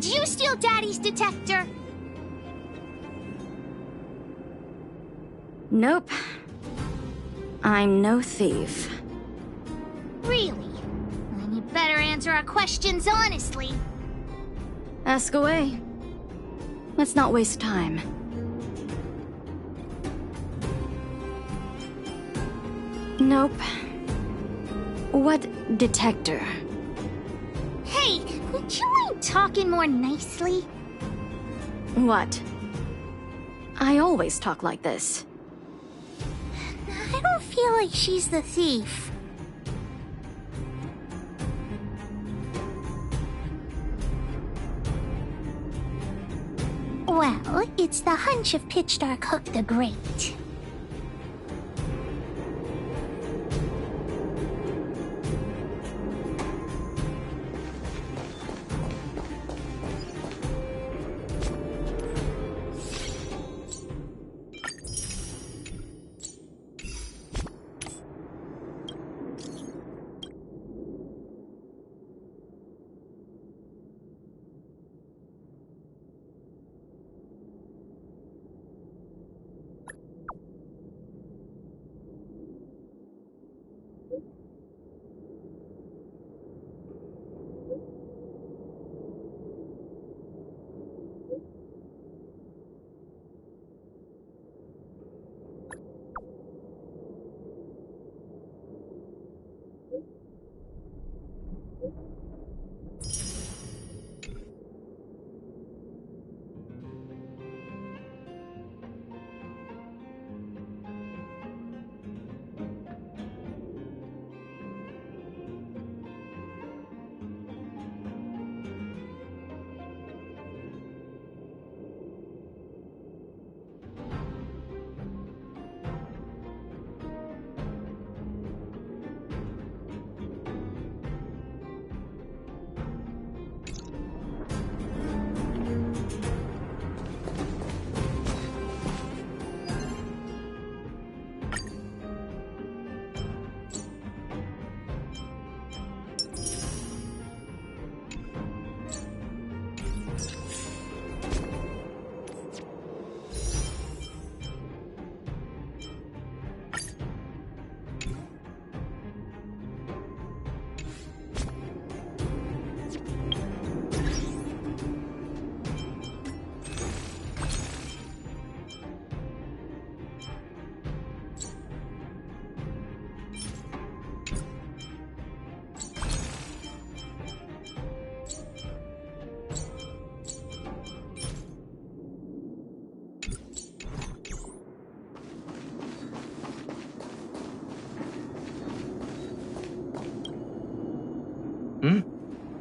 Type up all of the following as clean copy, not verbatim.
Did you steal Daddy's detector? Nope. I'm no thief. Really? Then you better answer our questions honestly. Ask away. Let's not waste time. Nope. What detector? Hey, would you mind talking more nicely? What? I always talk like this. I don't feel like she's the thief. Well, it's the hunch of Pitch Dark Hook the Great.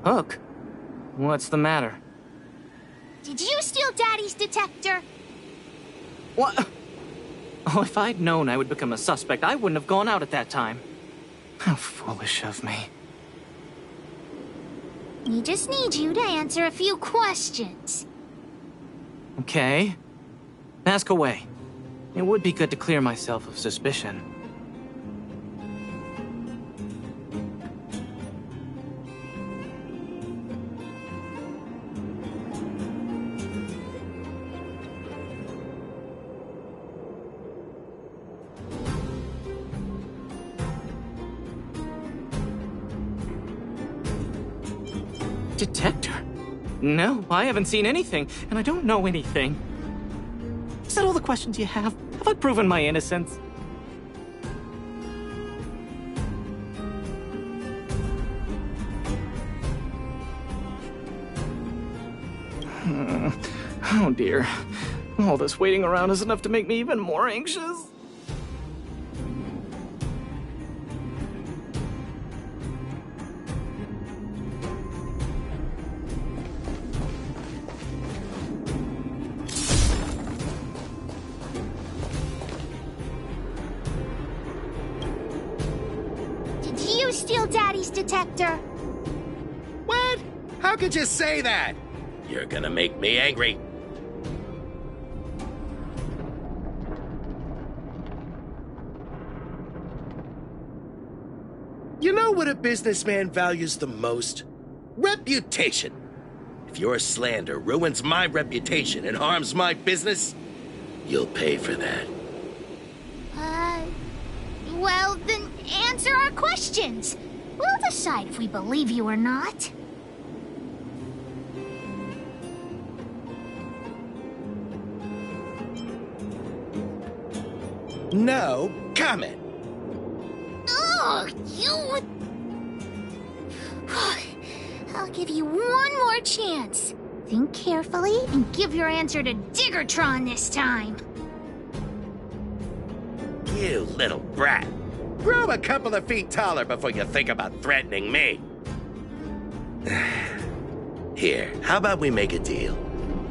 Hook? What's the matter? Did you steal Daddy's detector? What? Oh, if I'd known I would become a suspect, I wouldn't have gone out at that time. How foolish of me. We just need you to answer a few questions. Okay. Ask away. It would be good to clear myself of suspicion. Detector? No, I haven't seen anything, and I don't know anything. Is that all the questions you have? Have I proven my innocence? Oh dear. All this waiting around is enough to make me even more anxious. Steal Daddy's detector. What? How could you say that? You're gonna make me angry. You know what a businessman values the most? Reputation. If your slander ruins my reputation and harms my business, you'll pay for that. Well, then answer our questions. We'll decide if we believe you or not. No comment. Oh, you... I'll give you one more chance. Think carefully and give your answer to Diggertron this time. You little brat. Grow a couple of feet taller before you think about threatening me. Here, how about we make a deal?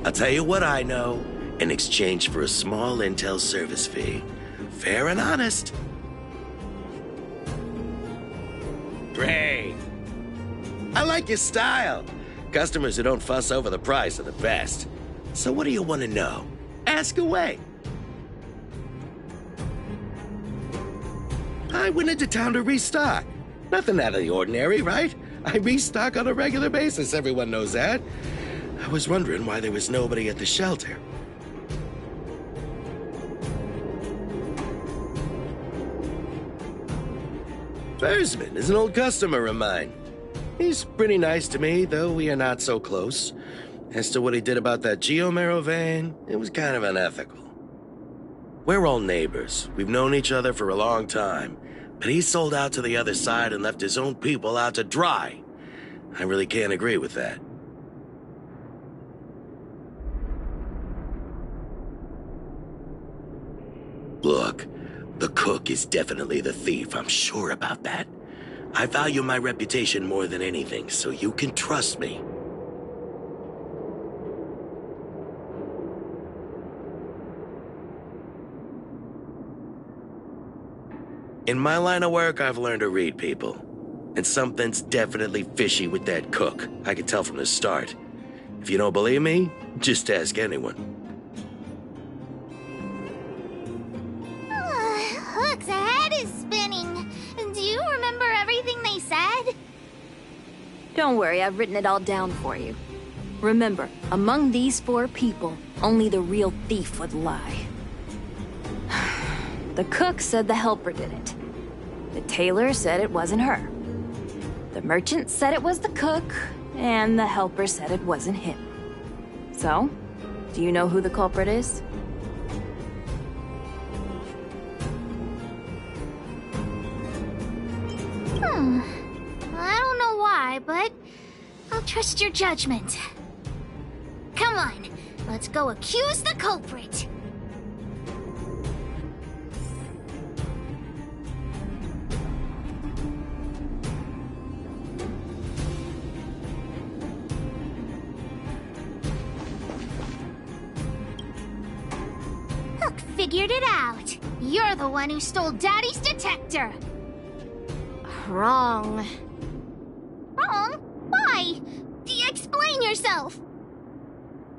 I'll tell you what I know in exchange for a small intel service fee. Fair and honest. Great. I like your style. Customers who don't fuss over the price are the best. So what do you want to know? Ask away. I went into town to restock. Nothing out of the ordinary, right? I restock on a regular basis, everyone knows that. I was wondering why there was nobody at the shelter. Versman is an old customer of mine. He's pretty nice to me, though we are not so close. As to what he did about that Geomero vein, it was kind of unethical. We're all neighbors. We've known each other for a long time. But he sold out to the other side and left his own people out to dry. I really can't agree with that. Look, the cook is definitely the thief, I'm sure about that. I value my reputation more than anything, so you can trust me. In my line of work, I've learned to read people. And something's definitely fishy with that cook. I could tell from the start. If you don't believe me, just ask anyone. Hook's head is spinning. Do you remember everything they said? Don't worry, I've written it all down for you. Remember, among these 4 people, only the real thief would lie. The cook said the helper did it. The tailor said it wasn't her. The merchant said it was the cook, and the helper said it wasn't him. So, do you know who the culprit is? I don't know why, but I'll trust your judgment. Come on, let's go accuse the culprit. Hook figured it out. You're the one who stole Daddy's detector. Wrong. Wrong? Why? Explain yourself.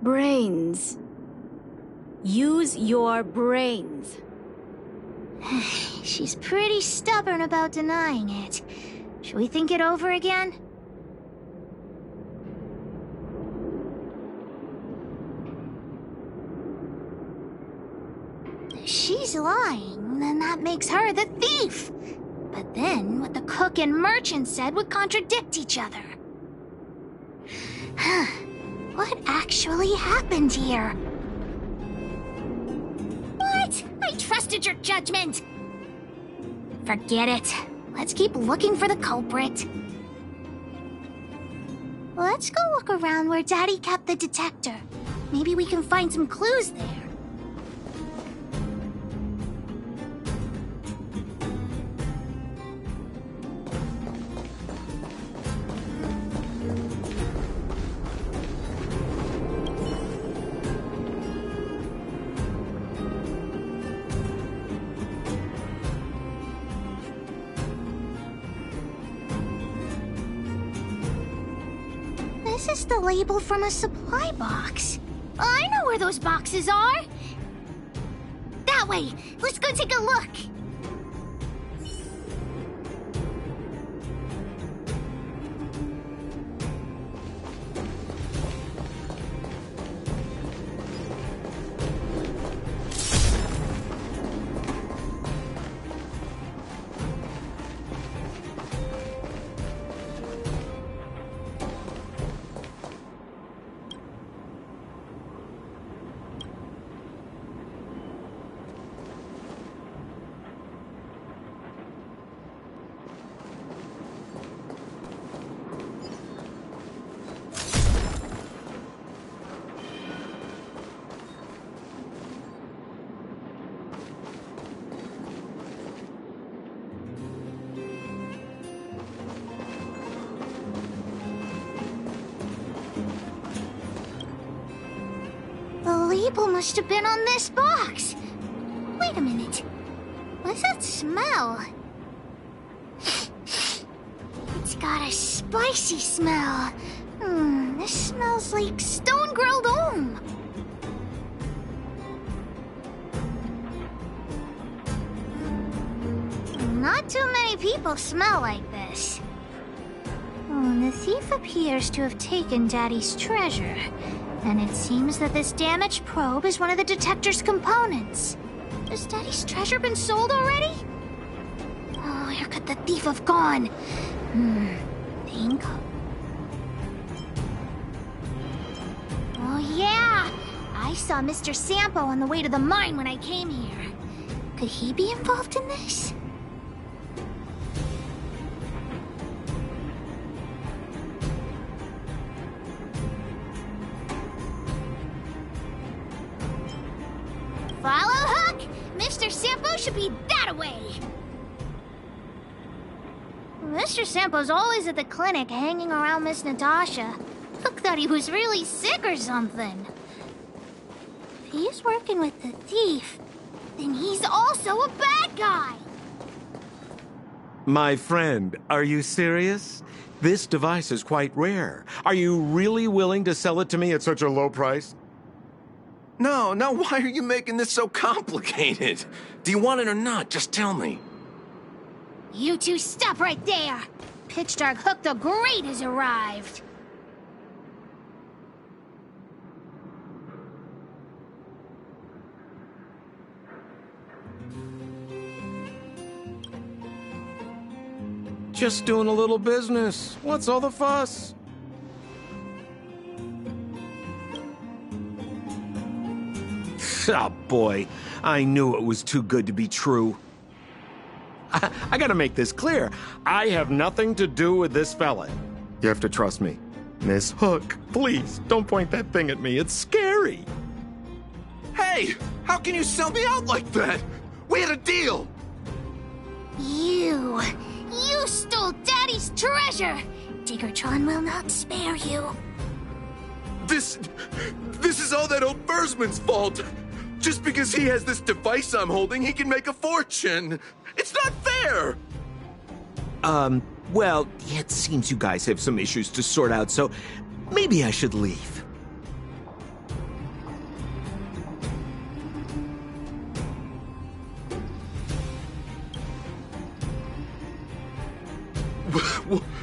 Brains. Use your brains. She's pretty stubborn about denying it. Should we think it over again? If she's lying, then that makes her the thief. But then what the cook and merchant said would contradict each other. What actually happened here? What? I trusted your judgment. Forget it. Let's keep looking for the culprit. Let's go look around where Daddy kept the detector. Maybe we can find some clues there. This is the label from a supply box. I know where those boxes are. That way. Let's go take a look. label must have been on this box. Wait a minute. What's that smell? It's got a spicy smell. This smells like stone-grilled ohm. Not too many people smell like this. The thief appears to have taken Daddy's treasure, and it seems that this damaged probe is one of the detector's components. Has Daddy's treasure been sold already? Oh, where could the thief have gone? Think. Oh, yeah! I saw Mr. Sampo on the way to the mine when I came here. Could he be involved in this? Follow Hook! Mr. Sampo should be that way! Mr. Sampo's always at the clinic hanging around Miss Natasha. Hook thought he was really sick or something. If he's working with the thief, then he's also a bad guy! My friend, are you serious? This device is quite rare. Are you really willing to sell it to me at such a low price? No, why are you making this so complicated? Do you want it or not? Just tell me. You two stop right there! Pitch Dark Hook the Great has arrived! Just doing a little business. What's all the fuss? Oh boy, I knew it was too good to be true. I gotta make this clear. I have nothing to do with this fella. You have to trust me. Miss Hook, please, don't point that thing at me. It's scary. Hey, how can you sell me out like that? We had a deal. You stole Daddy's treasure! Diggertron will not spare you. This is all that old Bursman's fault. Just because he has this device I'm holding, he can make a fortune. It's not fair! Well, it seems you guys have some issues to sort out, so maybe I should leave.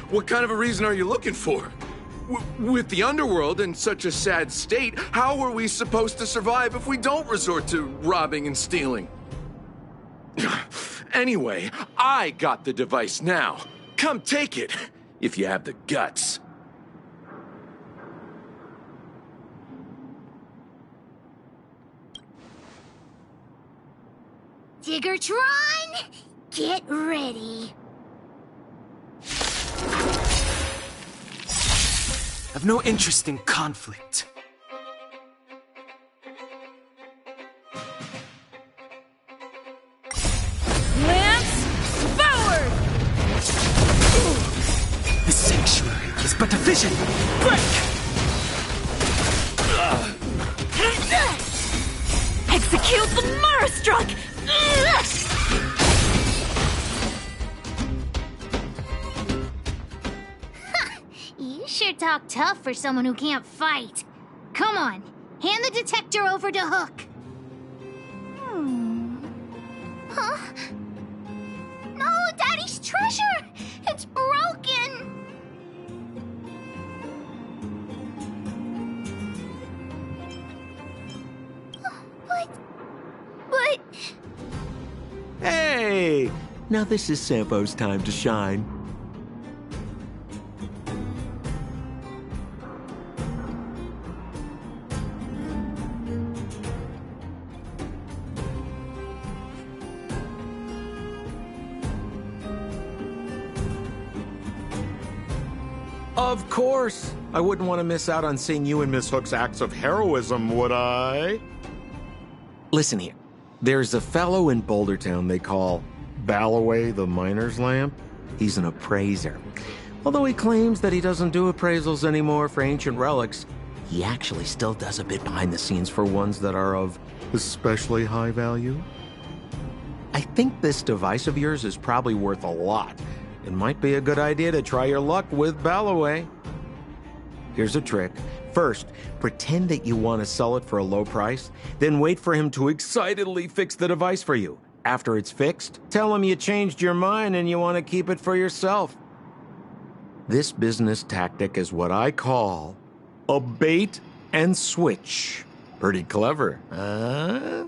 What kind of a reason are you looking for? With the underworld in such a sad state, how are we supposed to survive if we don't resort to robbing and stealing? Anyway, I got the device now. Come take it, if you have the guts. Diggertron, get ready. I've no interest in conflict. Lance, forward! The sanctuary is but a vision. Break! Execute the Marastruck! You sure talk tough for someone who can't fight. Come on, hand the detector over to Hook. Huh? No, Daddy's treasure! It's broken! But... Hey! Now this is Sampo's time to shine. Of course! I wouldn't want to miss out on seeing you and Miss Hook's acts of heroism, would I? Listen here. There's a fellow in Bouldertown they call Balloway the Miner's Lamp. He's an appraiser. Although he claims that he doesn't do appraisals anymore for ancient relics, he actually still does a bit behind the scenes for ones that are of especially high value. I think this device of yours is probably worth a lot. It might be a good idea to try your luck with Balloway. Here's a trick. First, pretend that you want to sell it for a low price, then wait for him to excitedly fix the device for you. After it's fixed, tell him you changed your mind and you want to keep it for yourself. This business tactic is what I call a bait and switch. Pretty clever, huh?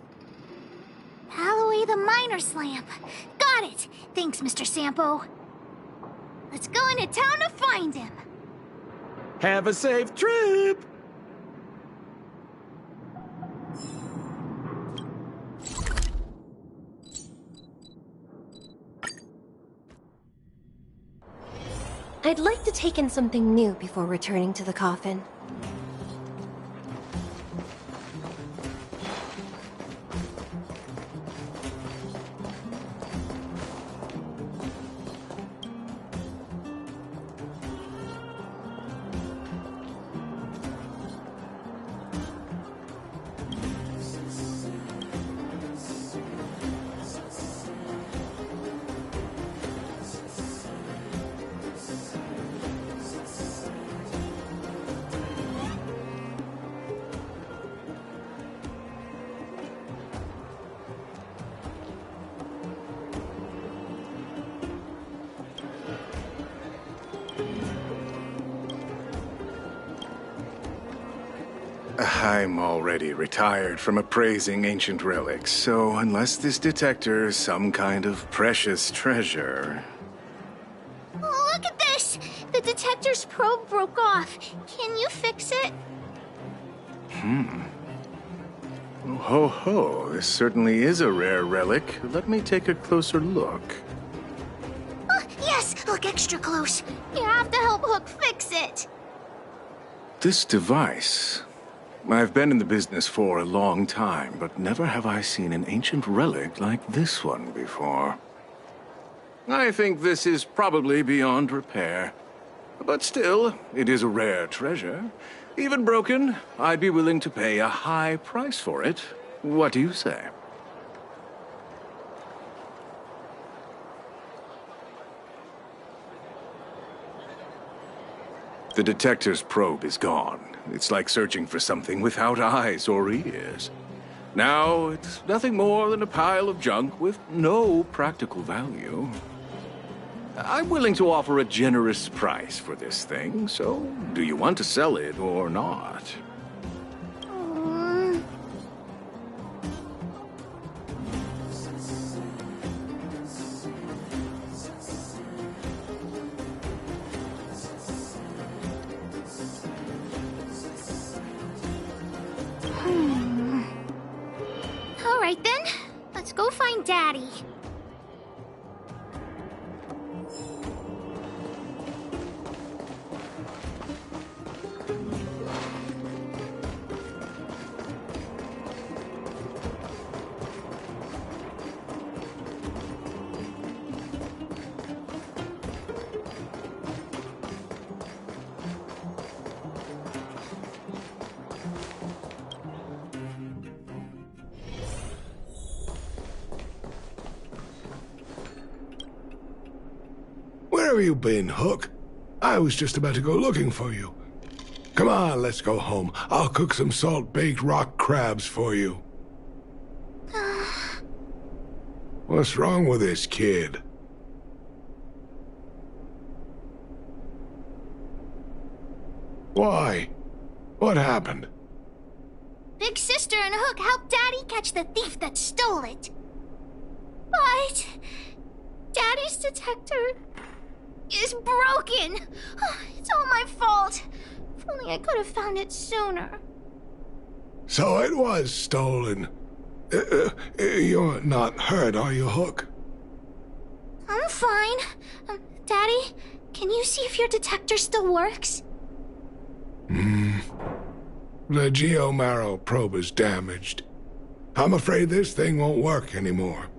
Balloway the Miner's Lamp. Got it. Thanks, Mr. Sampo. Let's go into town to find him. Have a safe trip! I'd like to take in something new before returning to the coffin. I'm already retired from appraising ancient relics, so unless this detector is some kind of precious treasure... Look at this! The detector's probe broke off. Can you fix it? Oh, ho ho, this certainly is a rare relic. Let me take a closer look. Yes, look extra close. You have to help Hook fix it. This device... I've been in the business for a long time, but never have I seen an ancient relic like this one before. I think this is probably beyond repair. But still, it is a rare treasure. Even broken, I'd be willing to pay a high price for it. What do you say? The detector's probe is gone. It's like searching for something without eyes or ears. Now, it's nothing more than a pile of junk with no practical value. I'm willing to offer a generous price for this thing, so do you want to sell it or not? All right then, let's go find Daddy. Where have you been, Hook? I was just about to go looking for you. Come on, let's go home. I'll cook some salt-baked rock crabs for you. What's wrong with this kid? Why? What happened? Big Sister and Hook helped Daddy catch the thief that stole it. But Daddy's detector is broken. It's all my fault. If only I could have found it sooner. So it was stolen. You're not hurt, are you, Hook? I'm fine. Daddy, can you see if your detector still works? The geomarrow probe is damaged. I'm afraid this thing won't work anymore.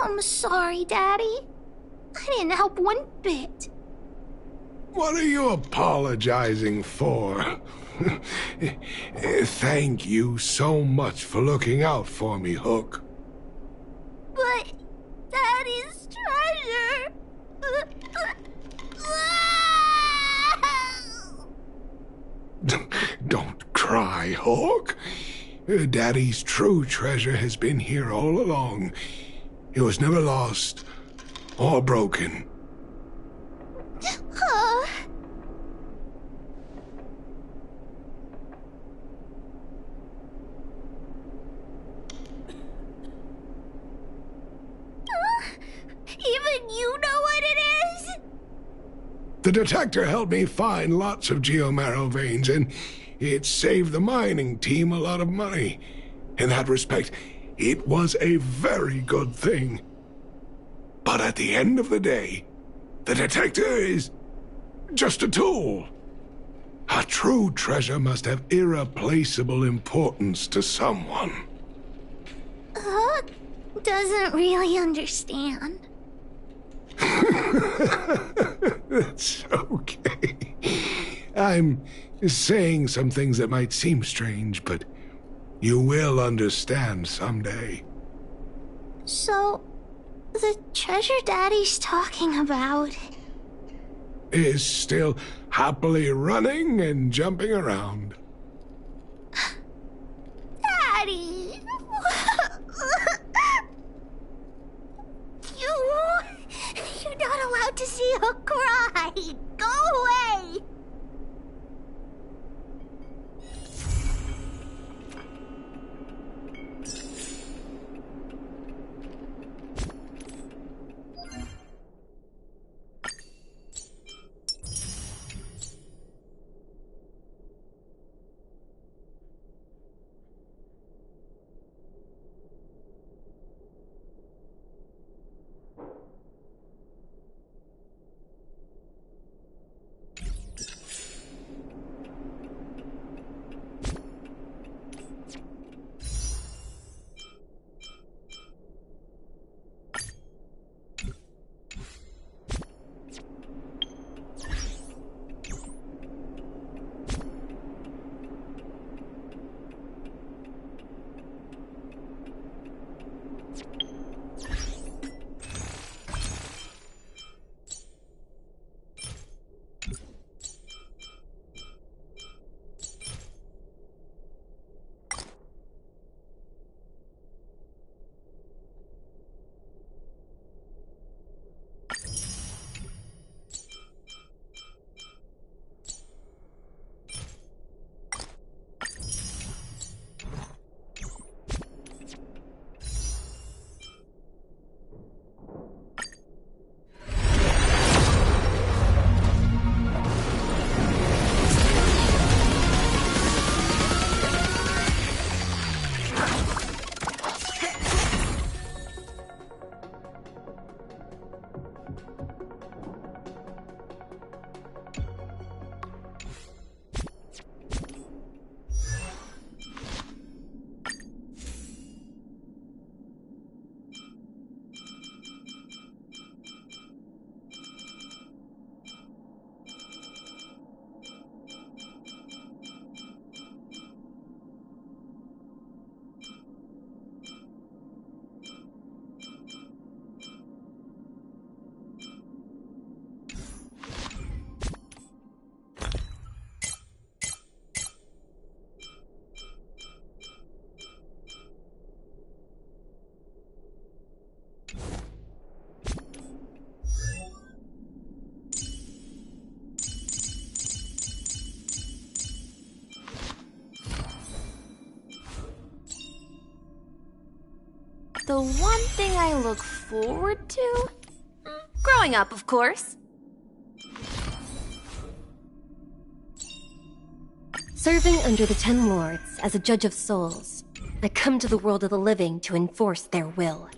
I'm sorry, Daddy. I didn't help one bit. What are you apologizing for? Thank you so much for looking out for me, Hook. But Daddy's treasure. Don't cry, Hook. Daddy's true treasure has been here all along. It was never lost or broken. Even you know what it is? The detector helped me find lots of geomarrow veins, and it saved the mining team a lot of money. In that respect, it was a very good thing. But at the end of the day, the detector is just a tool. A true treasure must have irreplaceable importance to someone. Hook doesn't really understand. That's okay. I'm saying some things that might seem strange, but you will understand someday. So, the treasure Daddy's talking about is still happily running and jumping around. Daddy! You're not allowed to see her cry! Go away! The one thing I look forward to? Growing up, of course. Serving under the Ten Lords as a judge of souls, I come to the world of the living to enforce their will.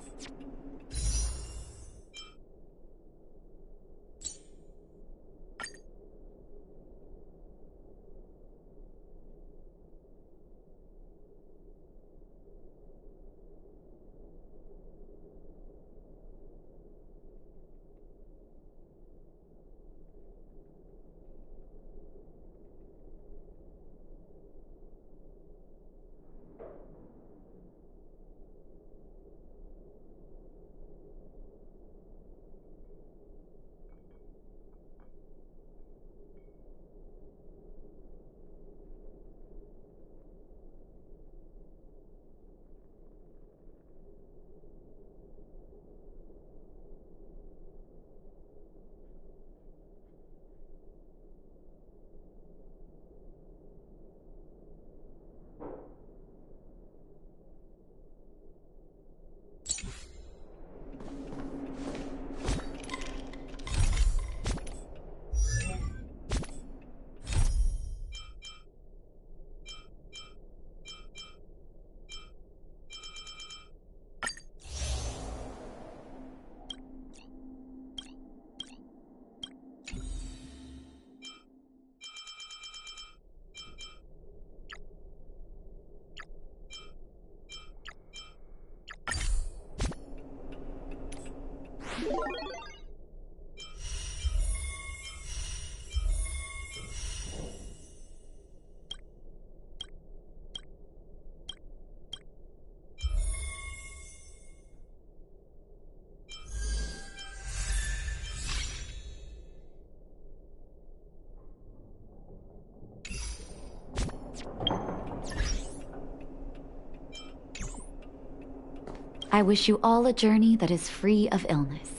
I wish you all a journey that is free of illness.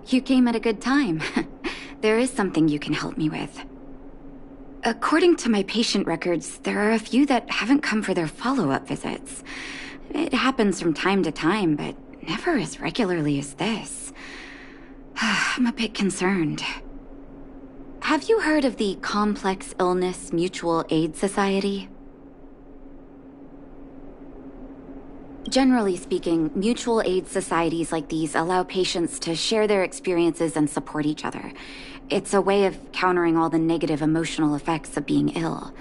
You came at a good time. There is something you can help me with. According to my patient records, there are a few that haven't come for their follow-up visits. It happens from time to time, but never as regularly as this. I'm a bit concerned. Have you heard of the Complex Illness Mutual Aid Society? Generally speaking, mutual aid societies like these allow patients to share their experiences and support each other. It's a way of countering all the negative emotional effects of being ill.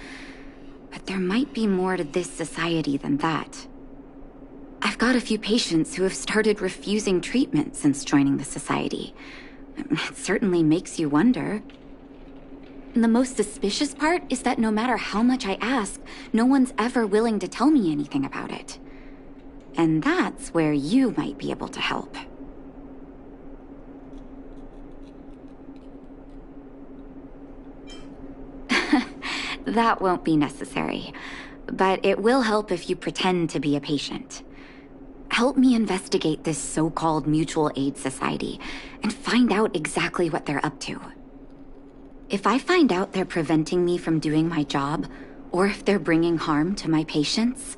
But there might be more to this society than that. I've got a few patients who have started refusing treatment since joining the society. It certainly makes you wonder. And the most suspicious part is that no matter how much I ask, no one's ever willing to tell me anything about it. And that's where you might be able to help. That won't be necessary, but it will help if you pretend to be a patient. Help me investigate this so-called mutual aid society and find out exactly what they're up to. If I find out they're preventing me from doing my job, or if they're bringing harm to my patients,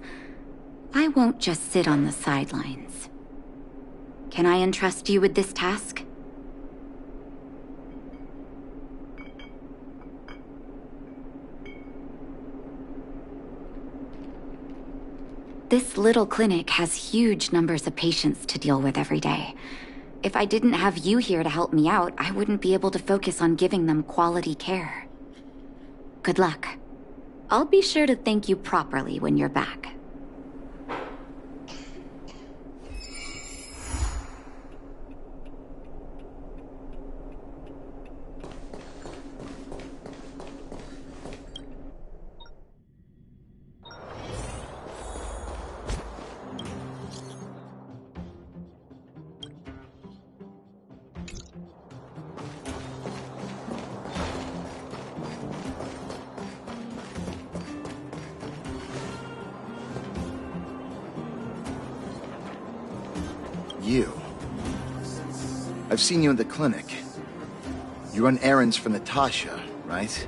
I won't just sit on the sidelines. Can I entrust you with this task? This little clinic has huge numbers of patients to deal with every day. If I didn't have you here to help me out, I wouldn't be able to focus on giving them quality care. Good luck. I'll be sure to thank you properly when you're back. You. I've seen you in the clinic. You run errands for Natasha, right?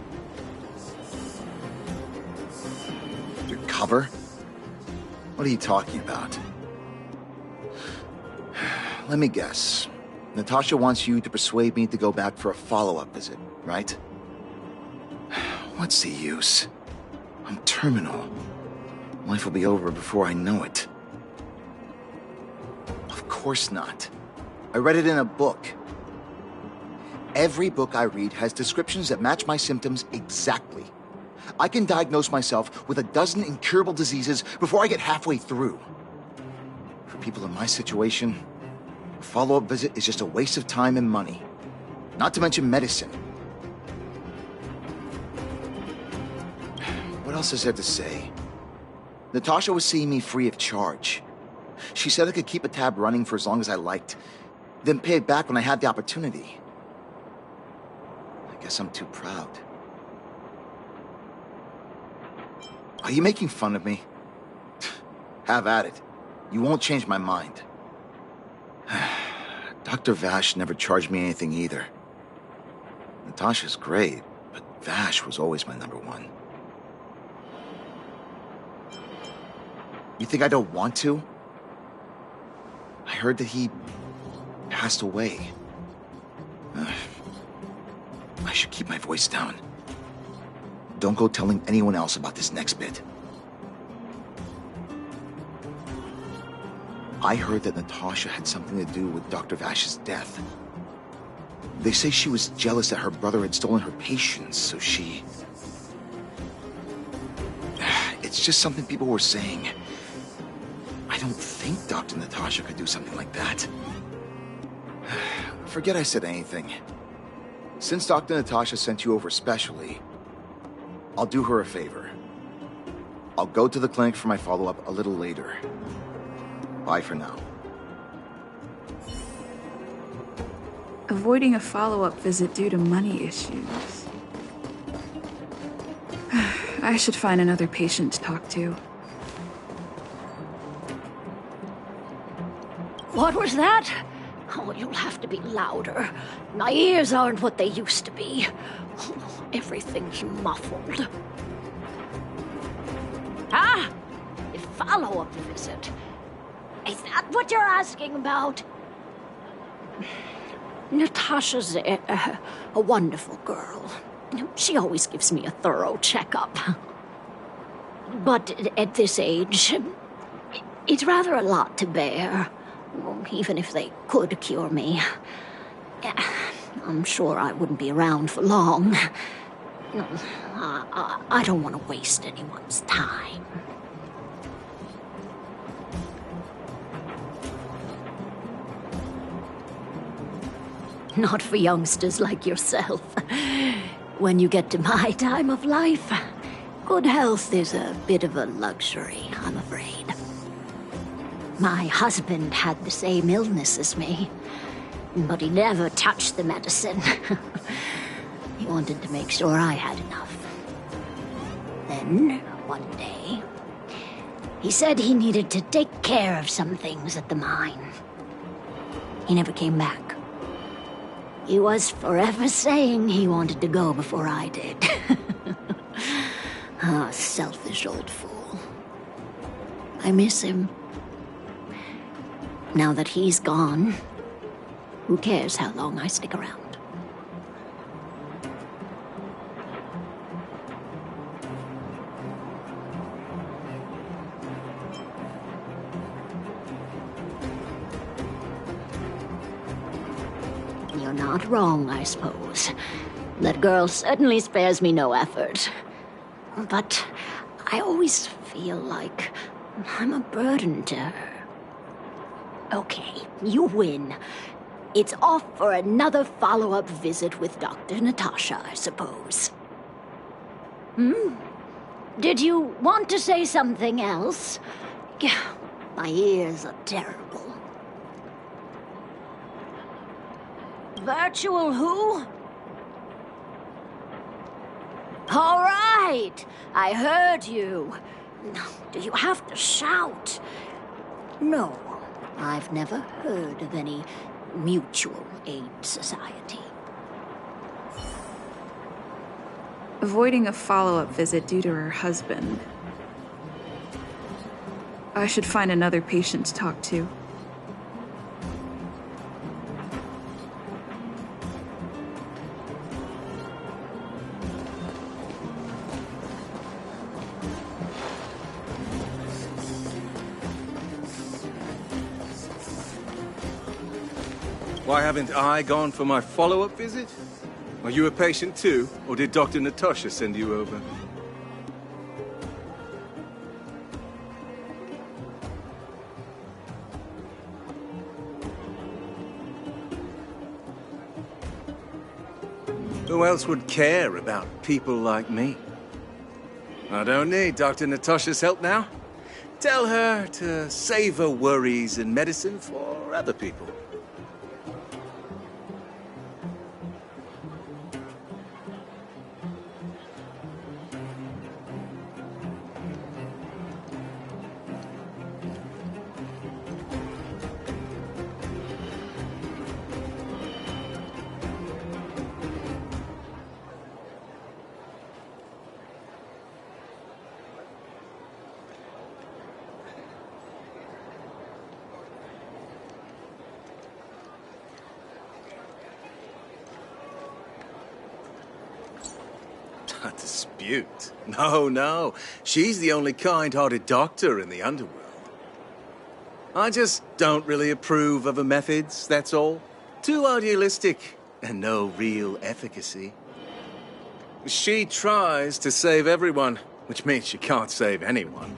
Your cover? What are you talking about? Let me guess. Natasha wants you to persuade me to go back for a follow-up visit, right? What's the use? I'm terminal. Life will be over before I know it. Of course not. I read it in a book. Every book I read has descriptions that match my symptoms exactly. I can diagnose myself with a dozen incurable diseases before I get halfway through. For people in my situation, a follow-up visit is just a waste of time and money. Not to mention medicine. What else is there to say? Natasha was seeing me free of charge. She said I could keep a tab running for as long as I liked, then pay it back when I had the opportunity. I guess I'm too proud. Are you making fun of me? Have at it. You won't change my mind. Dr. Vash never charged me anything either. Natasha's great, but Vash was always my number one. You think I don't want to? I heard that he passed away. I should keep my voice down. Don't go telling anyone else about this next bit. I heard that Natasha had something to do with Dr. Vash's death. They say she was jealous that her brother had stolen her patients, so she... It's just something people were saying. I don't think Dr. Natasha could do something like that. Forget I said anything. Since Dr. Natasha sent you over specially, I'll do her a favor. I'll go to the clinic for my follow-up a little later. Bye for now. Avoiding a follow-up visit due to money issues. I should find another patient to talk to. What was that? Oh, you'll have to be louder. My ears aren't what they used to be. Everything's muffled. Ah! A follow-up visit. Is that what you're asking about? Natasha's a wonderful girl. She always gives me a thorough checkup. But at this age, it's rather a lot to bear. Even if they could cure me, I'm sure I wouldn't be around for long. I don't want to waste anyone's time. Not for youngsters like yourself. When you get to my time of life, good health is a bit of a luxury, I'm afraid. My husband had the same illness as me, but he never touched the medicine. He wanted to make sure I had enough. Then, one day, he said he needed to take care of some things at the mine. He never came back. He was forever saying he wanted to go before I did. Ah, selfish old fool. I miss him. Now that he's gone, who cares how long I stick around? You're not wrong, I suppose. That girl certainly spares me no effort. But I always feel like I'm a burden to her. Okay, you win. It's off for another follow-up visit with Dr. Natasha, I suppose. Did you want to say something else? My ears are terrible. Virtual who? All right, I heard you. Do you have to shout? No, I've never heard of any mutual aid society. Avoiding a follow-up visit due to her husband. I should find another patient to talk to. Why haven't I gone for my follow-up visit? Are you a patient too, or did Dr. Natasha send you over? Who else would care about people like me? I don't need Dr. Natasha's help now. Tell her to save her worries and medicine for other people. A dispute? No. She's the only kind-hearted doctor in the underworld. I just don't really approve of her methods, that's all. Too idealistic, and no real efficacy. She tries to save everyone, which means she can't save anyone.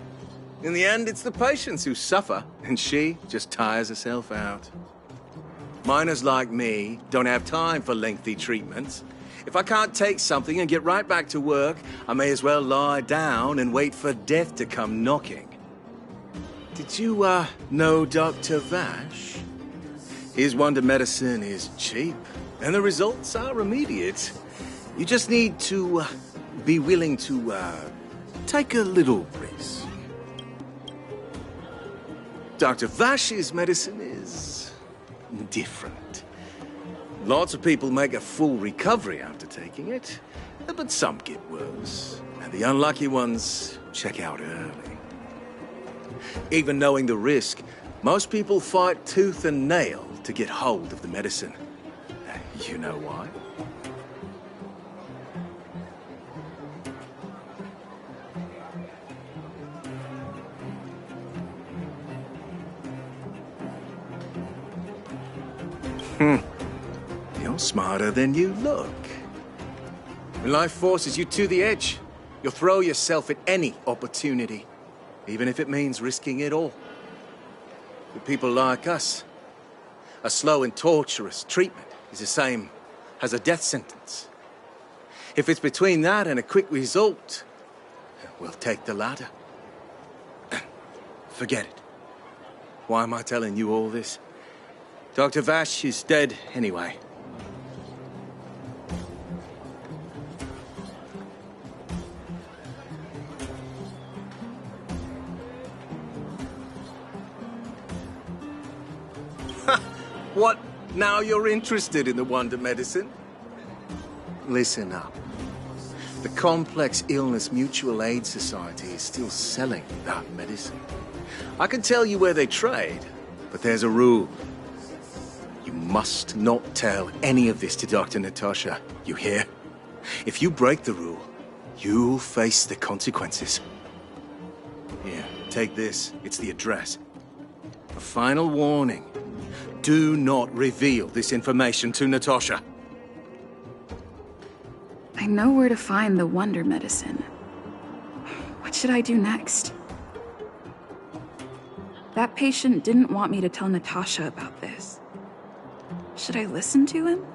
In the end, it's the patients who suffer, and she just tires herself out. Miners like me don't have time for lengthy treatments. If I can't take something and get right back to work, I may as well lie down and wait for death to come knocking. Did you, know Dr. Vash? His wonder medicine is cheap, and the results are immediate. You just need to, be willing to, take a little risk. Dr. Vash's medicine is different. Lots of people make a full recovery after taking it, but some get worse, and the unlucky ones check out early. Even knowing the risk, most people fight tooth and nail to get hold of the medicine. You know why? You're smarter than you look. When life forces you to the edge, you'll throw yourself at any opportunity, even if it means risking it all. For people like us, a slow and torturous treatment is the same as a death sentence. If it's between that and a quick result, we'll take the latter. Forget it. Why am I telling you all this? Dr. Vash is dead anyway. What? Now you're interested in the wonder medicine? Listen up. The Complex Illness Mutual Aid Society is still selling that medicine. I can tell you where they trade, but there's a rule. You must not tell any of this to Dr. Natasha, you hear? If you break the rule, you'll face the consequences. Here, take this. It's the address. A final warning. Do not reveal this information to Natasha. I know where to find the wonder medicine. What should I do next? That patient didn't want me to tell Natasha about this. Should I listen to him?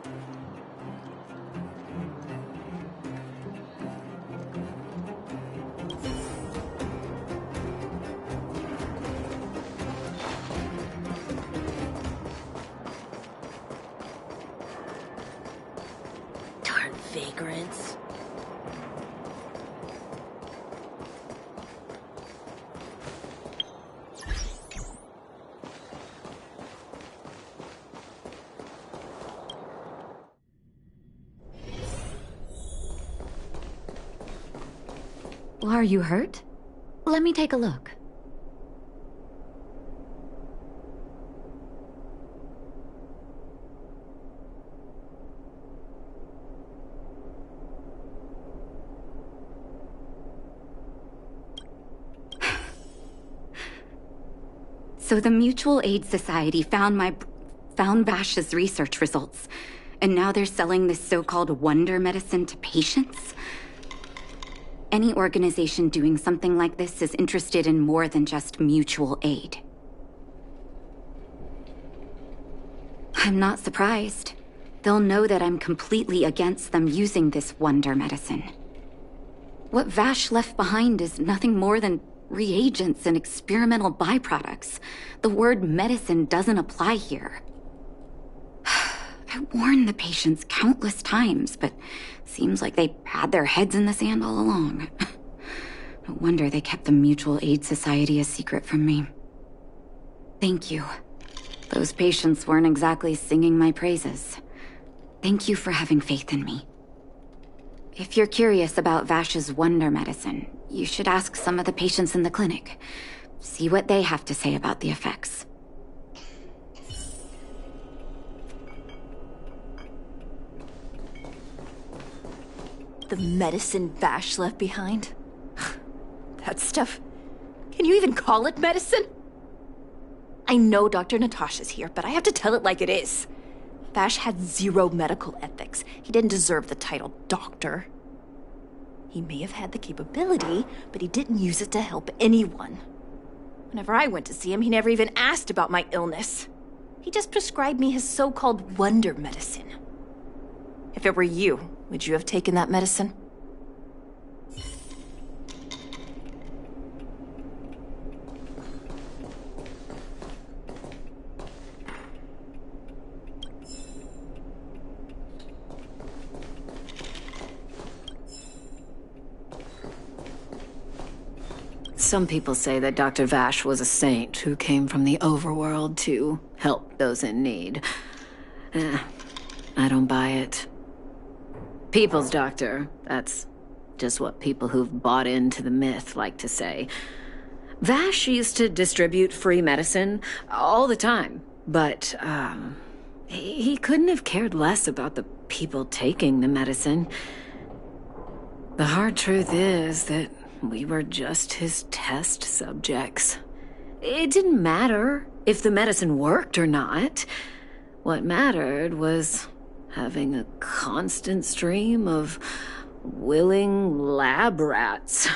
Darn vagrants. Are you hurt? Let me take a look. So the Mutual Aid Society found Vash's research results, and now they're selling this so-called wonder medicine to patients? Any organization doing something like this is interested in more than just mutual aid. I'm not surprised. They'll know that I'm completely against them using this wonder medicine. What Vash left behind is nothing more than reagents and experimental byproducts. The word medicine doesn't apply here. I warned the patients countless times, but seems like they had their heads in the sand all along. No wonder they kept the Mutual Aid Society a secret from me. Thank you. Those patients weren't exactly singing my praises. Thank you for having faith in me. If you're curious about Vash's wonder medicine, you should ask some of the patients in the clinic. See what they have to say about the effects. The medicine Vash left behind? That stuff... Can you even call it medicine? I know Dr. Natasha's here, but I have to tell it like it is. Vash had zero medical ethics. He didn't deserve the title doctor. He may have had the capability, but he didn't use it to help anyone. Whenever I went to see him, he never even asked about my illness. He just prescribed me his so-called wonder medicine. If it were you, would you have taken that medicine? Some people say that Dr. Vash was a saint who came from the overworld to help those in need. I don't buy it. People's doctor, that's just what people who've bought into the myth like to say. Vash used to distribute free medicine all the time, but he couldn't have cared less about the people taking the medicine. The hard truth is that we were just his test subjects. It didn't matter if the medicine worked or not. What mattered was having a constant stream of willing lab rats.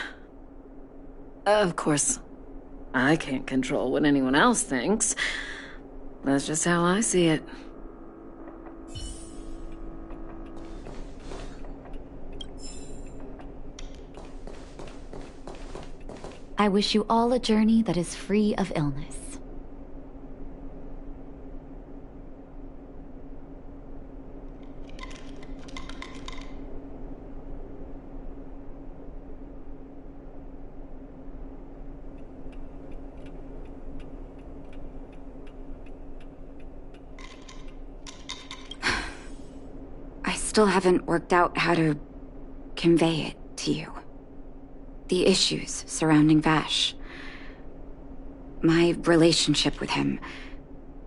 Of course, I can't control what anyone else thinks. That's just how I see it. I wish you all a journey that is free of illness. I still haven't worked out how to convey it to you. The issues surrounding Vash. My relationship with him.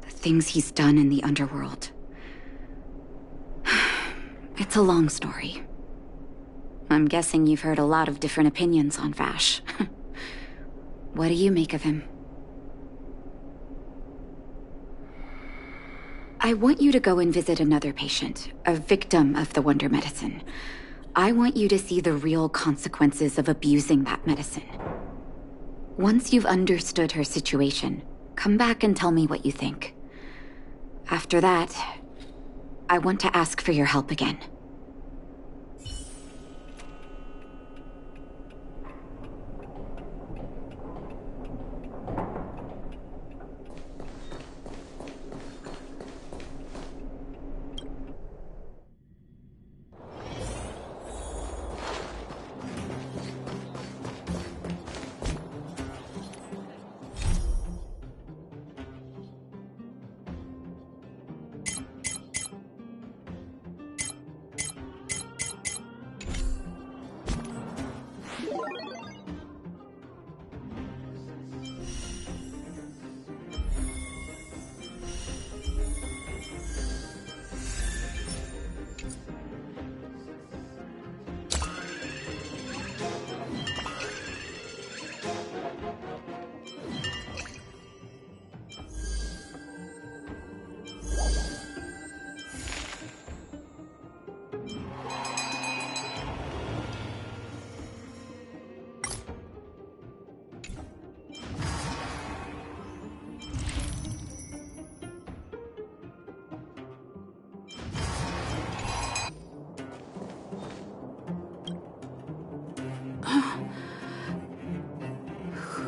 The things he's done in the underworld. It's a long story. I'm guessing you've heard a lot of different opinions on Vash. What do you make of him? I want you to go and visit another patient, a victim of the Wonder Medicine. I want you to see the real consequences of abusing that medicine. Once you've understood her situation, come back and tell me what you think. After that, I want to ask for your help again.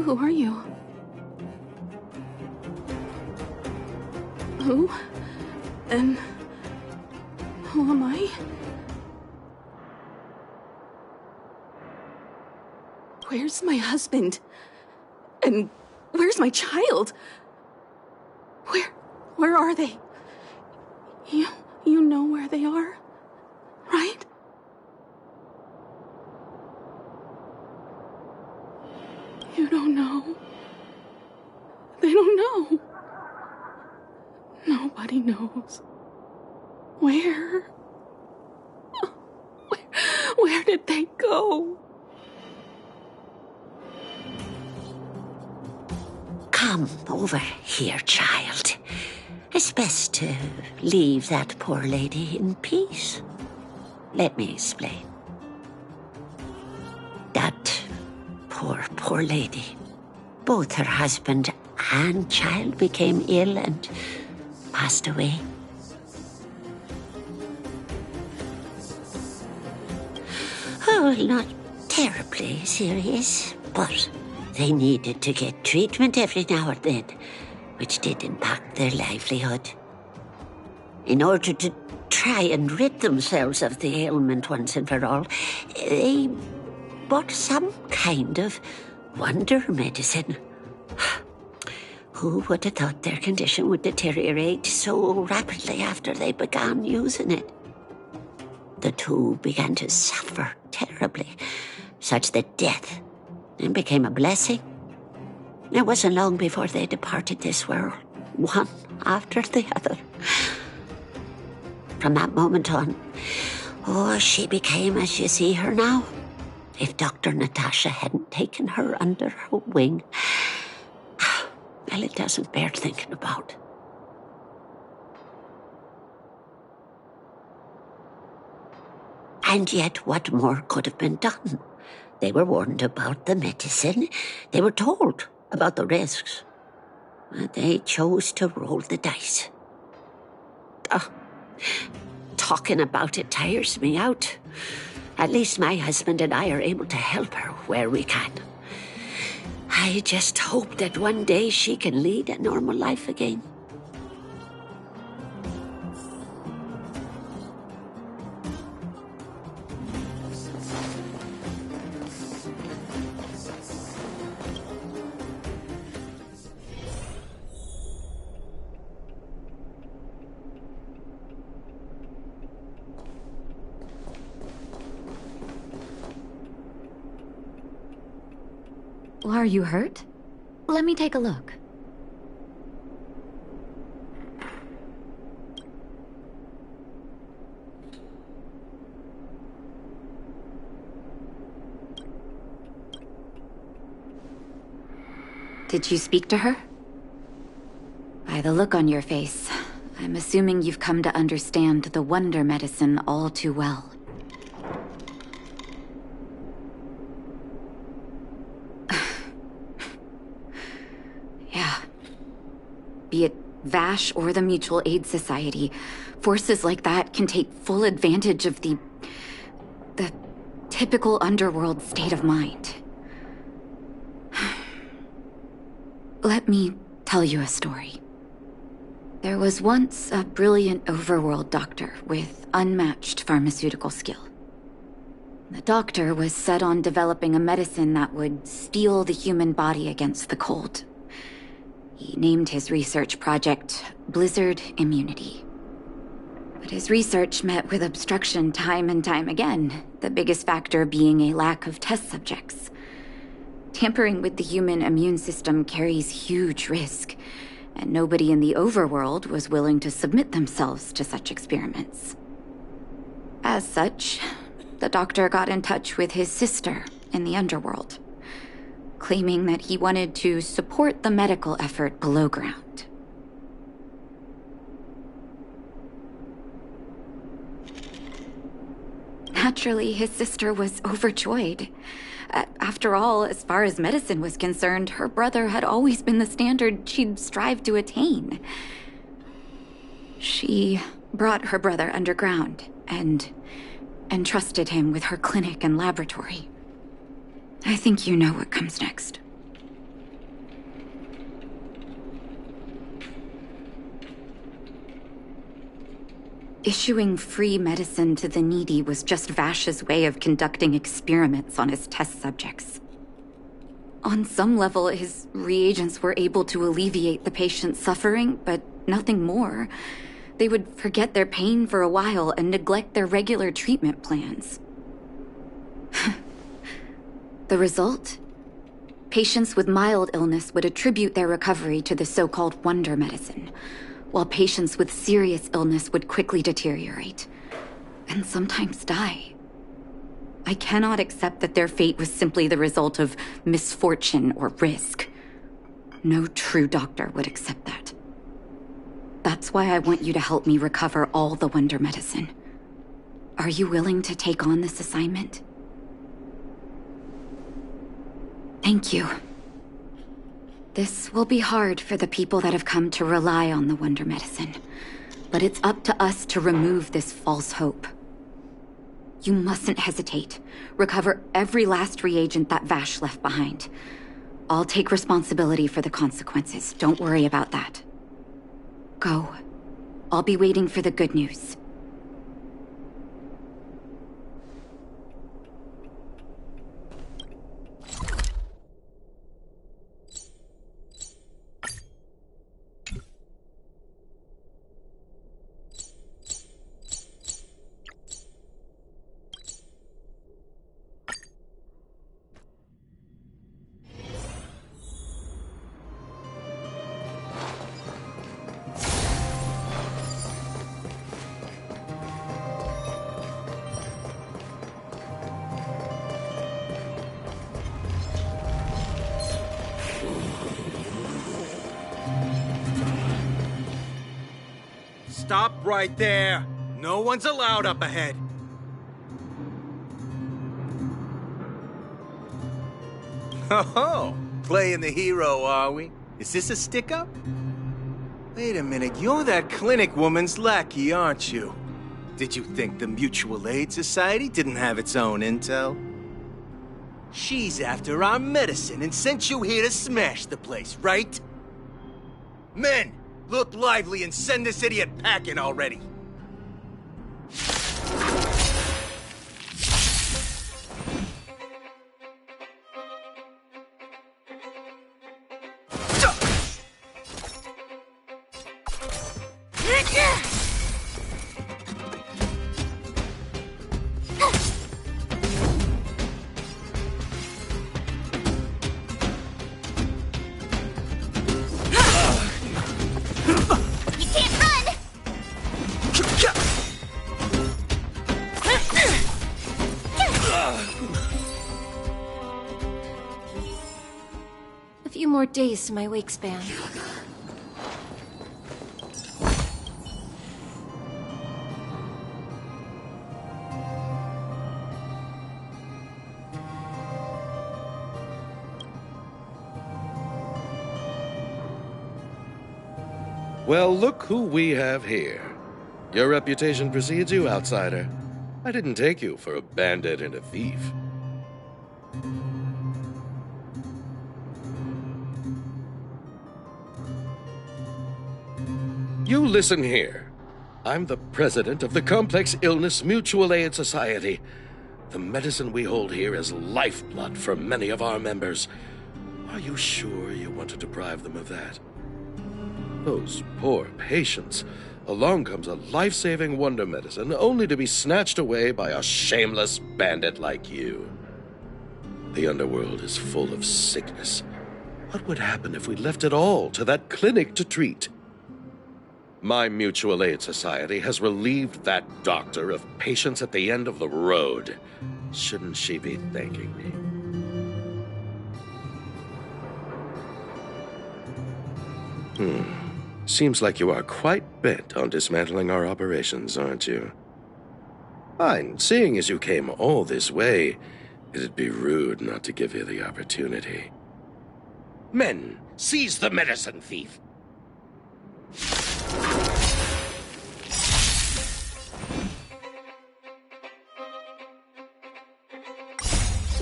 Who are you? Who? And who am I? Where's my husband? And where's my child? Where are they? You know where they are, right? You don't know. They don't know. Nobody knows. Where did they go? Come over here, child. It's best to leave that poor lady in peace. Let me explain. That poor lady. Both her husband and child became ill and passed away. Oh, not terribly serious, but they needed to get treatment every now and then, which did impact their livelihood. In order to try and rid themselves of the ailment once and for all, they bought some kind of wonder medicine. Who would have thought their condition would deteriorate so rapidly after they began using it? The two began to suffer terribly, such that death then became a blessing. It wasn't long before they departed this world, one after the other. From that moment on, she became as you see her now. If Dr. Natasha hadn't taken her under her wing, well, it doesn't bear thinking about. And yet, what more could have been done? They were warned about the medicine. They were told about the risks. But they chose to roll the dice. Talking about it tires me out. At least my husband and I are able to help her where we can. I just hope that one day she can lead a normal life again. Are you hurt? Let me take a look. Did you speak to her? By the look on your face, I'm assuming you've come to understand the wonder medicine all too well. Be it Vash or the Mutual Aid Society, forces like that can take full advantage of the typical underworld state of mind. Let me tell you a story. There was once a brilliant overworld doctor with unmatched pharmaceutical skill. The doctor was set on developing a medicine that would steel the human body against the cold. He named his research project Blizzard Immunity. But his research met with obstruction time and time again, the biggest factor being a lack of test subjects. Tampering with the human immune system carries huge risk, and nobody in the overworld was willing to submit themselves to such experiments. As such, the doctor got in touch with his sister in the underworld, claiming that he wanted to support the medical effort below ground. Naturally, his sister was overjoyed. After all, as far as medicine was concerned, her brother had always been the standard she'd strived to attain. She brought her brother underground and entrusted him with her clinic and laboratory. I think you know what comes next. Issuing free medicine to the needy was just Vash's way of conducting experiments on his test subjects. On some level, his reagents were able to alleviate the patient's suffering, but nothing more. They would forget their pain for a while and neglect their regular treatment plans. The result? Patients with mild illness would attribute their recovery to the so-called wonder medicine, while patients with serious illness would quickly deteriorate, and sometimes die. I cannot accept that their fate was simply the result of misfortune or risk. No true doctor would accept that. That's why I want you to help me recover all the wonder medicine. Are you willing to take on this assignment? Thank you. This will be hard for the people that have come to rely on the wonder medicine, but it's up to us to remove this false hope. You mustn't hesitate. Recover every last reagent that Vash left behind. I'll take responsibility for the consequences. Don't worry about that. Go. I'll be waiting for the good news. Stop right there. No one's allowed up ahead. Oh, playing the hero, are we? Is this a stick-up? Wait a minute, you're that clinic woman's lackey, aren't you? Did you think the Mutual Aid Society didn't have its own intel? She's after our medicine and sent you here to smash the place, right? Men, look lively and send this idiot packing already. A few more days to my wake span. Well, look who we have here. Your reputation precedes you, outsider. I didn't take you for a bandit and a thief. You listen here. I'm the president of the Complex Illness Mutual Aid Society. The medicine we hold here is lifeblood for many of our members. Are you sure you want to deprive them of that? Those poor patients. Along comes a life-saving wonder medicine only to be snatched away by a shameless bandit like you. The underworld is full of sickness. What would happen if we left it all to that clinic to treat? My Mutual Aid Society has relieved that doctor of patients at the end of the road. Shouldn't she be thanking me? Seems like you are quite bent on dismantling our operations, aren't you? Fine, seeing as you came all this way, it'd be rude not to give you the opportunity. Men, seize the medicine thief!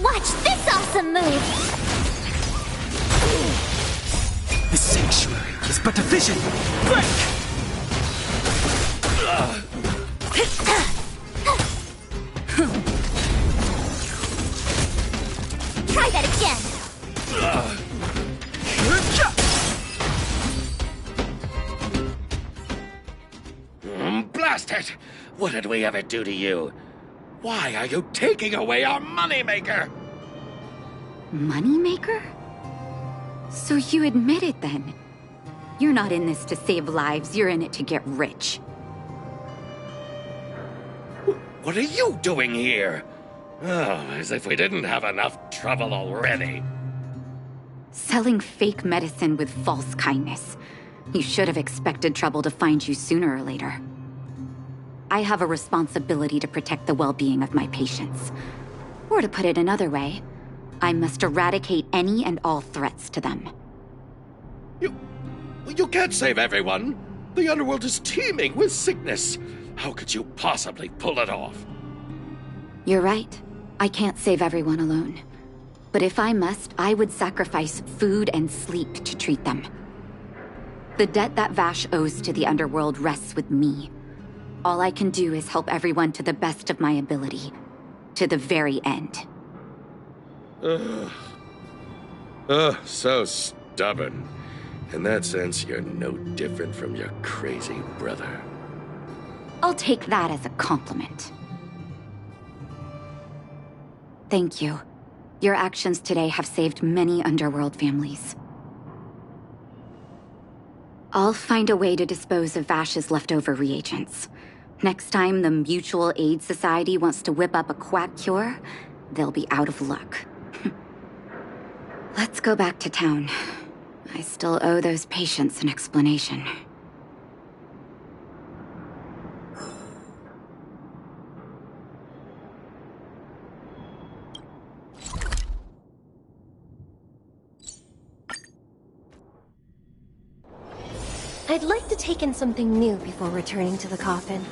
Watch this awesome move! The sanctuary is but a vision! Break! Try that again! Blast it! What did we ever do to you? Why are you taking away our moneymaker? Moneymaker? So you admit it then? You're not in this to save lives, you're in it to get rich. What are you doing here? Oh, as if we didn't have enough trouble already. Selling fake medicine with false kindness. You should have expected trouble to find you sooner or later. I have a responsibility to protect the well-being of my patients. Or to put it another way, I must eradicate any and all threats to them. You can't save everyone. The underworld is teeming with sickness. How could you possibly pull it off? You're right. I can't save everyone alone. But if I must, I would sacrifice food and sleep to treat them. The debt that Vash owes to the underworld rests with me. All I can do is help everyone to the best of my ability. To the very end. Ugh. Ugh, so stubborn. In that sense, you're no different from your crazy brother. I'll take that as a compliment. Thank you. Your actions today have saved many underworld families. I'll find a way to dispose of Vash's leftover reagents. Next time the Mutual Aid Society wants to whip up a quack cure, they'll be out of luck. Let's go back to town. I still owe those patients an explanation. I'd like to take in something new before returning to the coffin.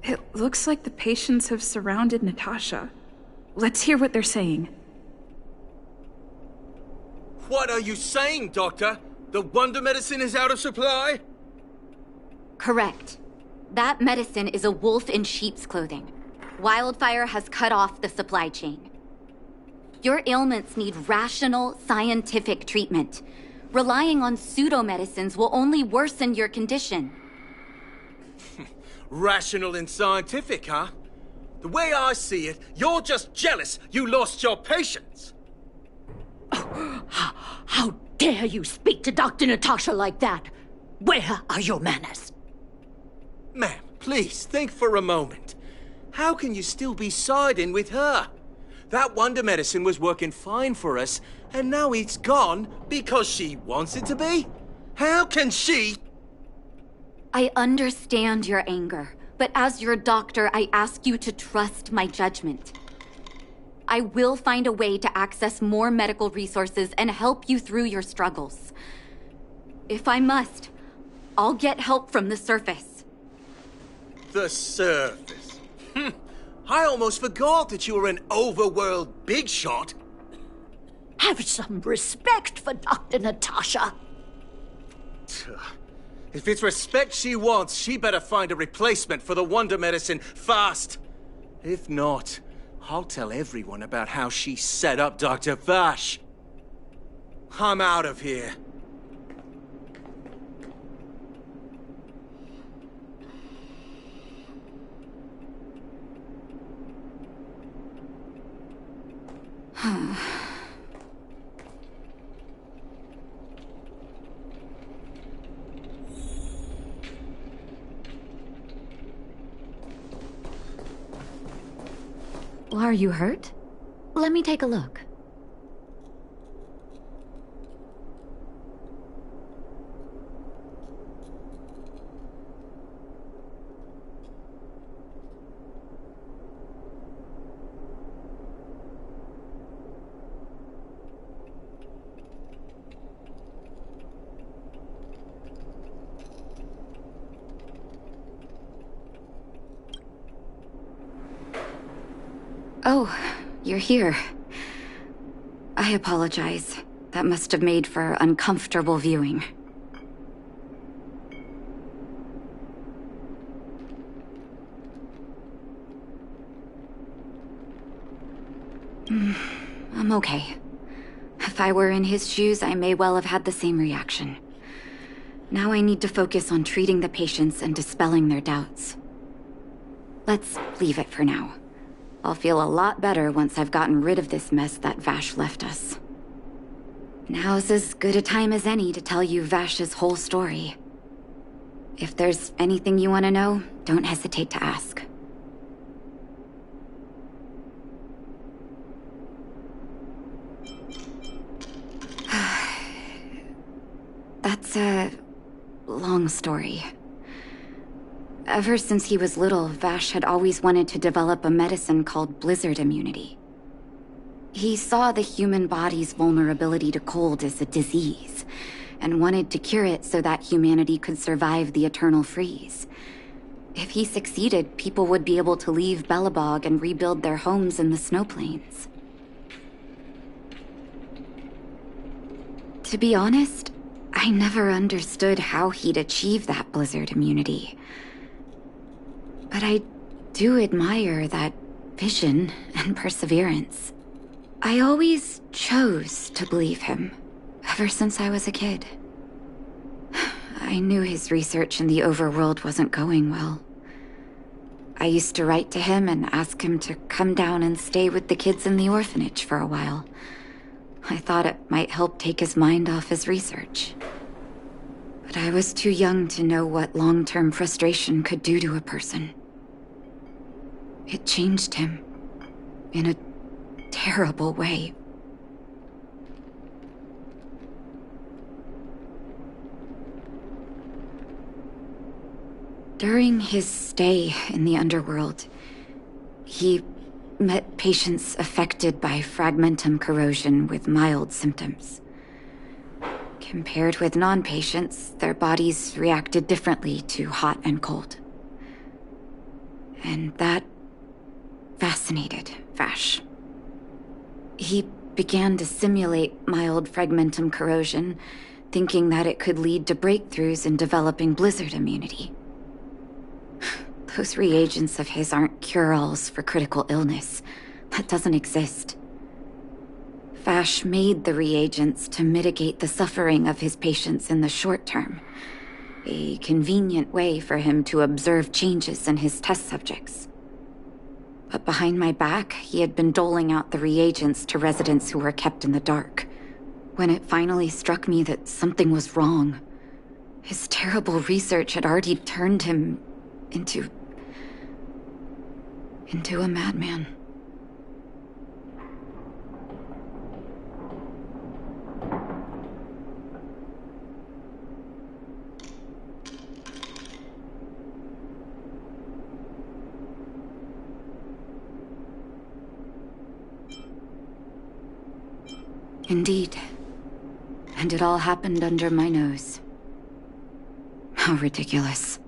It looks like the patients have surrounded Natasha. Let's hear what they're saying. What are you saying, Doctor? The wonder medicine is out of supply? Correct. That medicine is a wolf in sheep's clothing. Wildfire has cut off the supply chain. Your ailments need rational, scientific treatment. Relying on pseudo-medicines will only worsen your condition. Rational and scientific, huh? The way I see it, you're just jealous you lost your patients. How dare you speak to Dr. Natasha like that? Where are your manners? Ma'am, please think for a moment. How can you still be siding with her? That wonder medicine was working fine for us, and now it's gone because she wants it to be? How can she? I understand your anger, but as your doctor, I ask you to trust my judgment. I will find a way to access more medical resources and help you through your struggles. If I must, I'll get help from the surface. The surface? I almost forgot that you were an overworld big shot. Have some respect for Dr. Natasha. If it's respect she wants, she better find a replacement for the wonder medicine fast. If not, I'll tell everyone about how she set up Dr. Vash. I'm out of here. Are you hurt? Let me take a look. Oh, you're here. I apologize. That must have made for uncomfortable viewing. I'm okay. If I were in his shoes, I may well have had the same reaction. Now I need to focus on treating the patients and dispelling their doubts. Let's leave it for now. I'll feel a lot better once I've gotten rid of this mess that Vash left us. Now's as good a time as any to tell you Vash's whole story. If there's anything you want to know, don't hesitate to ask. That's a long story. Ever since he was little, Vash had always wanted to develop a medicine called blizzard immunity. He saw the human body's vulnerability to cold as a disease, and wanted to cure it so that humanity could survive the eternal freeze. If he succeeded, people would be able to leave Belobog and rebuild their homes in the snow plains. To be honest, I never understood how he'd achieve that blizzard immunity. But I do admire that vision and perseverance. I always chose to believe him, ever since I was a kid. I knew his research in the overworld wasn't going well. I used to write to him and ask him to come down and stay with the kids in the orphanage for a while. I thought it might help take his mind off his research. But I was too young to know what long-term frustration could do to a person. It changed him in a terrible way. During his stay in the underworld, he met patients affected by fragmentum corrosion with mild symptoms. Compared with non-patients, their bodies reacted differently to hot and cold. And that fascinated Vash. He began to simulate mild fragmentum corrosion, thinking that it could lead to breakthroughs in developing blizzard immunity. Those reagents of his aren't cure-alls for critical illness. That doesn't exist. Vash made the reagents to mitigate the suffering of his patients in the short term. A convenient way for him to observe changes in his test subjects. But behind my back, he had been doling out the reagents to residents who were kept in the dark. When it finally struck me that something was wrong, his terrible research had already turned him into a madman. Indeed. And it all happened under my nose. How ridiculous.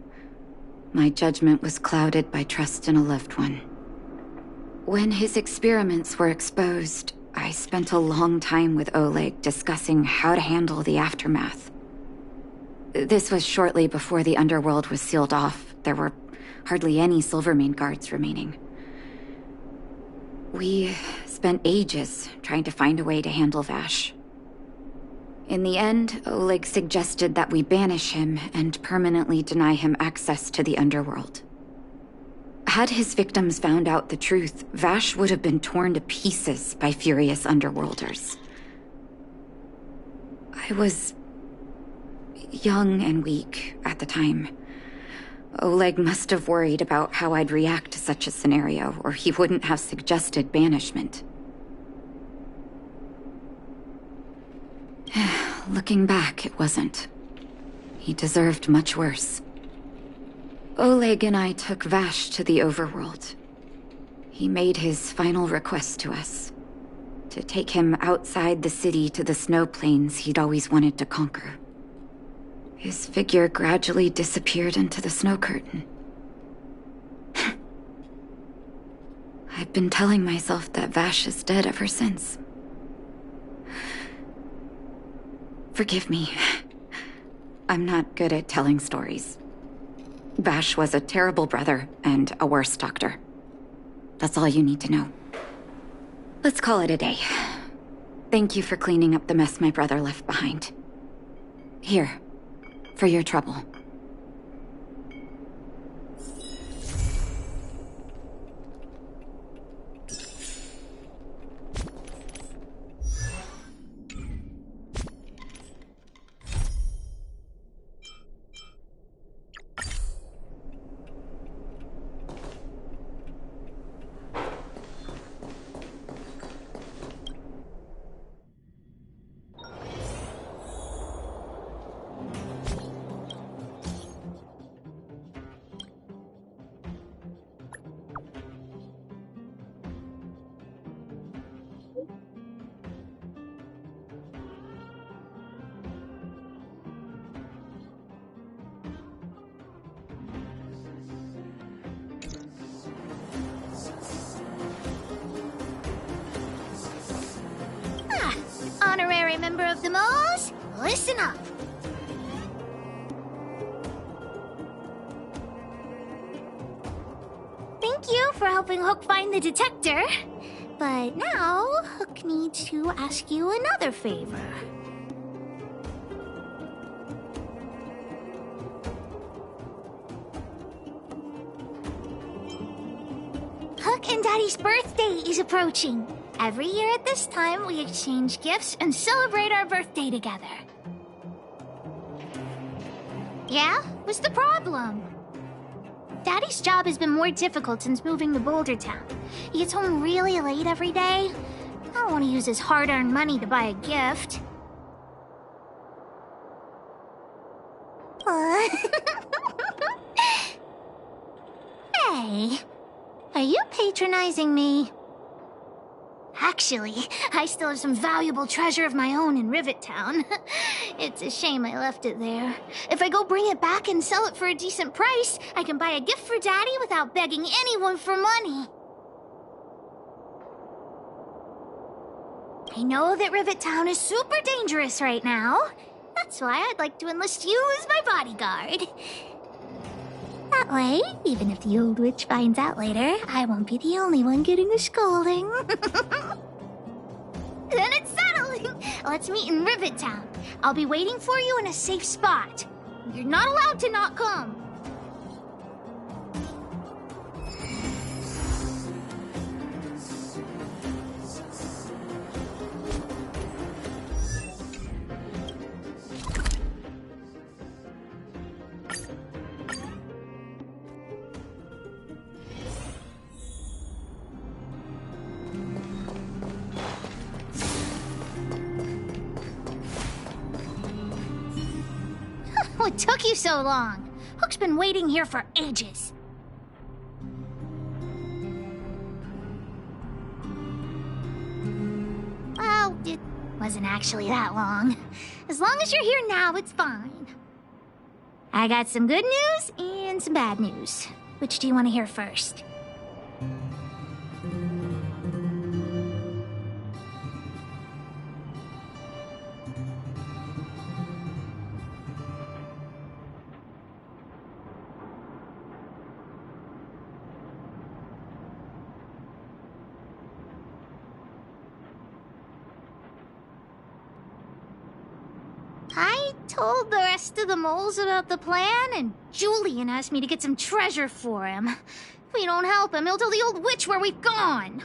My judgment was clouded by trust in a loved one. When his experiments were exposed, I spent a long time with Oleg discussing how to handle the aftermath. This was shortly before the underworld was sealed off. There were hardly any Silvermane guards remaining. We spent ages trying to find a way to handle Vash. In the end, Oleg suggested that we banish him and permanently deny him access to the underworld. Had his victims found out the truth, Vash would have been torn to pieces by furious underworlders. I was young and weak at the time. Oleg must have worried about how I'd react to such a scenario, or he wouldn't have suggested banishment. Looking back, it wasn't. He deserved much worse. Oleg and I took Vash to the overworld. He made his final request to us. To take him outside the city to the snow plains he'd always wanted to conquer. His figure gradually disappeared into the snow curtain. I've been telling myself that Vash is dead ever since. Forgive me. I'm not good at telling stories. Vash was a terrible brother and a worse doctor. That's all you need to know. Let's call it a day. Thank you for cleaning up the mess my brother left behind. Here, for your trouble. member of the Moles, listen up. Thank you for helping Hook find the detector. But now, Hook needs to ask you another favor. Hook and Daddy's birthday is approaching. Every year at this time, we exchange gifts and celebrate our birthday together. Yeah? What's the problem? Daddy's job has been more difficult since moving to Boulder Town. He gets home really late every day. I don't want to use his hard-earned money to buy a gift. Hey, are you patronizing me? Actually, I still have some valuable treasure of my own in Rivet Town. It's a shame I left it there. If I go bring it back and sell it for a decent price, I can buy a gift for Daddy without begging anyone for money. I know that Rivet Town is super dangerous right now. That's why I'd like to enlist you as my bodyguard. That way, even if the old witch finds out later, I won't be the only one getting a scolding. Then it's settling. Let's meet in Rivet Town. I'll be waiting for you in a safe spot. You're not allowed to not come. What took you so long? Hook's been waiting here for ages. Well, it wasn't actually that long. As long as you're here now, it's fine. I got some good news and some bad news. Which do you want to hear first? I told the rest of the moles about the plan, and Julian asked me to get some treasure for him. If we don't help him, he'll tell the old witch where we've gone.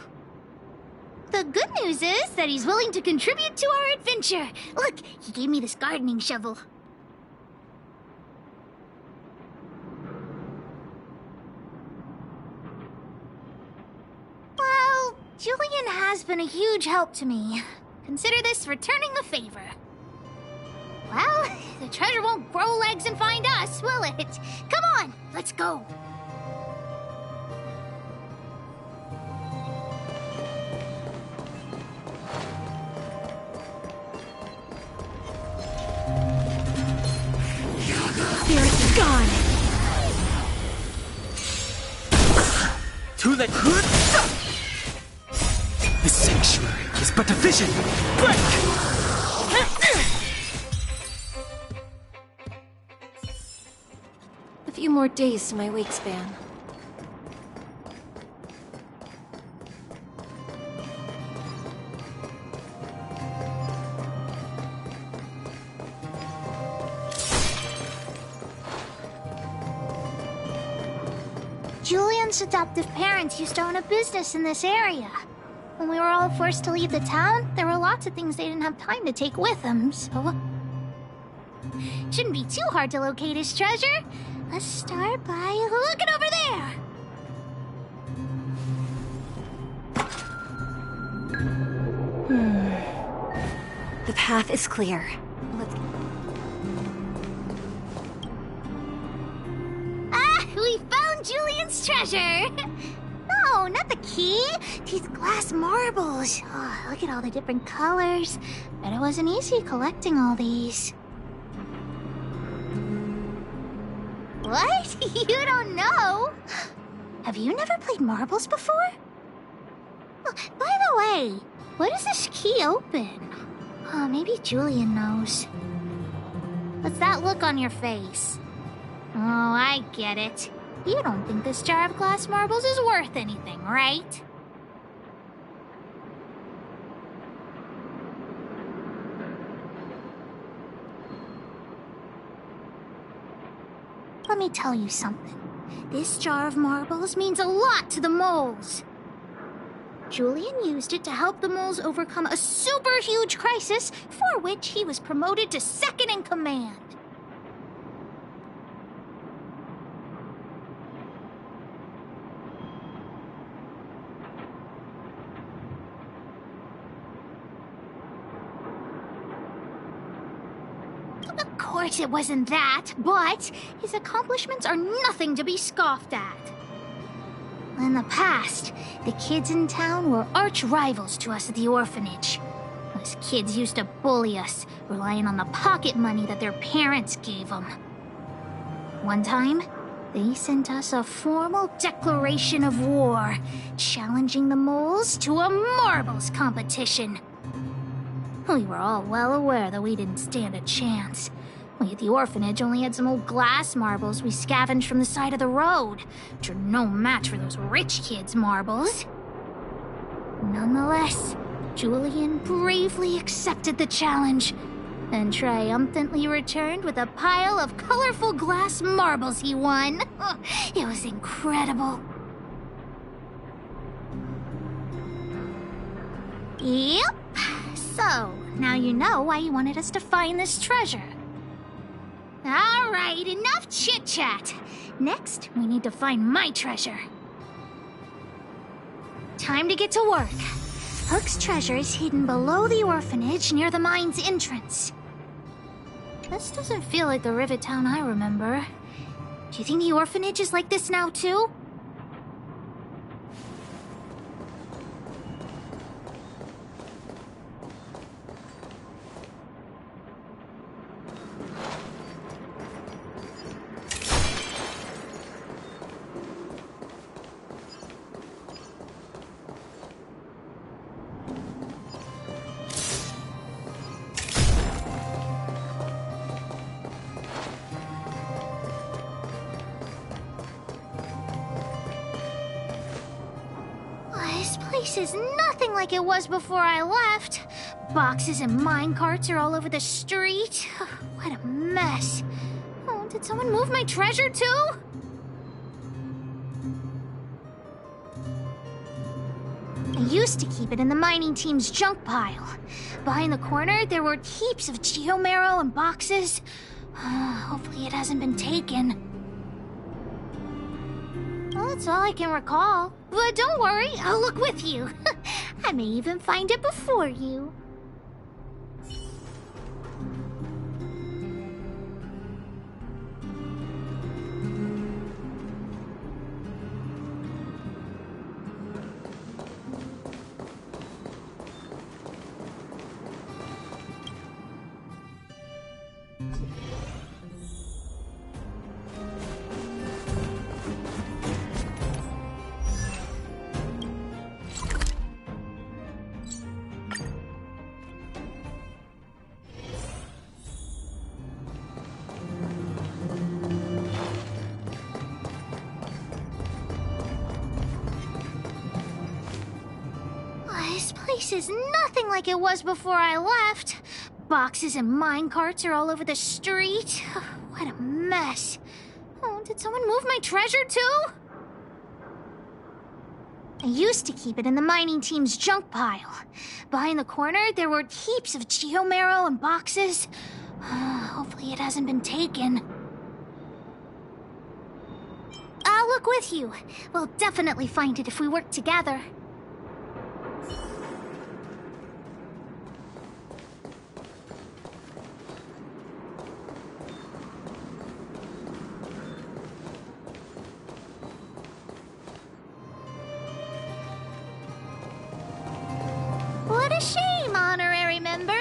The good news is that he's willing to contribute to our adventure. Look, he gave me this gardening shovel. Well, Julian has been a huge help to me. Consider this returning the favor. Well, the treasure won't grow legs and find us, will it? Come on, let's go. Spirit's gone. Too late. The sanctuary is but a vision. Break! A few more days to my wake span. Julian's adoptive parents used to own a business in this area. When we were all forced to leave the town, there were lots of things they didn't have time to take with them, so... Shouldn't be too hard to locate his treasure. Let's start by looking over there. The path is clear. Let's... Ah, we found Julian's treasure! No, not the key. These glass marbles. Oh, look at all the different colors. Bet it wasn't easy collecting all these. What? You don't know? Have you never played marbles before? Oh, by the way, what does this key open? Oh, maybe Julian knows. What's that look on your face? Oh, I get it. You don't think this jar of glass marbles is worth anything, right? Let me tell you something. This jar of marbles means a lot to the moles. Julian used it to help the moles overcome a super huge crisis for which he was promoted to second in command. Of course it wasn't that, but his accomplishments are nothing to be scoffed at. In the past, the kids in town were arch rivals to us at the orphanage. Those kids used to bully us, relying on the pocket money that their parents gave them. One time, they sent us a formal declaration of war, challenging the moles to a marbles competition. We were all well aware that we didn't stand a chance. We at the orphanage only had some old glass marbles we scavenged from the side of the road, which are no match for those rich kids' marbles. Nonetheless, Julian bravely accepted the challenge and triumphantly returned with a pile of colorful glass marbles he won. It was incredible. Yep. So, now you know why you wanted us to find this treasure. All right, enough chit-chat. Next, we need to find my treasure. Time to get to work. Hook's treasure is hidden below the orphanage near the mine's entrance. This doesn't feel like the Rivet Town I remember. Do you think the orphanage is like this now, too? This is nothing like it was before I left. Boxes and minecarts are all over the street. What a mess. Oh, did someone move my treasure too? I used to keep it in the mining team's junk pile. Behind the corner, there were heaps of geomarrow and boxes. Hopefully it hasn't been taken. Well, that's all I can recall. But don't worry, I'll look with you. I may even find it before you. This is nothing like it was before I left. Boxes and minecarts are all over the street. What a mess. Oh, did someone move my treasure too? I used to keep it in the mining team's junk pile. Behind the corner, there were heaps of geomarrow and boxes. Hopefully it hasn't been taken. I'll look with you. We'll definitely find it if we work together. What a shame, honorary member.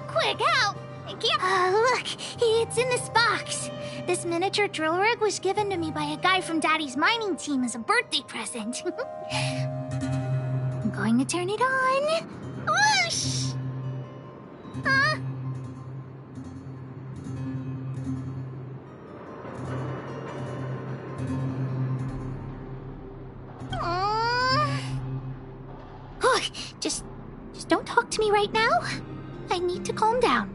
Quick, help! Look, it's in this box. This miniature drill rig was given to me by a guy from Daddy's mining team as a birthday present. I'm going to turn it on. Whoosh! Huh? Oh, just don't talk to me right now. I need to calm down.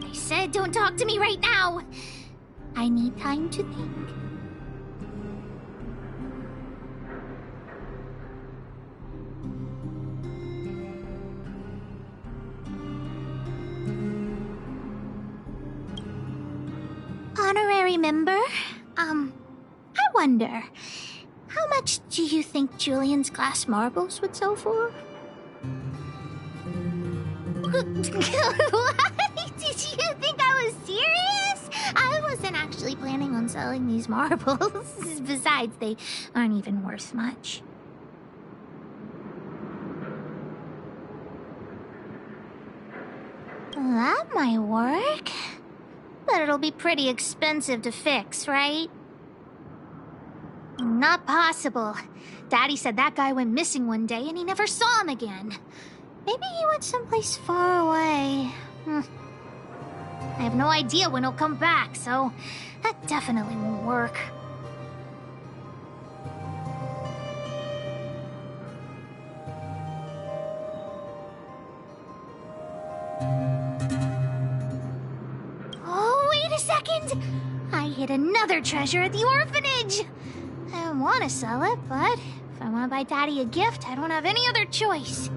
I said don't talk to me right now. I need time to think. Honorary member, I wonder, how much do you think Julian's glass marbles would sell for? What? Did you think I was serious? I wasn't actually planning on selling these marbles. Besides, they aren't even worth much. That might work. But it'll be pretty expensive to fix, right? Not possible. Daddy said that guy went missing one day and he never saw him again. Maybe he went someplace far away. I have no idea when he'll come back, so that definitely won't work. Oh, wait a second! I hid another treasure at the orphanage! I don't want to sell it, but if I want to buy Daddy a gift, I don't have any other choice.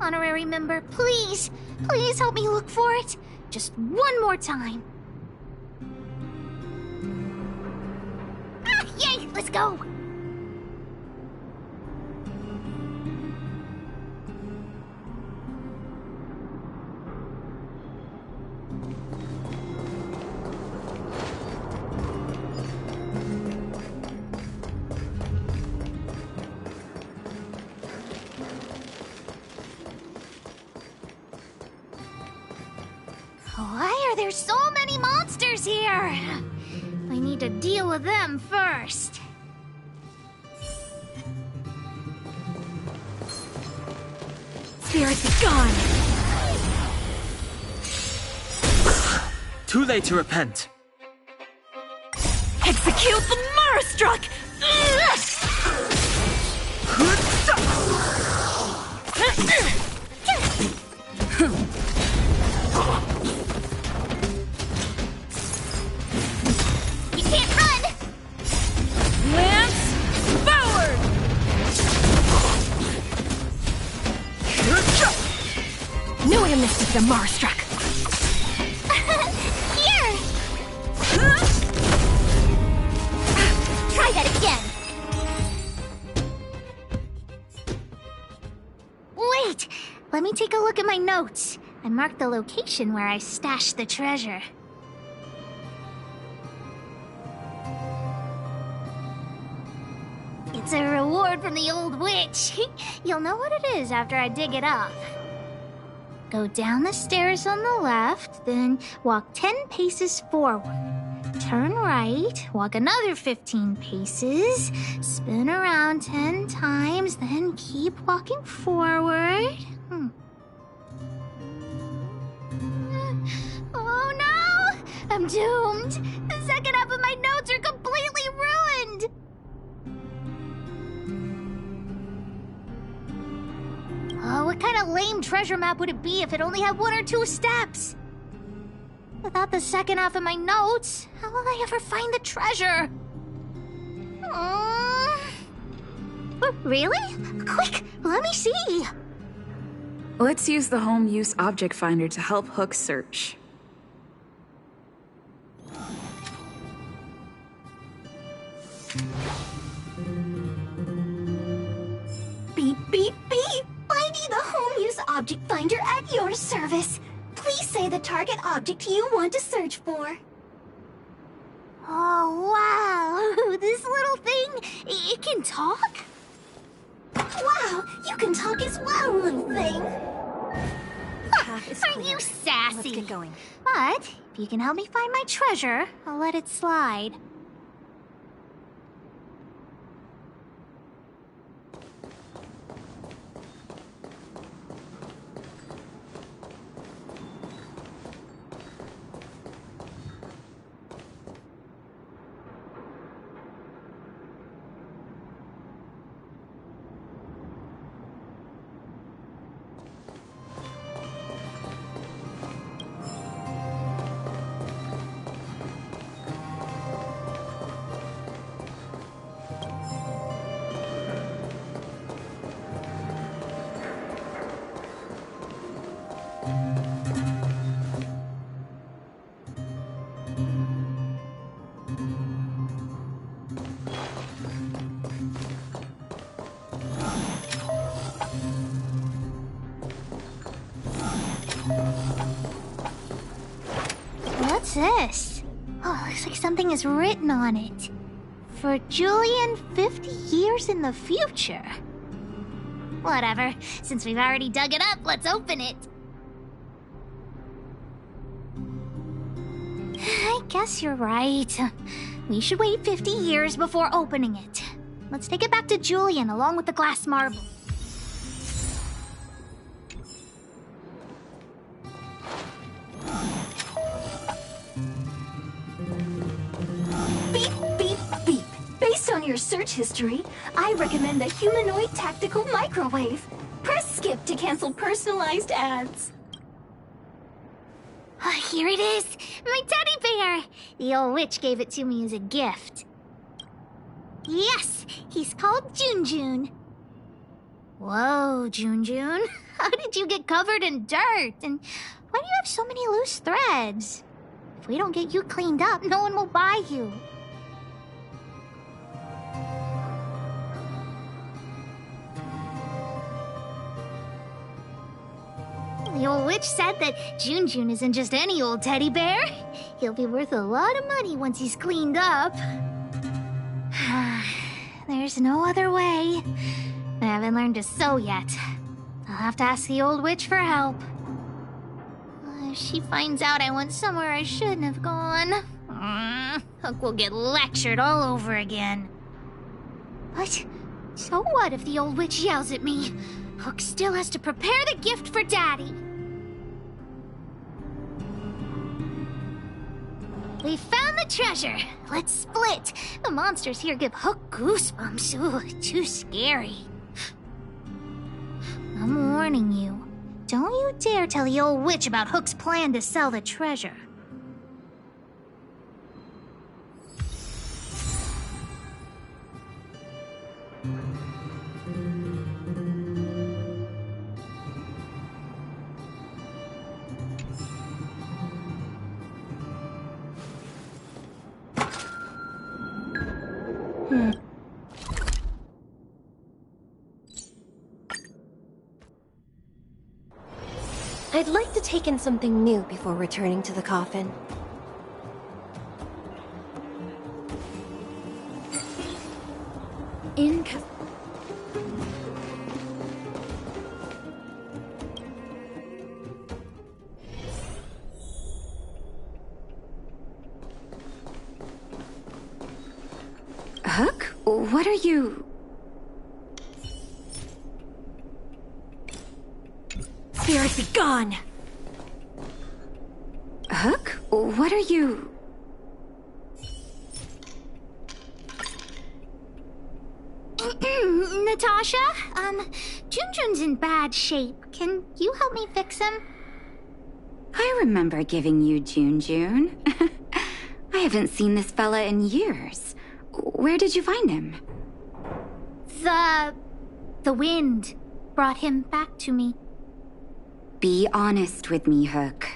Honorary member, please, please help me look for it. Just one more time. Ah, yay, let's go. Why are there so many monsters here? I need to deal with them first. Spirit be gone! Too late to repent. Execute the Marastruck! You can't run! Lance forward! Knew I missed it, the Marastruck! Here! Try that again! Wait! Let me take a look at my notes. I marked the location where I stashed the treasure. It's a reward from the old witch. You'll know what it is after I dig it up. Go down the stairs on the left, then walk 10 paces forward. Turn right, walk another 15 paces, spin around 10 times, then keep walking forward. Oh no! I'm doomed! The second half of my notes are completely ruined! Oh, what kind of lame treasure map would it be if it only had 1 or 2 steps? Without the second half of my notes, how will I ever find the treasure? Really? Quick, let me see! Let's use the home use object finder to help Hook search. Beep, beep, beep! Finding the home use object finder at your service. Please say the target object you want to search for. Oh, wow! This little thing, it can talk? Wow, you can talk as well, little thing! Aren't you sassy? Let's get going. But if you can help me find my treasure, I'll let it slide. What's this? Oh, looks like something is written on it. For Julian, 50 years in the future. Whatever. Since we've already dug it up, let's open it. I guess you're right. We should wait 50 years before opening it. Let's take it back to Julian along with the glass marble. Beep, beep, beep. Based on your search history, I recommend the humanoid tactical microwave. Press skip to cancel personalized ads. Here it is! My teddy bear! The old witch gave it to me as a gift. Yes! He's called Junjun. Whoa, Junjun. How did you get covered in dirt? And why do you have so many loose threads? If we don't get you cleaned up, no one will buy you. The old witch said that Junjun isn't just any old teddy bear. He'll be worth a lot of money once he's cleaned up. There's no other way. I haven't learned to sew yet. I'll have to ask the old witch for help. If she finds out I went somewhere I shouldn't have gone, Hook will get lectured all over again. But so what if the old witch yells at me? Hook still has to prepare the gift for Daddy. We found the treasure. Let's split. The monsters here give Hook goosebumps. Ooh, too scary. I'm warning you. Don't you dare tell the old witch about Hook's plan to sell the treasure. I'd like to take in something new before returning to the coffin. Hook? What are you... Spirit be gone! Hook? What are you... Natasha? Junjun's in bad shape. Can you help me fix him? I remember giving you Junjun. I haven't seen this fella in years. Where did you find him? The wind brought him back to me. Be honest with me, Hook.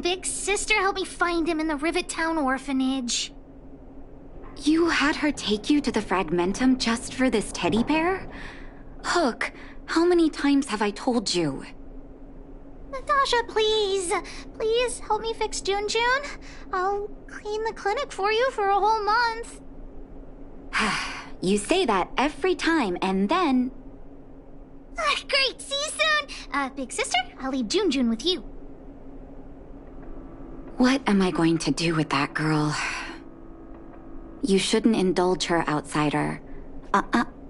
Big sister helped me find him in the Rivet Town orphanage. You had her take you to the Fragmentum just for this teddy bear? Hook, how many times have I told you? Natasha, please. Please help me fix Junjun. I'll clean the clinic for you for a whole month. You say that every time, and then... Great, see you soon. Big sister, I'll leave Junjun with you. What am I going to do with that girl? You shouldn't indulge her, outsider.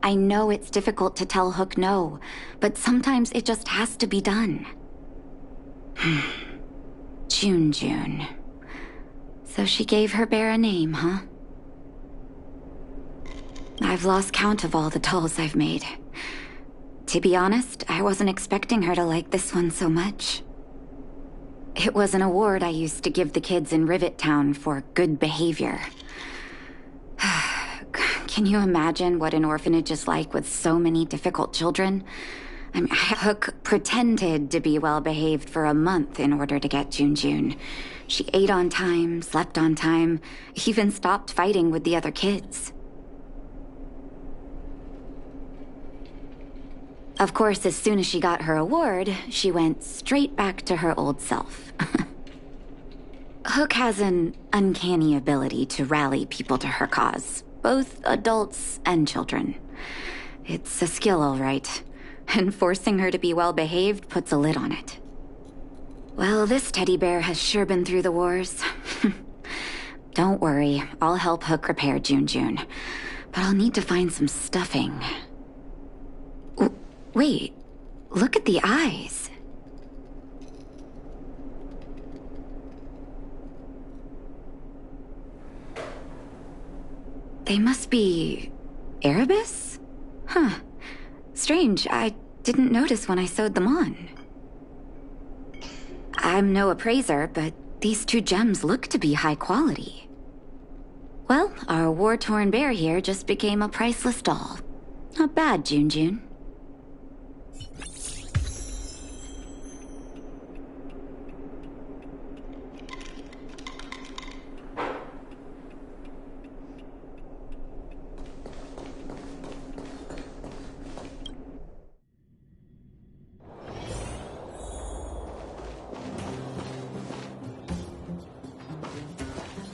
I know it's difficult to tell Hook no, but sometimes it just has to be done. Junjun. So she gave her bear a name, huh? I've lost count of all the dolls I've made. To be honest, I wasn't expecting her to like this one so much. It was an award I used to give the kids in Rivet Town for good behavior. Can you imagine what an orphanage is like with so many difficult children? I mean, Hook pretended to be well-behaved for a month in order to get Junjun. She ate on time, slept on time, even stopped fighting with the other kids. Of course, as soon as she got her award, she went straight back to her old self. Hook has an uncanny ability to rally people to her cause, both adults and children. It's a skill, all right, and forcing her to be well-behaved puts a lid on it. Well, this teddy bear has sure been through the wars. Don't worry, I'll help Hook repair June, but I'll need to find some stuffing. Wait, look at the eyes. They must be Erebus? Huh. Strange, I didn't notice when I sewed them on. I'm no appraiser, but these two gems look to be high quality. Well, our war-torn bear here just became a priceless doll. Not bad, June.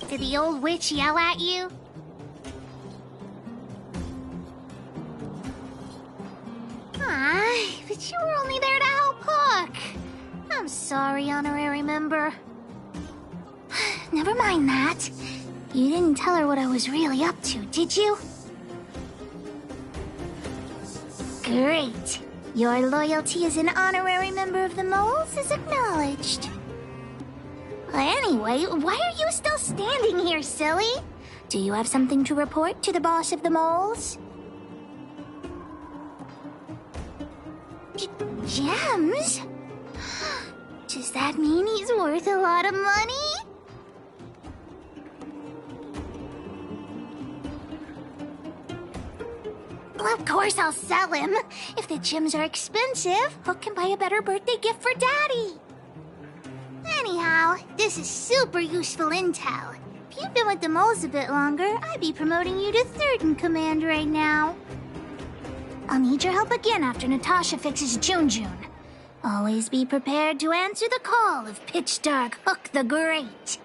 Did the old witch yell at you? But you were only there to help Hook. I'm sorry, honorary member. Never mind that. You didn't tell her what I was really up to, did you? Great. Your loyalty as an honorary member of the Moles is acknowledged. Anyway, why are you still standing here, silly? Do you have something to report to the boss of the Moles? Gems? Does that mean he's worth a lot of money? Well, of course I'll sell him. If the gems are expensive, Hook can buy a better birthday gift for Daddy. Anyhow, this is super useful intel. If you'd been with the Moles a bit longer, I'd be promoting you to third in command right now. I'll need your help again after Natasha fixes June. Always be prepared to answer the call of Pitch Dark Hook the Great.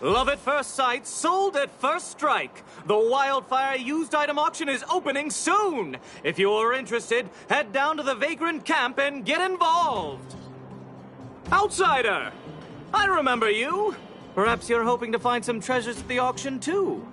Love at first sight, sold at first strike. The Wildfire used item auction is opening soon. If you're interested, head down to the Vagrant camp and get involved. Outsider! I remember you. Perhaps you're hoping to find some treasures at the auction too.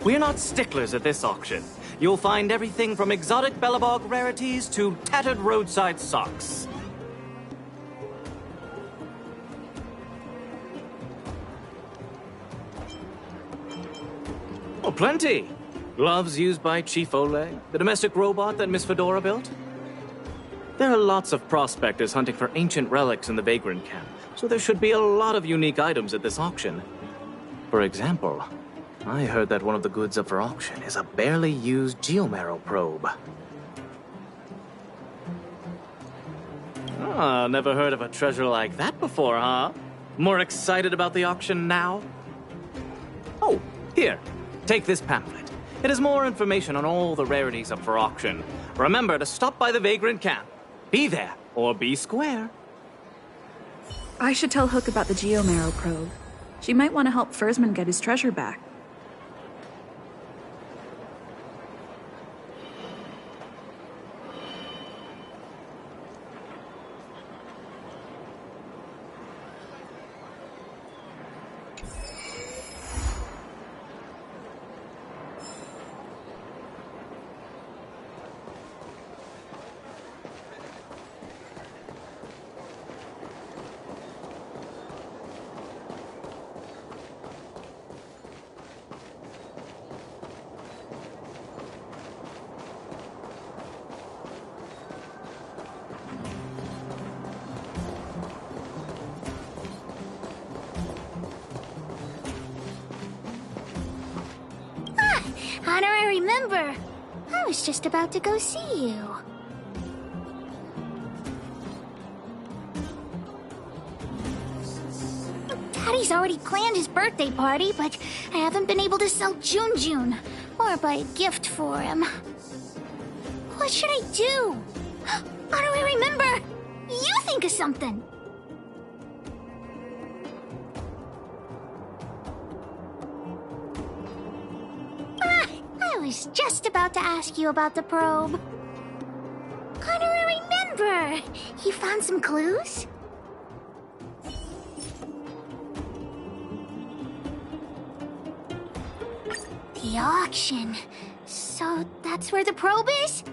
We're not sticklers at this auction. You'll find everything from exotic Bellabog rarities to tattered roadside socks. Oh, plenty. Gloves used by Chief Oleg, the domestic robot that Miss Fedora built. There are lots of prospectors hunting for ancient relics in the Vagrant camp, so there should be a lot of unique items at this auction. For example, I heard that one of the goods up for auction is a barely used geomarrow probe. Ah, never heard of a treasure like that before, huh? More excited about the auction now? Oh, here, take this pamphlet. It has more information on all the rarities up for auction. Remember to stop by the Vagrant camp. Be there, or be square. I should tell Hook about the geomarrow probe. She might want to help Fursman get his treasure back. How do I remember? I was just about to go see you. Daddy's already planned his birthday party, but I haven't been able to sell Jun or buy a gift for him. What should I do? How do I remember? You think of something. I was just about to ask you about the probe. How do I remember? You found some clues? The auction. So that's where the probe is?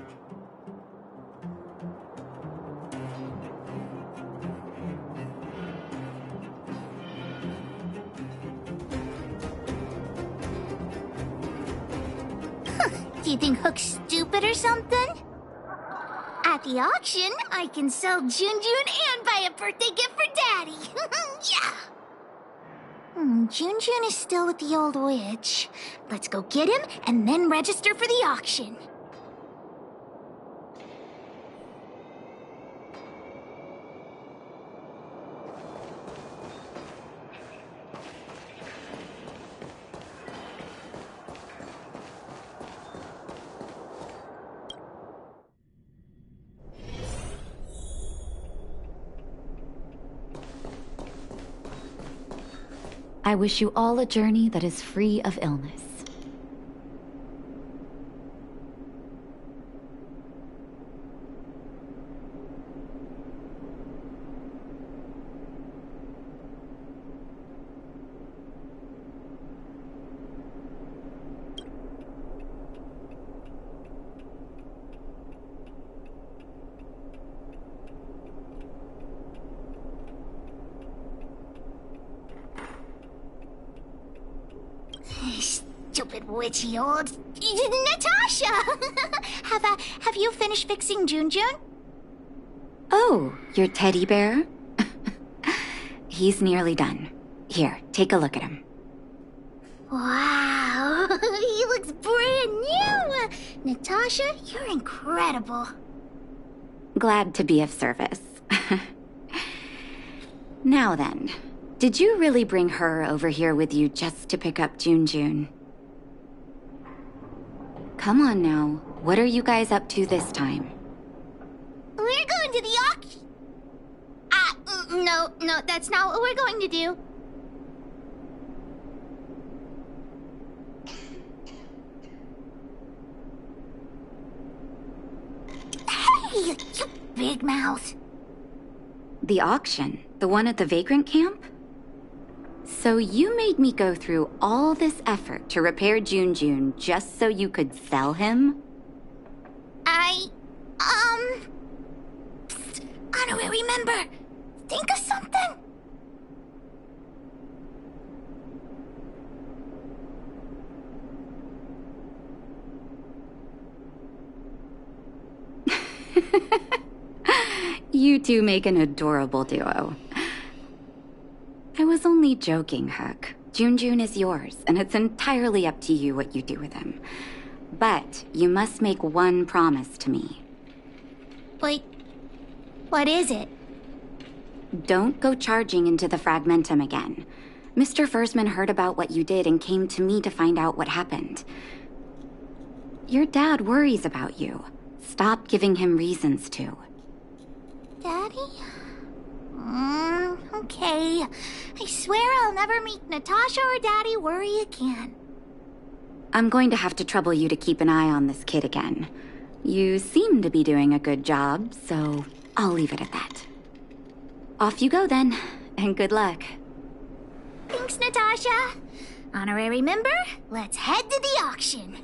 Do you think Hook's stupid or something? At the auction, I can sell Jun and buy a birthday gift for Daddy. Yeah! Jun is still with the old witch. Let's go get him and then register for the auction. I wish you all a journey that is free of illness. Stupid witchy old... Natasha! Have you finished fixing Jun? Oh, your teddy bear? He's nearly done. Here, take a look at him. Wow, he looks brand new! Natasha, you're incredible. Glad to be of service. Now then, did you really bring her over here with you just to pick up Jun? Come on now, what are you guys up to this time? We're going to the auction. No, that's not what we're going to do. Hey, you big mouth. The auction? The one at the Vagrant camp? So you made me go through all this effort to repair Jun just so you could sell him? Honorary member, think of something? You two make an adorable duo. I was only joking, Hook. Jun is yours, and it's entirely up to you what you do with him. But you must make one promise to me. Like, what is it? Don't go charging into the Fragmentum again. Mr. Versman heard about what you did and came to me to find out what happened. Your dad worries about you. Stop giving him reasons to. Daddy? Okay. I swear I'll never make Natasha or Daddy worry again. I'm going to have to trouble you to keep an eye on this kid again. You seem to be doing a good job, so I'll leave it at that. Off you go then, and good luck. Thanks, Natasha. Honorary member, let's head to the auction.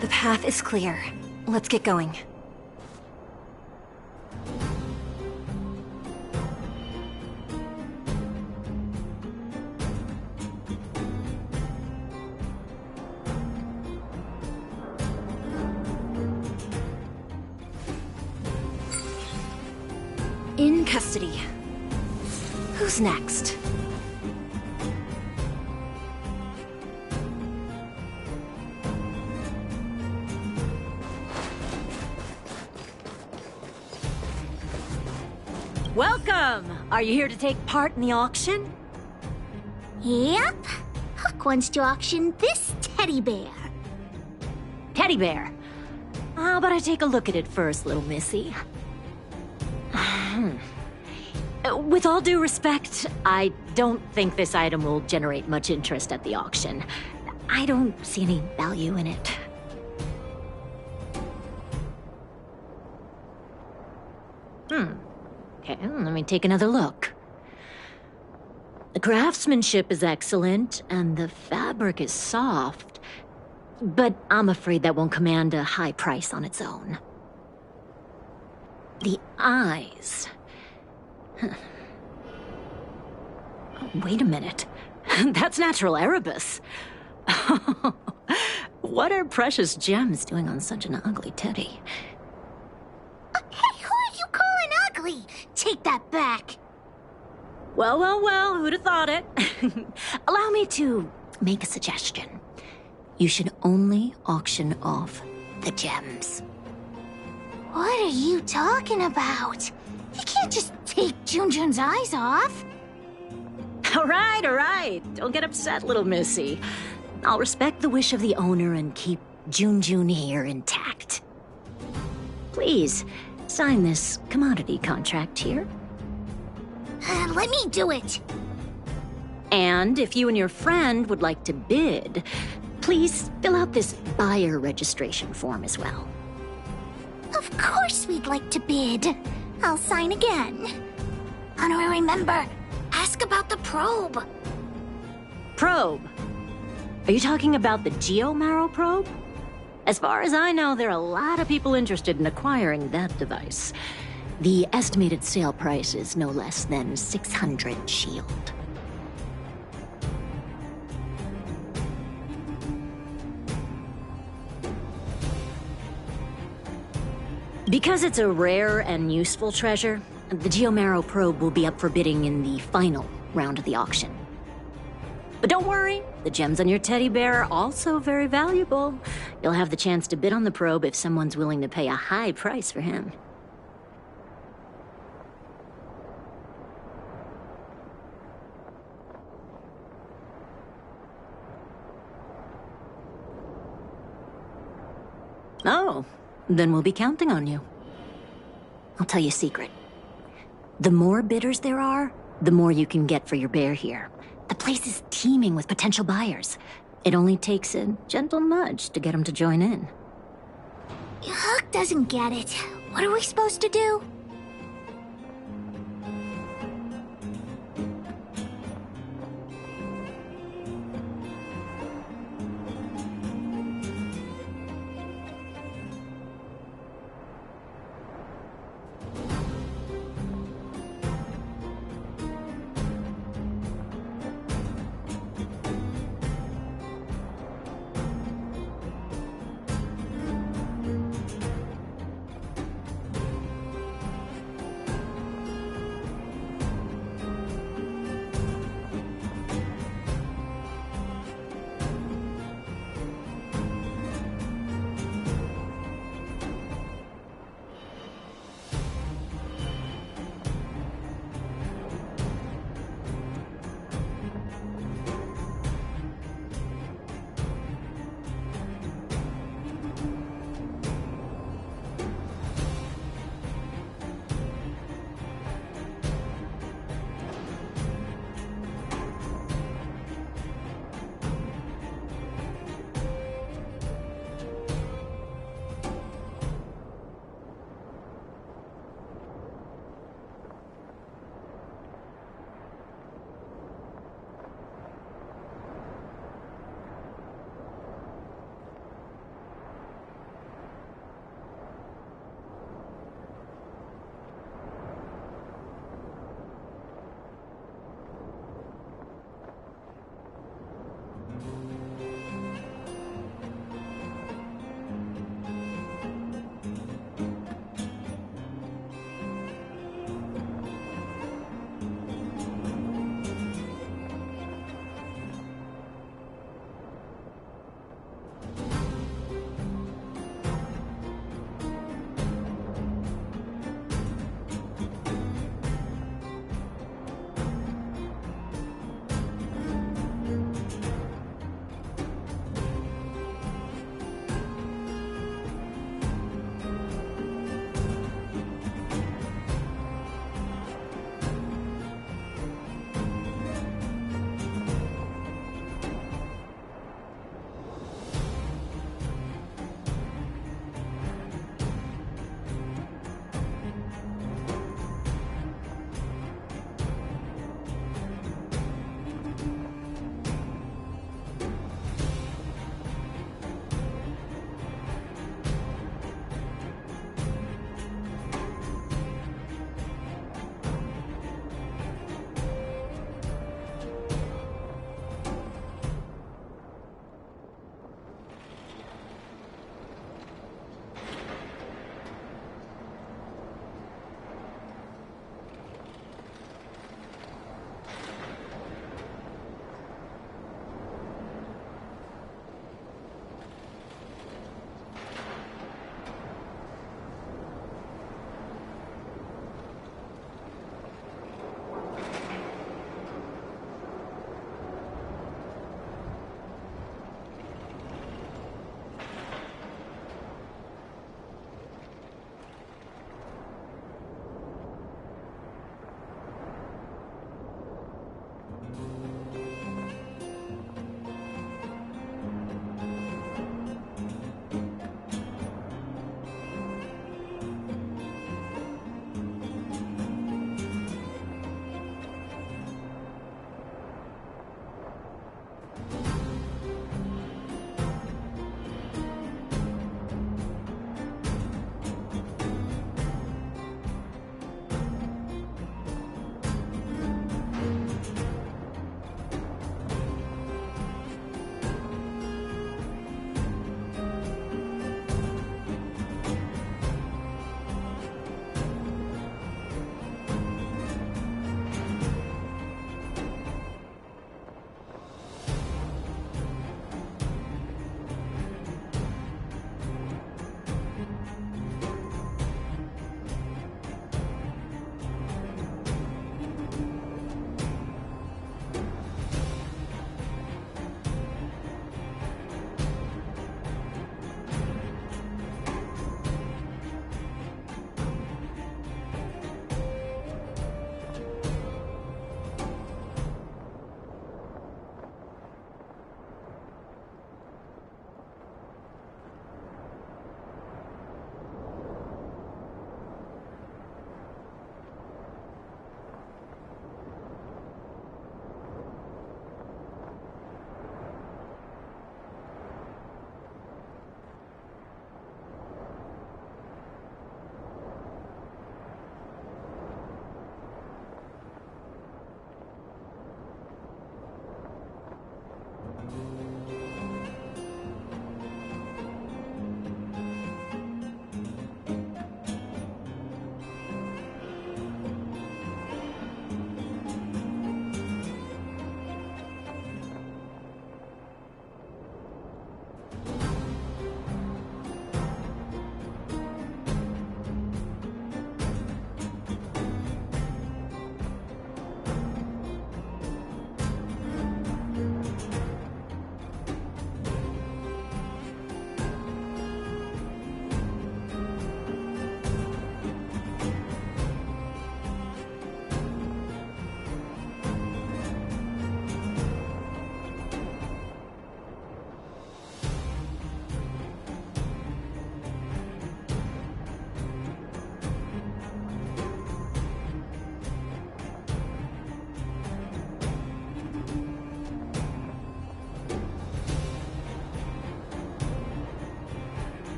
The path is clear. Let's get going. In custody. Who's next? Welcome! Are you here to take part in the auction? Yep. Hook wants to auction this teddy bear. Teddy bear? How about I take a look at it first, little missy? With all due respect, I don't think this item will generate much interest at the auction. I don't see any value in it. Okay, let me take another look. The craftsmanship is excellent, and the fabric is soft, but I'm afraid that won't command a high price on its own. The eyes. Huh. Oh, wait a minute. That's natural Erebus. What are precious gems doing on such an ugly teddy? Hey, who are you calling ugly? Take that back. Well, who'd have thought it? Allow me to make a suggestion. You should only auction off the gems. What are you talking about? You can't just take Jun's eyes off. All right. Don't get upset, little missy. I'll respect the wish of the owner and keep Jun here intact. Please, sign this commodity contract here. Let me do it. And if you and your friend would like to bid, please fill out this buyer registration form as well. Of course we'd like to bid. I'll sign again. Honorary member, ask about the probe. Probe? Are you talking about the Geomarrow probe? As far as I know, there are a lot of people interested in acquiring that device. The estimated sale price is no less than 600 shield. Because it's a rare and useful treasure, the Geomarrow probe will be up for bidding in the final round of the auction. But don't worry, the gems on your teddy bear are also very valuable. You'll have the chance to bid on the probe if someone's willing to pay a high price for him. Oh, then we'll be counting on you. I'll tell you a secret. The more bidders there are, the more you can get for your bear here. The place is teeming with potential buyers. It only takes a gentle nudge to get them to join in. Huck doesn't get it. What are we supposed to do?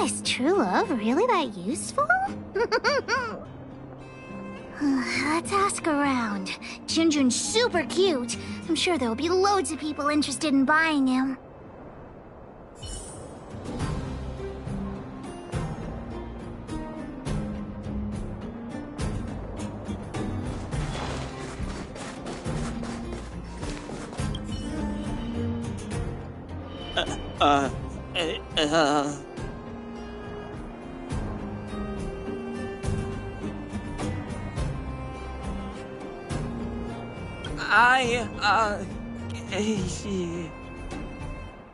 Is true love really that useful? Let's ask around. Junjun's super cute. I'm sure there'll be loads of people interested in buying him.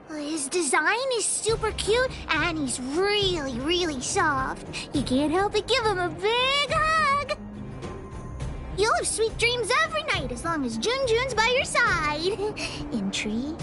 His design is super cute, and he's really, really soft. You can't help but give him a big hug. You'll have sweet dreams every night as long as Junjun's by your side. Intrigue?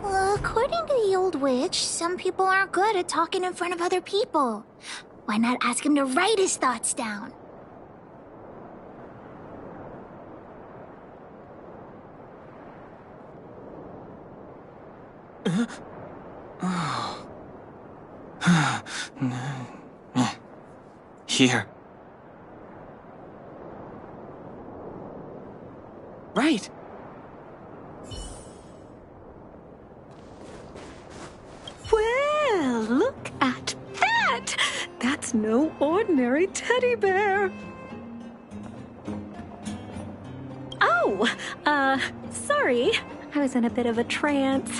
Well, according to the old witch, some people aren't good at talking in front of other people. Why not ask him to write his thoughts down? Here. Right. Well, look at that! That's no ordinary teddy bear. Oh, sorry. I was in a bit of a trance.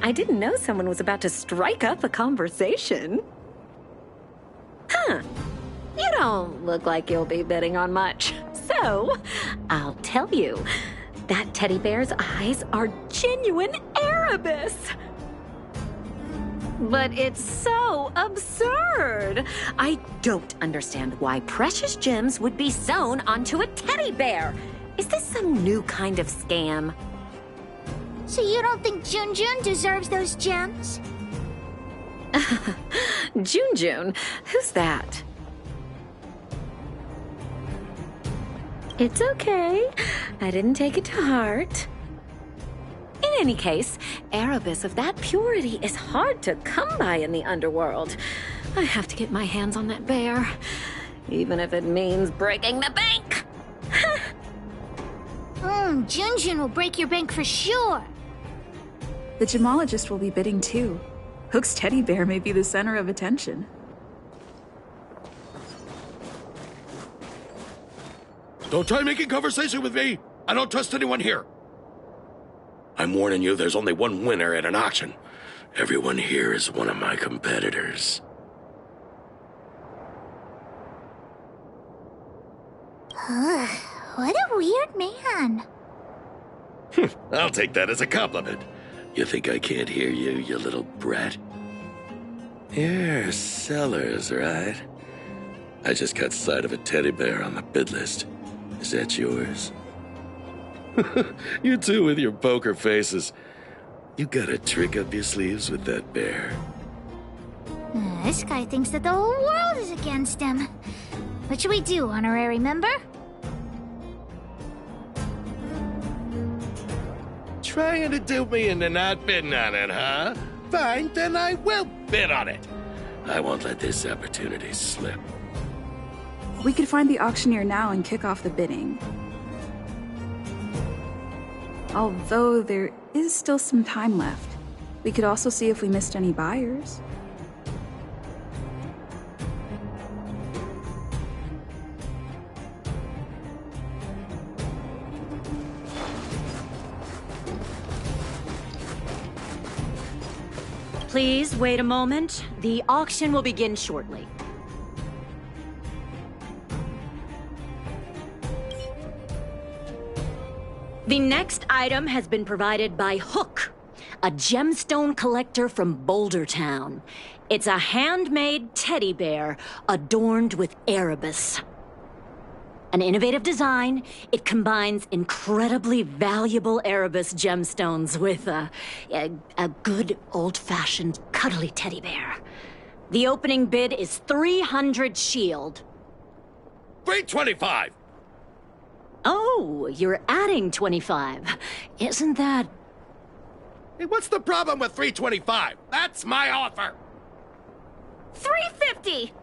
I didn't know someone was about to strike up a conversation. Huh. You don't look like you'll be bidding on much. So, I'll tell you, that teddy bear's eyes are genuine Erebus. But it's so absurd. I don't understand why precious gems would be sewn onto a teddy bear. Is this some new kind of scam? So you don't think Junjun deserves those gems? Junjun? Who's that? It's okay. I didn't take it to heart. In any case, Erebus of that purity is hard to come by in the underworld. I have to get my hands on that bear, even if it means breaking the bank. Junjun will break your bank for sure. The gemologist will be bidding too. Hook's teddy bear may be the center of attention. Don't try making conversation with me! I don't trust anyone here! I'm warning you, there's only one winner at an auction. Everyone here is one of my competitors. What a weird man. I'll take that as a compliment. You think I can't hear you, you little brat? You're Sellers, right? I just got sight of a teddy bear on the bid list. Is that yours? You two with your poker faces. You got a trick up your sleeves with that bear. This guy thinks that the whole world is against him. What should we do, honorary member? Trying to dupe me into not bidding on it, huh? Fine, then I will bid on it. I won't let this opportunity slip. We could find the auctioneer now and kick off the bidding. Although there is still some time left. We could also see if we missed any buyers. Please wait a moment. The auction will begin shortly. The next item has been provided by Hook, a gemstone collector from Boulder Town. It's a handmade teddy bear adorned with Erebus. An innovative design, it combines incredibly valuable Erebus gemstones with a good old-fashioned cuddly teddy bear. The opening bid is 300 shield. 325! Oh, you're adding 25. Isn't that... Hey, what's the problem with 325? That's my offer! 350!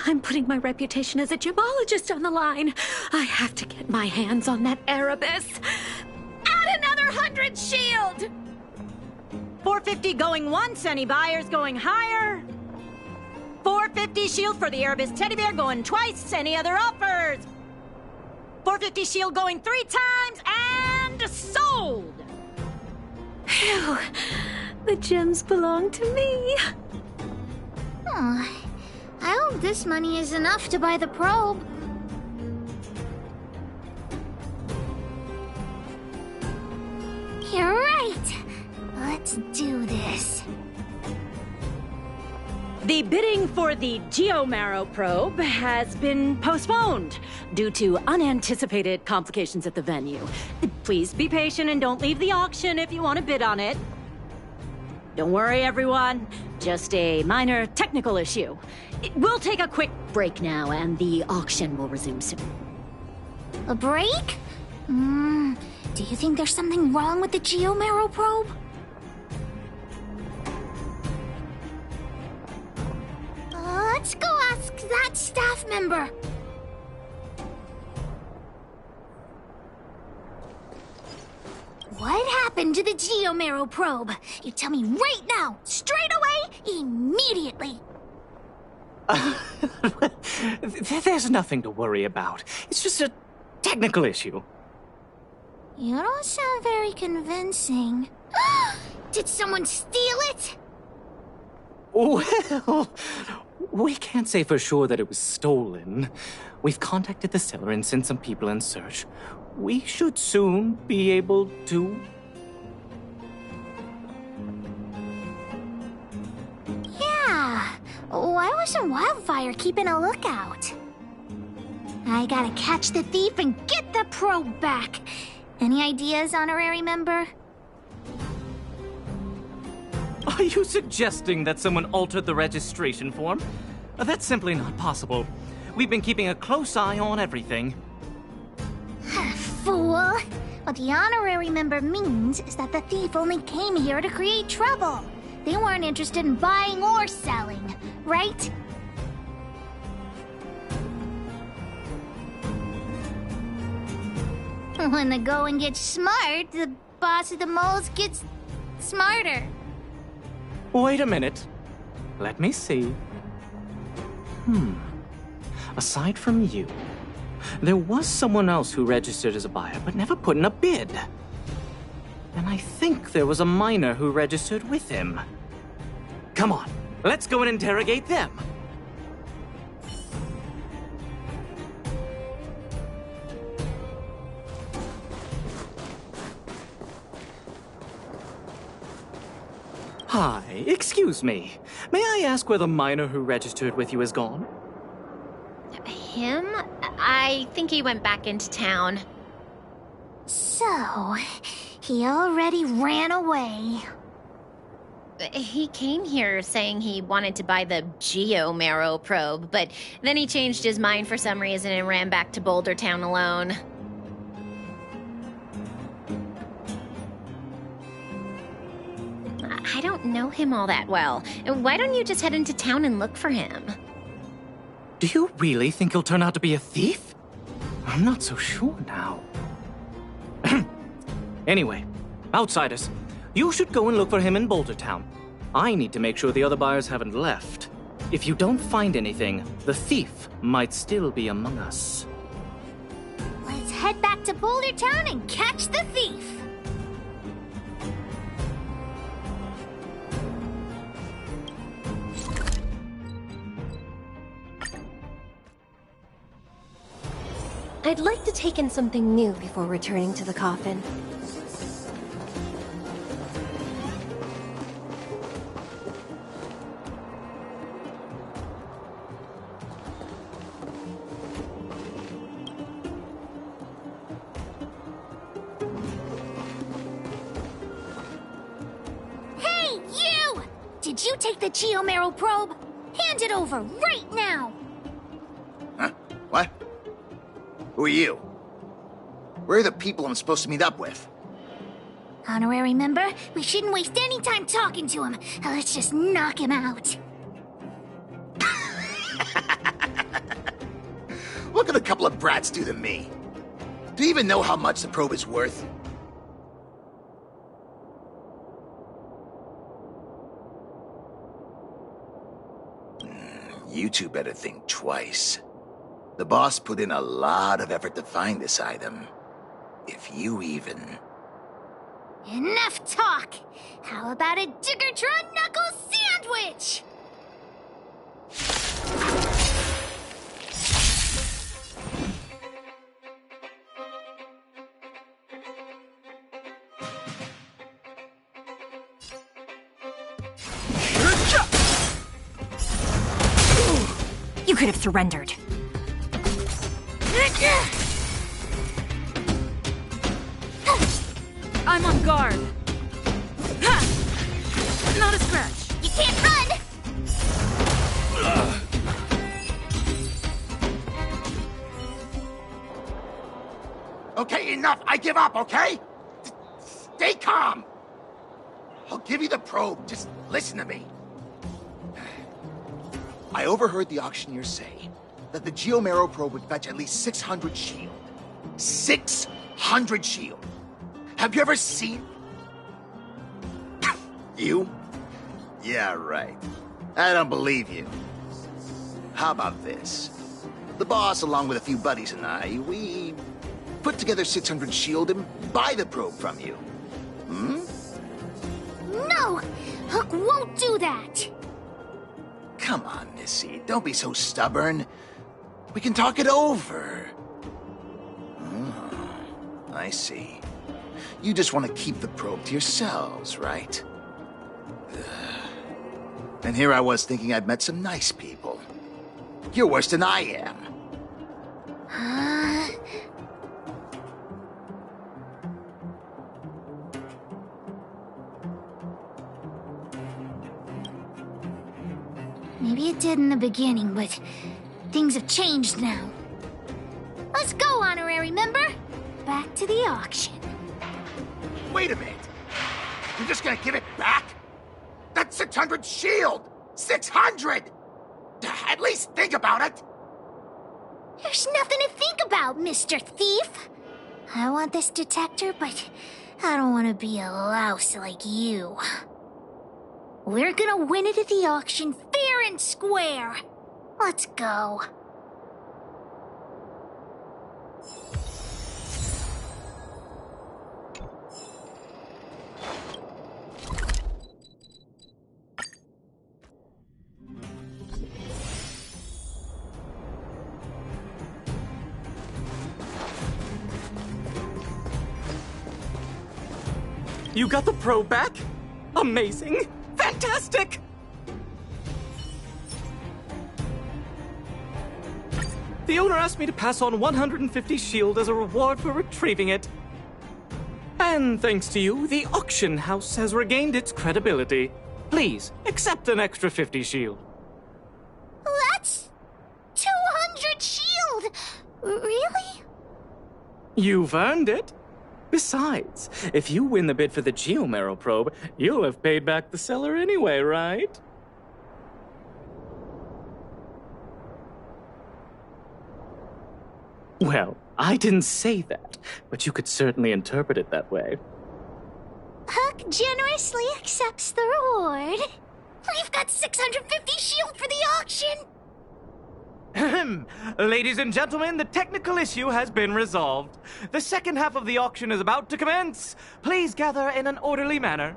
I'm putting my reputation as a gemologist on the line. I have to get my hands on that Erebus. Add another 100 shield! 450 going once, any buyers going higher? 450 shield for the Erebus teddy bear going twice, any other offers? 450 shield going 3 times, and sold! Phew, the gems belong to me. Oh, I hope this money is enough to buy the probe. You're right. Let's do this. The bidding for the Geomarrow probe has been postponed due to unanticipated complications at the venue. Please be patient and don't leave the auction if you want to bid on it. Don't worry, everyone. Just a minor technical issue. We'll take a quick break now, and the auction will resume soon. A break? Do you think there's something wrong with the Geomarrow probe? Let's go ask that staff member. What happened to the Geomarrow probe? You tell me right now, straight away, immediately. There's nothing to worry about. It's just a technical issue. You don't sound very convincing. Did someone steal it? Well, we can't say for sure that it was stolen. We've contacted the seller and sent some people in search. We should soon be able to... Yeah. Why wasn't Wildfire keeping a lookout? I gotta catch the thief and get the probe back. Any ideas, honorary member? Are you suggesting that someone altered the registration form? That's simply not possible. We've been keeping a close eye on everything. Fool! What the honorary member means is that the thief only came here to create trouble. They weren't interested in buying or selling, right? When the going gets smart, the boss of the moles gets smarter. Wait a minute. Let me see. Aside from you, there was someone else who registered as a buyer but never put in a bid. And I think there was a miner who registered with him. Come on, let's go and interrogate them. Hi, excuse me. May I ask where the miner who registered with you is gone? Him? I think he went back into town. So, he already ran away. He came here saying he wanted to buy the Geomarrow probe, but then he changed his mind for some reason and ran back to Boulder Town alone. I don't know him all that well. Why don't you just head into town and look for him? Do you really think he'll turn out to be a thief? I'm not so sure now. Anyway, outsiders, you should go and look for him in Boulder Town. I need to make sure the other buyers haven't left. If you don't find anything, the thief might still be among us. Let's head back to Boulder Town and catch the thief. I'd like to take in something new before returning to the coffin. did you take the Geomero probe? Hand it over right now! Huh? What? Who are you? Where are the people I'm supposed to meet up with? Honorary member, we shouldn't waste any time talking to him. Let's just knock him out. What could a couple of brats do to me? Do you even know how much the probe is worth? You two better think twice. The boss put in a lot of effort to find this item. If you even... Enough talk! How about a Diggertron Knuckle Sandwich? You could have surrendered. I'm on guard. Ha! Not a scratch. You can't run! Okay, enough! I give up, okay? Stay calm! I'll give you the probe, just listen to me. I overheard the auctioneer say that the Geomero probe would fetch at least 600 shield. 600 shield! Have you ever seen... You? Yeah, right. I don't believe you. How about this? The boss, along with a few buddies and I, we put together 600 shield and buy the probe from you. Hmm? No! Hook won't do that! Come on, Missy. Don't be so stubborn. We can talk it over. Oh, I see. You just want to keep the probe to yourselves, right? And here I was thinking I'd met some nice people. You're worse than I am. Maybe it did in the beginning, but things have changed now. Let's go, honorary member. Back to the auction. Wait a minute. You're just gonna give it back? That's 600 shield! 600! At least think about it! There's nothing to think about, Mr. Thief. I want this detector, but I don't want to be a louse like you. We're gonna win it at the auction fair and square. Let's go. You got the probe back? Amazing! Fantastic! The owner asked me to pass on 150 shield as a reward for retrieving it. And thanks to you, the auction house has regained its credibility. Please, accept an extra 50 shield. That's 200 shield! Really? You've earned it. Besides, if you win the bid for the Geomero probe, you'll have paid back the seller anyway, right? Well, I didn't say that, but you could certainly interpret it that way. Huck generously accepts the reward. We've got 650 shield for the auction! Ahem. Ladies and gentlemen, the technical issue has been resolved. The second half of the auction is about to commence. Please gather in an orderly manner.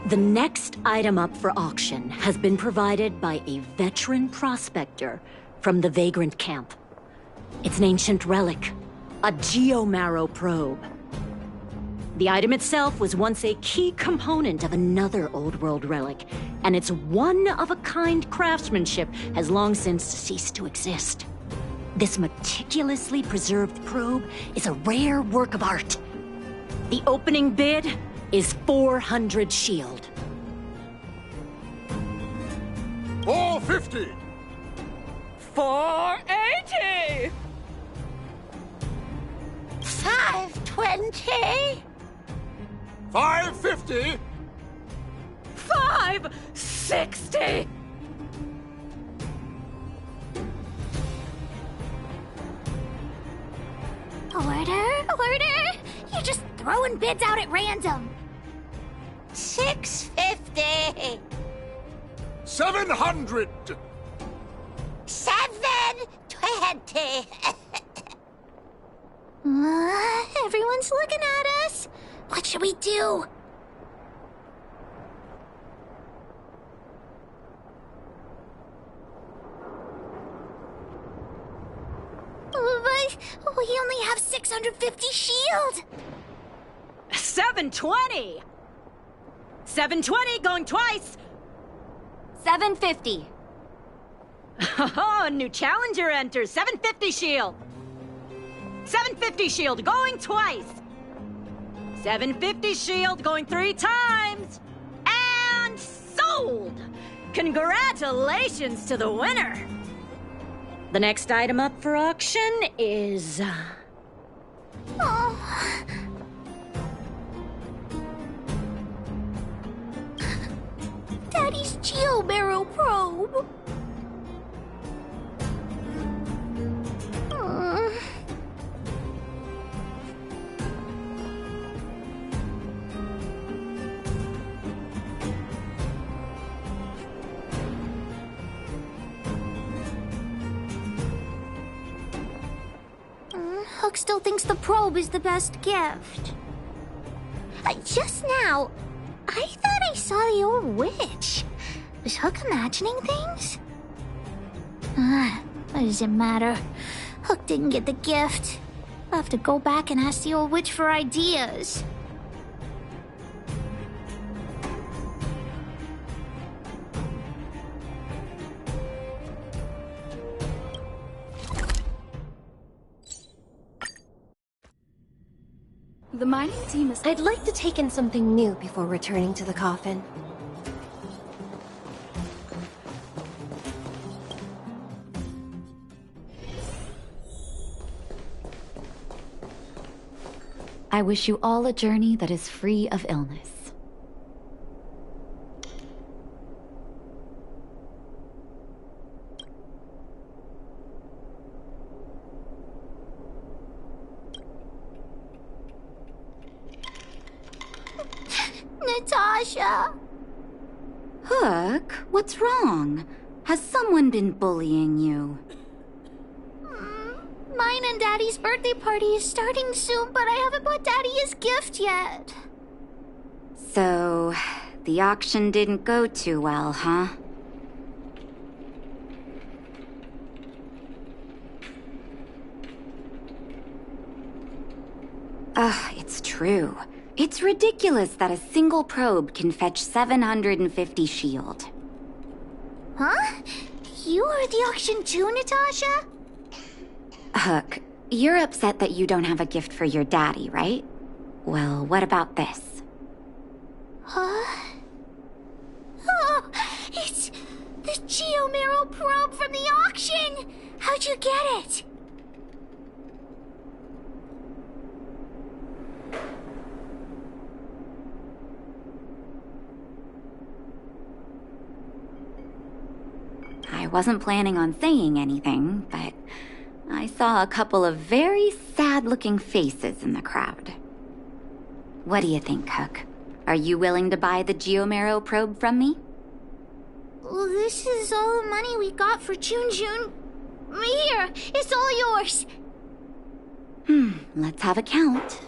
The next item up for auction has been provided by a veteran prospector from the Vagrant Camp. It's an ancient relic, a Geomero probe. The item itself was once a key component of another old world relic, and its one-of-a-kind craftsmanship has long since ceased to exist. This meticulously preserved probe is a rare work of art. The opening bid is 400 shield. 450! 480! 520? 550! 560! Order! You're just throwing bids out at random. 650! 700! 720! Everyone's looking at us. What should we do? But we only have 650 shield. 720! 720 going twice! 750. Oh, new challenger enters. 750 shield. 750 shield going twice. 750 shield going 3 times. And sold! Congratulations to the winner. The next item up for auction is... Oh. Daddy's Geo-Marrow probe. Hook still thinks the probe is the best gift. Just now, I thought I saw the old witch. Was Hook imagining things? What does it matter? Hook didn't get the gift. I'll have to go back and ask the old witch for ideas. The mining team is... I'd like to take in something new before returning to the coffin. I wish you all a journey that is free of illness. Natasha! Hook, what's wrong? Has someone been bullying you? Mine and Daddy's birthday party is starting soon, but I haven't bought Daddy his gift yet. So, the auction didn't go too well, huh? It's true. It's ridiculous that a single probe can fetch 750 shield. Huh? You were at the auction too, Natasha? Hook, you're upset that you don't have a gift for your daddy, right? Well, what about this? Huh? Oh, it's the Geo-Marrow probe from the auction! How'd you get it? I wasn't planning on saying anything, but I saw a couple of very sad-looking faces in the crowd. What do you think, Hook? Are you willing to buy the Geo-Marrow probe from me? Well, this is all the money we got for June. Here, it's all yours. Let's have a count.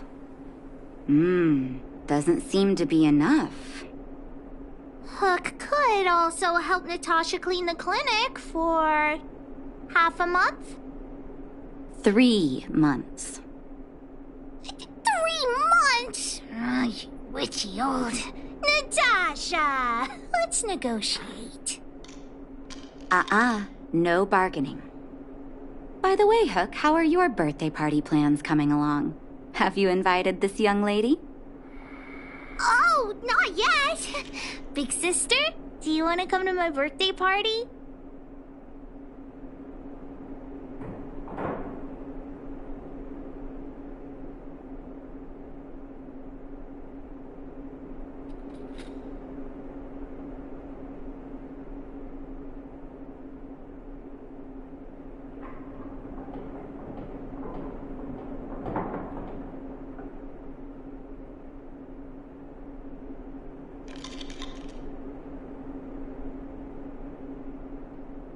Doesn't seem to be enough. Hook could also help Natasha clean the clinic for half a month. 3 months. 3 months? You witchy old... Natasha! Let's negotiate. No bargaining. By the way, Hook, how are your birthday party plans coming along? Have you invited this young lady? Oh, not yet. Big sister, do you want to come to my birthday party?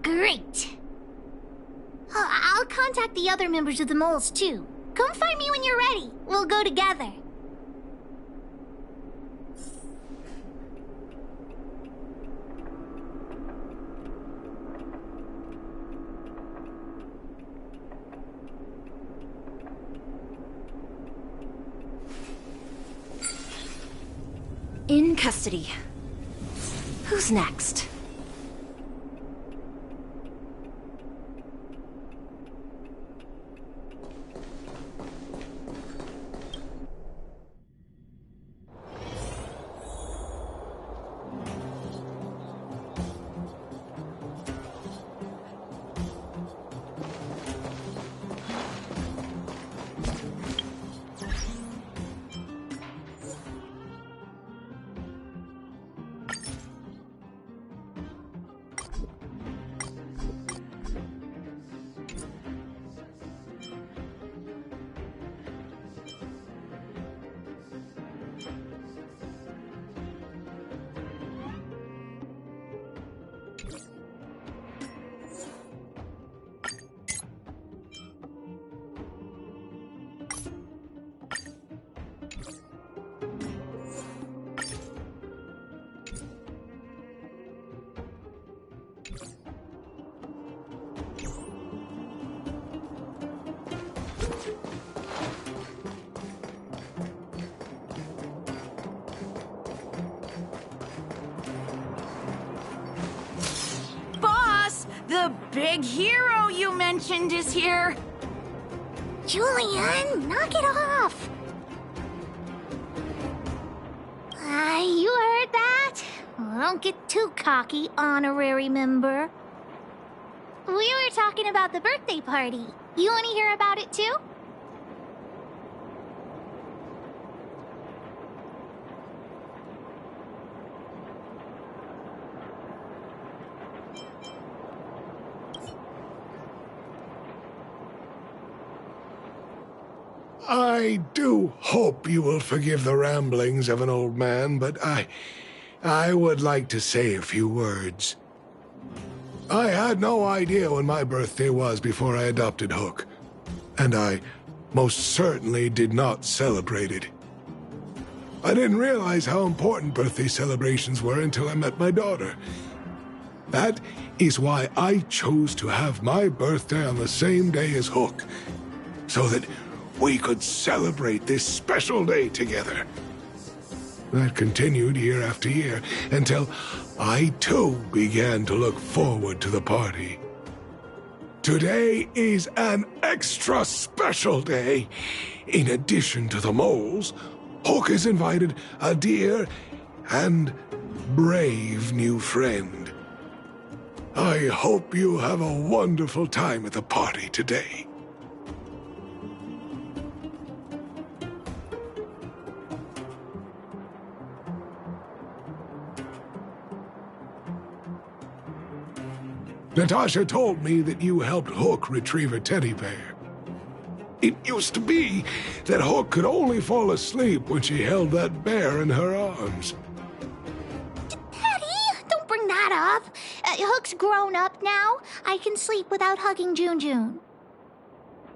Great! I'll contact the other members of the moles, too. Come find me when you're ready. We'll go together. In custody. Who's next? The big hero you mentioned is here. Julian, knock it off. You heard that? Well, don't get too cocky, honorary member. We were talking about the birthday party. You want to hear about it too? I do hope you will forgive the ramblings of an old man, but I would like to say a few words. I had no idea when my birthday was before I adopted Hook, and I most certainly did not celebrate it. I didn't realize how important birthday celebrations were until I met my daughter. That is why I chose to have my birthday on the same day as Hook, so that we could celebrate this special day together. That continued year after year until I too began to look forward to the party. Today is an extra special day. In addition to the moles, Hook has invited a dear and brave new friend. I hope you have a wonderful time at the party today. Natasha told me that you helped Hook retrieve a teddy bear. It used to be that Hook could only fall asleep when she held that bear in her arms. Daddy, don't bring that up. Hook's grown up now. I can sleep without hugging June.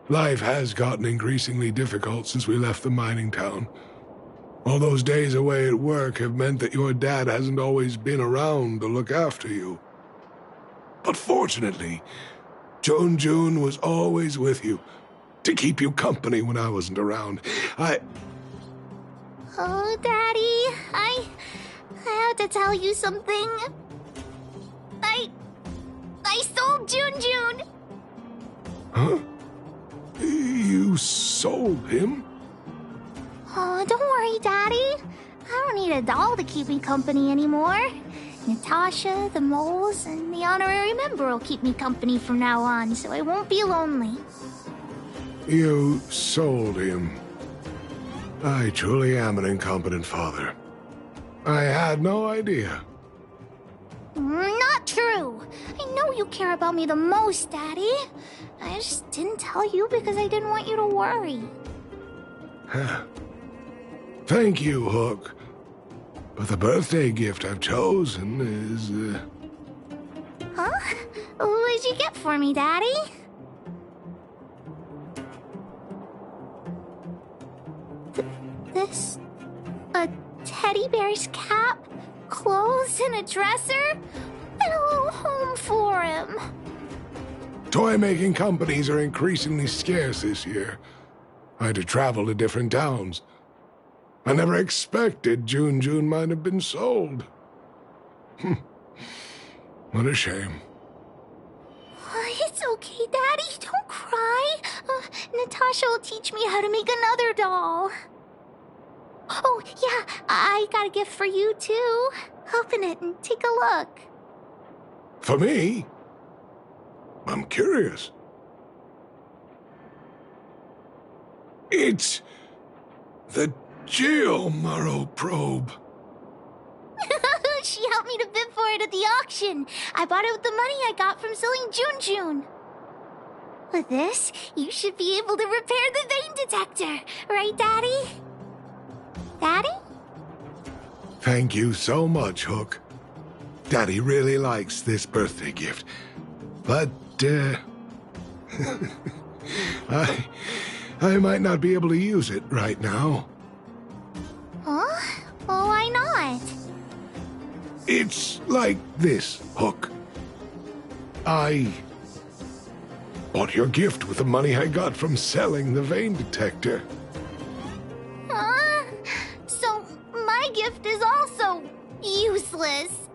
Life has gotten increasingly difficult since we left the mining town. All those days away at work have meant that your dad hasn't always been around to look after you. But fortunately, June was always with you, to keep you company when I wasn't around. Oh, Daddy, I have to tell you something. I stole June. Huh? You sold him? Oh, don't worry, Daddy. I don't need a doll to keep me company anymore. Natasha, the moles, and the honorary member will keep me company from now on, so I won't be lonely. You sold him. I truly am an incompetent father. I had no idea. Not true. I know you care about me the most, Daddy. I just didn't tell you because I didn't want you to worry. Huh. Thank you, Hook. But the birthday gift I've chosen is, Huh? What did you get for me, Daddy? This? A teddy bear's cap, clothes, and a dresser? And a little home for him. Toy-making companies are increasingly scarce this year. I had to travel to different towns. I never expected June might have been sold. What a shame. It's okay, Daddy. Don't cry. Natasha will teach me how to make another doll. Oh, yeah, I got a gift for you, too. Open it and take a look. For me? I'm curious. It's the Geomaro probe. She helped me to bid for it at the auction. I bought it with the money I got from selling June. With this, you should be able to repair the vein detector. Right, Daddy? Daddy? Thank you so much, Hook. Daddy really likes this birthday gift. But, I might not be able to use it right now. Huh? Well, why not? It's like this, Hook. I bought your gift with the money I got from selling the vein detector. Huh? So, my gift is also useless.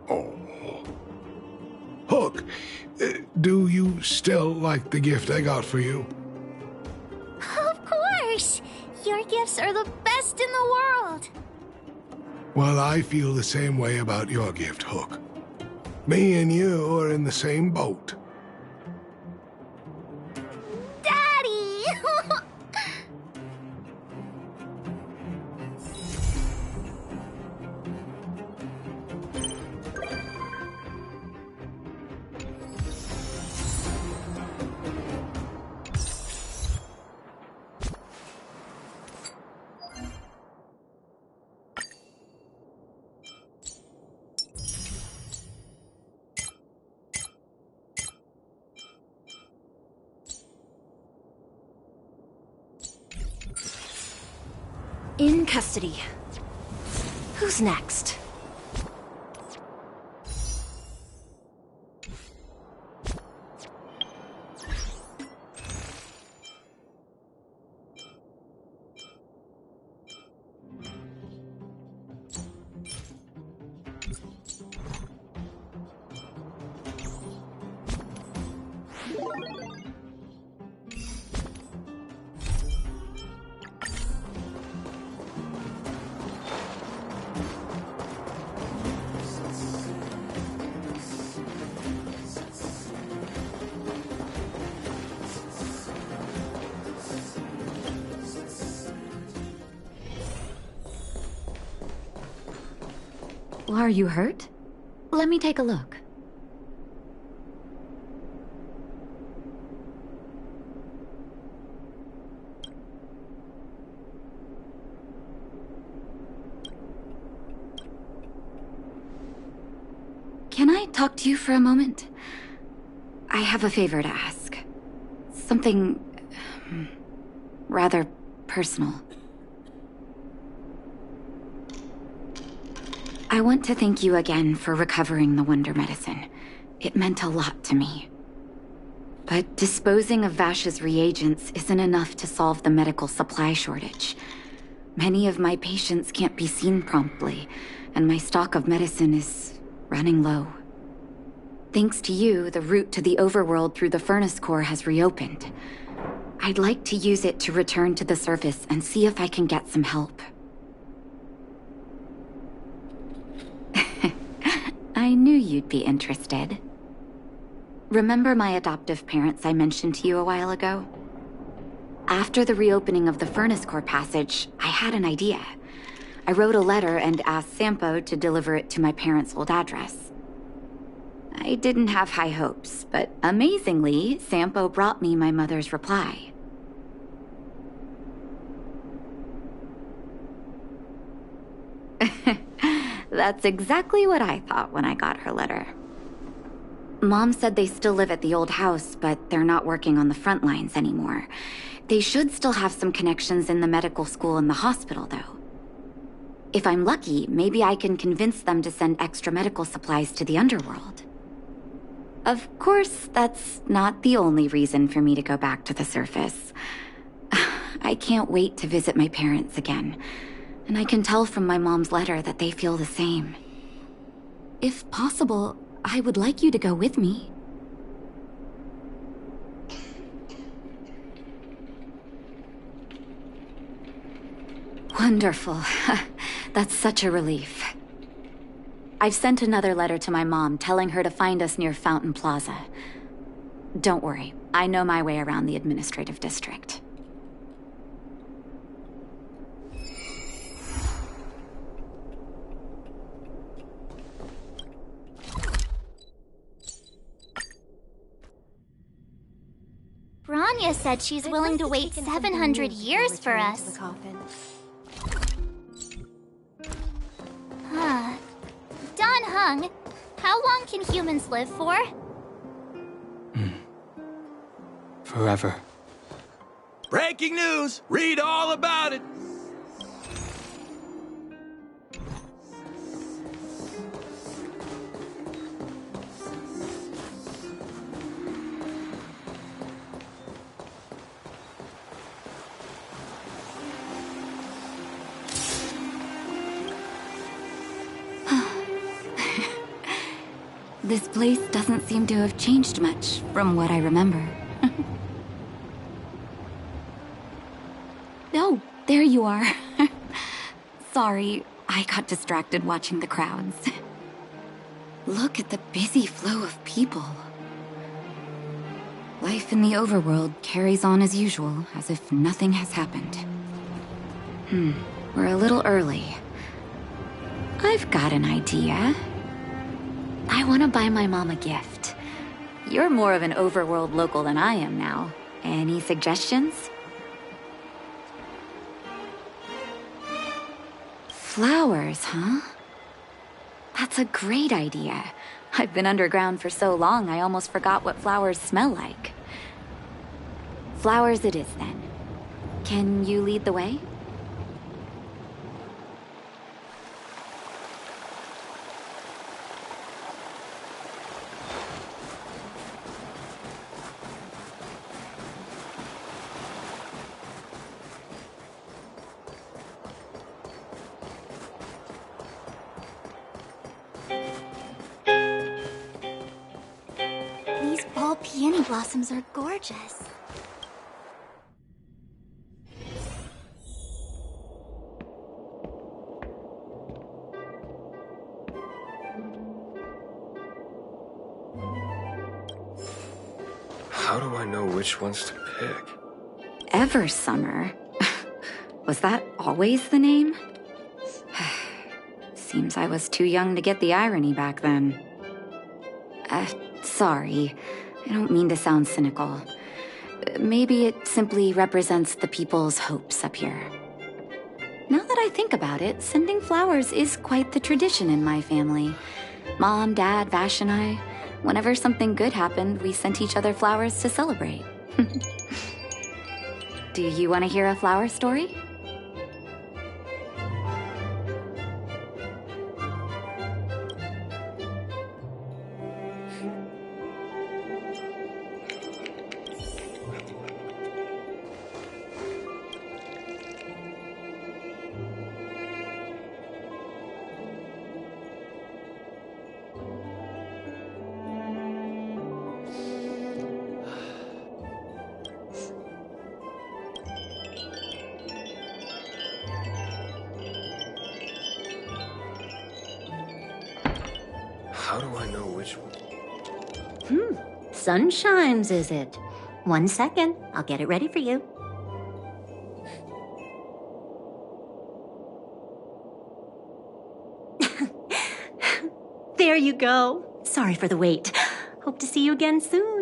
Oh. Hook, do you still like the gift I got for you? Of course! Your gifts are the best in the world! Well, I feel the same way about your gift, Hook. Me and you are in the same boat. Daddy! In custody. Who's next? Are you hurt? Let me take a look. Can I talk to you for a moment? I have a favor to ask. Something rather personal. I want to thank you again for recovering the Wonder Medicine. It meant a lot to me. But disposing of Vash's reagents isn't enough to solve the medical supply shortage. Many of my patients can't be seen promptly, and my stock of medicine is running low. Thanks to you, the route to the overworld through the furnace core has reopened. I'd like to use it to return to the surface and see if I can get some help. I knew you'd be interested. Remember my adoptive parents I mentioned to you a while ago? After the reopening of the furnace core passage, I had an idea. I wrote a letter and asked Sampo to deliver it to my parents' old address. I didn't have high hopes, but amazingly, Sampo brought me my mother's reply. That's exactly what I thought when I got her letter. Mom said they still live at the old house, but they're not working on the front lines anymore. They should still have some connections in the medical school and the hospital, though. If I'm lucky, maybe I can convince them to send extra medical supplies to the underworld. Of course, that's not the only reason for me to go back to the surface. I can't wait to visit my parents again, and I can tell from my mom's letter that they feel the same. If possible, I would like you to go with me. Wonderful. That's such a relief. I've sent another letter to my mom telling her to find us near Fountain Plaza. Don't worry, I know my way around the administrative district. Branya said she's willing to wait 700 years for us. Don Hung, how long can humans live for? Forever. Breaking news! Read all about it! This place doesn't seem to have changed much from what I remember. Oh, there you are. Sorry, I got distracted watching the crowds. Look at the busy flow of people. Life in the overworld carries on as usual, as if nothing has happened. We're a little early. I've got an idea. I want to buy my mom a gift. You're more of an overworld local than I am now. Any suggestions? Flowers, huh? That's a great idea. I've been underground for so long, I almost forgot what flowers smell like. Flowers it is, then. Can you lead the way? These ball peony blossoms are gorgeous. How do I know which ones to pick? Eversummer? Was that always the name? Seems I was too young to get the irony back then. Sorry. I don't mean to sound cynical. Maybe it simply represents the people's hopes up here. Now that I think about it, sending flowers is quite the tradition in my family. Mom, Dad, Vash, and I, whenever something good happened, we sent each other flowers to celebrate. Do you want to hear a flower story? know which one. Sunshines, is it? 1 second. I'll get it ready for you. There you go. Sorry for the wait. Hope to see you again soon.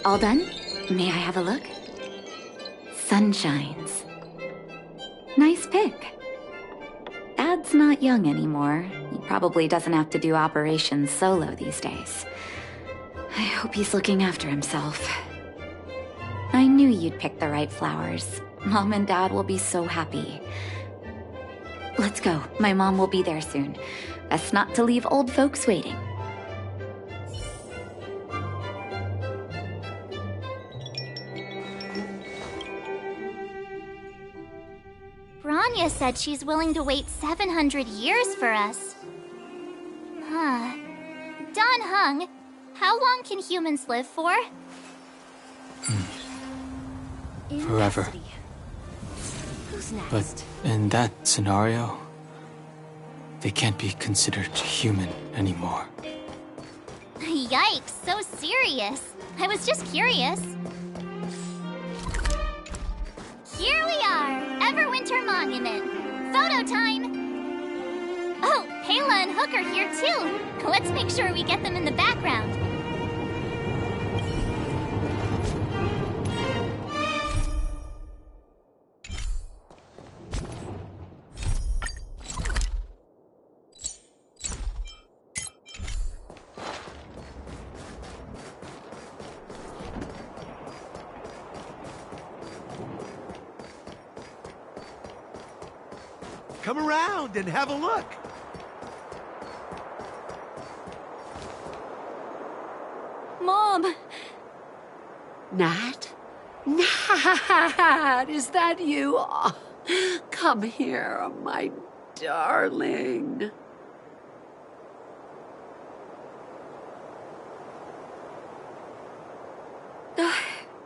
All done? May I have a look? Sunshines. Nice pick. Dad's not young anymore. He probably doesn't have to do operations solo these days. I hope he's looking after himself. I knew you'd pick the right flowers. Mom and Dad will be so happy. Let's go. My mom will be there soon. Best not to leave old folks waiting. Branya said she's willing to wait 700 years for us. Huh. Don Hung, how long can humans live for? Forever. Who's next? But in that scenario, they can't be considered human anymore. Yikes, so serious. I was just curious. Here we are, Everwinter Monument. Photo time! Oh, Pela and Hook are here too. Let's make sure we get them in the background. Come around and have a look. Mom! Nat? Nat, is that you? Oh, come here, my darling.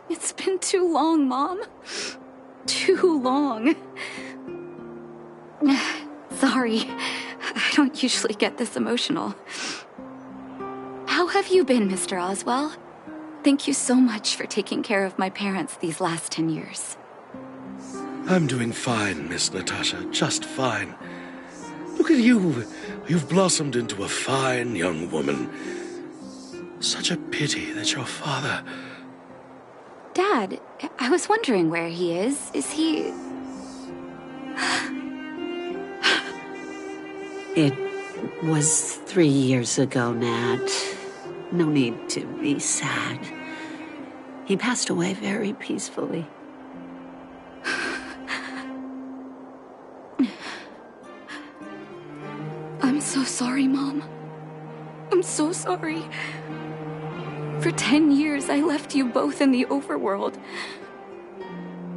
It's been too long, Mom. Too long. Sorry, I don't usually get this emotional. How have you been, Mr. Oswell? Thank you so much for taking care of my parents these last 10 years. I'm doing fine, Miss Natasha, just fine. Look at you. You've blossomed into a fine young woman. Such a pity that your father... Dad, I was wondering where he is. Is he... It was 3 years ago, Nat. No need to be sad. He passed away very peacefully. I'm so sorry, Mom. I'm so sorry. For 10 years, I left you both in the overworld.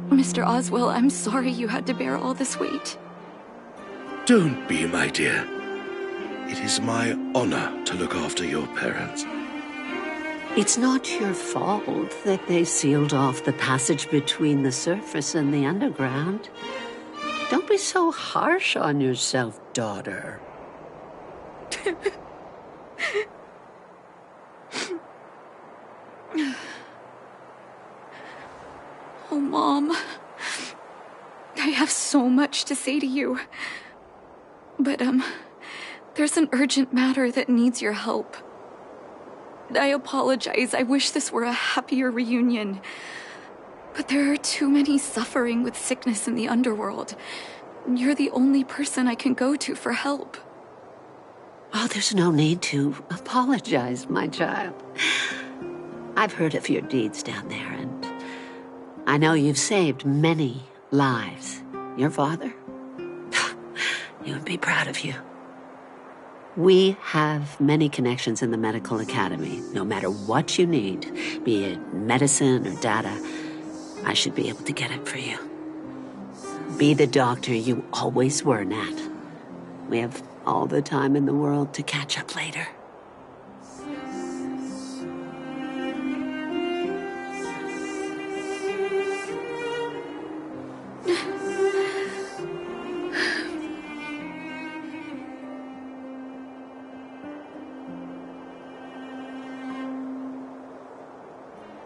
Mr. Oswell, I'm sorry you had to bear all this weight. Don't be, my dear. It is my honor to look after your parents. It's not your fault that they sealed off the passage between the surface and the underground. Don't be so harsh on yourself, daughter. Oh, Mom. I have so much to say to you. But, there's an urgent matter that needs your help. I apologize. I wish this were a happier reunion. But there are too many suffering with sickness in the underworld. You're the only person I can go to for help. Oh, there's no need to apologize, my child. I've heard of your deeds down there, and I know you've saved many lives. Your father? He would be proud of you. We have many connections in the medical academy. No matter what you need, be it medicine or data, I should be able to get it for you. Be the doctor you always were, Nat. We have all the time in the world to catch up later.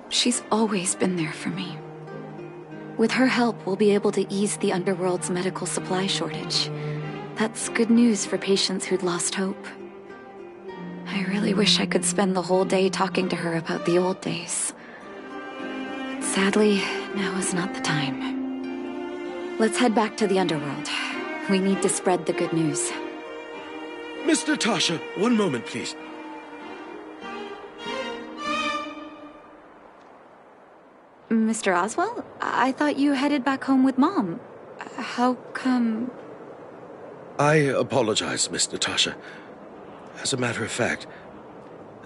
She's always been there for me. With her help, we'll be able to ease the underworld's medical supply shortage. That's good news for patients who'd lost hope. I really wish I could spend the whole day talking to her about the old days. But sadly, now is not the time. Let's head back to the underworld. We need to spread the good news. Miss Natasha, one moment, please. Mr. Oswell? I thought you headed back home with Mom. How come... I apologize, Miss Natasha. As a matter of fact,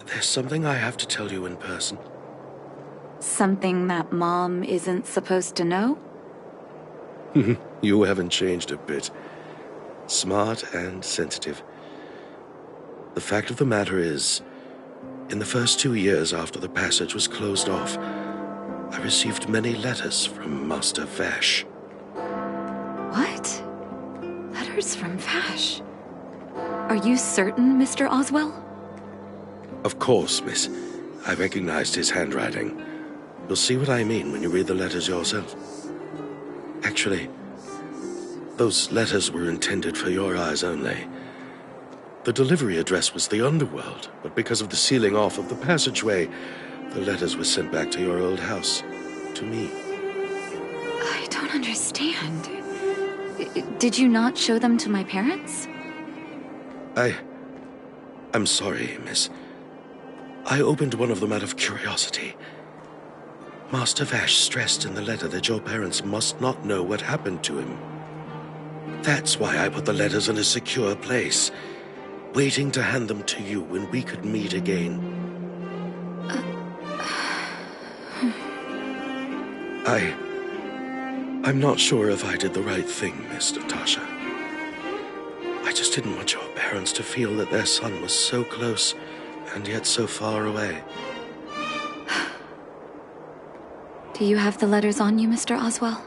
there's something I have to tell you in person. Something that Mom isn't supposed to know? You haven't changed a bit. Smart and sensitive. The fact of the matter is, in the first 2 years after the passage was closed off, I received many letters from Master Vash. What? Letters from Vash? Are you certain, Mr. Oswell? Of course, miss. I recognized his handwriting. You'll see what I mean when you read the letters yourself. Actually, those letters were intended for your eyes only. The delivery address was the underworld, but because of the sealing off of the passageway, the letters were sent back to your old house, to me. I don't understand. Did you not show them to my parents? I'm sorry, miss. I opened one of them out of curiosity. Master Vash stressed in the letter that your parents must not know what happened to him. That's why I put the letters in a secure place, waiting to hand them to you when we could meet again. I'm not sure if I did the right thing, Miss Natasha. I just didn't want your parents to feel that their son was so close and yet so far away. Do you have the letters on you, Mr. Oswell?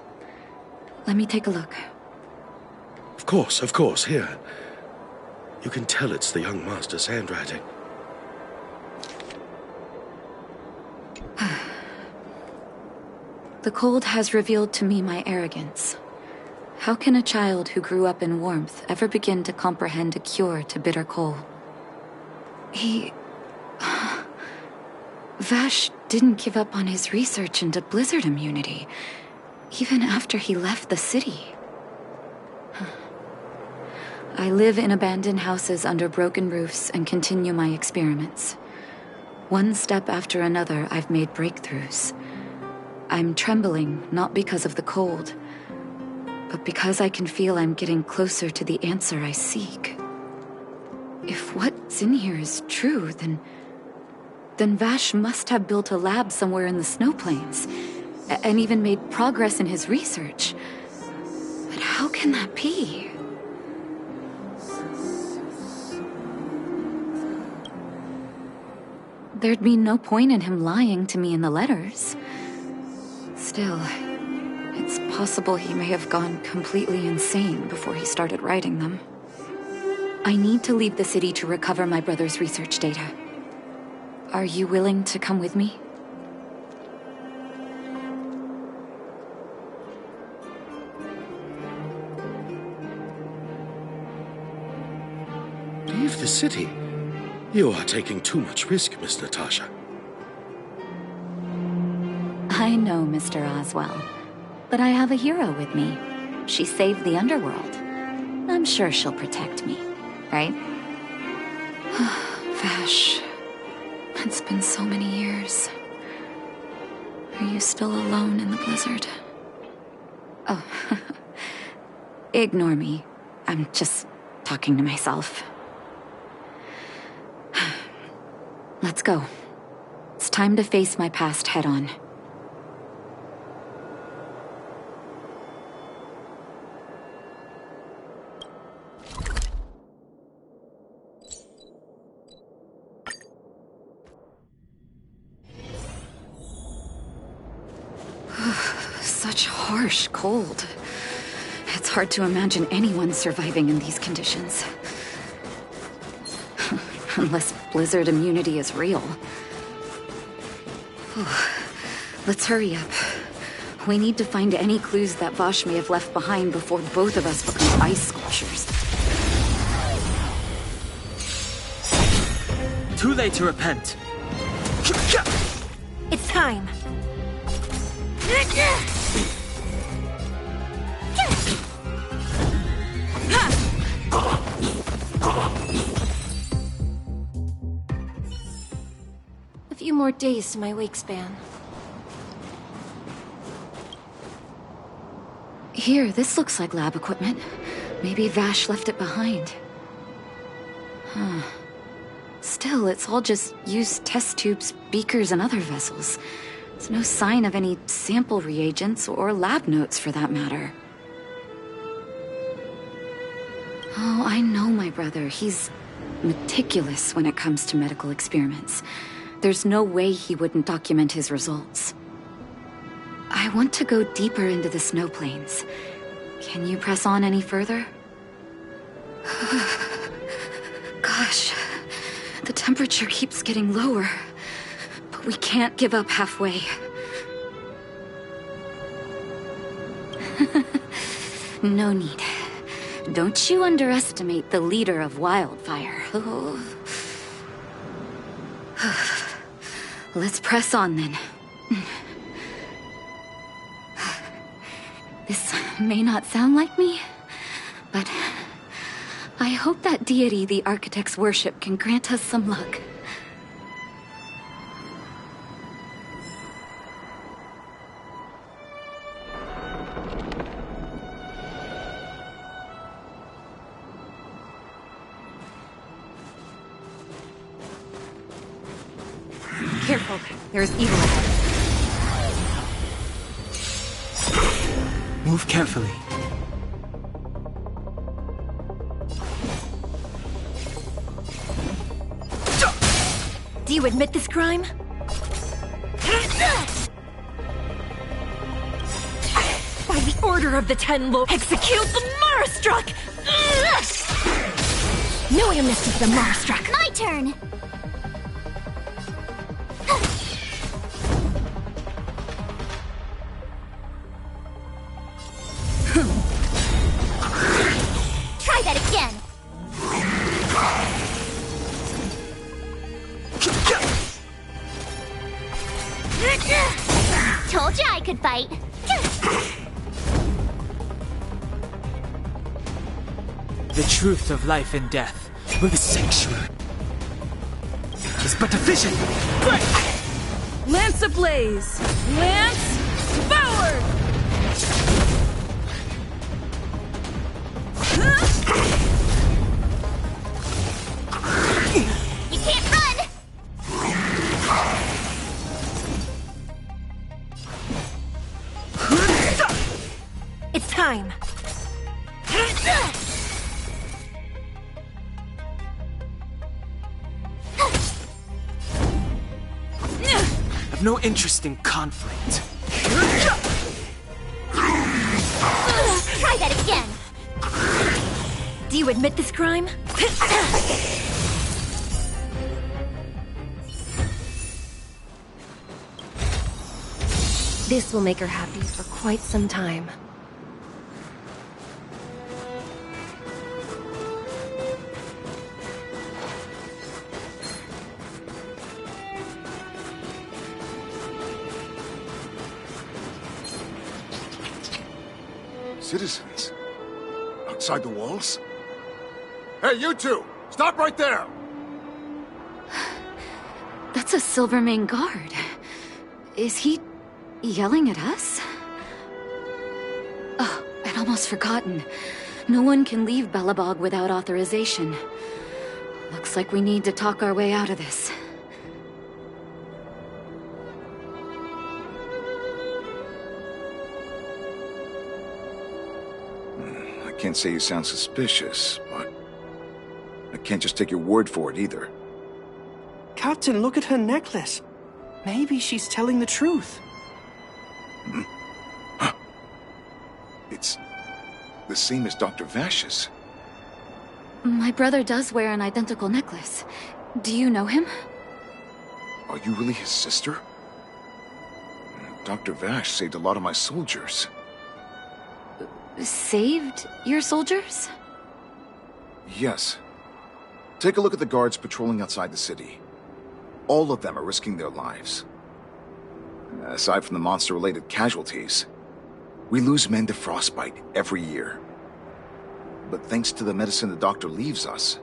Let me take a look. Of course, here. You can tell it's the young master's handwriting. The cold has revealed to me my arrogance. How can a child who grew up in warmth ever begin to comprehend a cure to bitter cold? Vash didn't give up on his research into blizzard immunity, even after he left the city. I live in abandoned houses under broken roofs and continue my experiments. One step after another, I've made breakthroughs. I'm trembling, not because of the cold, but because I can feel I'm getting closer to the answer I seek. If what's in here is true, then Vash must have built a lab somewhere in the snow plains, and even made progress in his research. But how can that be? There'd be no point in him lying to me in the letters. Still, it's possible he may have gone completely insane before he started writing them. I need to leave the city to recover my brother's research data. Are you willing to come with me? Leave the city? You are taking too much risk, Miss Natasha. I know, Mr. Oswell, but I have a hero with me. She saved the underworld. I'm sure she'll protect me, right? Vash, it's been so many years. Are you still alone in the blizzard? Oh, ignore me. I'm just talking to myself. Let's go. It's time to face my past head-on. Such harsh cold. It's hard to imagine anyone surviving in these conditions. Unless blizzard immunity is real. Let's hurry up. We need to find any clues that Vash may have left behind before both of us become ice sculptures. Too late to repent. It's time. A few more days to my wake span. Here, this looks like lab equipment. Maybe Vash left it behind. Huh. Still, it's all just used test tubes, beakers, and other vessels. There's no sign of any sample reagents or lab notes for that matter. Oh, I know my brother. He's meticulous when it comes to medical experiments. There's no way he wouldn't document his results. I want to go deeper into the snow plains. Can you press on any further? Gosh, the temperature keeps getting lower, but we can't give up halfway. No need. Don't you underestimate the leader of Wildfire. Let's press on then. This may not sound like me, but I hope that deity the architects worship can grant us some luck. Careful, there's evil ahead. Move carefully. Do you admit this crime? By the order of the Ten Lords, execute the Marastruck! No amnesty for the Marastruck! My turn! Try that again! Told you I could fight. The truth of life and death with the sanctuary is but a vision. Lance ablaze! Lance forward! You can't run! It's time! I've no interest in conflict. Try that again! Do you admit this crime? This will make her happy for quite some time. Citizens? Outside the walls? Hey, you two! Stop right there! That's a Silvermane guard. Is he yelling at us? Oh, I'd almost forgotten. No one can leave Belobog without authorization. Looks like we need to talk our way out of this. can't say you sound suspicious, but I can't just take your word for it either. Captain, look at her necklace. Maybe she's telling the truth. It's the same as Dr. Vash's. My brother does wear an identical necklace. Do you know him? Are you really his sister? Dr. Vash saved a lot of my soldiers. Saved your soldiers? Yes. Take a look at the guards patrolling outside the city. All of them are risking their lives. Aside from the monster-related casualties, we lose men to frostbite every year. But thanks to the medicine the doctor leaves us,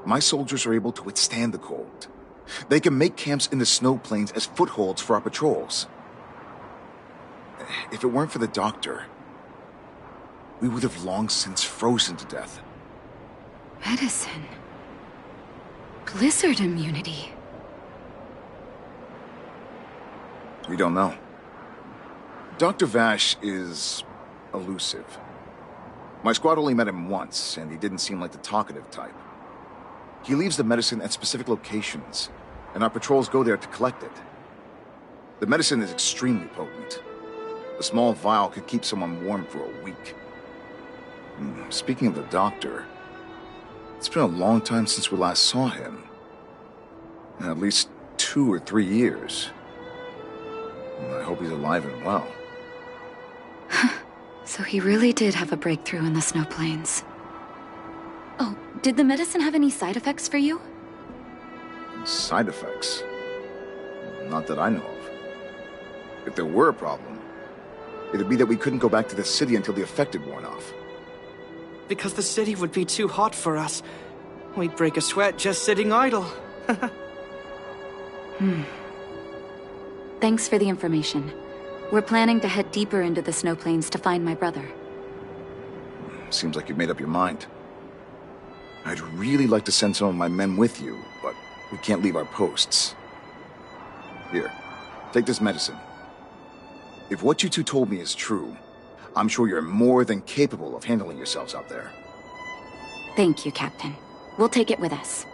my soldiers are able to withstand the cold. They can make camps in the snow plains as footholds for our patrols. If it weren't for the doctor, we would have long since frozen to death. Medicine. Blizzard immunity. We don't know. Dr. Vash is elusive. My squad only met him once, and he didn't seem like the talkative type. He leaves the medicine at specific locations, and our patrols go there to collect it. The medicine is extremely potent. A small vial could keep someone warm for a week. Speaking of the doctor, it's been a long time since we last saw him. At least 2 or 3 years. I hope he's alive and well. So he really did have a breakthrough in the snow plains. Oh, did the medicine have any side effects for you? Side effects? Not that I know of. If there were a problem, it'd be that we couldn't go back to the city until the effect had worn off. Because the city would be too hot for us. We'd break a sweat just sitting idle. Thanks for the information. We're planning to head deeper into the snow plains to find my brother. Seems like you've made up your mind. I'd really like to send some of my men with you, but we can't leave our posts. Here, take this medicine. If what you two told me is true, I'm sure you're more than capable of handling yourselves out there. Thank you, Captain. We'll take it with us.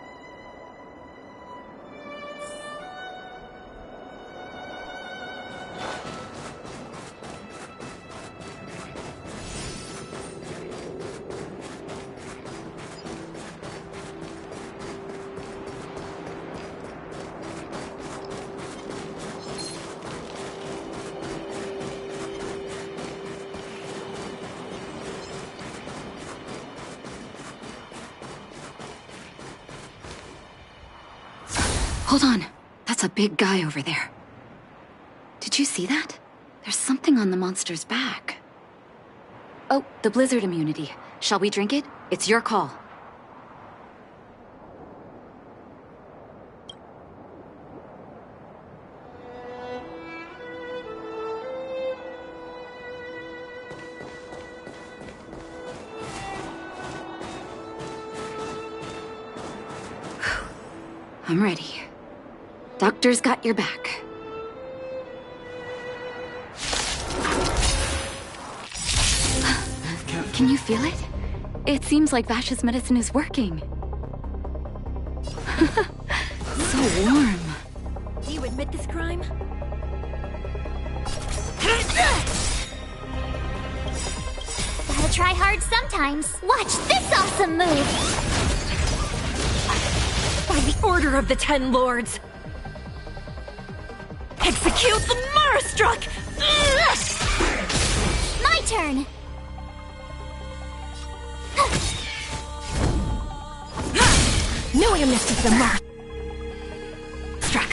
Hold on. That's a big guy over there. Did you see that? There's something on the monster's back. Oh, the blizzard immunity. Shall we drink it? It's your call. I'm ready. Doctor's got your back. Can you feel it? It seems like Vash's medicine is working. So warm. Do you admit this crime? Gotta try hard sometimes. Watch this awesome move! By the order of the Ten Lords! Execute the Marastruck! My turn! No amnesty for the Marastruck!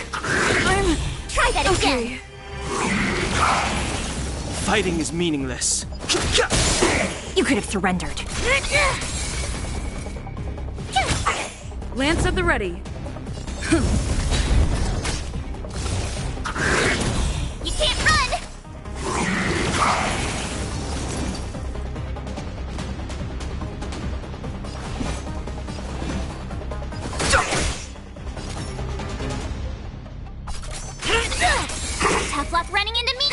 Try that again! Fighting is meaningless. You could have surrendered. Lance at the ready. You can't run! Tough luck running into me!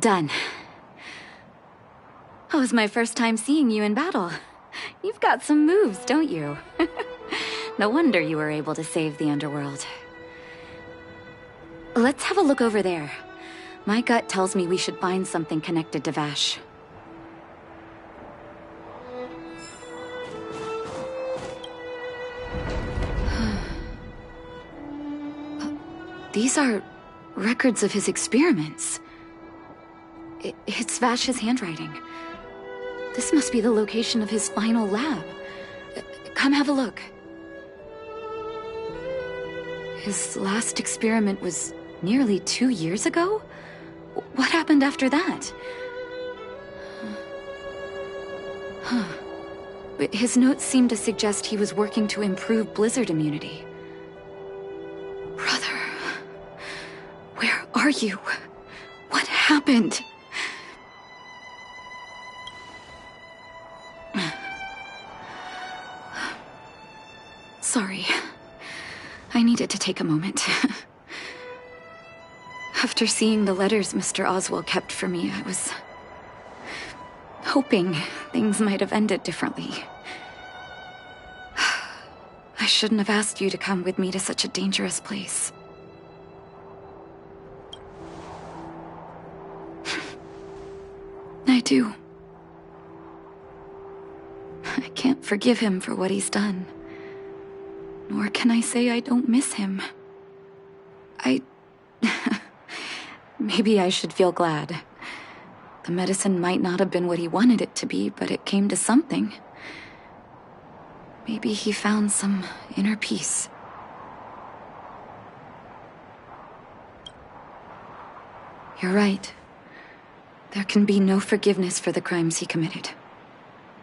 done. Oh, it was my first time seeing you in battle. You've got some moves, don't you? No wonder you were able to save the underworld. Let's have a look over there. My gut tells me we should find something connected to Vash. These are records of his experiments. It's Vash's handwriting. This must be the location of his final lab. Come have a look. His last experiment was nearly 2 years ago? What happened after that? Huh. His notes seem to suggest he was working to improve blizzard immunity. Brother, where are you? What happened? Sorry. I needed to take a moment. After seeing the letters Mr. Oswald kept for me, I was hoping things might have ended differently. I shouldn't have asked you to come with me to such a dangerous place. I do. I can't forgive him for what he's done. Nor can I say I don't miss him. Maybe I should feel glad. The medicine might not have been what he wanted it to be, but it came to something. Maybe he found some inner peace. You're right. There can be no forgiveness for the crimes he committed.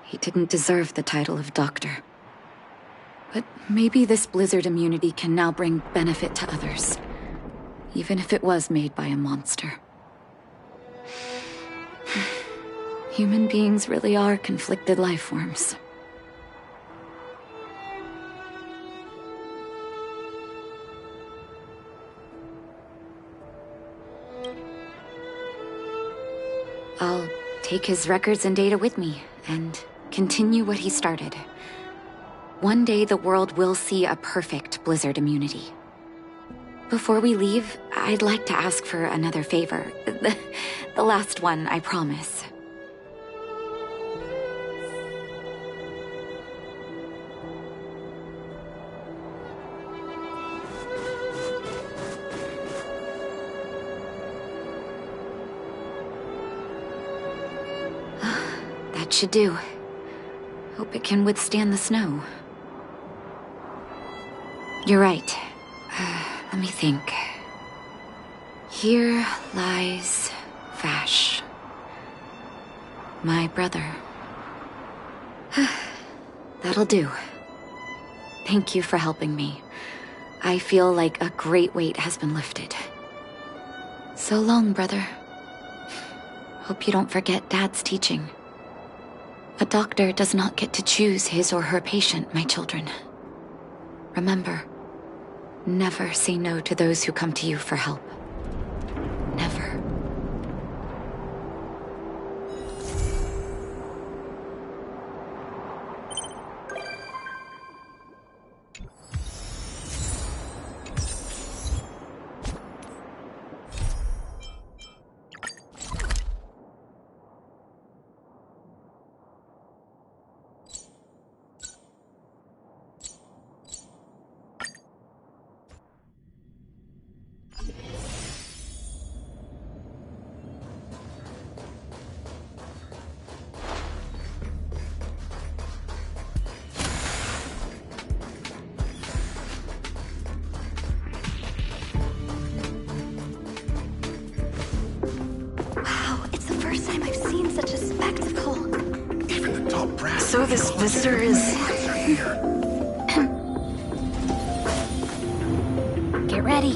He didn't deserve the title of doctor. But maybe this blizzard immunity can now bring benefit to others, even if it was made by a monster. Human beings really are conflicted life forms. I'll take his records and data with me, and continue what he started. One day the world will see a perfect blizzard immunity. Before we leave, I'd like to ask for another favor. The last one, I promise. That should do. Hope it can withstand the snow. You're right. Let me think. Here lies Vash. My brother. That'll do. Thank you for helping me. I feel like a great weight has been lifted. So long, brother. Hope you don't forget Dad's teaching. A doctor does not get to choose his or her patient, my children. Remember, never say no to those who come to you for help. Never. So this visitor is... Get ready.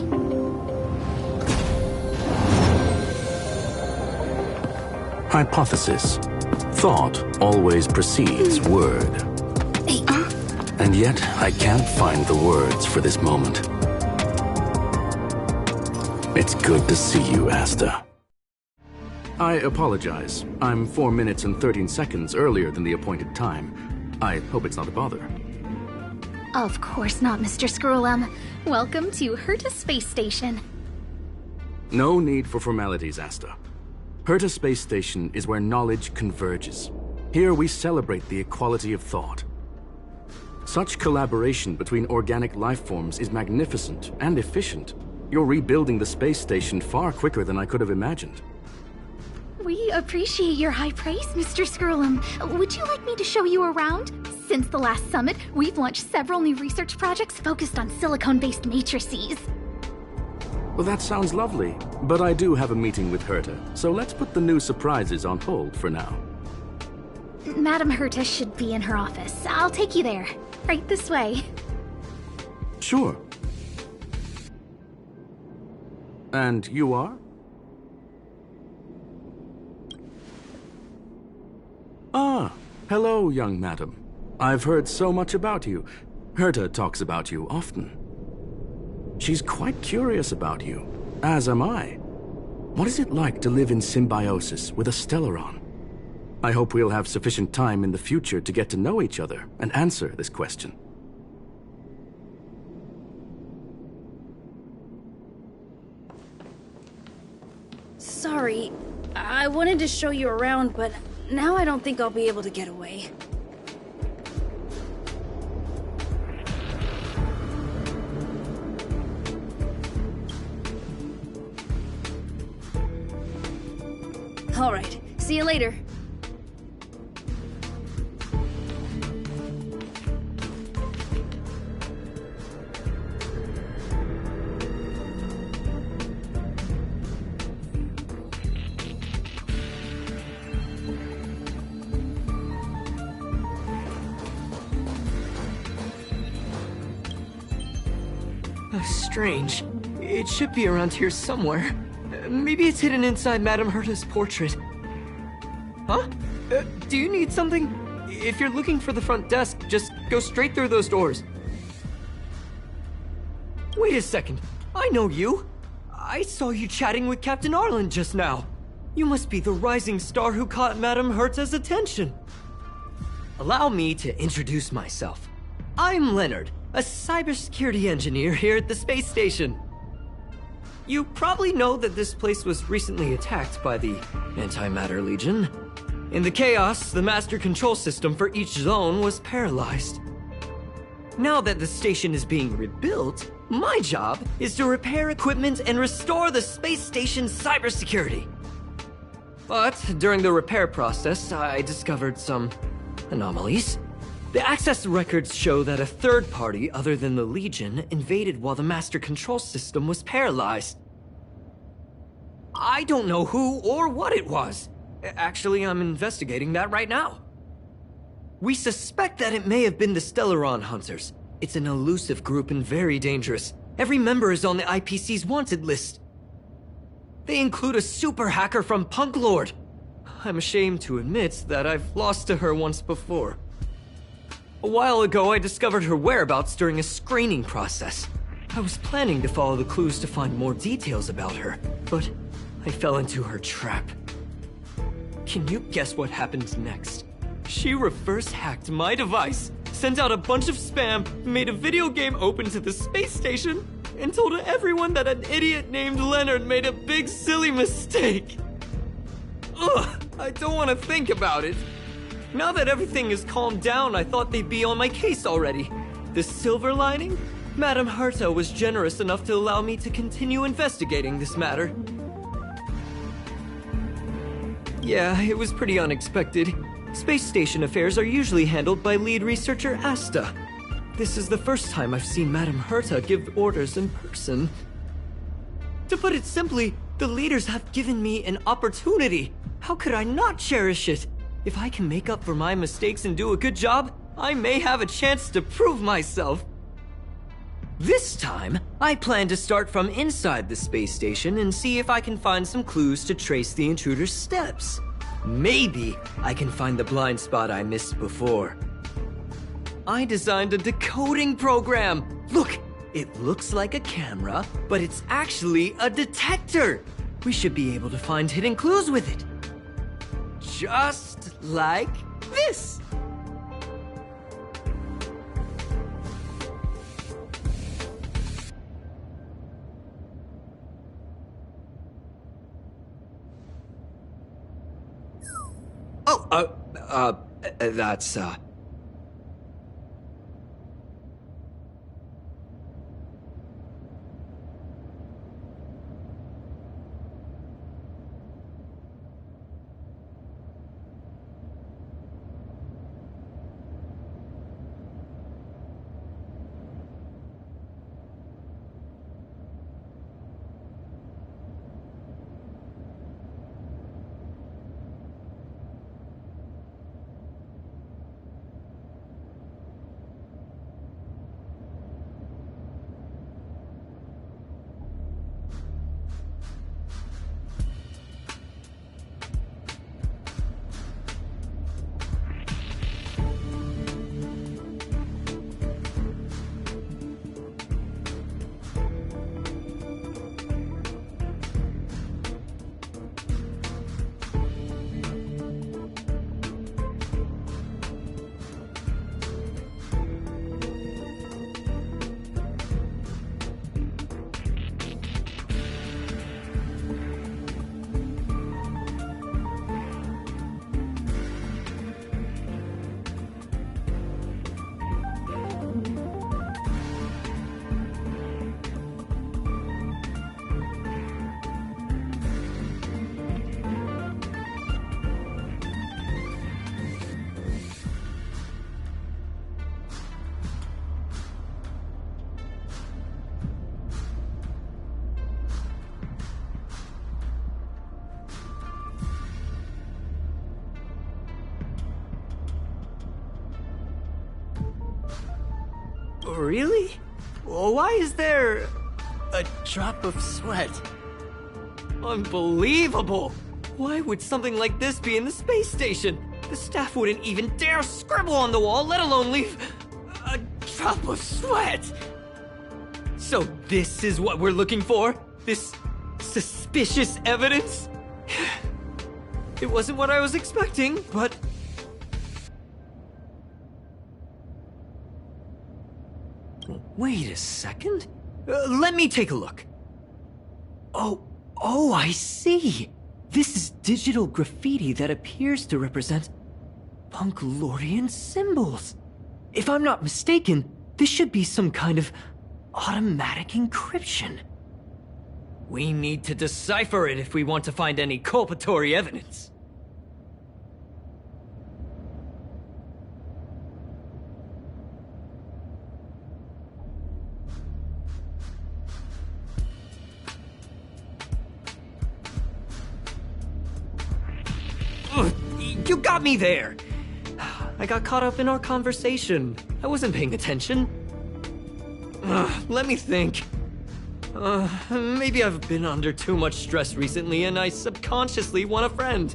Hypothesis. Thought always precedes word. And yet, I can't find the words for this moment. It's good to see you, Asta. I apologize. I'm 4 minutes and 13 seconds earlier than the appointed time. I hope it's not a bother. Of course not, Mr. Scrollum. Welcome to Herta Space Station. No need for formalities, Asta. Herta Space Station is where knowledge converges. Here we celebrate the equality of thought. Such collaboration between organic life forms is magnificent and efficient. You're rebuilding the space station far quicker than I could have imagined. We appreciate your high praise, Mr. Scrollum. Would you like me to show you around? Since the last summit, we've launched several new research projects focused on silicone-based matrices. Well, that sounds lovely, but I do have a meeting with Herta, so let's put the new surprises on hold for now. Madam Herta should be in her office. I'll take you there. Right this way. Sure. And you are? Ah, hello, young madam. I've heard so much about you. Herta talks about you often. She's quite curious about you, as am I. What is it like to live in symbiosis with a Stellaron? I hope we'll have sufficient time in the future to get to know each other and answer this question. Sorry, I wanted to show you around, but now I don't think I'll be able to get away. All right, see you later. Strange. It should be around here somewhere. Maybe it's hidden inside Madame Herta's portrait. Huh? Do you need something? If you're looking for the front desk, just go straight through those doors. Wait a second. I know you. I saw you chatting with Captain Arlen just now. You must be the rising star who caught Madame Herta's attention. Allow me to introduce myself. I'm Leonard, a cybersecurity engineer here at the space station. You probably know that this place was recently attacked by the Antimatter Legion. In the chaos, the master control system for each zone was paralyzed. Now that the station is being rebuilt, my job is to repair equipment and restore the space station's cybersecurity. But during the repair process, I discovered some anomalies. The access records show that a third party other than the Legion invaded while the master control system was paralyzed. I don't know who or what it was. Actually, I'm investigating that right now. We suspect that it may have been the Stellaron Hunters. It's an elusive group and very dangerous. Every member is on the IPC's wanted list. They include a super hacker from Punk Lord. I'm ashamed to admit that I've lost to her once before. A while ago, I discovered her whereabouts during a screening process. I was planning to follow the clues to find more details about her, but I fell into her trap. Can you guess what happened next? She reverse hacked my device, sent out a bunch of spam, made a video game open to the space station, and told everyone that an idiot named Leonard made a big silly mistake. Ugh, I don't want to think about it. Now that everything is calmed down, I thought they'd be on my case already. The silver lining? Madame Herta was generous enough to allow me to continue investigating this matter. Yeah, it was pretty unexpected. Space station affairs are usually handled by lead researcher Asta. This is the first time I've seen Madame Herta give orders in person. To put it simply, the leaders have given me an opportunity. How could I not cherish it? If I can make up for my mistakes and do a good job, I may have a chance to prove myself. This time, I plan to start from inside the space station and see if I can find some clues to trace the intruder's steps. Maybe I can find the blind spot I missed before. I designed a decoding program. Look, it looks like a camera, but it's actually a detector. we should be able to find hidden clues with it. Just like this. That's, really? Why is there a drop of sweat? Unbelievable! Why would something like this be in the space station? The staff wouldn't even dare scribble on the wall, let alone leave a drop of sweat! So this is what we're looking for? This suspicious evidence? It wasn't what I was expecting, but... Wait a second. Let me take a look. Oh, I see. This is digital graffiti that appears to represent Punklorian symbols. If I'm not mistaken, this should be some kind of automatic encryption. We need to decipher it if we want to find any culpatory evidence. You got me there! I got caught up in our conversation. I wasn't paying attention. Let me think. Maybe I've been under too much stress recently and I subconsciously want a friend.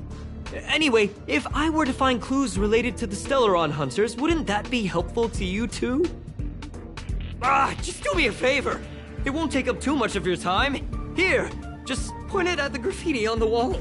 Anyway, if I were to find clues related to the Stellaron Hunters, wouldn't that be helpful to you too? Just do me a favor. It won't take up too much of your time. Here, just point it at the graffiti on the wall.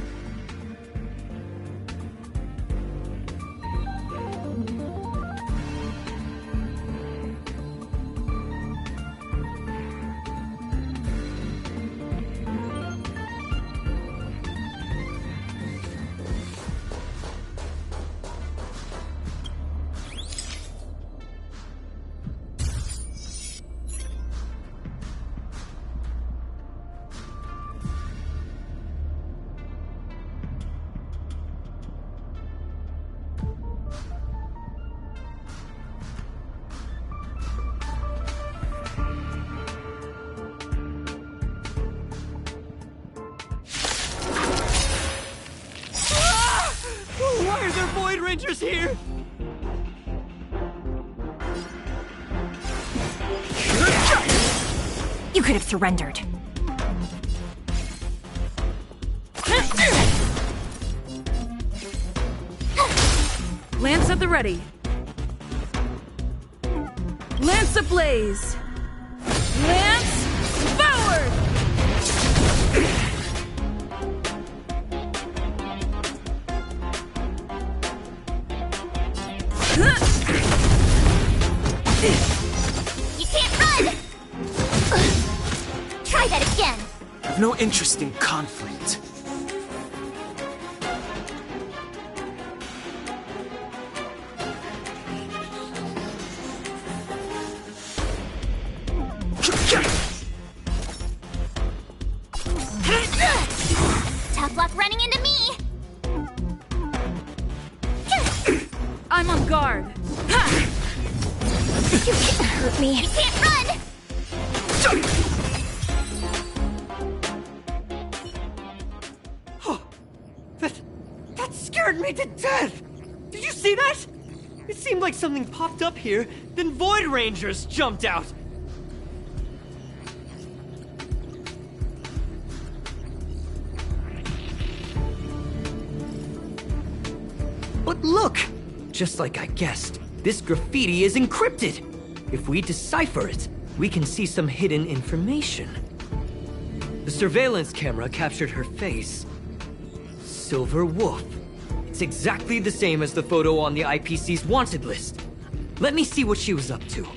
Why are there Void Rangers here? You could have surrendered. Lance at the ready. Lance ablaze. Lance forward! You can't run! Try that again! I have no interest in conflict. Tough luck running into me! I'm on guard. You can't hurt me. You can't run! That scared me to death! Did you see that? It seemed like something popped up here, then Void Rangers jumped out. But look! Just like I guessed, this graffiti is encrypted. If we decipher it, we can see some hidden information. The surveillance camera captured her face. Silver Wolf. It's exactly the same as the photo on the IPC's wanted list. Let me see what she was up to.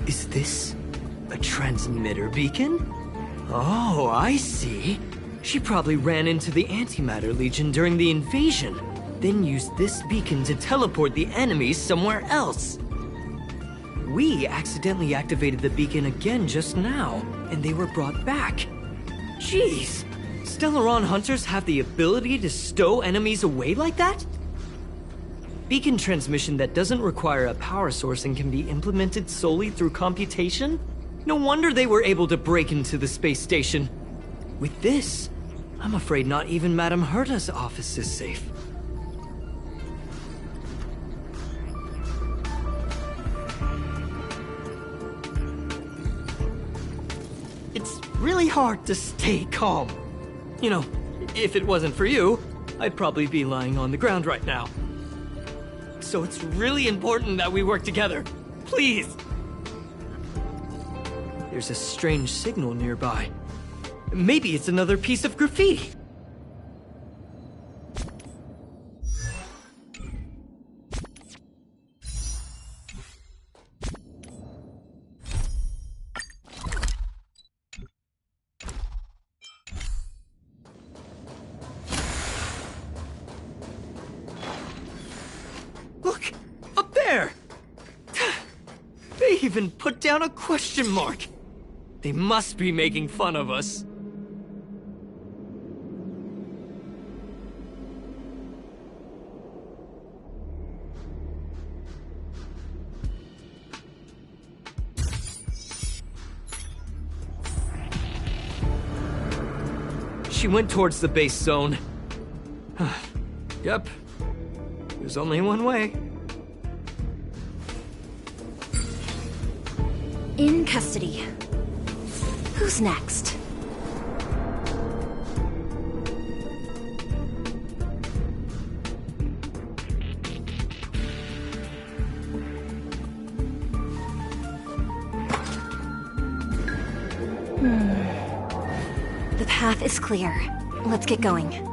Is this a transmitter beacon? Oh, I see. She probably ran into the Antimatter Legion during the invasion, then used this beacon to teleport the enemies somewhere else. We accidentally activated the beacon again just now, and they were brought back. Jeez, Stellaron hunters have the ability to stow enemies away like that? Beacon transmission that doesn't require a power source and can be implemented solely through computation? No wonder they were able to break into the space station. With this, I'm afraid not even Madame Herta's office is safe. It's really hard to stay calm. You know, if it wasn't for you, I'd probably be lying on the ground right now. So it's really important that we work together. Please! There's a strange signal nearby. Maybe it's another piece of graffiti. Look! Up there! They even put down a question mark! They must be making fun of us. She went towards the base zone. Yep. There's only one way. In custody. Who's next? The path is clear. Let's get going.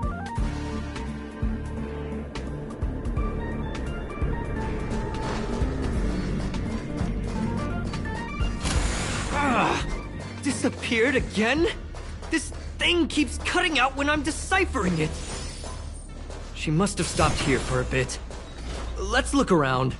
Disappeared again? This thing keeps cutting out when I'm deciphering it. She must have stopped here for a bit. Let's look around.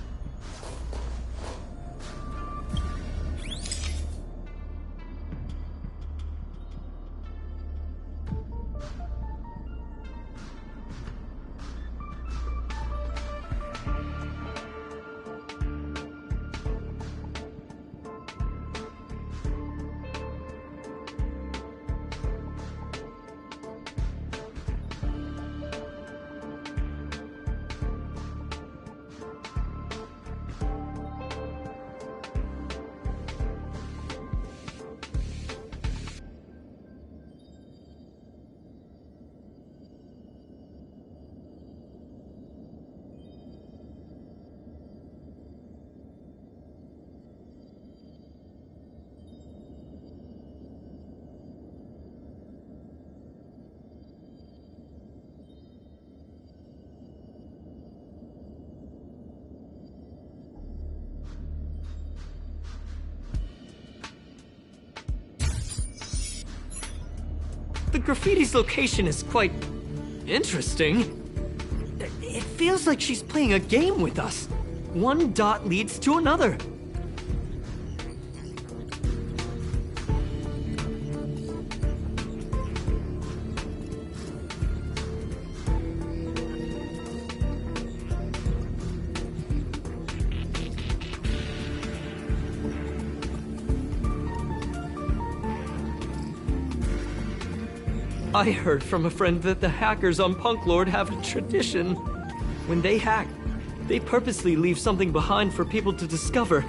graffiti's location is quite interesting. It feels like she's playing a game with us. One dot leads to another. I heard from a friend that the hackers on Punk Lord have a tradition. When they hack, they purposely leave something behind for people to discover,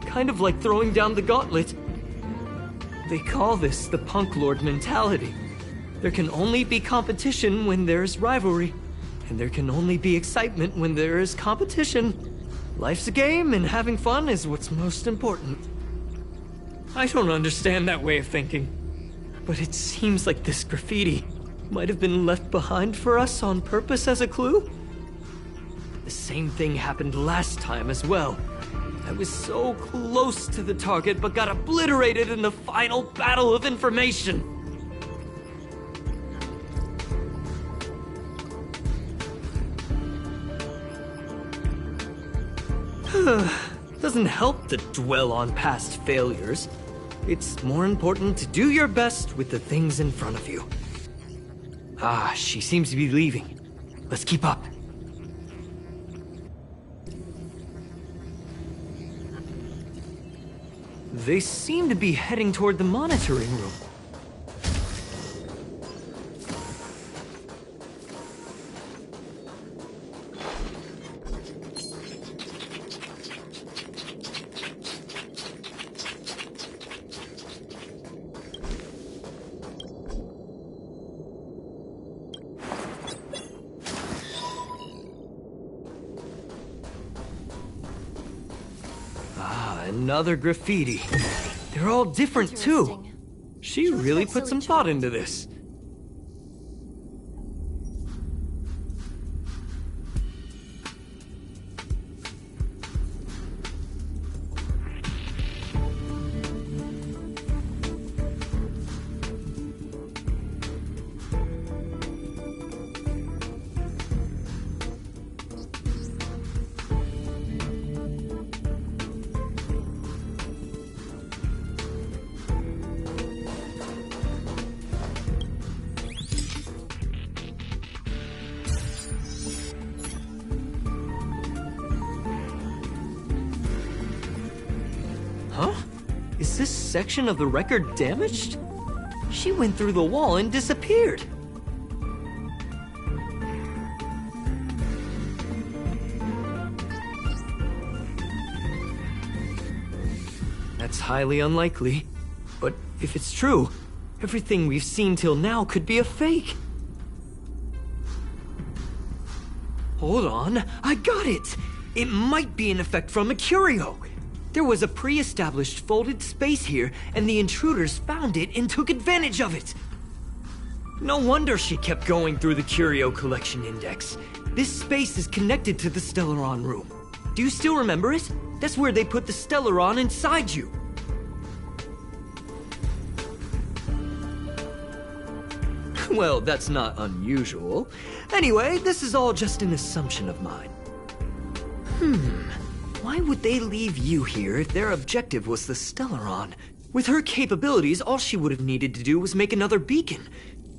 kind of like throwing down the gauntlet. They call this the Punk Lord mentality. There can only be competition when there's rivalry, and there can only be excitement when there is competition. Life's a game, and having fun is what's most important. I don't understand that way of thinking. But it seems like this graffiti might have been left behind for us on purpose as a clue. The same thing happened last time as well. I was so close to the target but got obliterated in the final battle of information. Doesn't help to dwell on past failures. It's more important to do your best with the things in front of you. Ah, she seems to be leaving. Let's keep up. They seem to be heading toward the monitoring room. Another graffiti. They're all different too. She really put some thought into this. Is this section of the record damaged? She went through the wall and disappeared. That's highly unlikely. But if it's true, everything we've seen till now could be a fake. Hold on, I got it! It might be an effect from a curio. There was a pre-established folded space here, and the intruders found it and took advantage of it. No wonder she kept going through the curio collection index. This space is connected to the Stellaron room. Do you still remember it? That's where they put the Stellaron inside you. Well, that's not unusual. Anyway, this is all just an assumption of mine. Why would they leave you here if their objective was the Stellaron? With her capabilities, all she would have needed to do was make another beacon.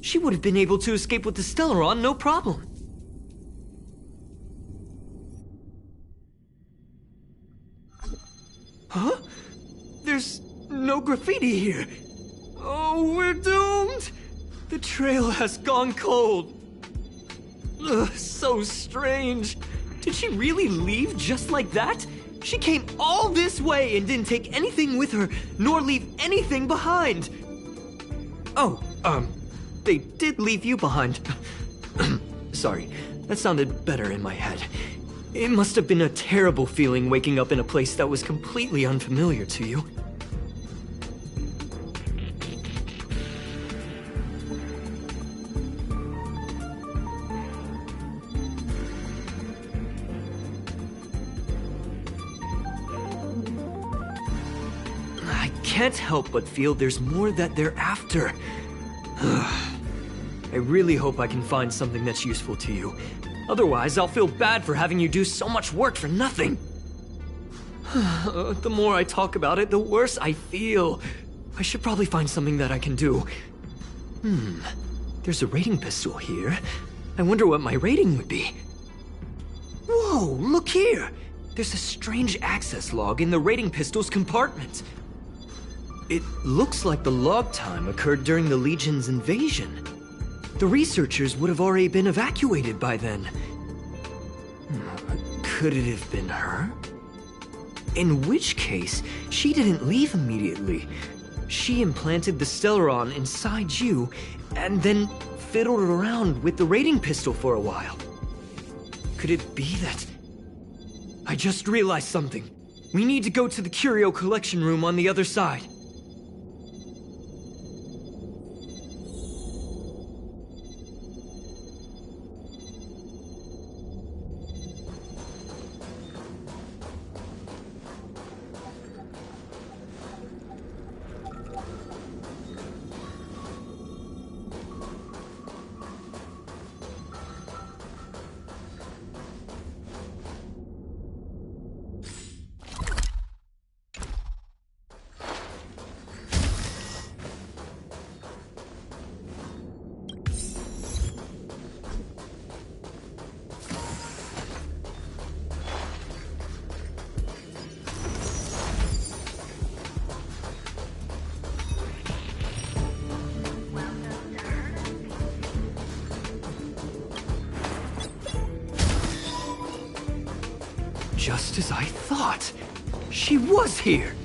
She would have been able to escape with the Stellaron, no problem. Huh? There's no graffiti here. Oh, we're doomed! The trail has gone cold. Ugh, so strange. Did she really leave just like that? She came all this way and didn't take anything with her, nor leave anything behind. Oh, they did leave you behind. Sorry, that sounded better in my head. It must have been a terrible feeling waking up in a place that was completely unfamiliar to you. I can't help but feel there's more that they're after. I really hope I can find something that's useful to you. Otherwise, I'll feel bad for having you do so much work for nothing. The more I talk about it, the worse I feel. I should probably find something that I can do. There's a rating pistol here. I wonder what my rating would be. Whoa, look here! There's a strange access log in the rating pistol's compartment. It looks like the log time occurred during the Legion's invasion. The researchers would have already been evacuated by then. Could it have been her? In which case, she didn't leave immediately. She implanted the Stellaron inside you, and then fiddled around with the rating pistol for a while. Could it be that... I just realized something. We need to go to the curio collection room on the other side. Just as I thought. She was here.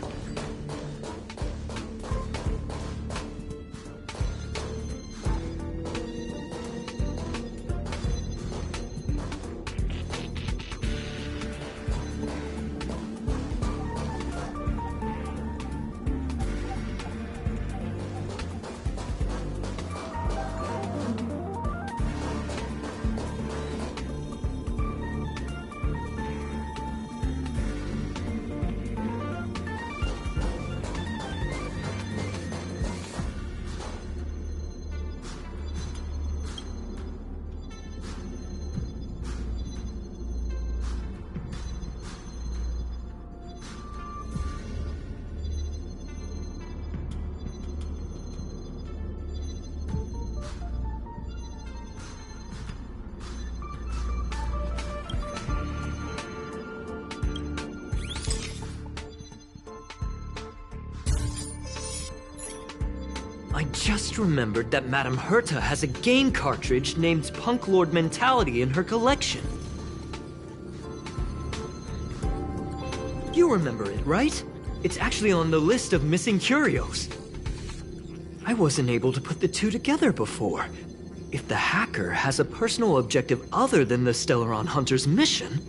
I just remembered that Madame Herta has a game cartridge named Punk Lord Mentality in her collection. You remember it, right? It's actually on the list of missing curios. I wasn't able to put the two together before. If the hacker has a personal objective other than the Stellaron Hunter's mission...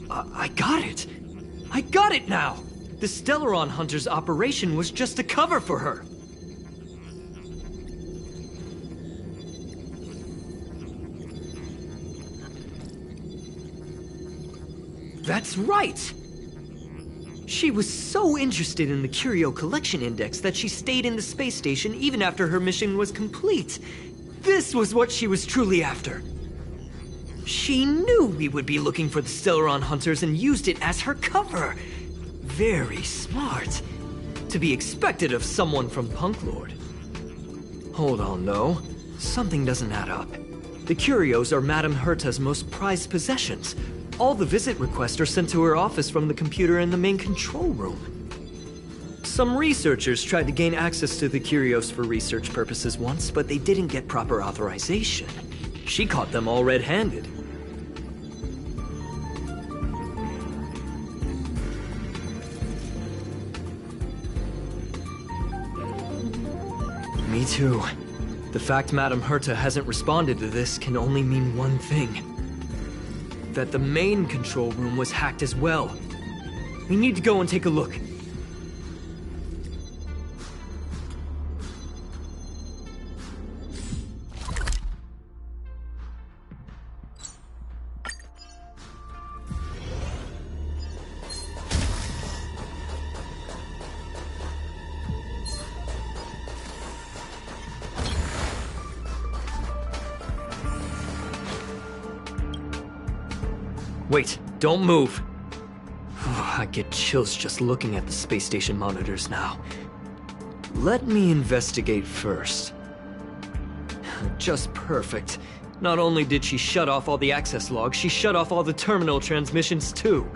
I got it! I got it now! The Stellaron Hunter's operation was just a cover for her. That's right! She was so interested in the Curio Collection Index that she stayed in the space station even after her mission was complete. This was what she was truly after. She knew we would be looking for the Stellaron Hunters and used it as her cover. Very smart. To be expected of someone from Punk Lord. Hold on, though. Something doesn't add up. The curios are Madame Herta's most prized possessions. All the visit requests are sent to her office from the computer in the main control room. Some researchers tried to gain access to the curios for research purposes once, but they didn't get proper authorization. She caught them all red-handed. Me too. The fact Madame Herta hasn't responded to this can only mean one thing. That the main control room was hacked as well. We need to go and take a look. Wait, don't move. I get chills just looking at the space station monitors now. Let me investigate first. Just perfect. Not only did she shut off all the access logs, she shut off all the terminal transmissions too.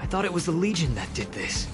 I thought it was the Legion that did this.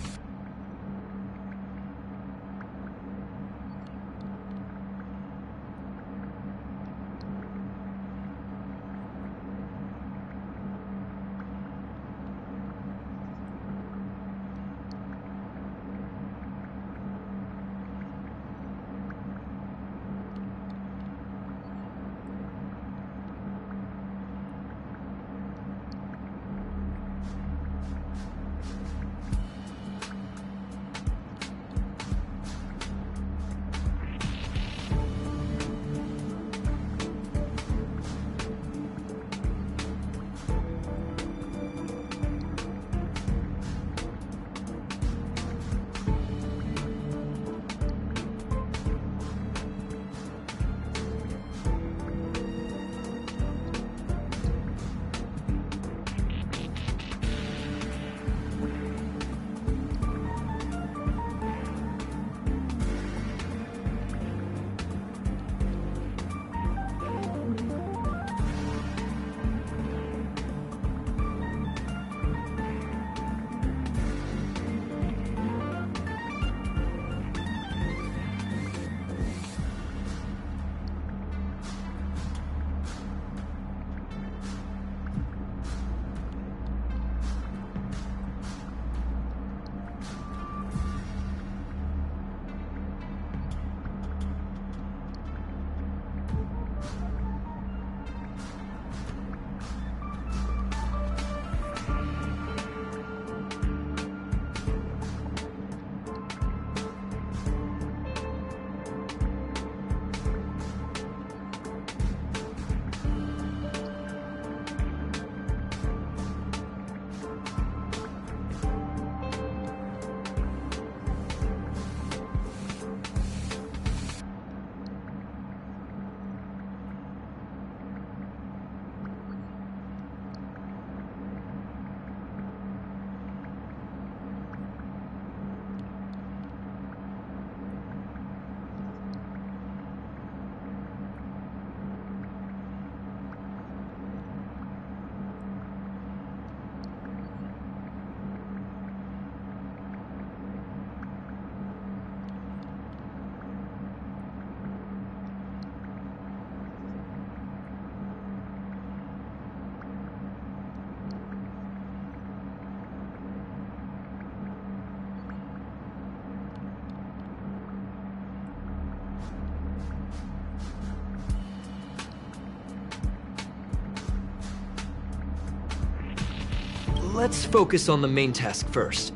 Let's focus on the main task first.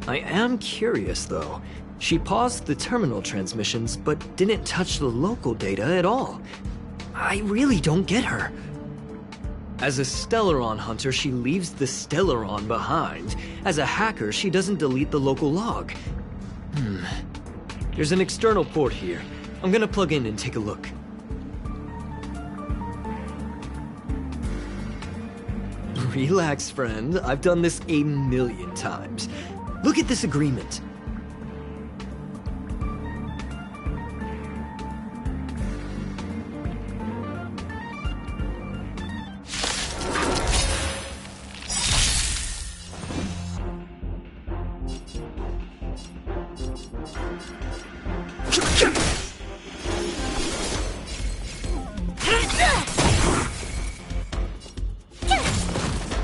I am curious, though. She paused the terminal transmissions, but didn't touch the local data at all. I really don't get her. As a Stellaron hunter, she leaves the Stellaron behind. As a hacker, she doesn't delete the local log. There's an external port here. I'm gonna plug in and take a look. Relax, friend. I've done this 1,000,000 times. Look at this agreement.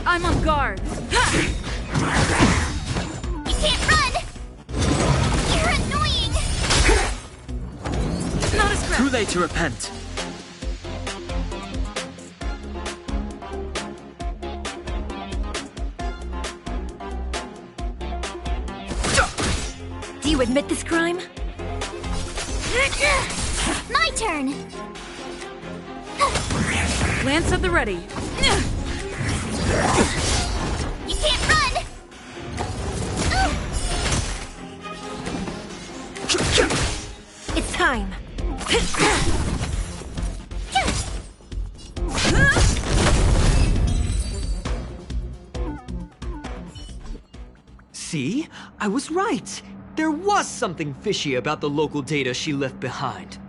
I'm on guard. You can't run! You're annoying! Not a scratch. Too late to repent. Do you admit this crime? My turn! Lance at the ready. You can't run! It's time. See? I was right. There was something fishy about the local data she left behind.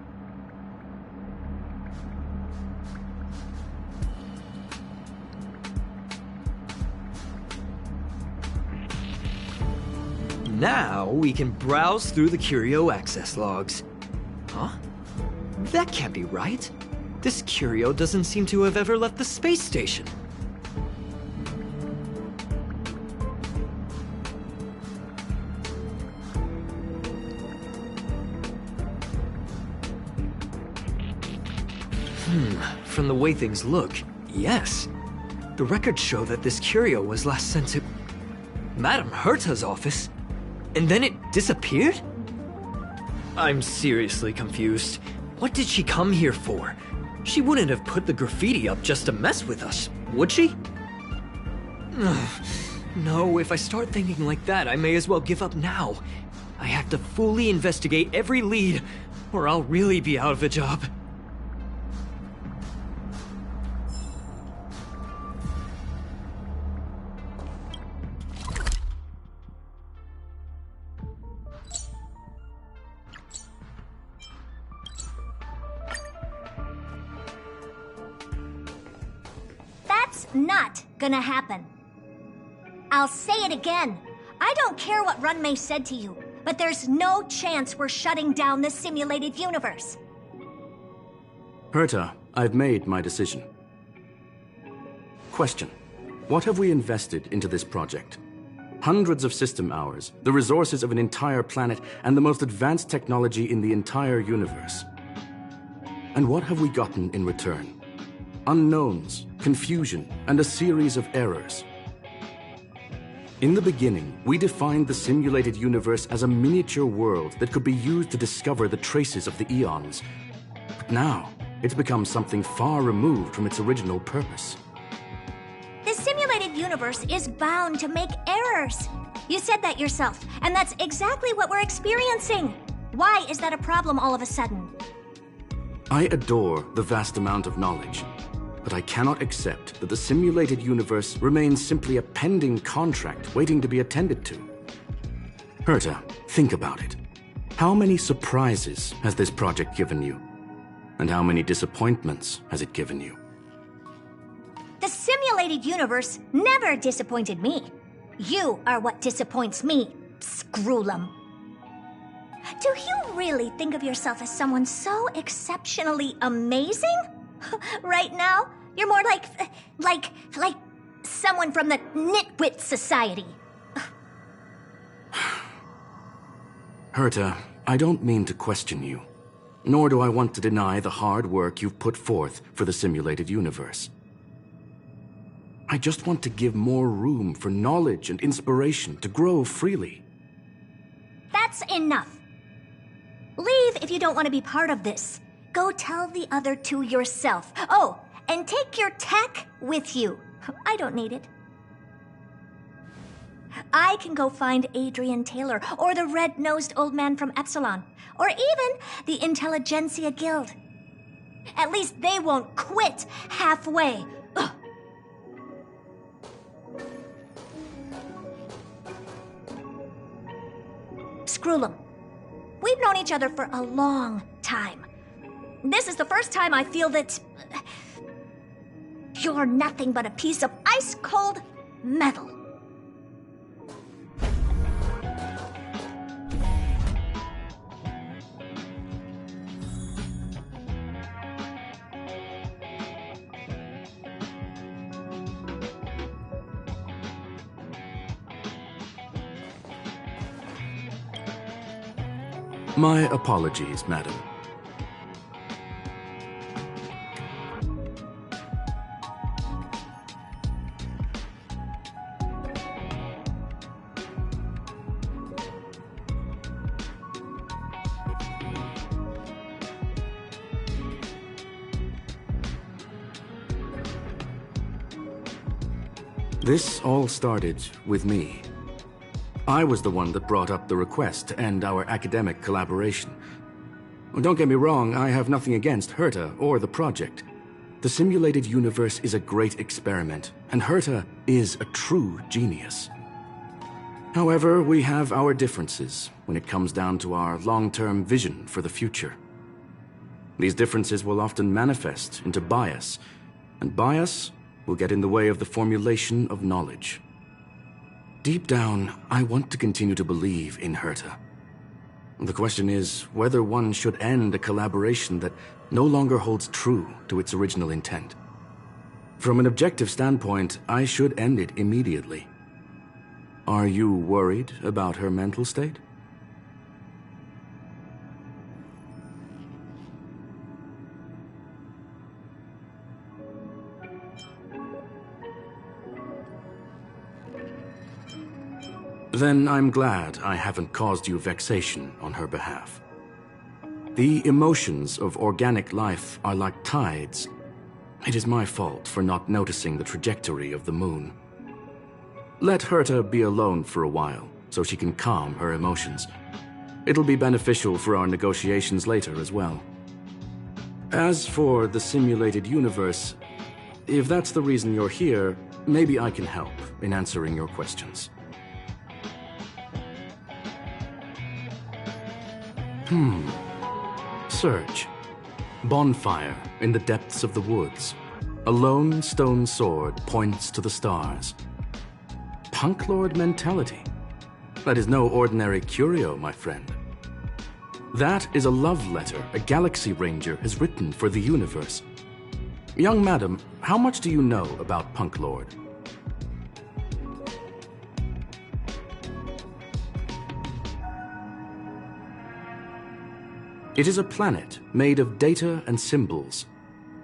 Now we can browse through the Curio access logs. Huh? That can't be right. This Curio doesn't seem to have ever left the space station. From the way things look, yes. The records show that this Curio was last sent to Madame Herta's office, and then it disappeared? I'm seriously confused. What did she come here for? She wouldn't have put the graffiti up just to mess with us, would she? No, if I start thinking like that, I may as well give up now. I have to fully investigate every lead, or I'll really be out of a job. Not gonna happen. I'll say it again. I don't care what Runa Mei said to you, but there's no chance we're shutting down this simulated universe. Herta, I've made my decision. Question. What have we invested into this project? Hundreds of system hours, the resources of an entire planet, and the most advanced technology in the entire universe. And what have we gotten in return? Unknowns, confusion, and a series of errors. In the beginning, we defined the simulated universe as a miniature world that could be used to discover the traces of the eons. But now, it's become something far removed from its original purpose. The simulated universe is bound to make errors. You said that yourself, and that's exactly what we're experiencing. Why is that a problem all of a sudden? I adore the vast amount of knowledge. But I cannot accept that the simulated universe remains simply a pending contract waiting to be attended to. Herta, think about it. How many surprises has this project given you? And how many disappointments has it given you? The simulated universe never disappointed me. You are what disappoints me, Scroolum. Do you really think of yourself as someone so exceptionally amazing? Right now, you're more like someone from the Nitwit Society. Herta, I don't mean to question you, nor do I want to deny the hard work you've put forth for the simulated universe. I just want to give more room for knowledge and inspiration to grow freely. That's enough. Leave if you don't want to be part of this. Go tell the other two yourself. Oh, and take your tech with you. I don't need it. I can go find Adrian Taylor, or the red-nosed old man from Epsilon, or even the Intelligentsia Guild. At least they won't quit halfway. Ugh. Scroolum, we've known each other for a long time. This is the first time I feel that you're nothing but a piece of ice-cold metal. My apologies, madam. This all started with me. I was the one that brought up the request to end our academic collaboration. Don't get me wrong, I have nothing against Herta or the project. The simulated universe is a great experiment, and Herta is a true genius. However, we have our differences when it comes down to our long-term vision for the future. These differences will often manifest into bias, and bias will get in the way of the formulation of knowledge. Deep down, I want to continue to believe in Herta. The question is whether one should end a collaboration that no longer holds true to its original intent. From an objective standpoint, I should end it immediately. Are you worried about her mental state? Then I'm glad I haven't caused you vexation on her behalf. The emotions of organic life are like tides. It is my fault for not noticing the trajectory of the moon. Let Herta be alone for a while, so she can calm her emotions. It'll be beneficial for our negotiations later as well. As for the simulated universe, if that's the reason you're here, maybe I can help in answering your questions. Search. Bonfire in the depths of the woods. A lone stone sword points to the stars. Punk Lord mentality. That is no ordinary curio, my friend. That is a love letter a Galaxy Ranger has written for the universe. Young madam, how much do you know about Punk Lord? It is a planet made of data and symbols.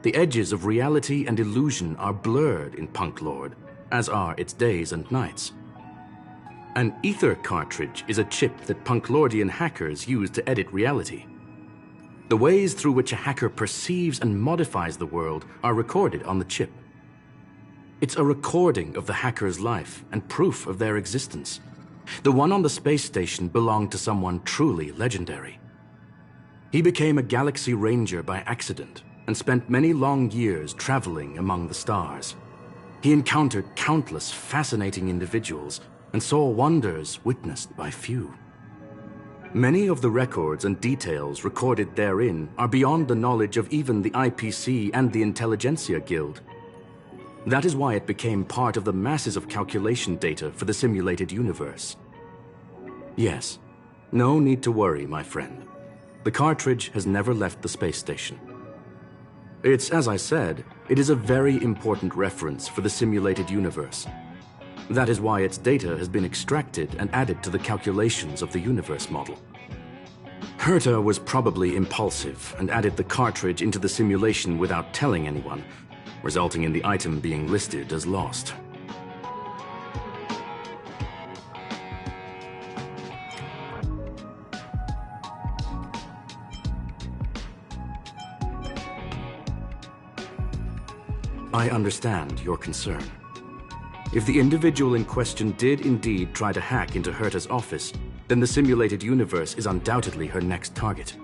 The edges of reality and illusion are blurred in Punk Lord, as are its days and nights. An ether cartridge is a chip that Punklordian hackers use to edit reality. The ways through which a hacker perceives and modifies the world are recorded on the chip. It's a recording of the hacker's life and proof of their existence. The one on the space station belonged to someone truly legendary. He became a Galaxy Ranger by accident and spent many long years traveling among the stars. He encountered countless fascinating individuals and saw wonders witnessed by few. Many of the records and details recorded therein are beyond the knowledge of even the IPC and the Intelligentsia Guild. That is why it became part of the masses of calculation data for the simulated universe. Yes, no need to worry, my friend. The cartridge has never left the space station. It's, as I said, it is a very important reference for the simulated universe. That is why its data has been extracted and added to the calculations of the universe model. Herta was probably impulsive and added the cartridge into the simulation without telling anyone, resulting in the item being listed as lost. I understand your concern. If the individual in question did indeed try to hack into Herta's office, then the simulated universe is undoubtedly her next target.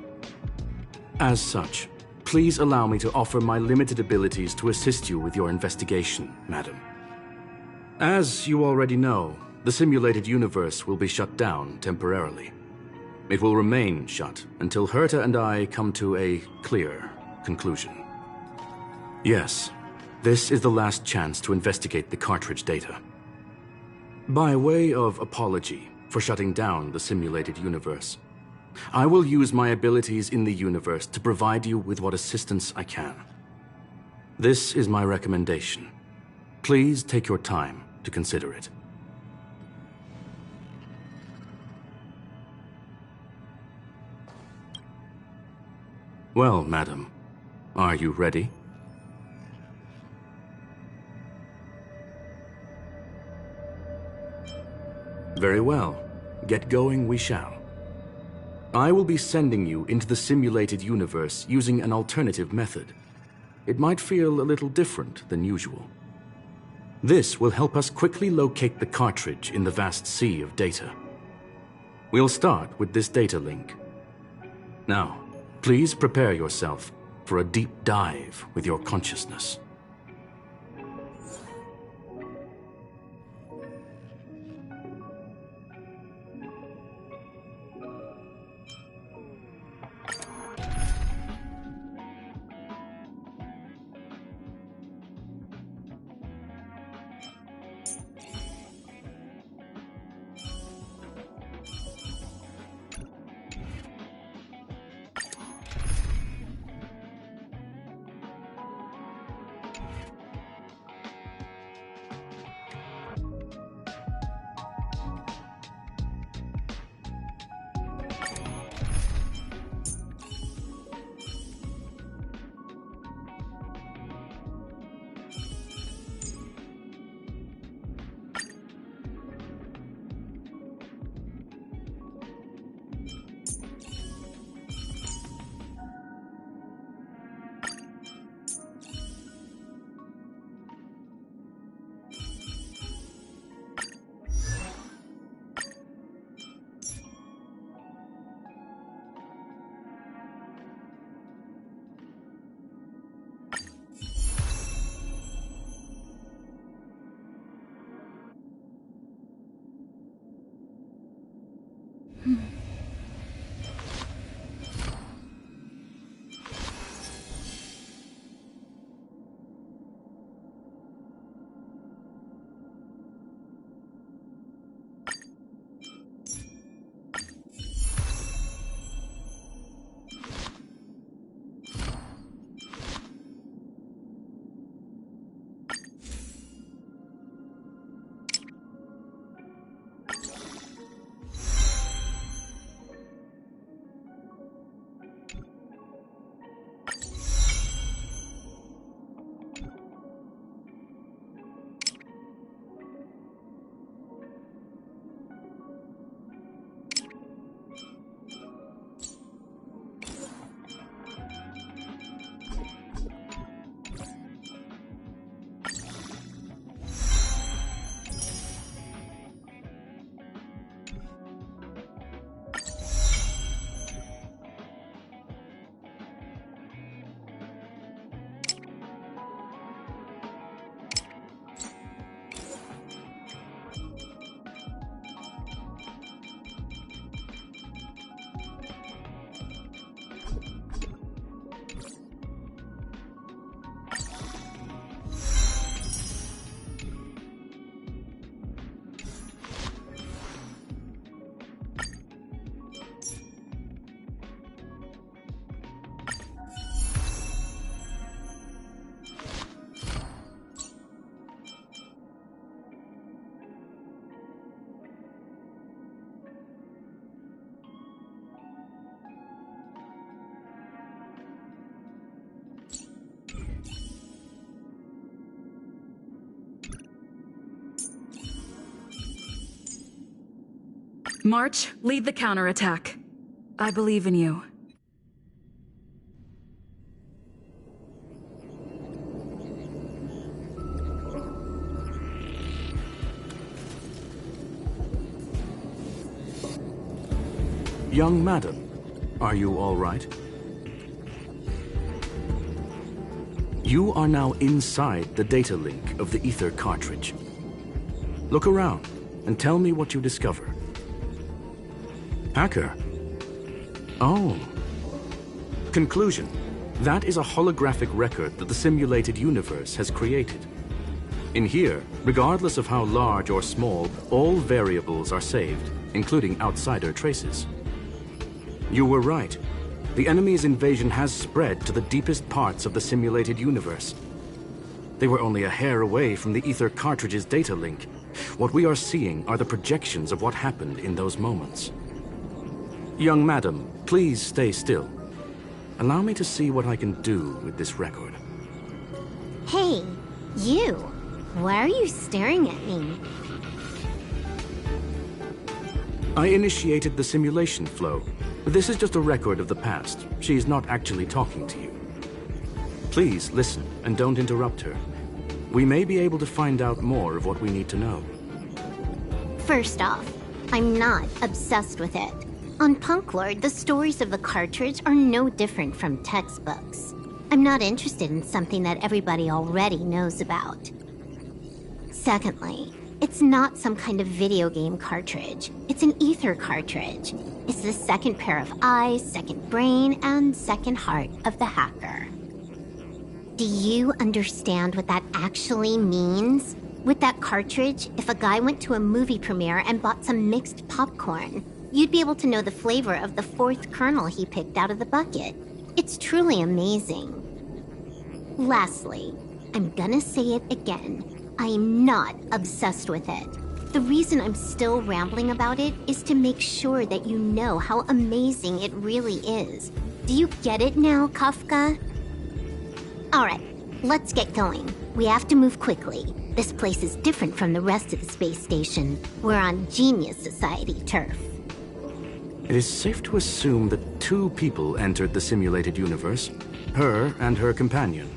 As such, please allow me to offer my limited abilities to assist you with your investigation, madam. As you already know, the simulated universe will be shut down temporarily. It will remain shut until Herta and I come to a clear conclusion. Yes. This is the last chance to investigate the cartridge data. By way of apology for shutting down the simulated universe, I will use my abilities in the universe to provide you with what assistance I can. This is my recommendation. Please take your time to consider it. Well, madam, are you ready? Very well. Get going we shall. I will be sending you into the simulated universe using an alternative method. It might feel a little different than usual. This will help us quickly locate the cartridge in the vast sea of data. We'll start with this data link. Now, please prepare yourself for a deep dive with your consciousness. March, lead the counterattack. I believe in you. Young madam, are you all right? You are now inside the data link of the ether cartridge. Look around and tell me what you discover. Hacker? Oh. Conclusion. That is a holographic record that the simulated universe has created. In here, regardless of how large or small, all variables are saved, including outsider traces. You were right. The enemy's invasion has spread to the deepest parts of the simulated universe. They were only a hair away from the ether cartridge's data link. What we are seeing are the projections of what happened in those moments. Young madam, please stay still. Allow me to see what I can do with this record. Hey, you! Why are you staring at me? I initiated the simulation flow. This is just a record of the past. She is not actually talking to you. Please listen and don't interrupt her. We may be able to find out more of what we need to know. First off, I'm not obsessed with it. On Punklord, the stories of the cartridge are no different from textbooks. I'm not interested in something that everybody already knows about. Secondly, it's not some kind of video game cartridge. It's an ether cartridge. It's the second pair of eyes, second brain, and second heart of the hacker. Do you understand what that actually means? With that cartridge, if a guy went to a movie premiere and bought some mixed popcorn, you'd be able to know the flavor of the fourth kernel he picked out of the bucket. It's truly amazing. Lastly, I'm gonna say it again. I am not obsessed with it. The reason I'm still rambling about it is to make sure that you know how amazing it really is. Do you get it now, Kafka? Alright, let's get going. We have to move quickly. This place is different from the rest of the space station. We're on Genius Society turf. It is safe to assume that two people entered the simulated universe. Her and her companion.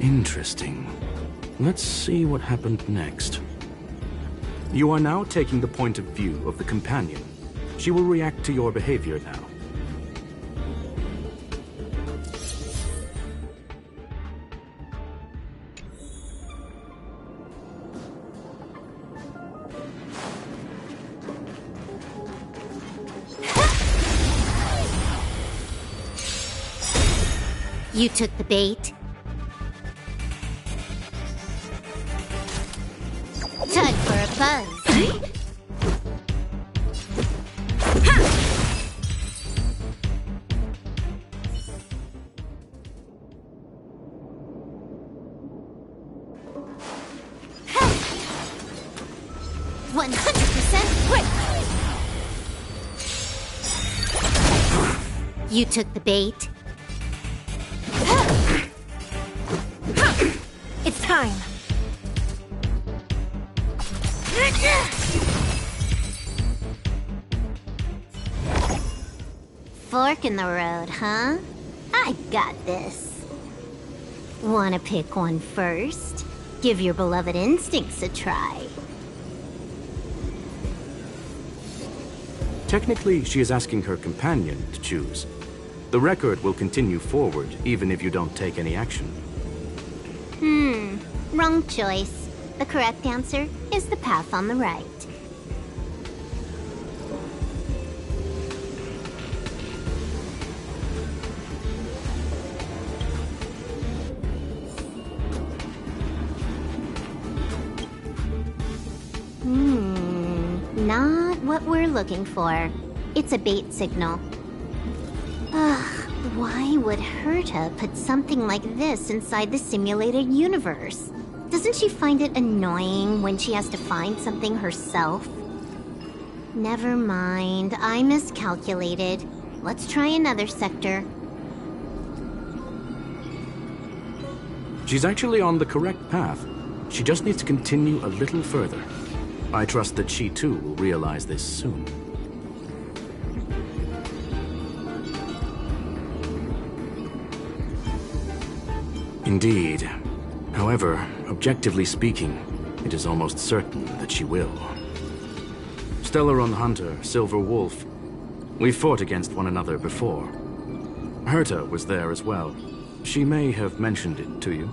Interesting. Let's see what happened next. You are now taking the point of view of the companion. She will react to your behavior now. You took the bait. Time for a buzz. You took the bait. It's time. Fork in the road, huh? I got this. Wanna pick one first? Give your beloved instincts a try. Technically, she is asking her companion to choose. The record will continue forward, even if you don't take any action. Wrong choice. The correct answer is the path on the right. Not what we're looking for. It's a bait signal. Ugh, why would Herta put something like this inside the simulated universe? Doesn't she find it annoying when she has to find something herself? Never mind, I miscalculated. Let's try another sector. She's actually on the correct path. She just needs to continue a little further. I trust that she too will realize this soon. Indeed. However, objectively speaking, it is almost certain that she will. Stellaron Hunter, Silver Wolf. We fought against one another before. Herta was there as well. She may have mentioned it to you.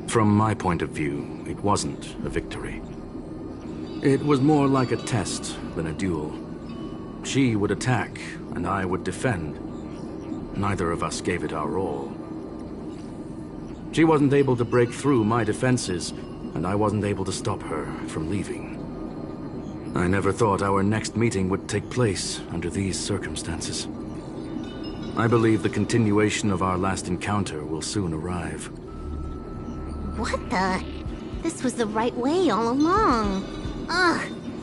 From my point of view, it wasn't a victory. It was more like a test than a duel. She would attack, and I would defend. Neither of us gave it our all. She wasn't able to break through my defenses, and I wasn't able to stop her from leaving. I never thought our next meeting would take place under these circumstances. I believe the continuation of our last encounter will soon arrive. What the? This was the right way all along. Ugh,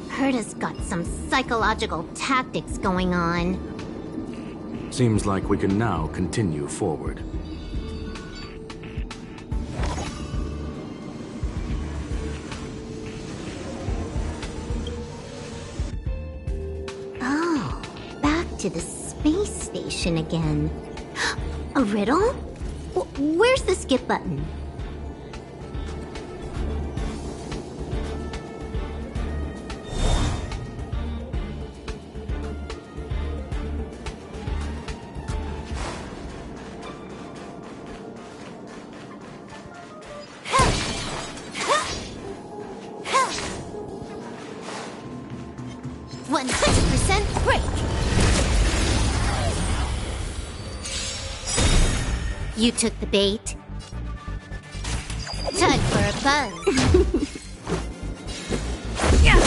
Herta's got some psychological tactics going on. Seems like we can now continue forward. Oh, back to the space station again. A riddle? Where's the skip button? You took the bait. Time for a buzz. Yeah.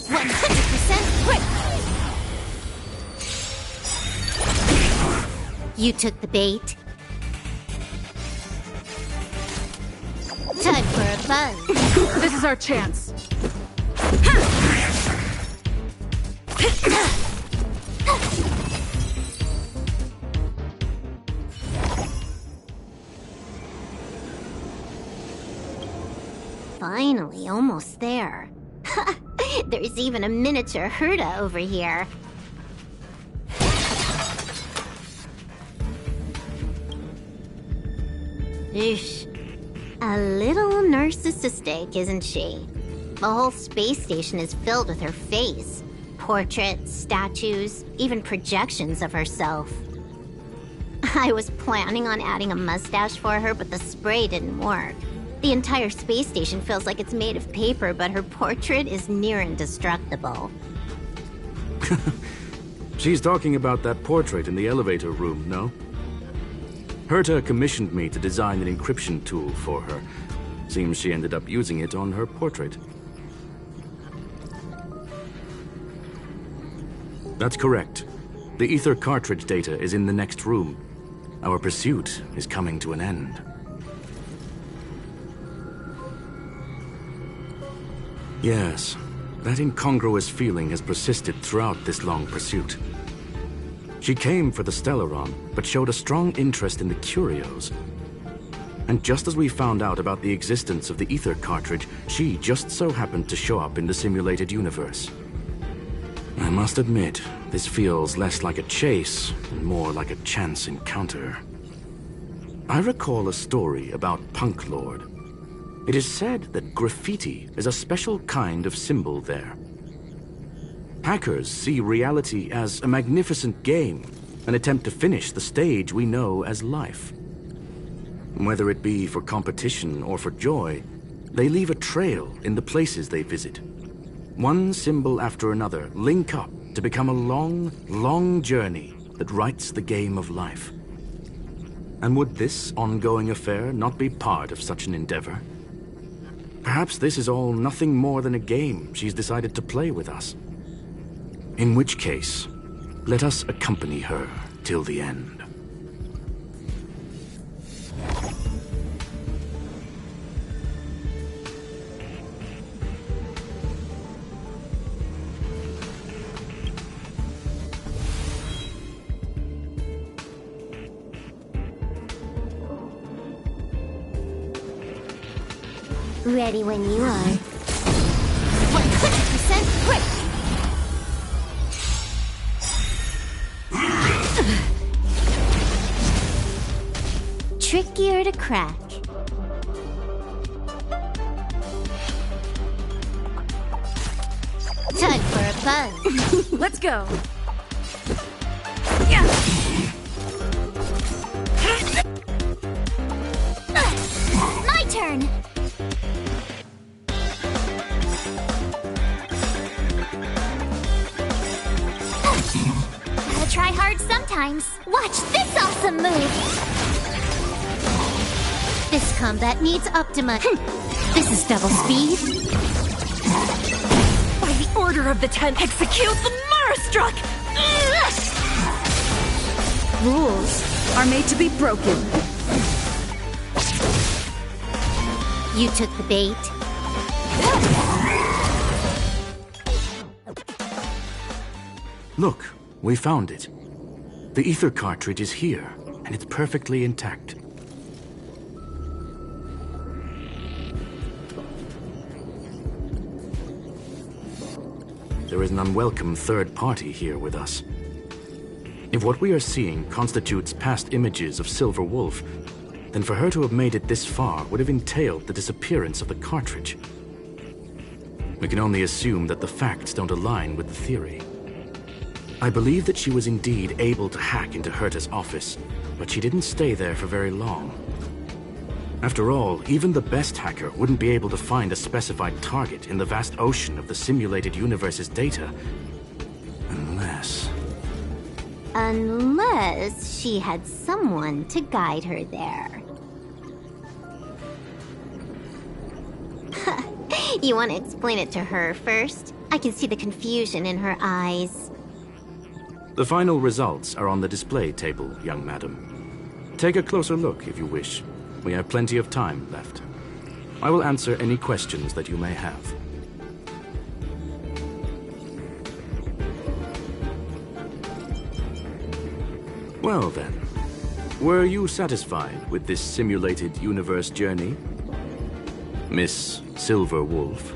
100% quick. You took the bait. Time for a buzz. This is our chance. Finally, almost there. There's even a miniature Herta over here. Eesh. A little narcissistic, isn't she? The whole space station is filled with her face. Portraits, statues, even projections of herself. I was planning on adding a mustache for her, but the spray didn't work. The entire space station feels like it's made of paper, but her portrait is near indestructible. She's talking about that portrait in the elevator room, no? Herta commissioned me to design an encryption tool for her. Seems she ended up using it on her portrait. That's correct. The ether cartridge data is in the next room. Our pursuit is coming to an end. Yes, that incongruous feeling has persisted throughout this long pursuit. She came for the Stellaron, but showed a strong interest in the curios. And just as we found out about the existence of the ether cartridge, she just so happened to show up in the simulated universe. I must admit, this feels less like a chase and more like a chance encounter. I recall a story about Punk Lord. It is said that graffiti is a special kind of symbol there. Hackers see reality as a magnificent game and attempt to finish the stage we know as life. Whether it be for competition or for joy, they leave a trail in the places they visit. One symbol after another link up to become a long, long journey that writes the game of life. And would this ongoing affair not be part of such an endeavor? Perhaps this is all nothing more than a game she's decided to play with us. In which case, let us accompany her till the end. Ready when you are. 100% quick! Trickier to crack. Time for a buzz. Let's go. My turn! Gotta try hard sometimes. Watch this awesome move! This combat needs Optima. This is double speed. By the order of the Ten, execute the Marastruck! Rules are made to be broken. You took the bait. Look, we found it. The ether cartridge is here, and it's perfectly intact. There is an unwelcome third party here with us. If what we are seeing constitutes past images of Silver Wolf, then for her to have made it this far would have entailed the disappearance of the cartridge. We can only assume that the facts don't align with the theory. I believe that she was indeed able to hack into Herta's office, but she didn't stay there for very long. After all, even the best hacker wouldn't be able to find a specified target in the vast ocean of the simulated universe's data. Unless she had someone to guide her there. You want to explain it to her first? I can see the confusion in her eyes. The final results are on the display table, young madam. Take a closer look if you wish. We have plenty of time left. I will answer any questions that you may have. Well then, were you satisfied with this simulated universe journey, Miss Silver Wolf?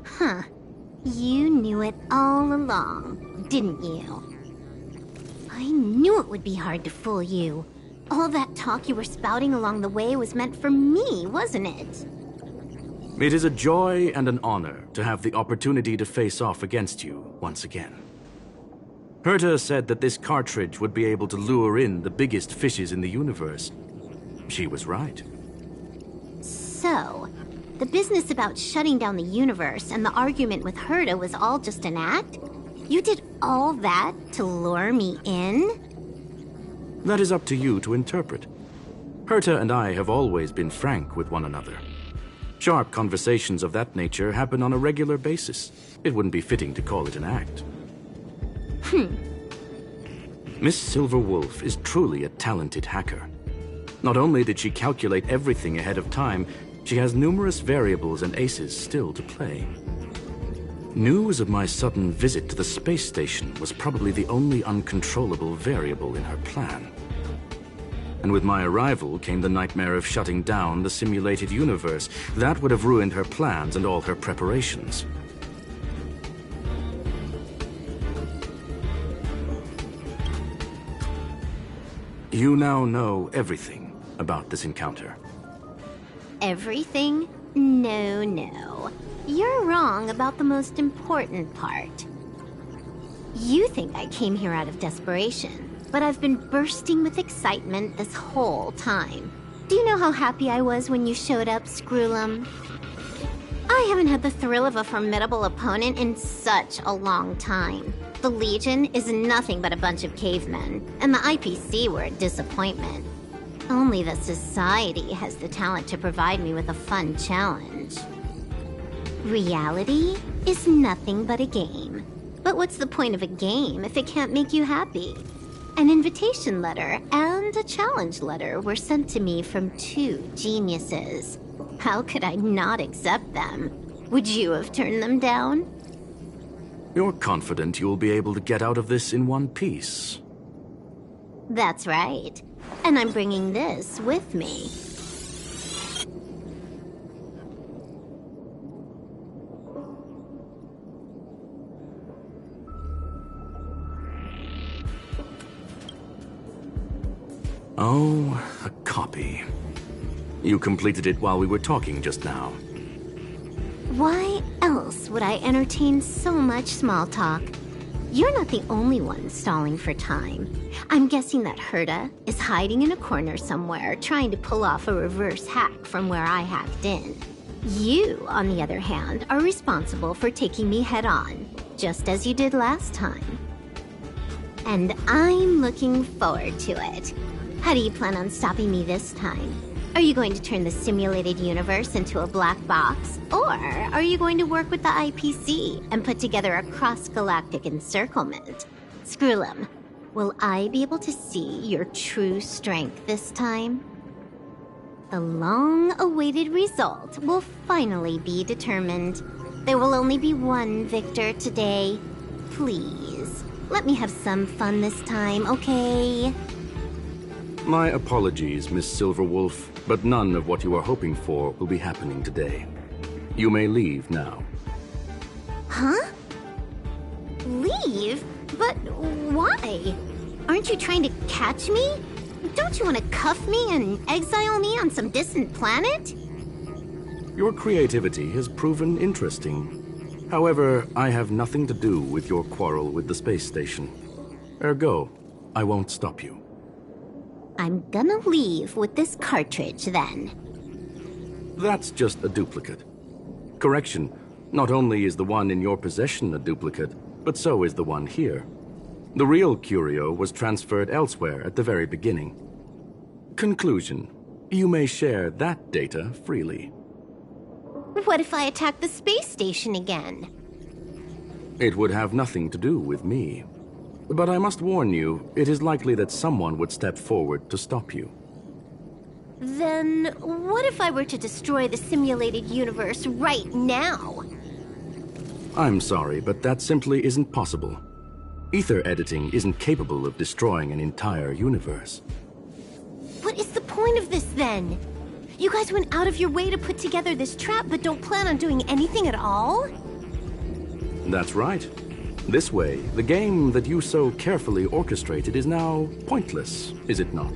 Huh. You knew it all along, didn't you? I knew it would be hard to fool you. All that talk you were spouting along the way was meant for me, wasn't it? It is a joy and an honor to have the opportunity to face off against you once again. Herta said that this cartridge would be able to lure in the biggest fishes in the universe. She was right. So, the business about shutting down the universe and the argument with Herta was all just an act? You did all that to lure me in? That is up to you to interpret. Herta and I have always been frank with one another. Sharp conversations of that nature happen on a regular basis. It wouldn't be fitting to call it an act. Miss Silverwolf is truly a talented hacker. Not only did she calculate everything ahead of time, she has numerous variables and aces still to play. News of my sudden visit to the space station was probably the only uncontrollable variable in her plan. And with my arrival came the nightmare of shutting down the simulated universe. That would have ruined her plans and all her preparations. You now know everything about this encounter. Everything? No. You're wrong about the most important part. You think I came here out of desperation, but I've been bursting with excitement this whole time. Do you know how happy I was when you showed up, Screwlum? I haven't had the thrill of a formidable opponent in such a long time. The Legion is nothing but a bunch of cavemen, and the IPC were a disappointment. Only the Society has the talent to provide me with a fun challenge. Reality is nothing but a game. But what's the point of a game if it can't make you happy? An invitation letter and a challenge letter were sent to me from two geniuses. How could I not accept them? Would you have turned them down? You're confident you'll be able to get out of this in one piece. That's right. And I'm bringing this with me. Oh, a copy. You completed it while we were talking just now. Why else would I entertain so much small talk? You're not the only one stalling for time. I'm guessing that Herta is hiding in a corner somewhere, trying to pull off a reverse hack from where I hacked in. You, on the other hand, are responsible for taking me head-on, just as you did last time. And I'm looking forward to it. How do you plan on stopping me this time? Are you going to turn the simulated universe into a black box? Or are you going to work with the IPC and put together a cross-galactic encirclement? Screwlum, will I be able to see your true strength this time? The long-awaited result will finally be determined. There will only be one victor today. Please, let me have some fun this time, okay? My apologies, Miss Silverwolf, but none of what you are hoping for will be happening today. You may leave now. Huh? Leave? But why? Aren't you trying to catch me? Don't you want to cuff me and exile me on some distant planet? Your creativity has proven interesting. However, I have nothing to do with your quarrel with the space station. Ergo, I won't stop you. I'm gonna leave with this cartridge, then. That's just a duplicate. Correction, not only is the one in your possession a duplicate, but so is the one here. The real curio was transferred elsewhere at the very beginning. Conclusion, you may share that data freely. What if I attack the space station again? It would have nothing to do with me. But I must warn you, it is likely that someone would step forward to stop you. Then what if I were to destroy the simulated universe right now? I'm sorry, but that simply isn't possible. Ether editing isn't capable of destroying an entire universe. What is the point of this, then? You guys went out of your way to put together this trap, but don't plan on doing anything at all? That's right. This way, the game that you so carefully orchestrated is now pointless, is it not?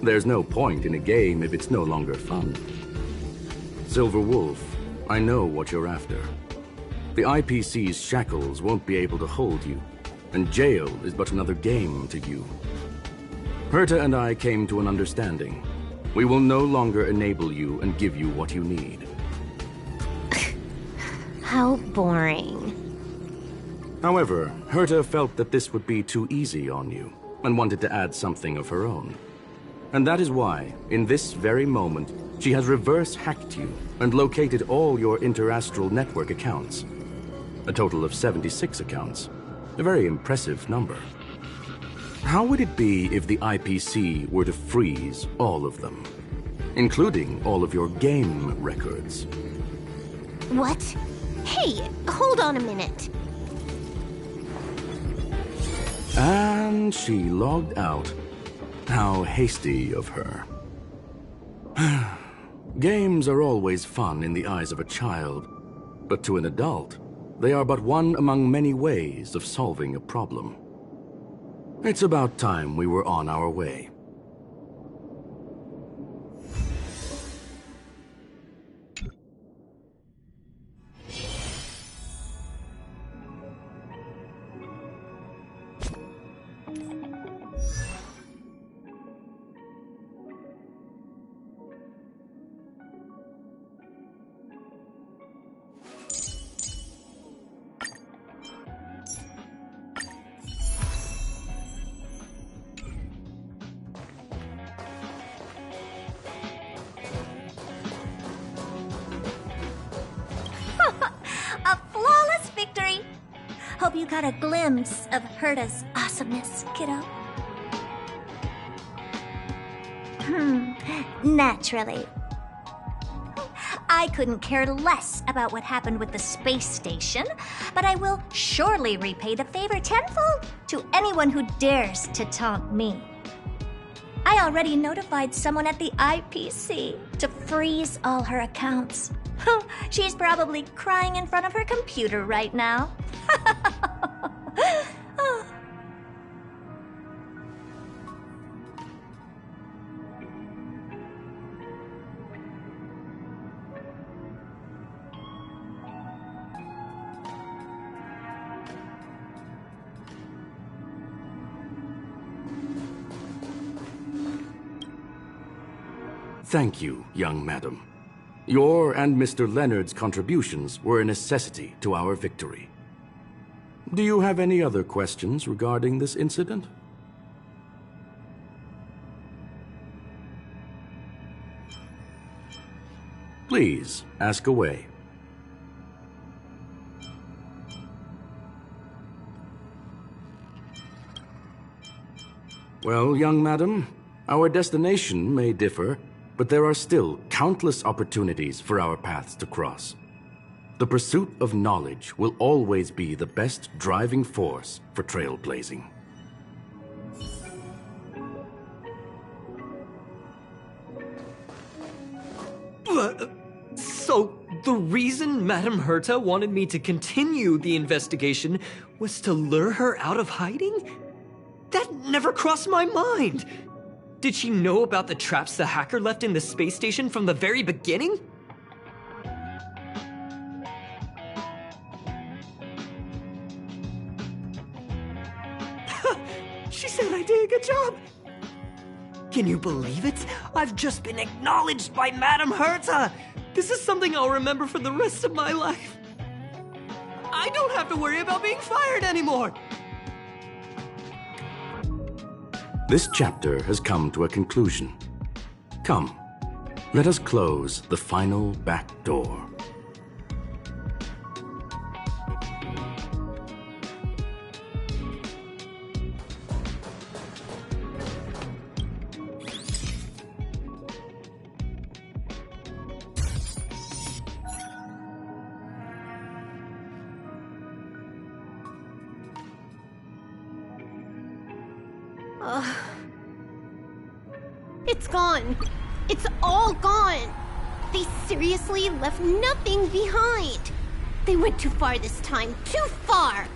There's no point in a game if it's no longer fun. Silver Wolf, I know what you're after. The IPC's shackles won't be able to hold you, and jail is but another game to you. Herta and I came to an understanding. We will no longer enable you and give you what you need. How boring. However, Herta felt that this would be too easy on you, and wanted to add something of her own. And that is why, in this very moment, she has reverse-hacked you and located all your interastral network accounts. A total of 76 accounts. A very impressive number. How would it be if the IPC were to freeze all of them, including all of your game records? What? Hey, hold on a minute. And she logged out. How hasty of her. Games are always fun in the eyes of a child, but to an adult, they are but one among many ways of solving a problem. It's about time we were on our way. A flawless victory! Hope you got a glimpse of Herta's awesomeness, kiddo. Naturally. I couldn't care less about what happened with the space station, but I will surely repay the favor tenfold to anyone who dares to taunt me. I already notified someone at the IPC to freeze all her accounts. She's probably crying in front of her computer right now. Thank you, young madam. Your and Mr. Leonard's contributions were a necessity to our victory. Do you have any other questions regarding this incident? Please, ask away. Well, young madam, our destination may differ, but there are still countless opportunities for our paths to cross. The pursuit of knowledge will always be the best driving force for trailblazing. So, the reason Madame Herta wanted me to continue the investigation was to lure her out of hiding? That never crossed my mind! Did she know about the traps the hacker left in the space station from the very beginning? She said I did a good job! Can you believe it? I've just been acknowledged by Madame Herta! This is something I'll remember for the rest of my life. I don't have to worry about being fired anymore! This chapter has come to a conclusion. Come, let us close the final back door. It's gone. It's all gone. They seriously left nothing behind. They went too far this time. Too far.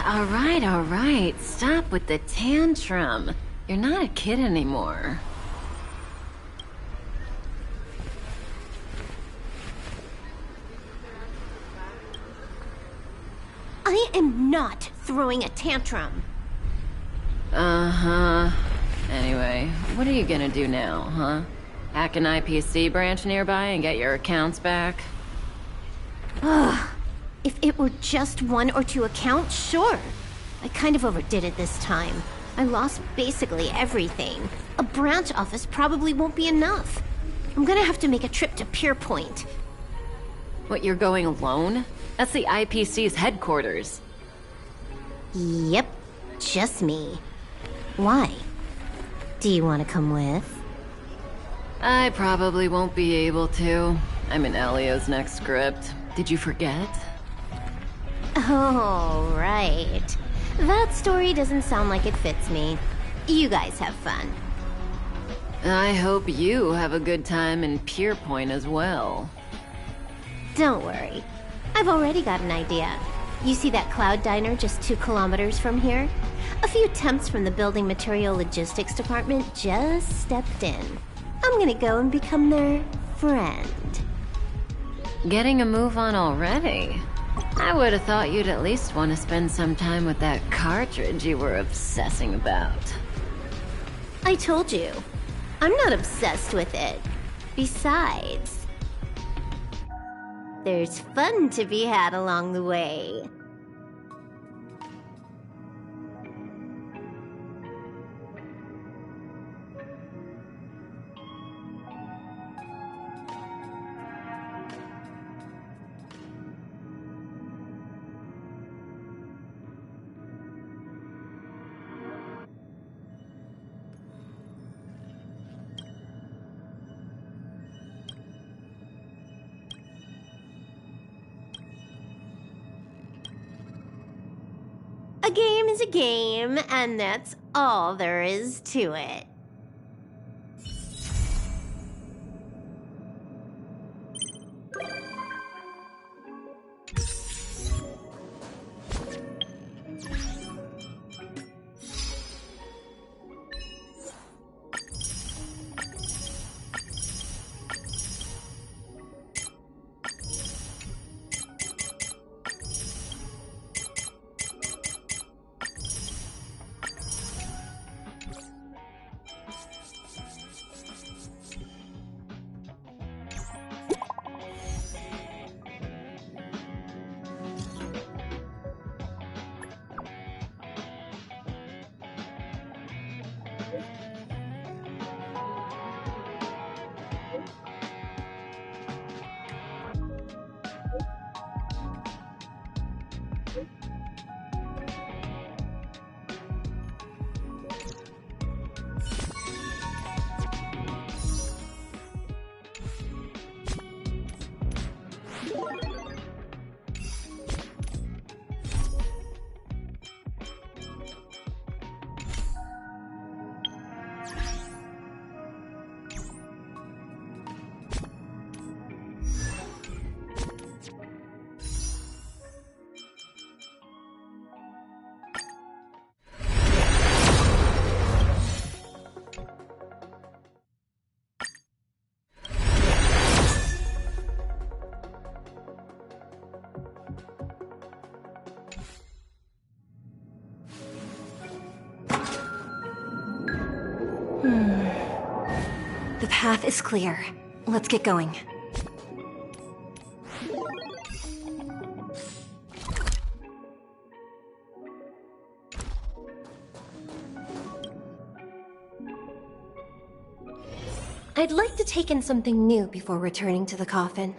All right. Stop with the tantrum. You're not a kid anymore. I am not throwing a tantrum. Uh-huh. Anyway, what are you gonna do now, huh? Hack an IPC branch nearby and get your accounts back? Ugh. If it were just 1 or 2 accounts, sure. I kind of overdid it this time. I lost basically everything. A branch office probably won't be enough. I'm gonna have to make a trip to Pierpoint. What, you're going alone? That's the IPC's headquarters. Yep, just me. Why? Do you want to come with? I probably won't be able to. I'm in Elio's next script. Did you forget? Oh, right. That story doesn't sound like it fits me. You guys have fun. I hope you have a good time in Pierpoint as well. Don't worry. I've already got an idea. You see that Cloud Diner just 2 kilometers from here? A few temps from the Building Material Logistics Department just stepped in. I'm gonna go and become their friend. Getting a move on already? I would have thought you'd at least want to spend some time with that cartridge you were obsessing about. I told you. I'm not obsessed with it. Besides, there's fun to be had along the way. A game is a game, and that's all there is to it. The path is clear. Let's get going. I'd like to take in something new before returning to the coffin.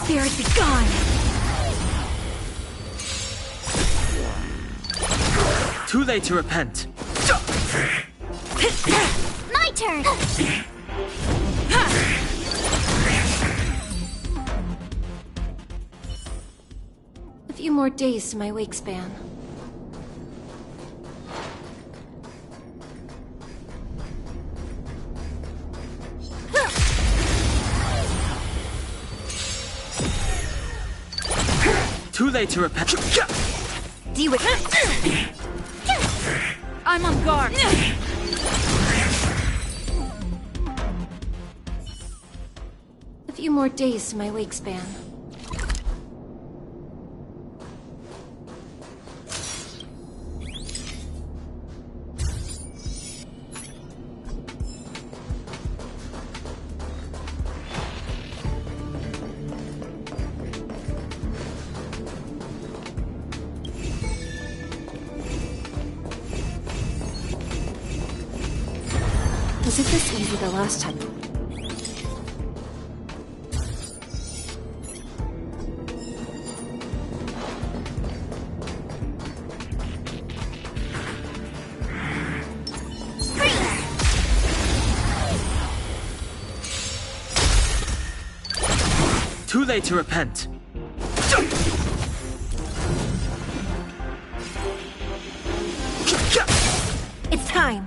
Spirit be gone! Too late to repent. My turn! A few more days to my wake span. Too late to repent. Deal with I'm on guard! A few more days to my wake span. Was it this easy the last time? Too late to repent. It's time!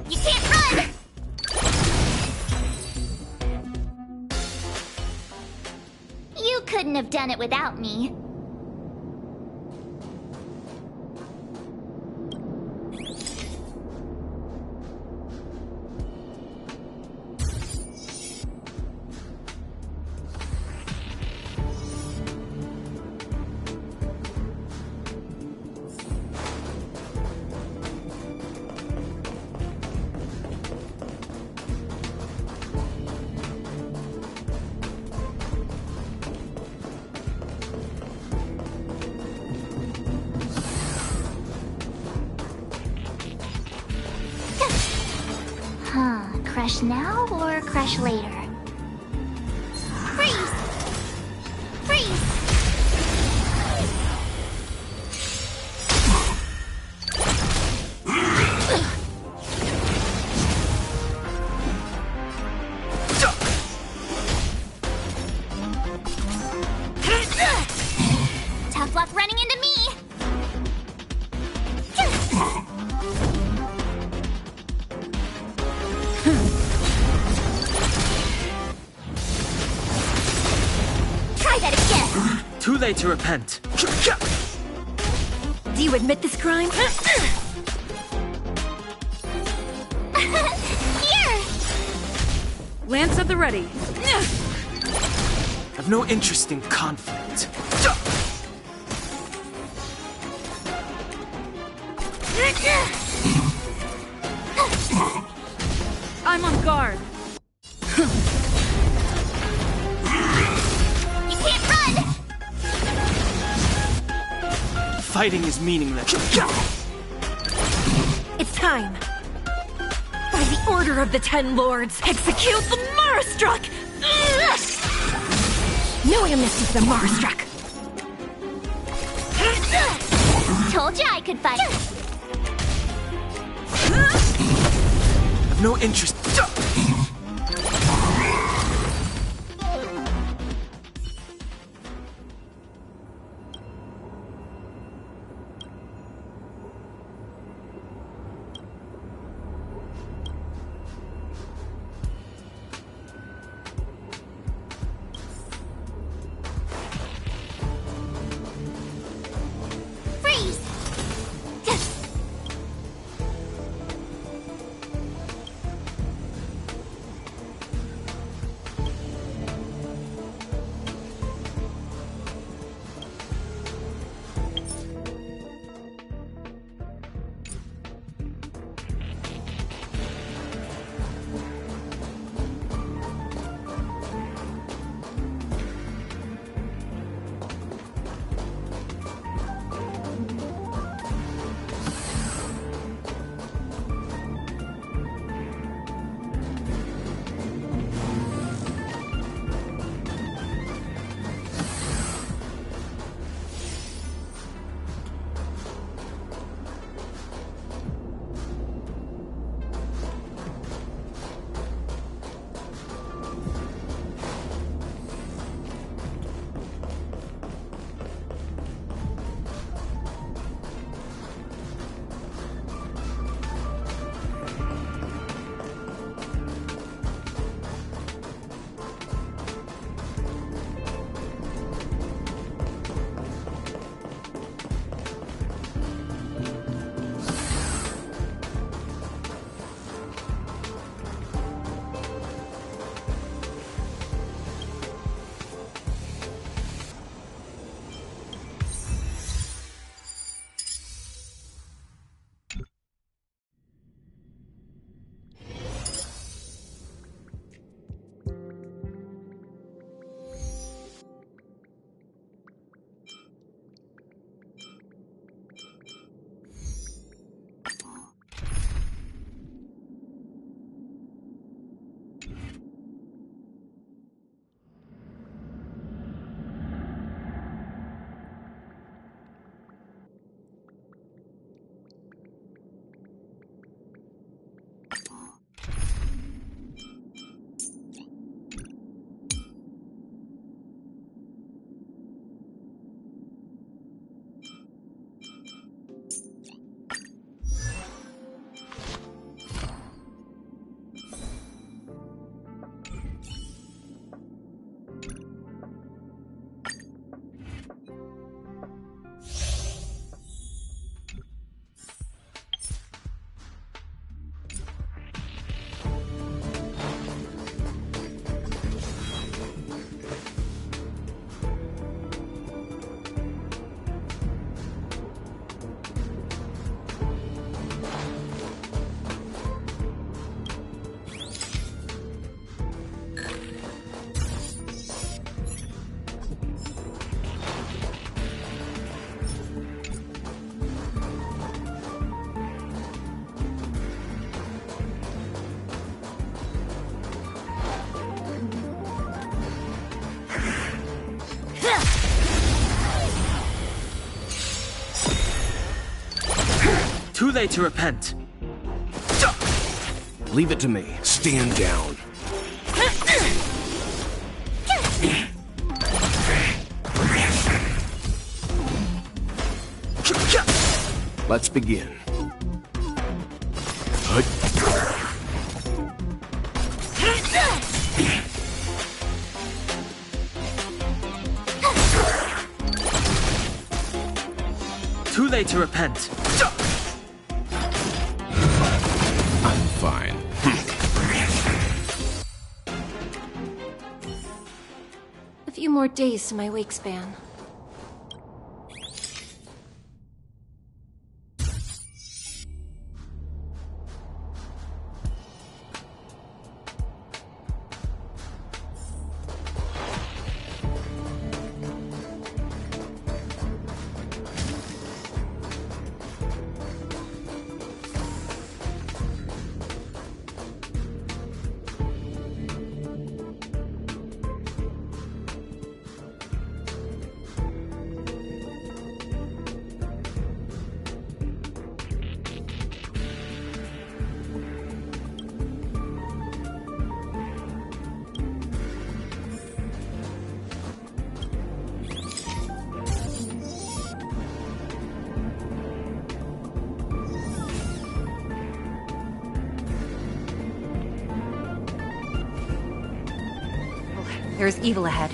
You can't run! You couldn't have done it without me. Crash now or crash later? Freeze! Freeze! Tough luck running into me! Too late to repent. Do you admit this crime? Here! Lance at the ready. Have no interest in conflict. I'm on guard. You can't run! Fighting is meaningless. It's time! By the order of the Ten Lords, execute the Marastruck! No amnesty for the Marastruck! Told you I could fight. Have no interest. Too late to repent. Leave it to me. Stand down. Let's begin. Too late to repent. I'm fine. A few more days to my wake span. There's evil ahead.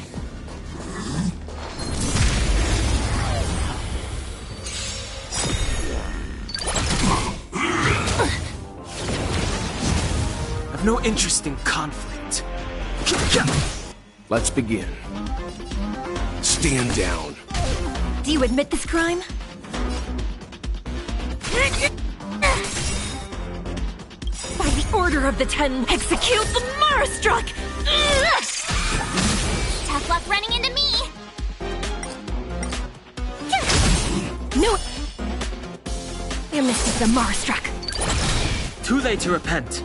I've no interest in conflict. Let's begin. Stand down. Do you admit this crime? By the order of the Ten, execute the Marastruck! Tough luck running into me! No! They're missing the Marastruck. Too late to repent.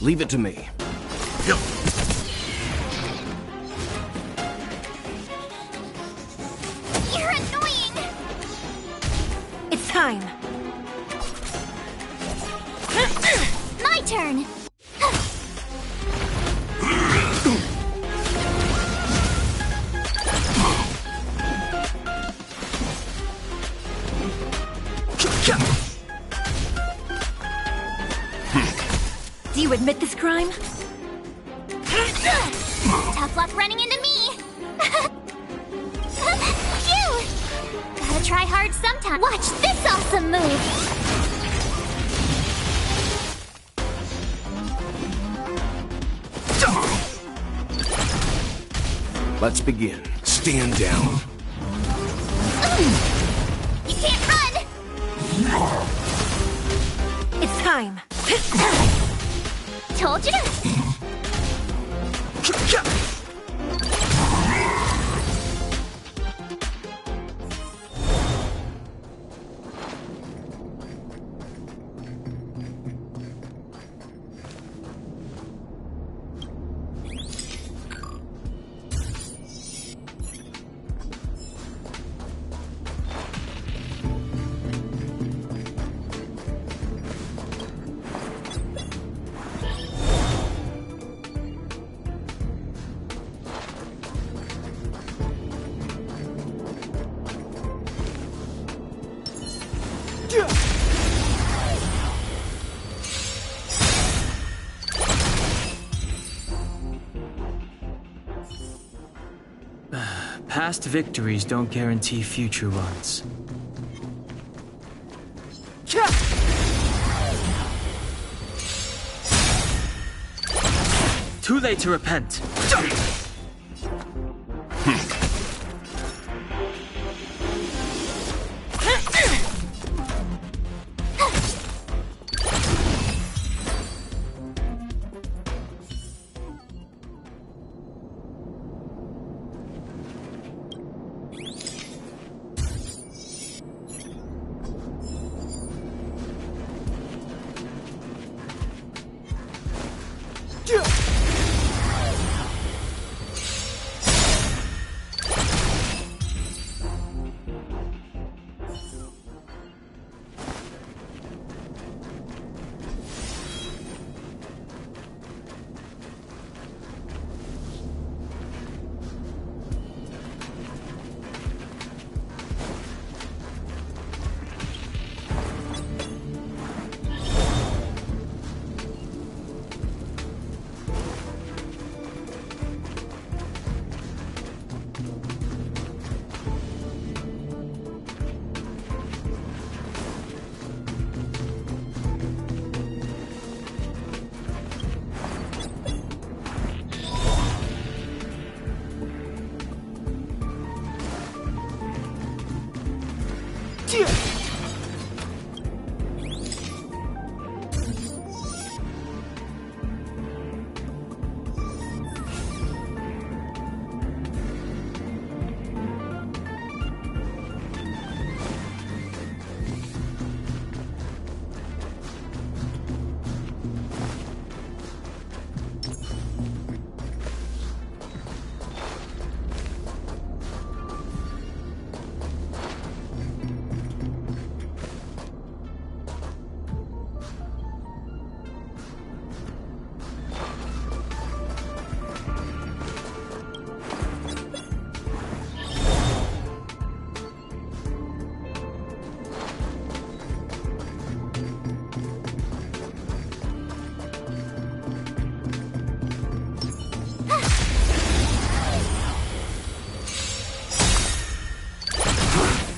Leave it to me. You're annoying! It's time. My turn! Do you admit this crime? Tough luck running into me! Cute! Gotta try hard sometime. Watch this awesome move! Let's begin. Stand down. You can't run! It's time. Told you! Past victories don't guarantee future ones. Too late to repent.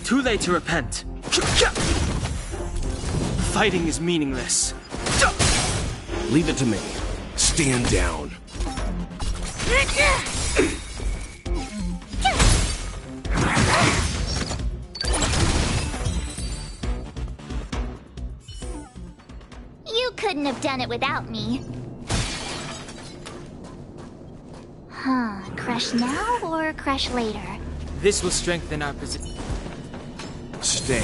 Too late to repent. Fighting is meaningless. Leave it to me. Stand down. You couldn't have done it without me. Huh, crush now or crush later? This will strengthen our position. Stay.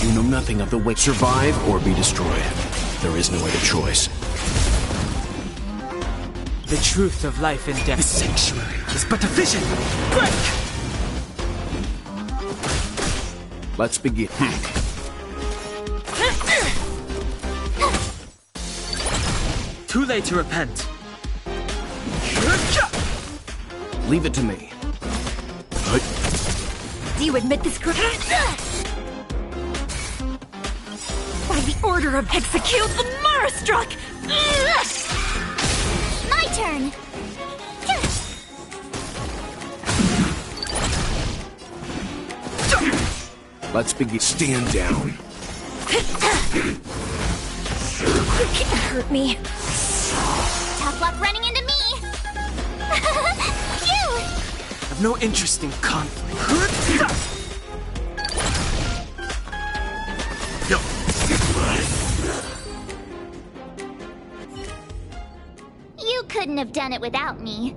You know nothing of the way. Survive or be destroyed. There is no other choice. The truth of life and death. The sanctuary is but a vision. Break! Let's begin. Too late to repent. Leave it to me. Do you admit this crime? By the order of execute the Marastruck! My turn! Let's begin. Stand down. You can't hurt me. Tough luck running into me! Cute! I've no interest in conflict. You couldn't have done it without me.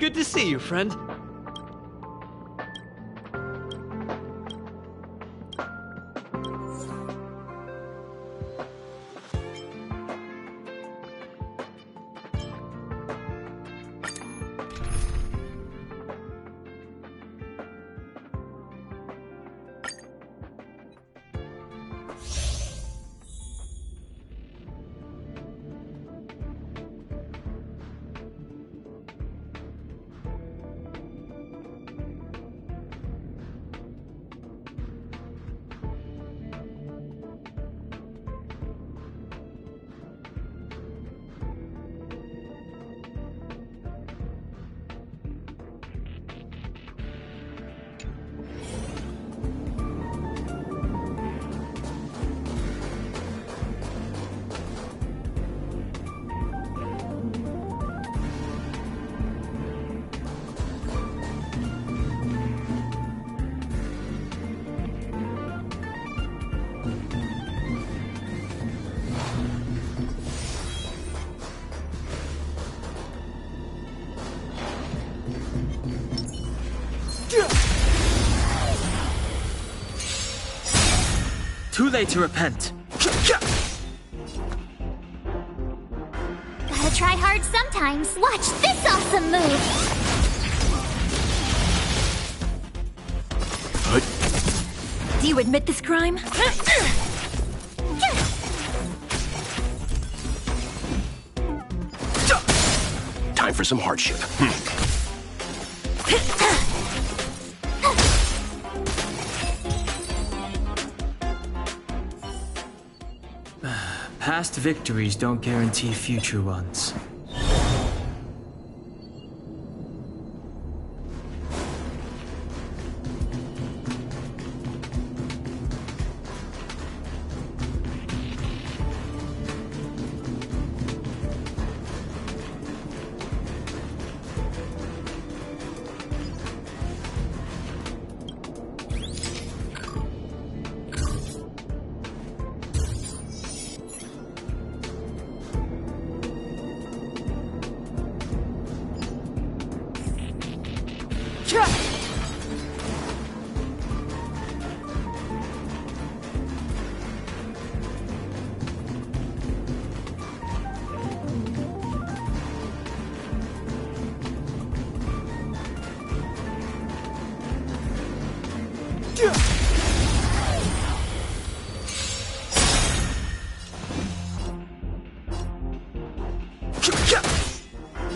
Good to see you, friend. Too late to repent. Gotta try hard sometimes. Watch this awesome move! Do you admit this crime? Time for some hardship. Past victories don't guarantee future ones.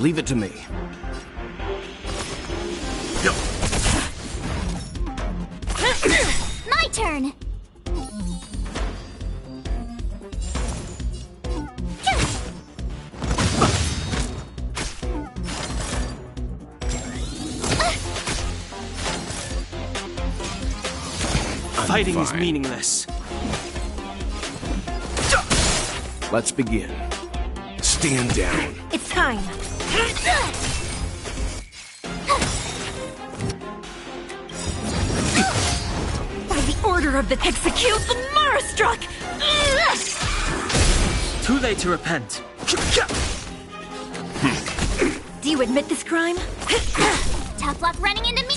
Leave it to me. My turn! Fighting is meaningless. Let's begin. Stand down. It's time. By the order of the execute the Marastruck! Too late to repent. Do you admit this crime? Tough luck running into me!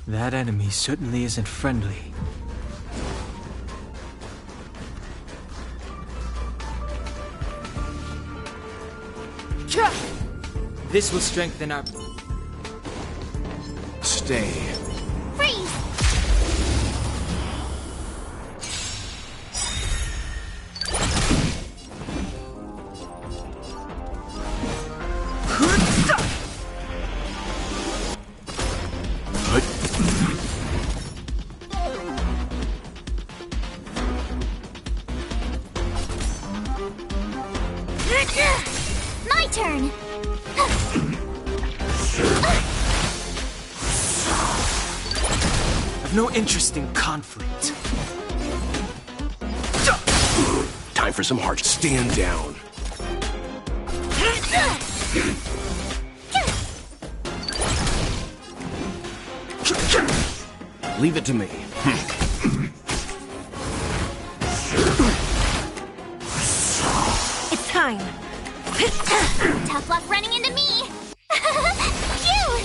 That enemy certainly isn't friendly. This will strengthen our... Stay. Freeze! My turn! I've no interest in conflict. Time for some heart. Stand down. Leave it to me. It's time. Tough luck running into me! Phew!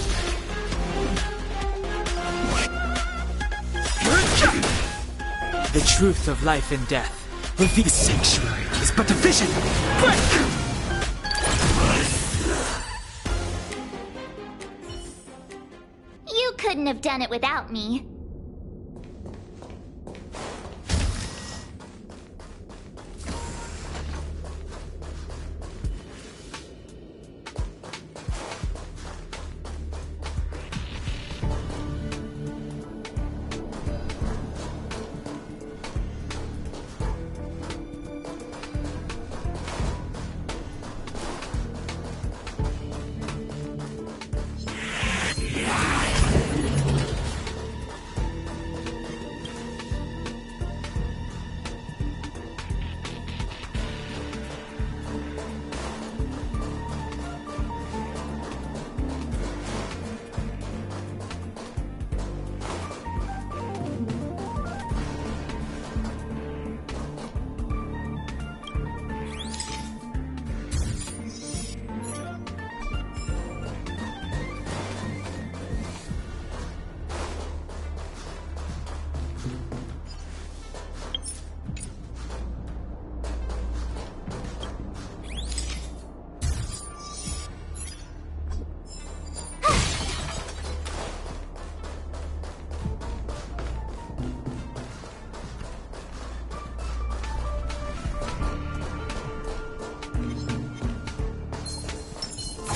The truth of life and death. The sanctuary is but a vision. Break! You couldn't have done it without me.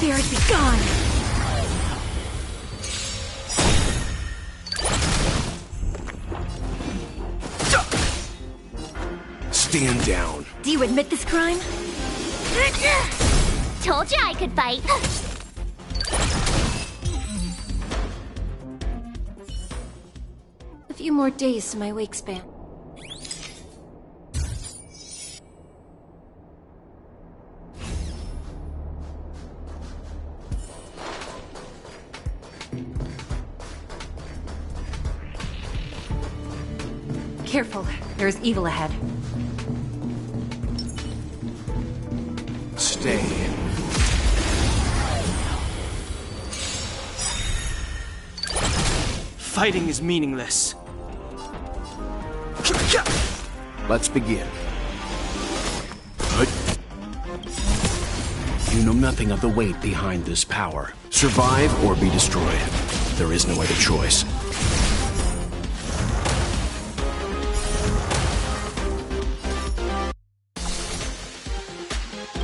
spirit be gone! Stand down. Do you admit this crime? Told you I could fight. A few more days to my wake span. Careful, there's evil ahead. Stay. Fighting is meaningless. Let's begin. You know nothing of the weight behind this power. Survive or be destroyed. There is no other choice.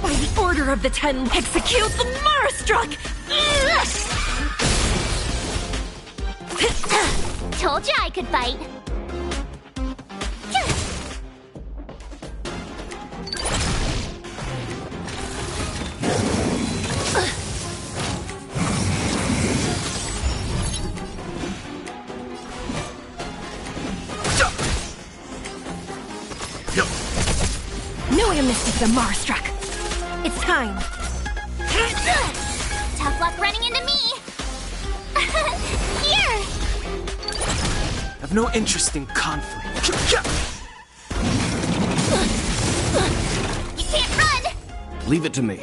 By the order of the Ten, execute the Marastruck! Told you I could fight. Knew I missed the Marastruck. It's time. Tough luck running into me. Here. I've no interest in conflict. You can't run. Leave it to me.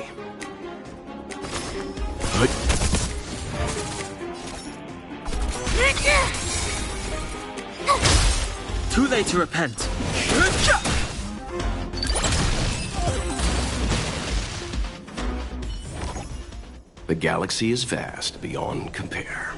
Too late to repent. The galaxy is vast beyond compare.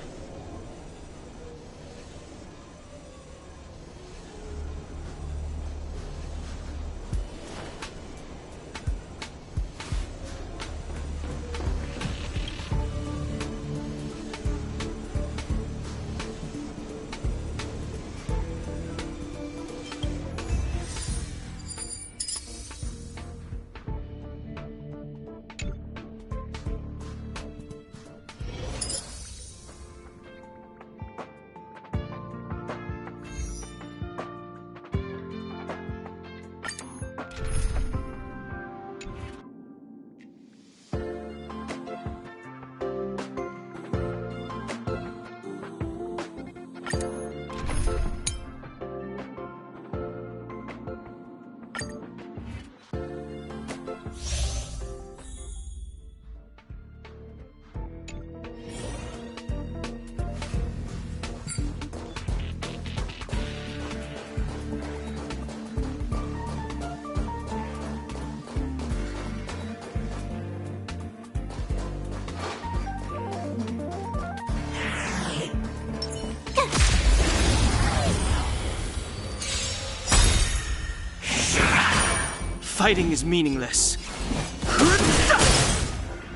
Fighting is meaningless.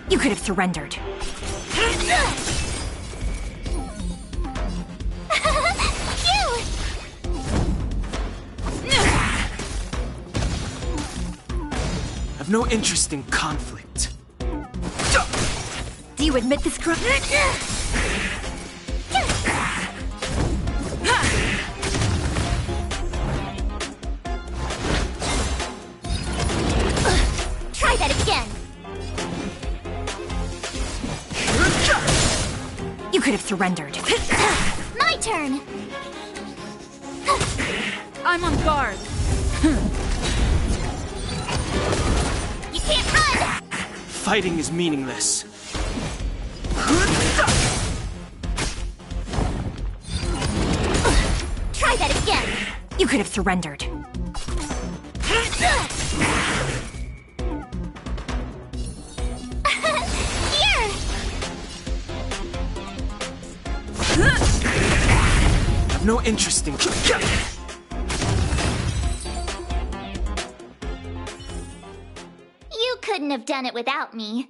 You could have surrendered. I've no interest in conflict. Do you admit this crime? Try that again. You could have surrendered. My turn. I'm on guard. You can't run. Fighting is meaningless. Try that again. You could have surrendered. Here. I've no interest in. You couldn't have done it without me.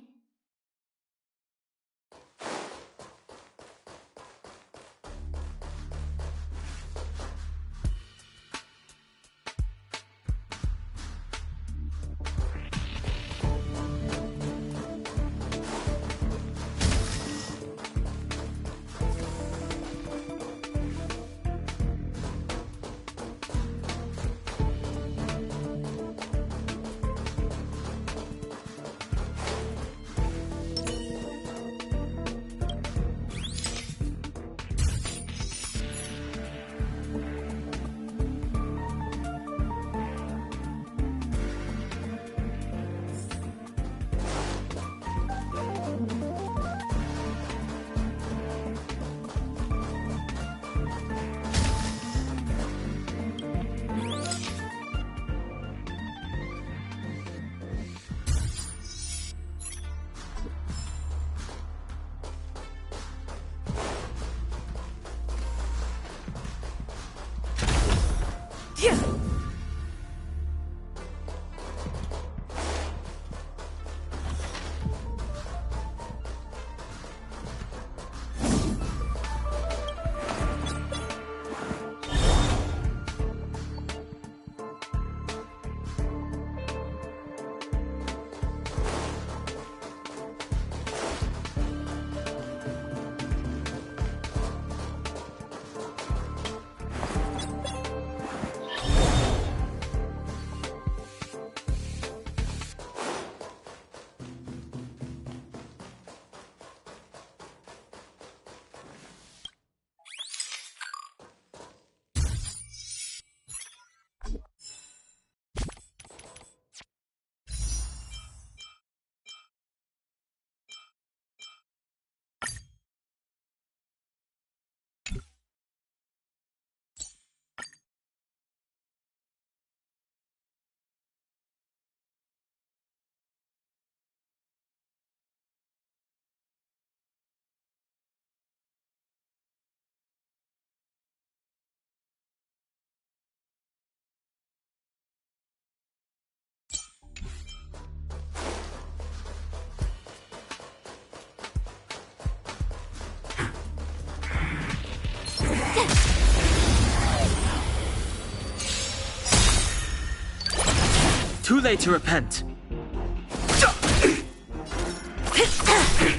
Too late to repent.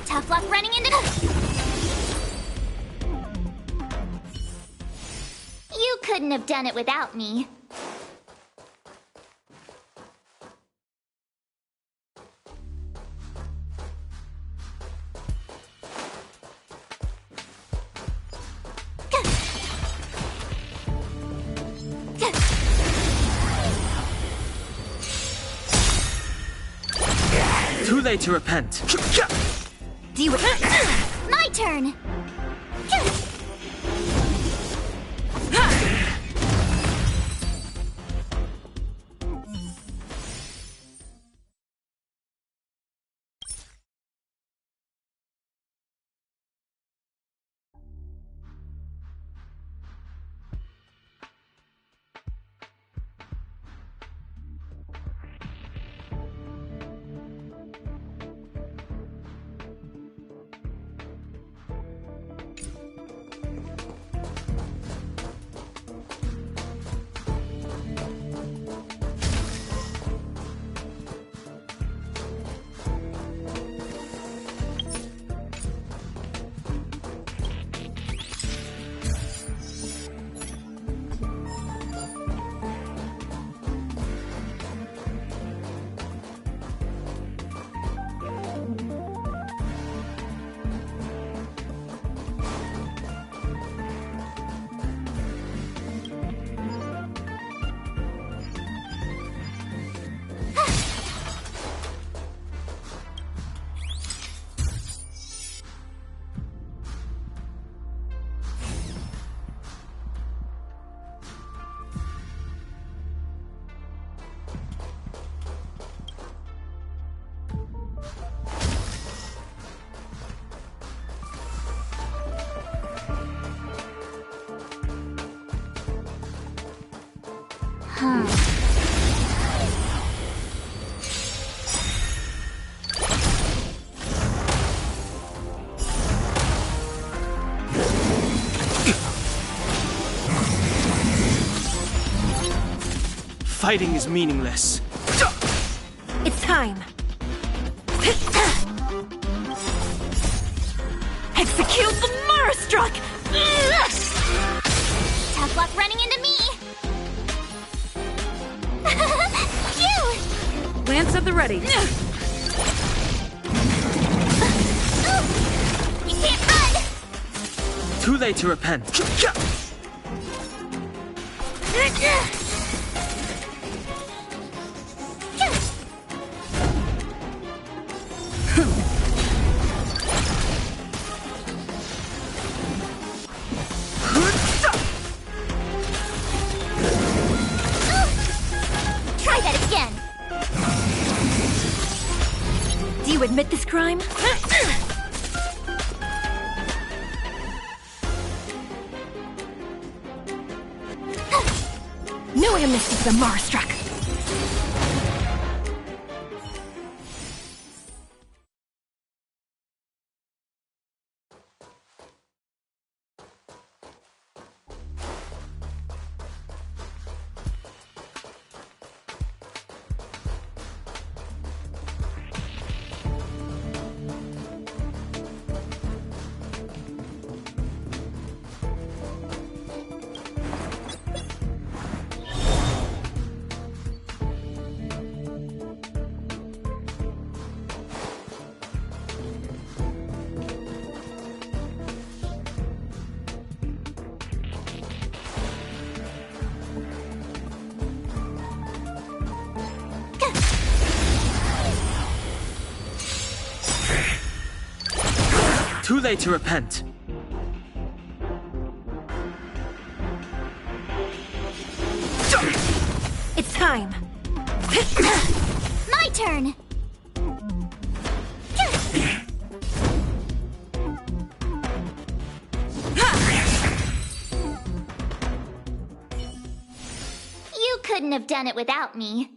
Tough luck running into... You couldn't have done it without me. Too late to repent. Do it. My turn. Fighting is meaningless. It's time. Execute the Marastruck! Tough luck running into me. Cute. Lance at the ready. You can't run. Too late to repent. Try that again. Do you admit this crime? No amnesty for the Marastruck. Too late to repent. It's time. My turn. You couldn't have done it without me.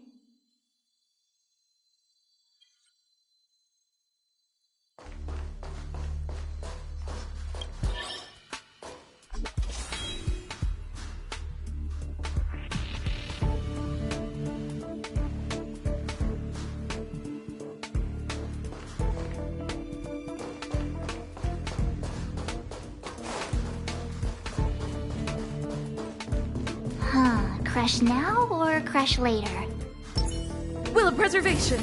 Crash now or crash later? Will of preservation.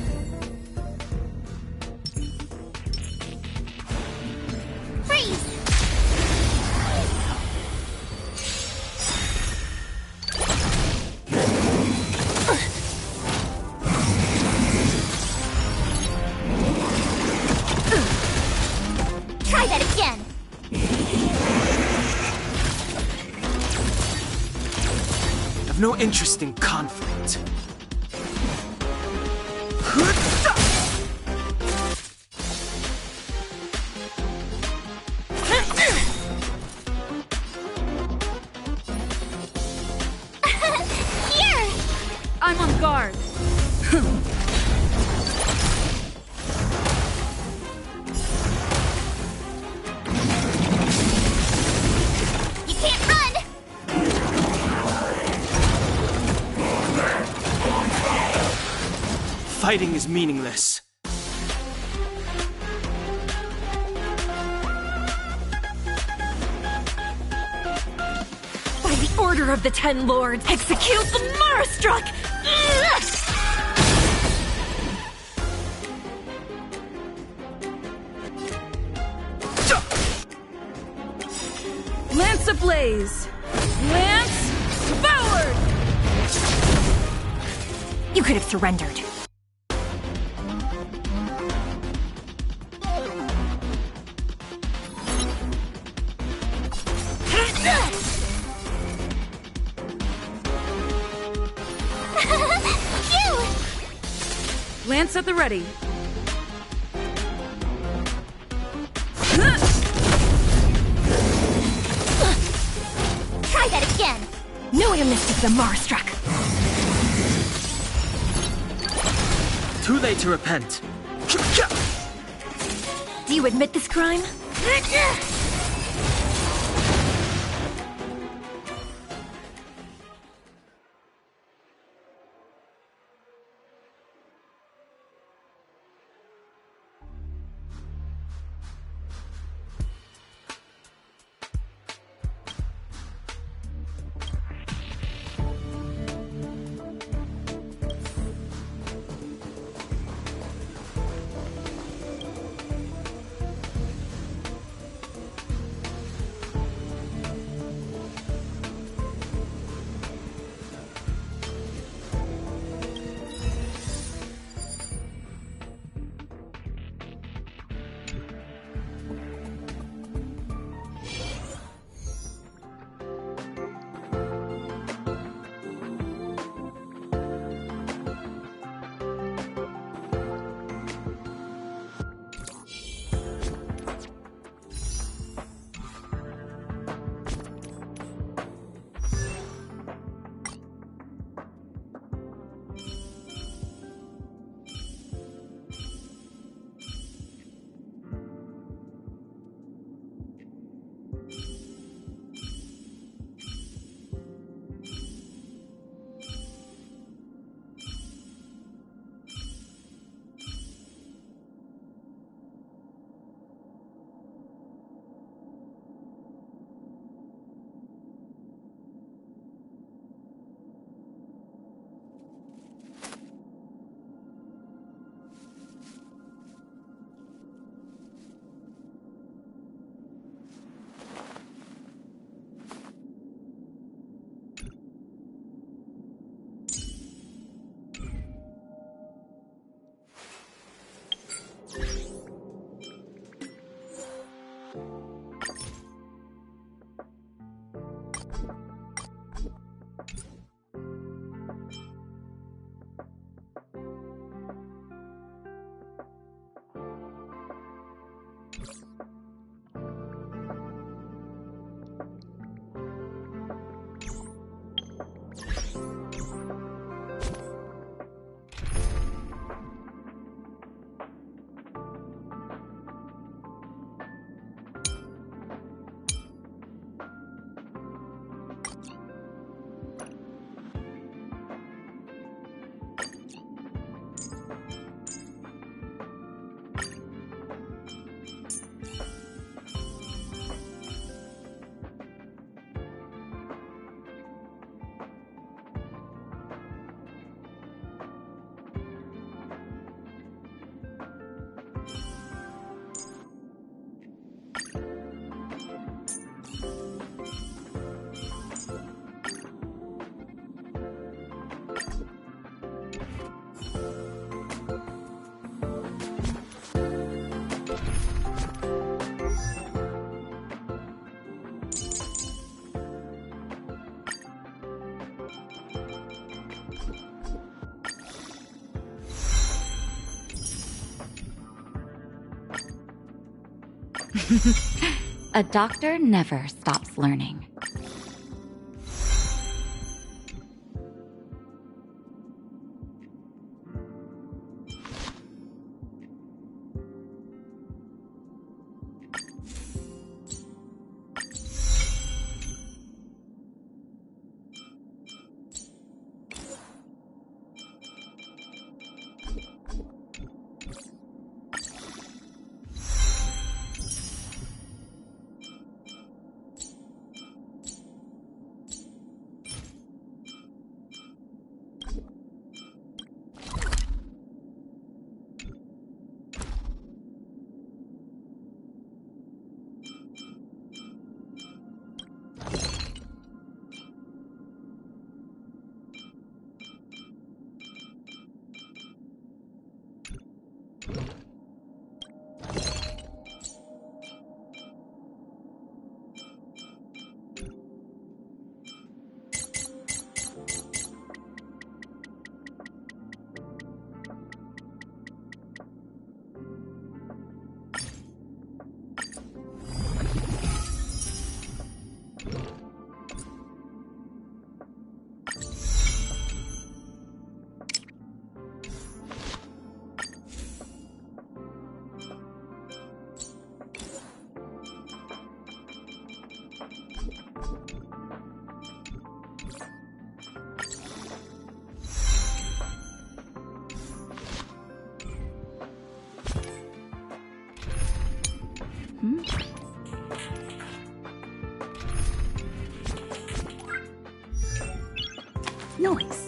Freeze! Try that again! I've no interest in conflict. Here! I'm on guard. You can't run! Fighting is meaningless. By the order of the Ten Lords, execute the Marastruck! Lance ablaze! Lance forward! You could have surrendered. Lance at the ready. Try that again! No way to miss the Marastruck. Too late to repent. Do you admit this crime? A doctor never stops learning. Nice.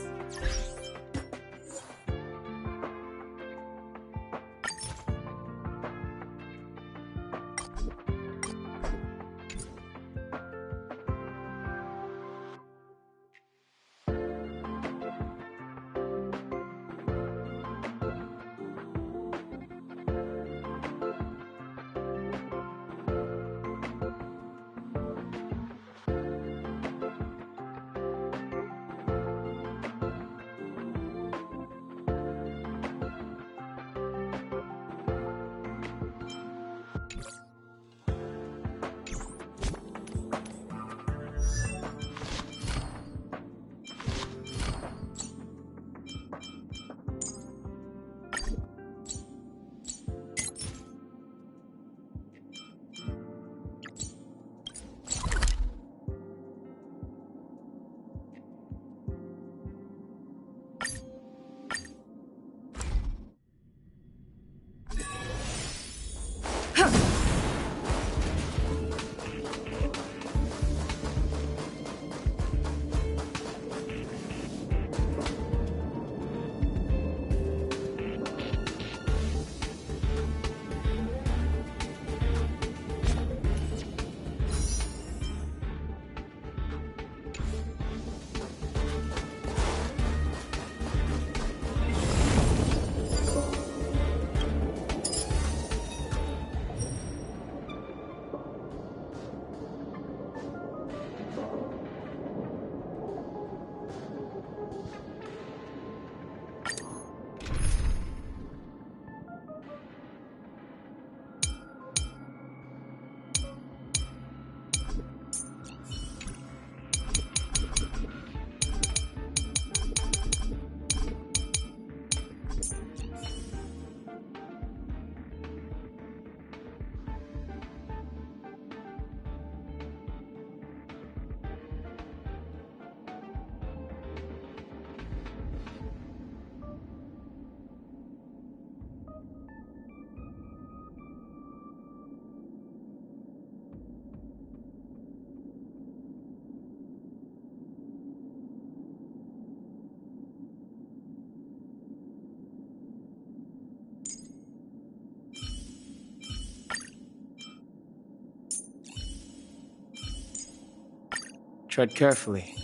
Tread carefully.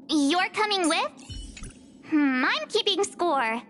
You're You're coming with? I'm keeping score.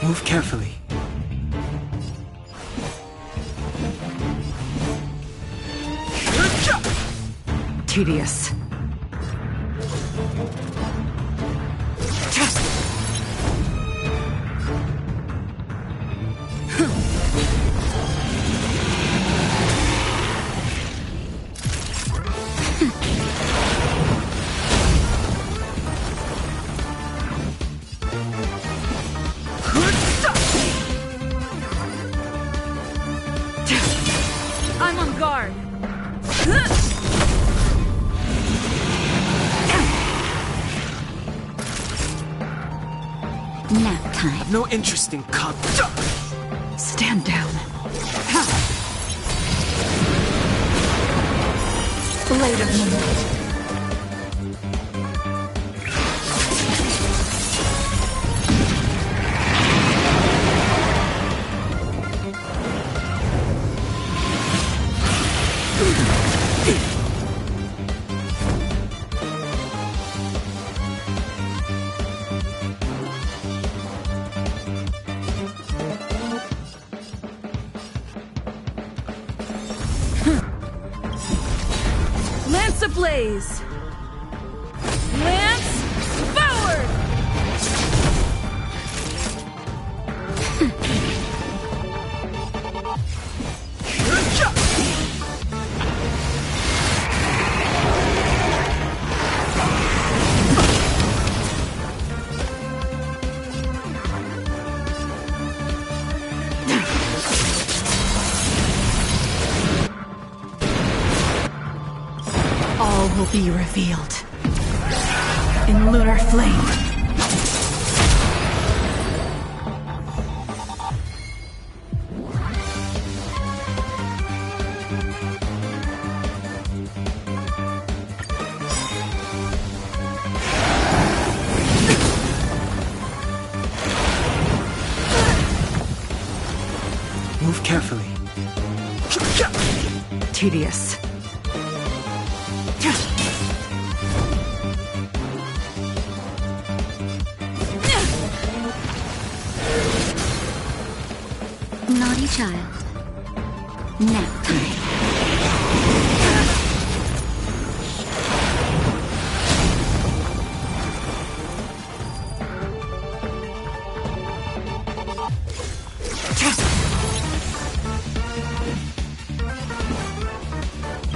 Move carefully. Tedious. I'm on guard. Nap time. No interest in Stand down. Blade of moonlight. Lance ablaze! Lance forward! All will be revealed in lunar flame. Move carefully. Tedious. Naughty child. Nap time.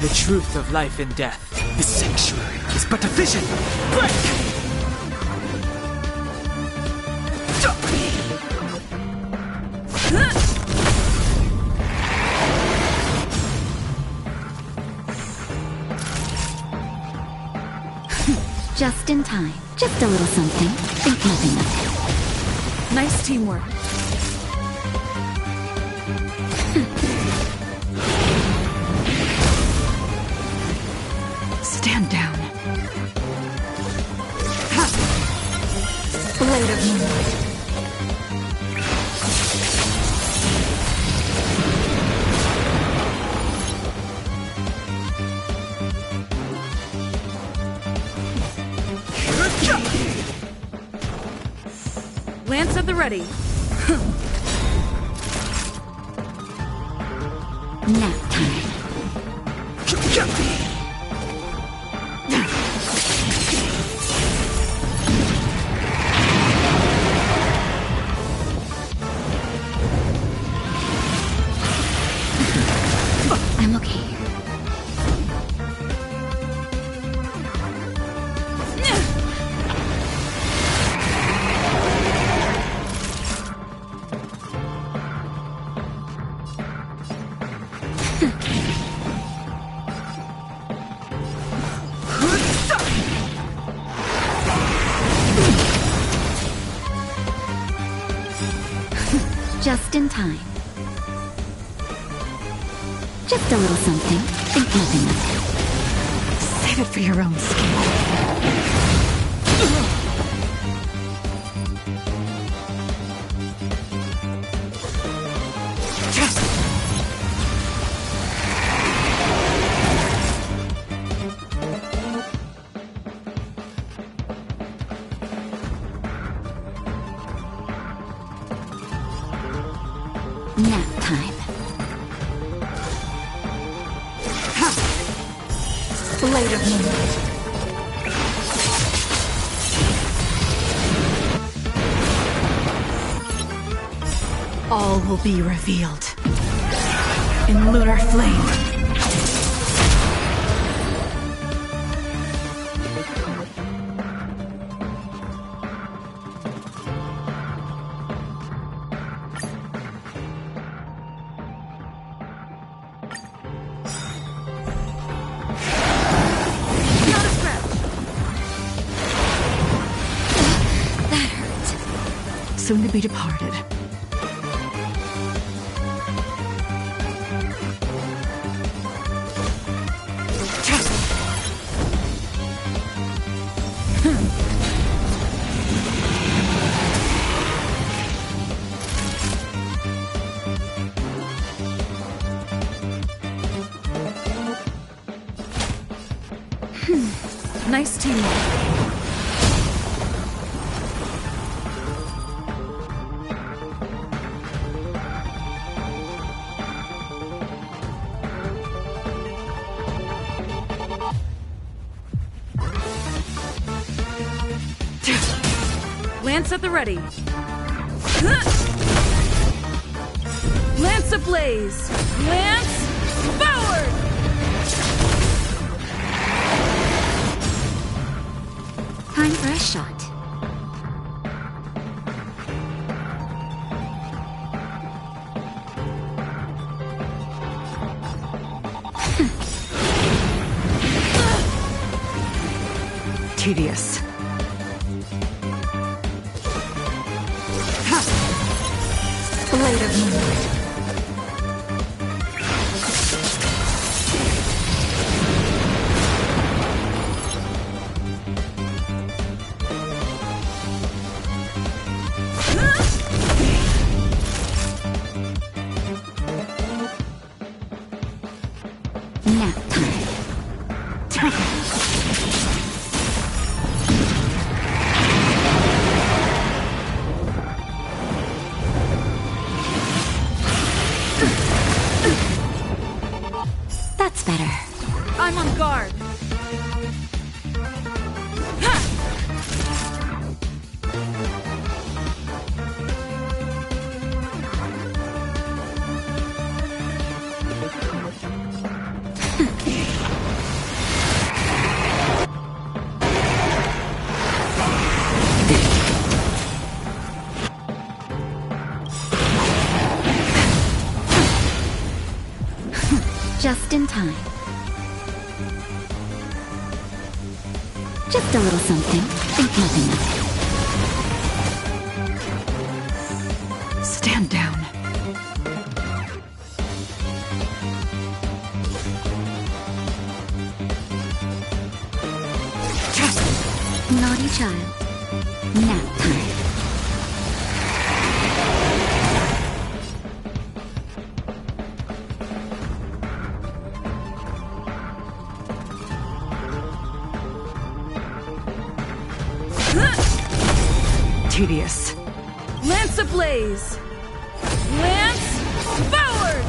The truth of life and death. The sanctuary is but a vision. Break! Just in time. Just a little something. Think nothing of it. Nice teamwork. Stand down. Blade of moonlight. Lance at the ready. Nap time. I'm okay. Just in time. Just a little something. Think nothing of it. Save it for your own skin. Nap time. Blade of moonlight. All will be revealed in lunar flame. Soon to be departed. Nice teamwork. Lance at the ready. Lance ablaze. Lance forward! Time for a shot. Tedious. Blade of moonlight. Nap time. That's better. I'm on guard. Just in time. Just a little something. Think nothing of it. Stand down. Naughty child. Nap time. Tedious. Lance ablaze. Lance forward!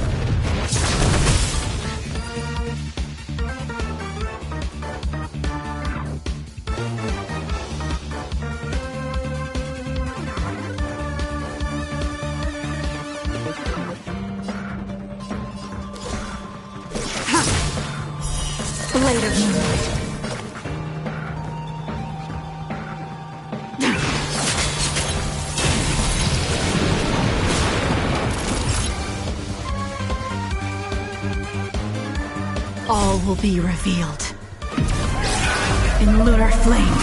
Blade of Moonlight. All will be revealed in lunar flame.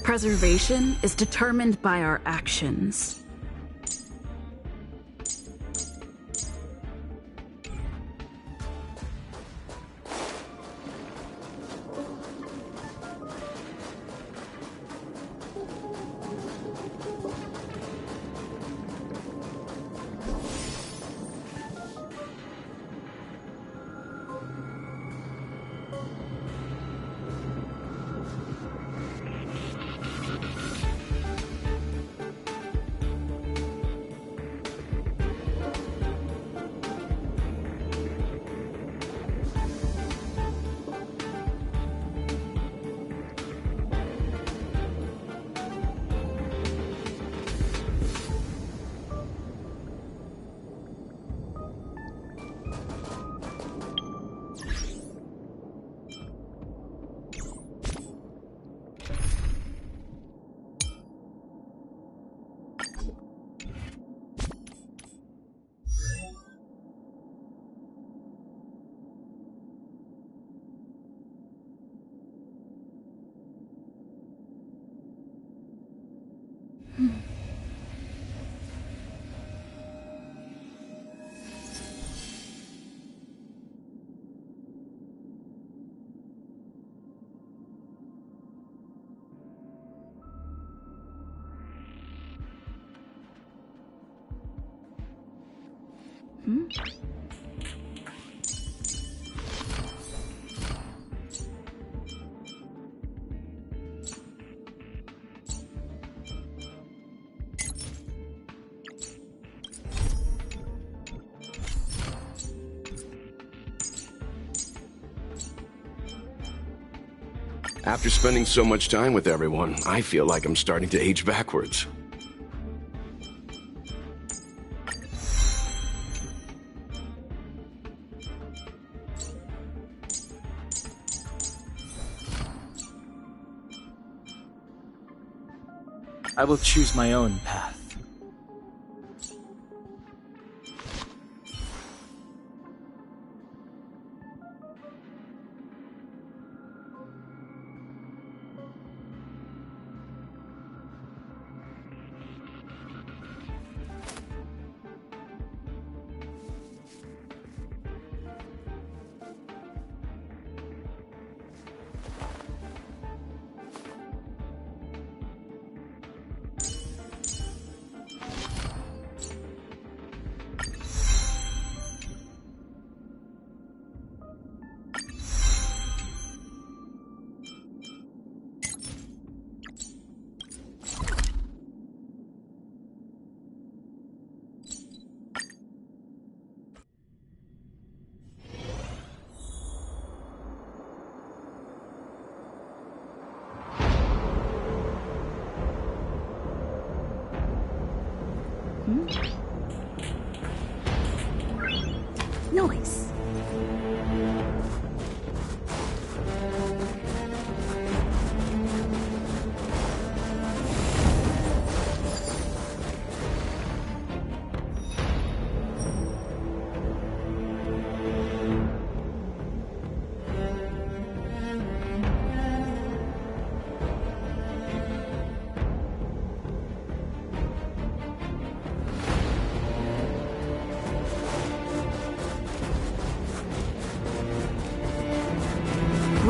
Preservation is determined by our actions. After spending so much time with everyone, I feel like I'm starting to age backwards. I will choose my own path.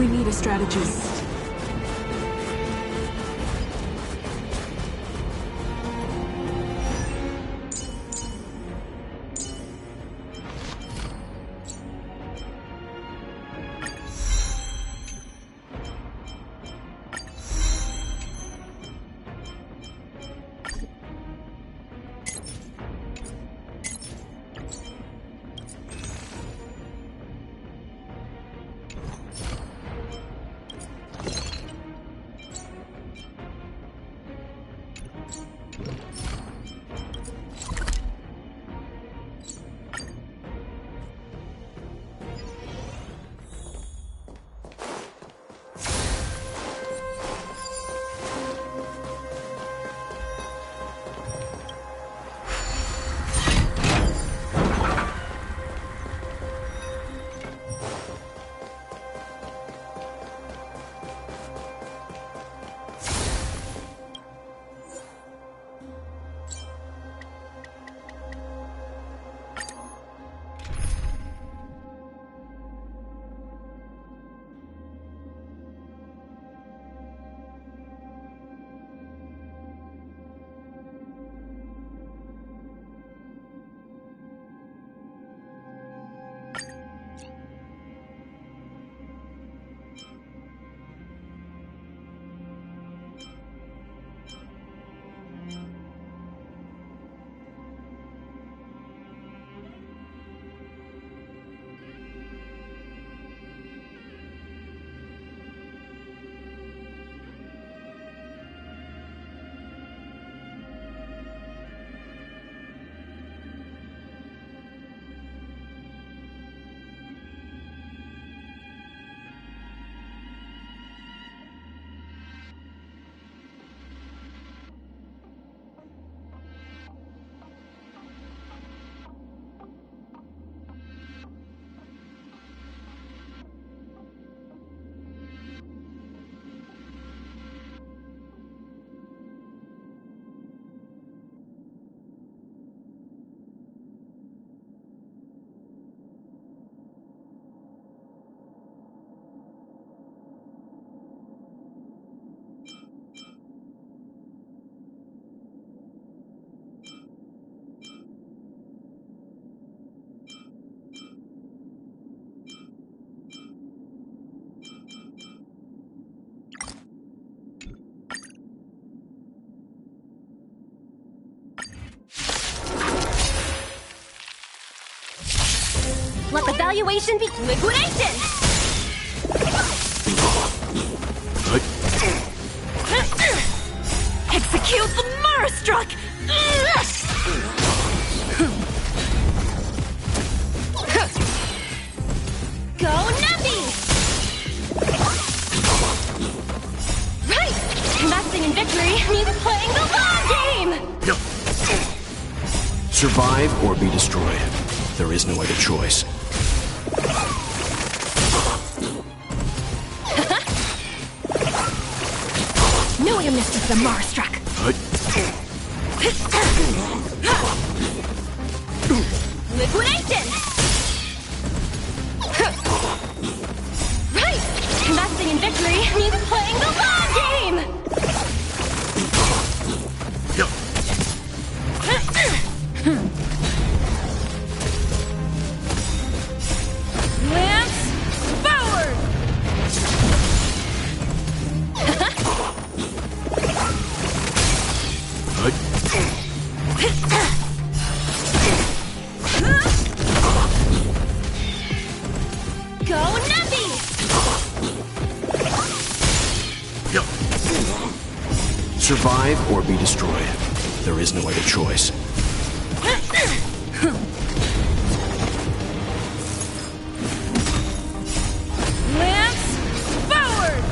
We need a strategist. Let the valuation be liquidation! Execute the Murstruck! Go Nuppy! Right! Investing in victory means playing the long game! Survive or be destroyed. There is no other choice. Knew you missed with the Murstruck! Liquidation! Right! Investing in victory means playing the long game! Lance forward! Go Nuppy! Survive or be destroyed. There is no other choice. Lance forward!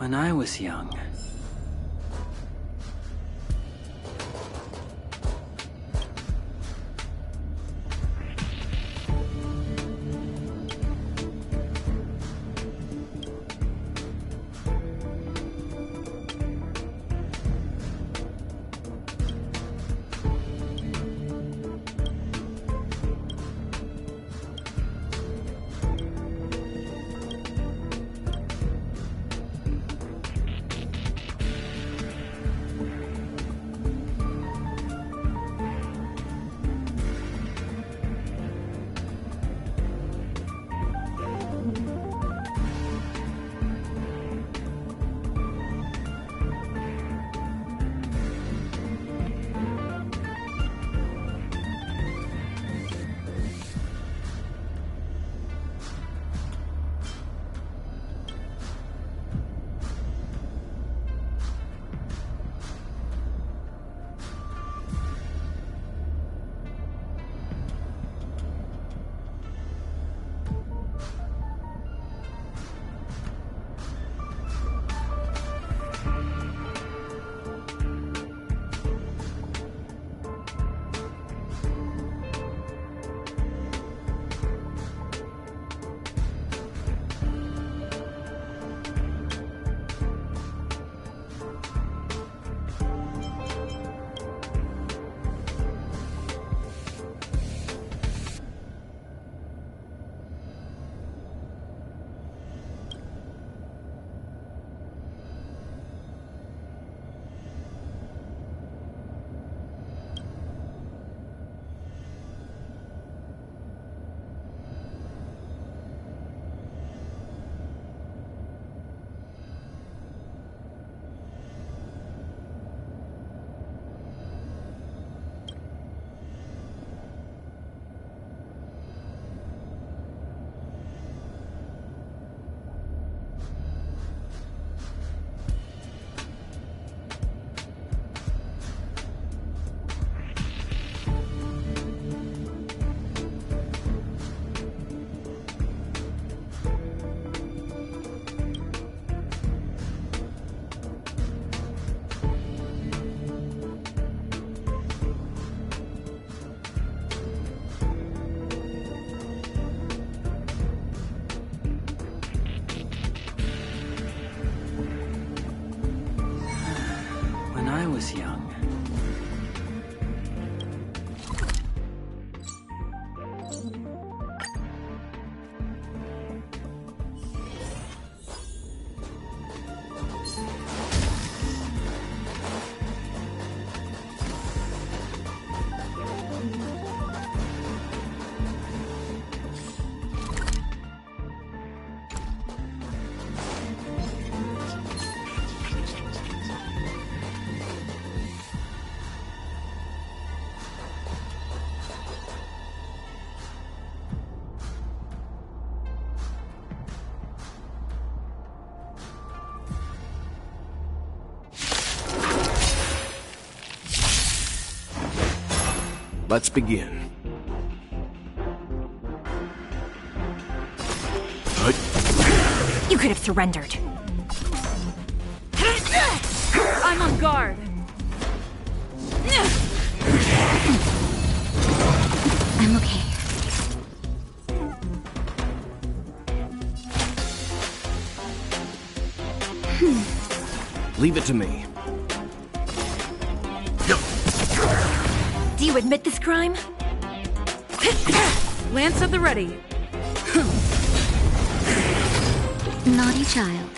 When I was young. Was young. Let's begin. You could have surrendered. I'm on guard. I'm okay. Leave it to me. Do you admit this crime? Lance at the ready. Naughty child.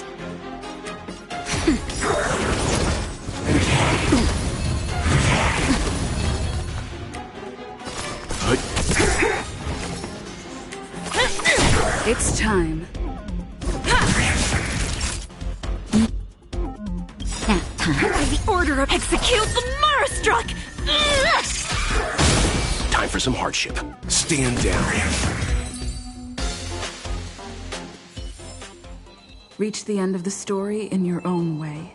It's time. Nap time. By the order of execute the Marastruck! Time for some hardship. Stand down. Reach the end of the story in your own way.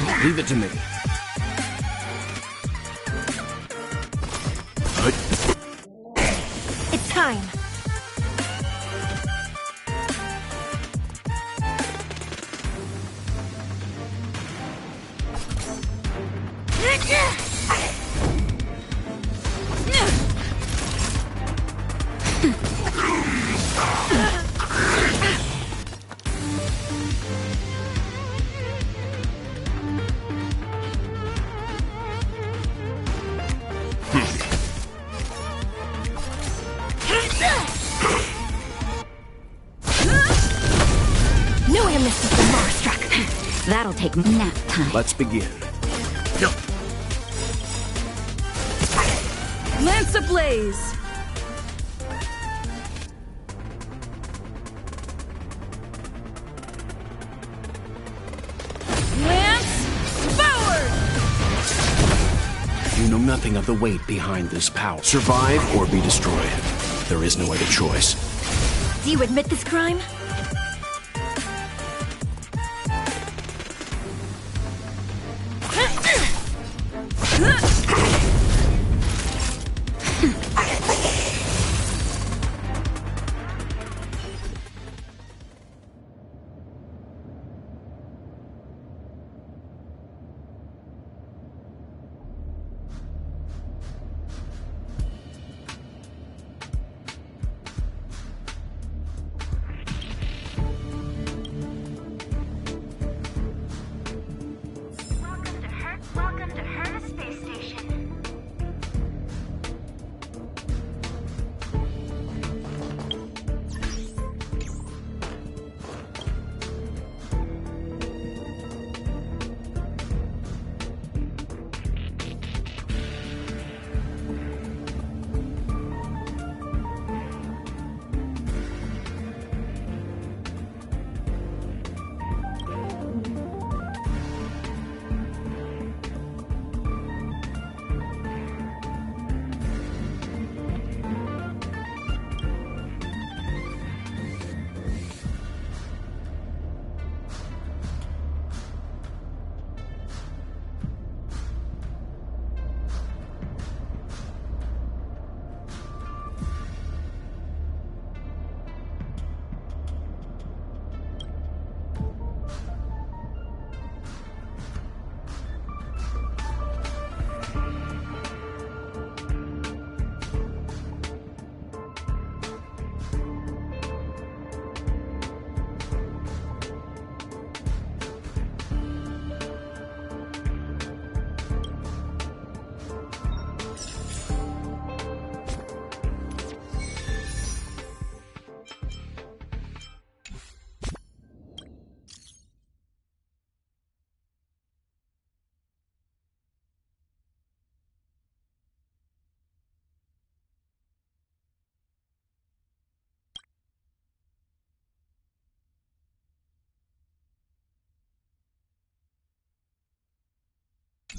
time. Leave it to me. It's time. Knew I missed the Marstruck. That'll take nap time. Let's begin. Lance ablaze. Lance forward. You know nothing of the weight behind this power. Survive or be destroyed. There is no other choice. Do you admit this crime? Welcome to Hermes Space Station.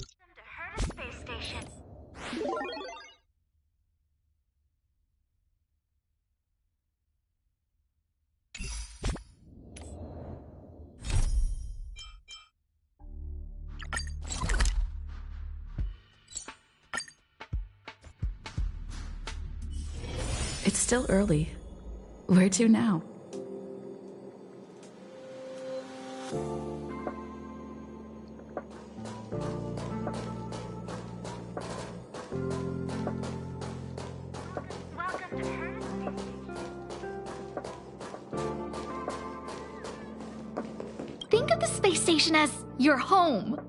Welcome to Hermes Space Station. It's still early. Where to now? Welcome to Hermes Space Station. Think of the space station as your home.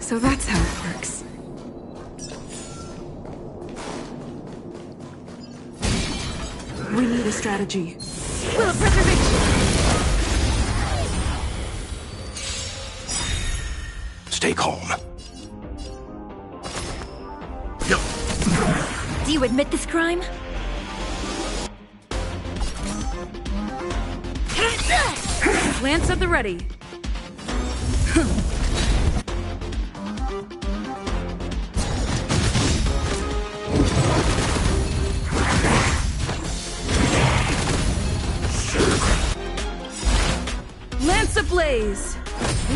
So that's how it works. We need a strategy. Will of preservation! Stay calm. Do you admit this crime? Lance at the ready. Lance ablaze!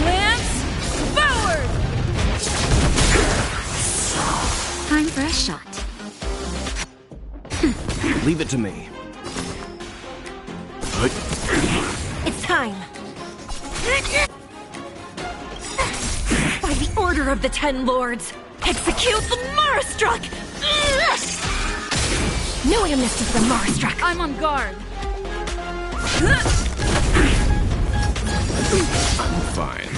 Lance forward! Time for a shot. Leave it to me. It's time! By the order of the Ten Lords, execute the Marastruck! No amnesty for the Marastruck! I'm on guard! Fine.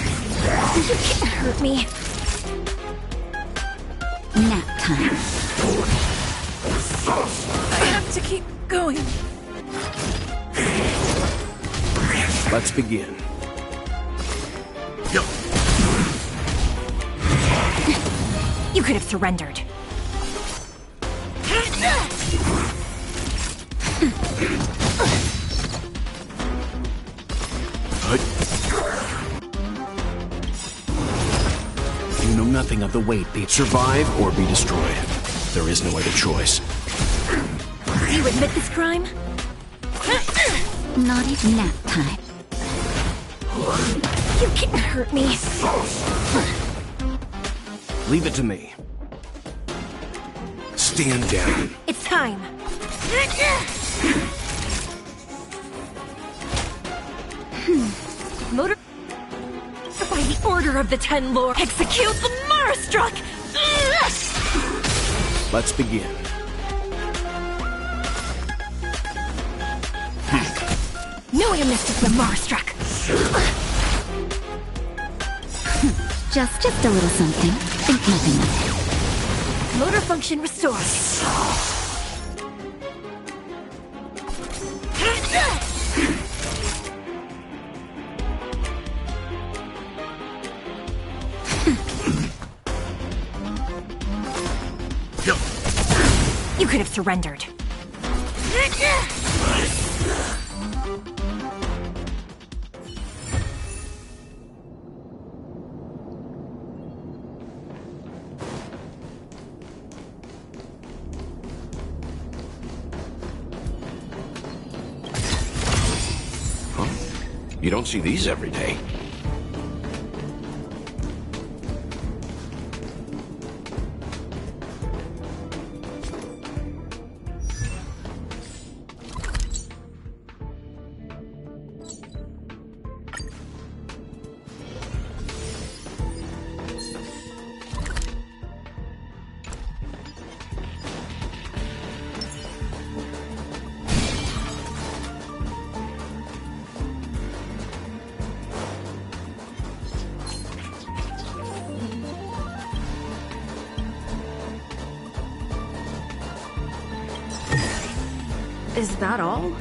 You can't hurt me. Nap time. I have to keep going. Let's begin. You could have surrendered. You know nothing of the weight. Survive or be destroyed. There is no other choice. You admit this crime? Not even nap time. You can't hurt me. Leave it to me. Stand down. It's time. Motor... By the order of the Ten Lords, execute the Marastruck! Let's begin. Knew I missed with the Marastruck. Just a little something. Think nothing of it. Motor function restored. You could have surrendered. You don't see these every day. Is that all?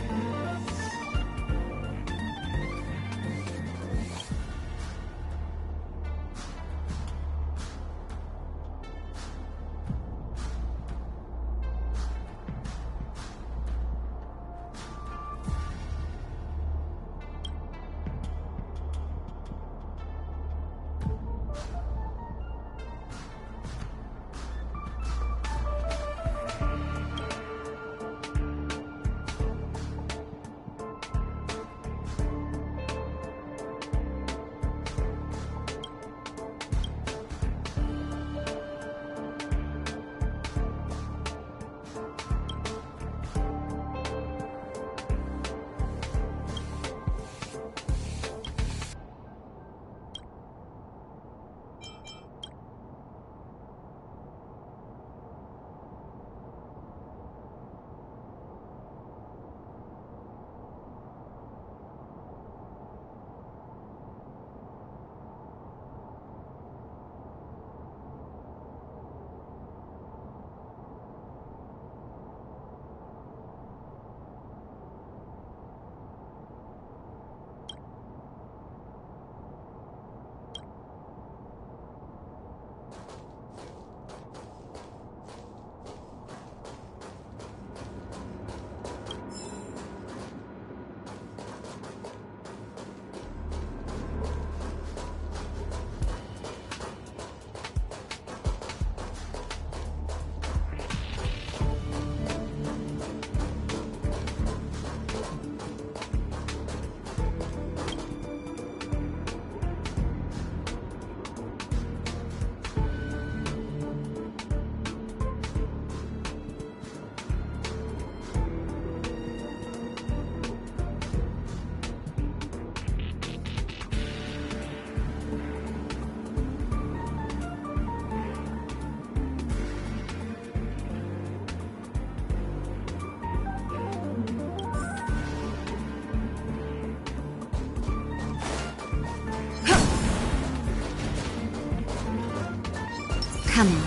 Come on.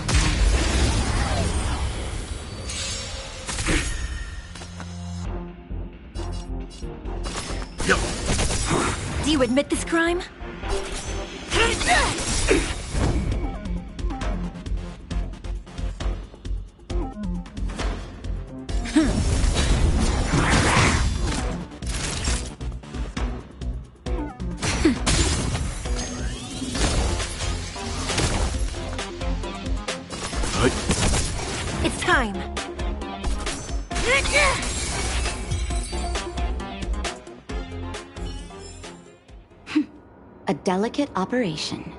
Do you admit this crime? It's time. A delicate operation.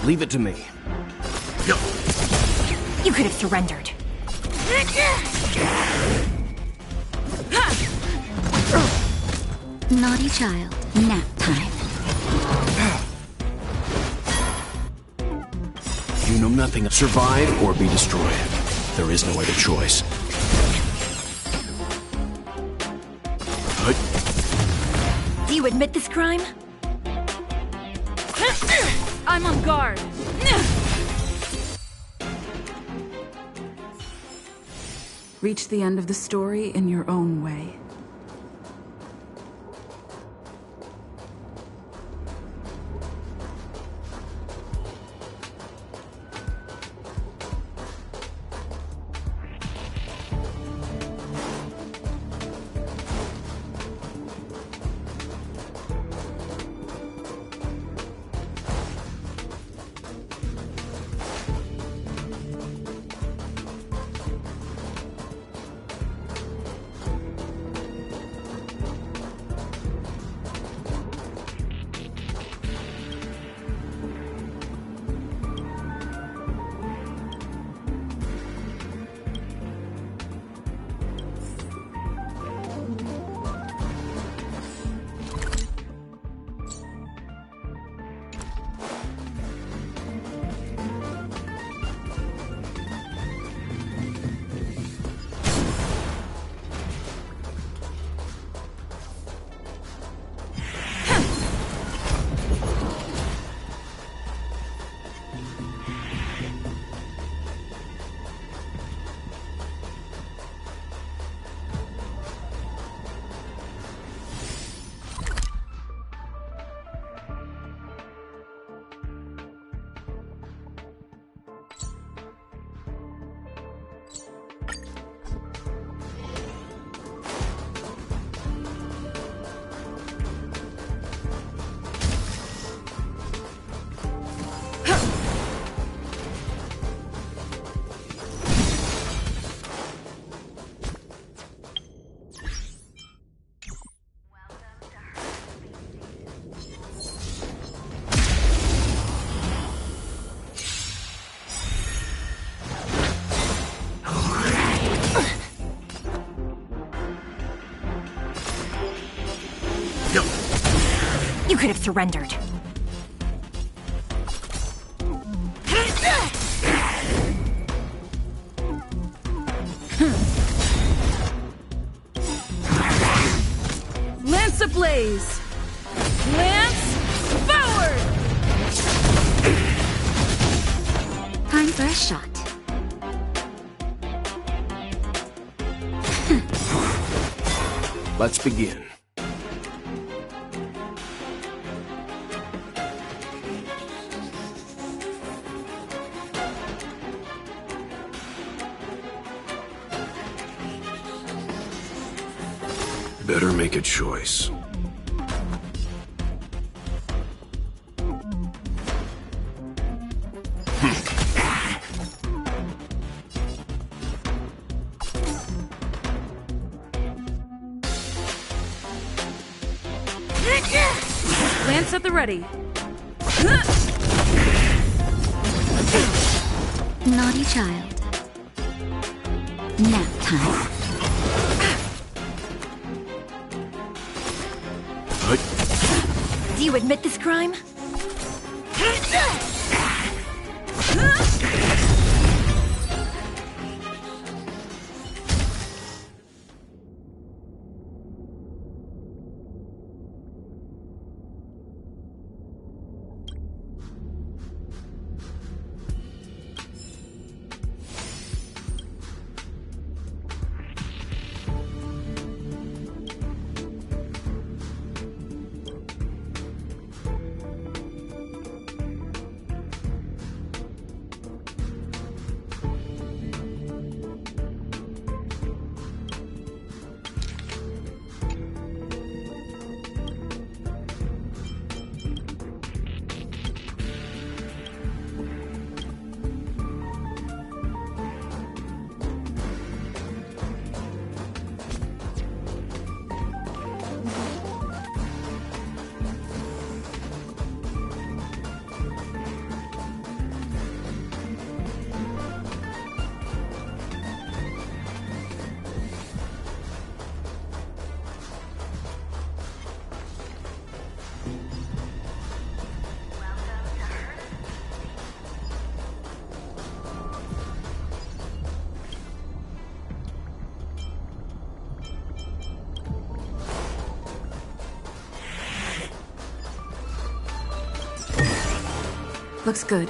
Leave it to me. You could have surrendered. Naughty child. Nap time. You know nothing. Survive or be destroyed. There is no other choice. Do you admit this crime? I'm on guard. Reach the end of the story in your own way. You could have surrendered. Lance ablaze! Lance forward! Time for a shot. Let's begin. Better make a choice. Lance at the ready. Naughty child. Nap time. Do you admit this crime? Looks good.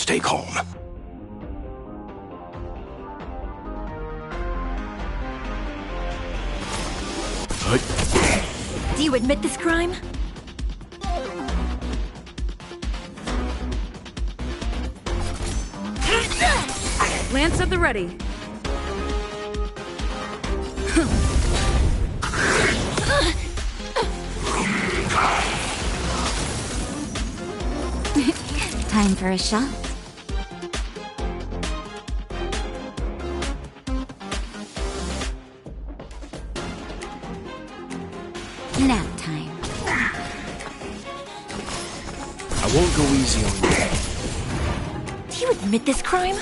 Stay calm. Do you admit this crime? Lance at the ready. Time for a shot. Nap time. I won't go easy on you. Do you admit this crime?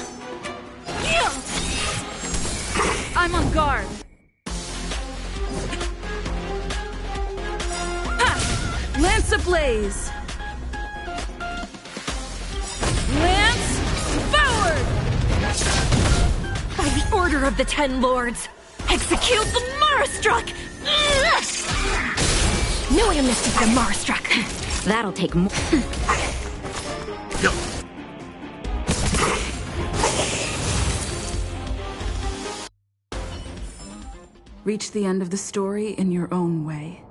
I'm on guard. Ha! Lance ablaze. Lance forward! By the order of the Ten Lords, execute the Marastruck! No amnesty for the Marastruck. That'll take more. Reach the end of the story in your own way.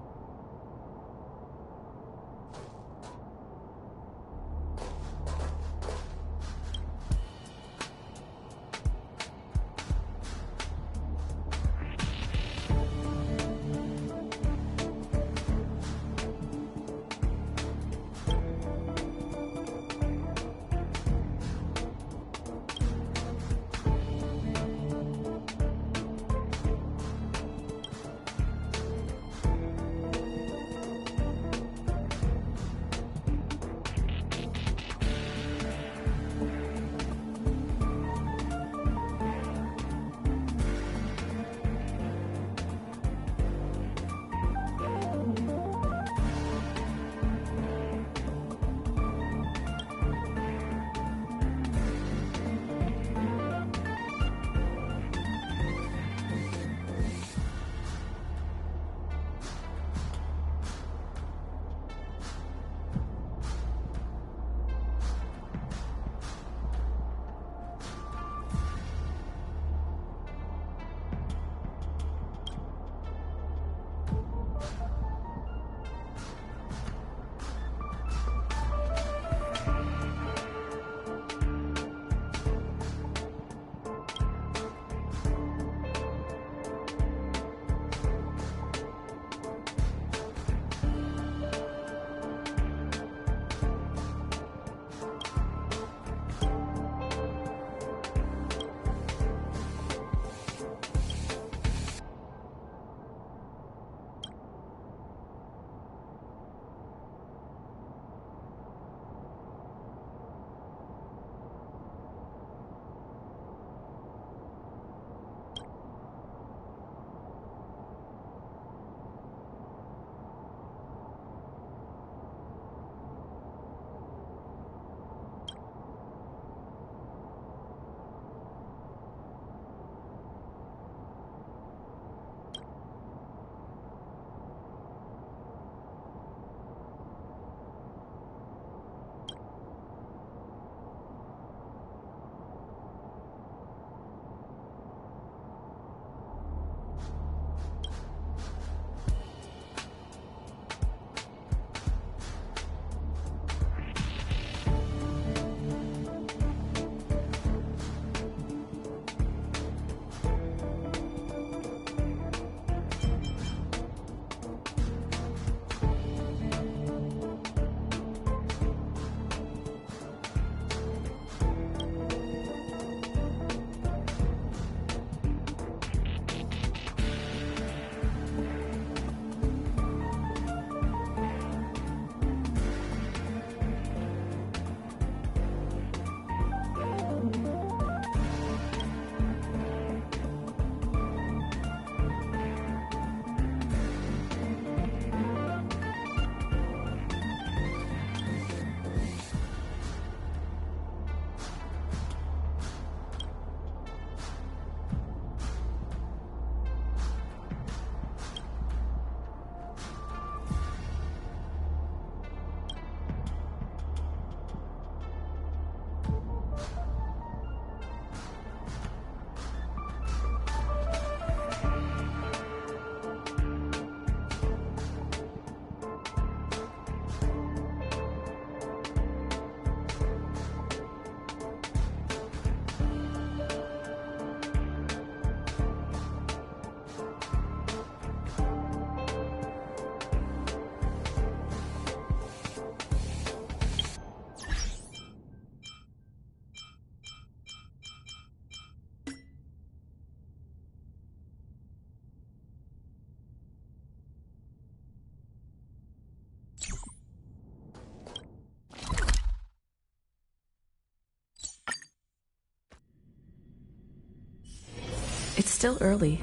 It's still early.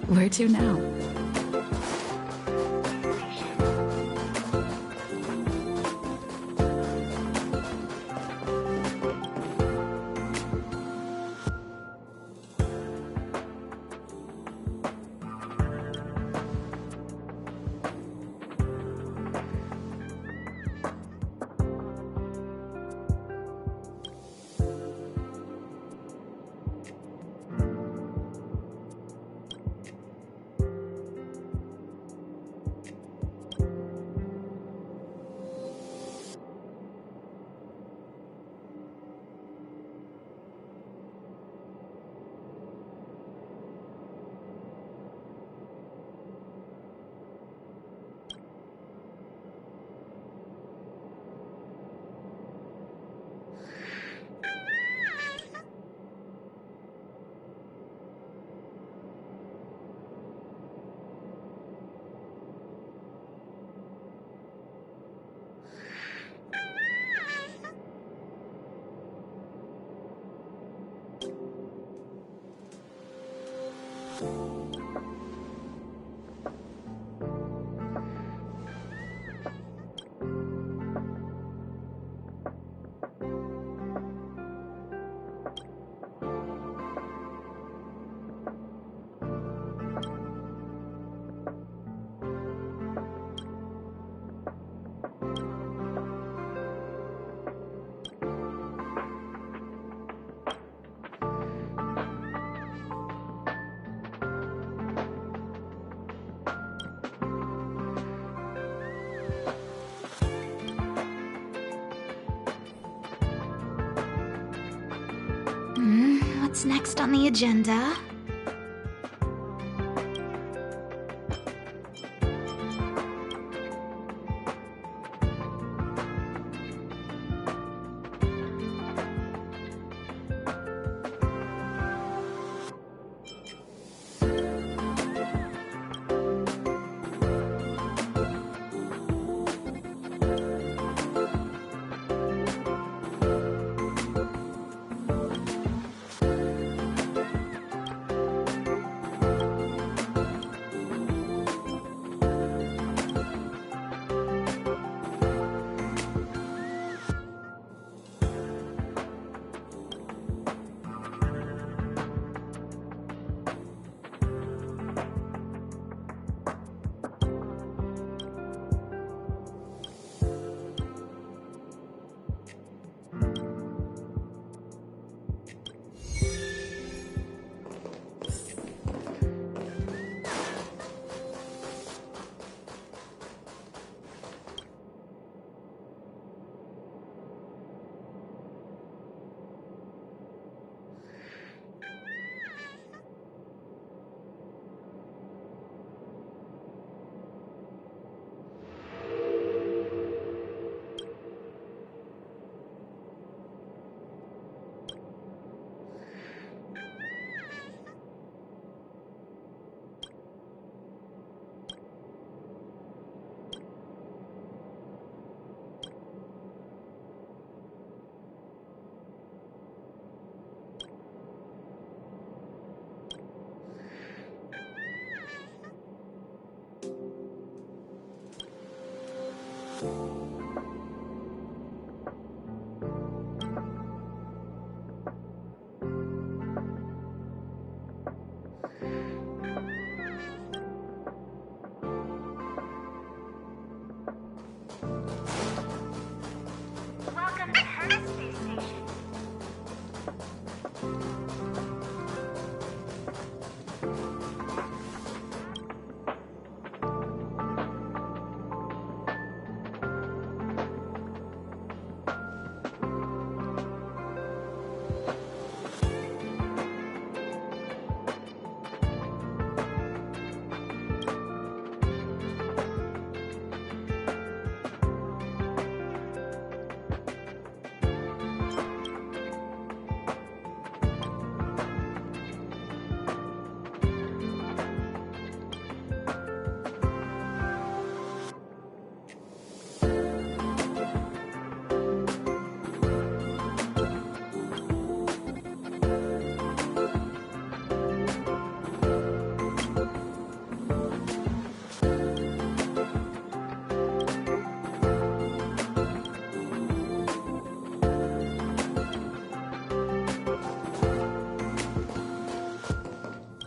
Where to now? What's next on the agenda?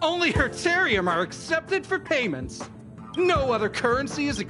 Only Hertarium are accepted for payments. No other currency is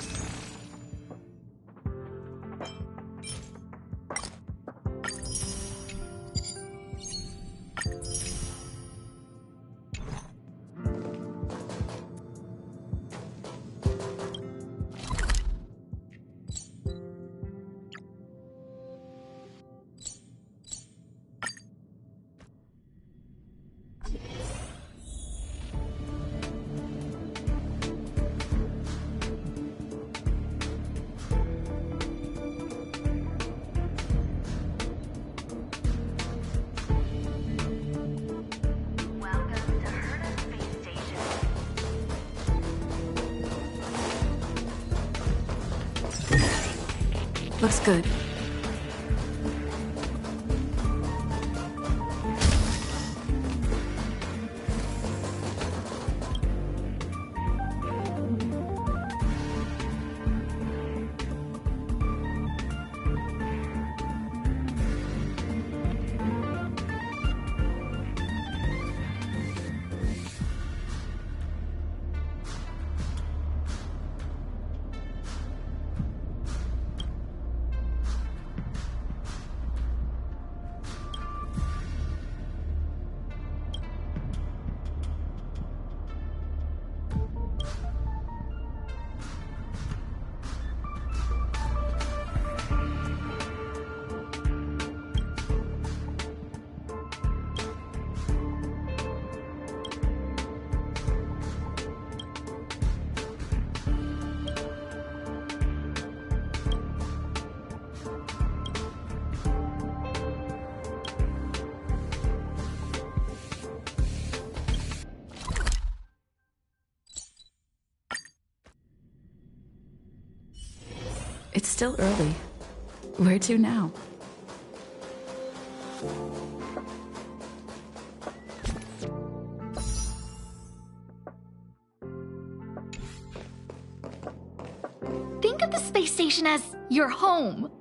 Looks good. It's still early. Where to now? Think of the space station as your home.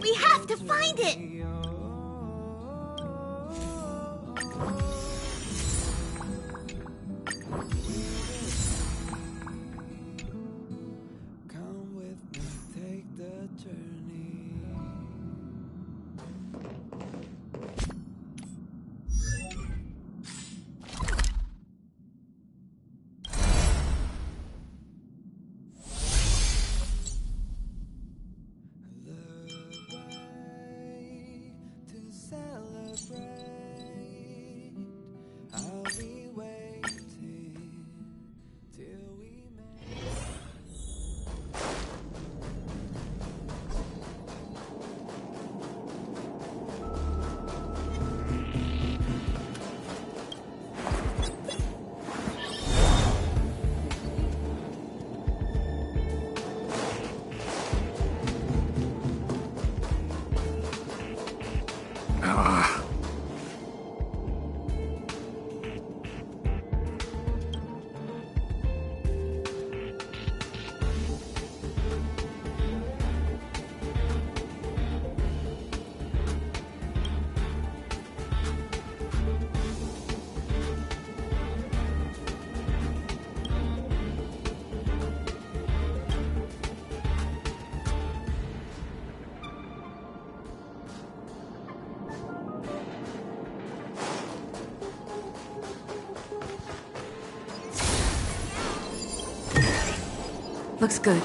We have to find it! Looks good.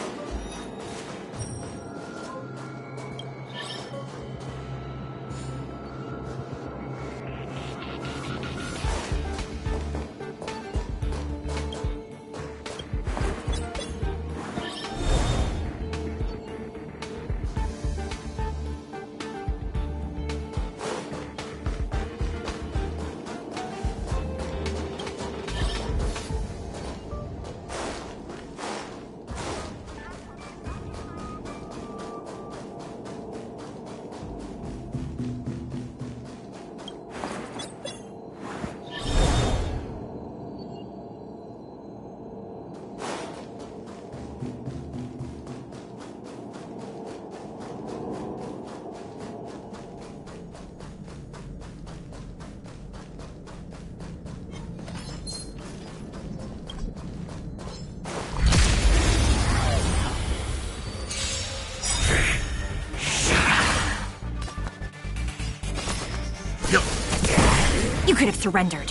You could have surrendered.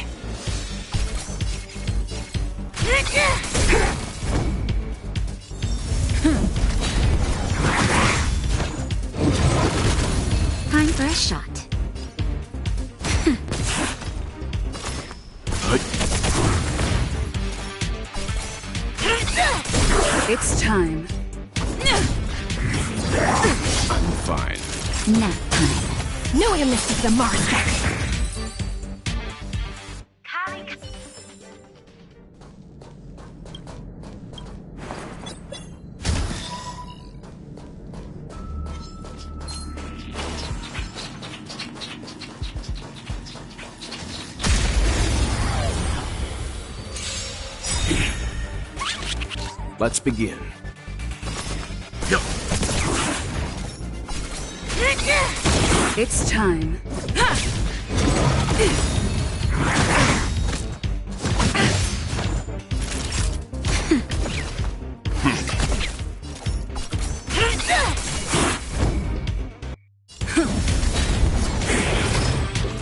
Time for a shot. It's time. I'm fine. Nap time. No amnesty for the Mars. Let's begin. It's time.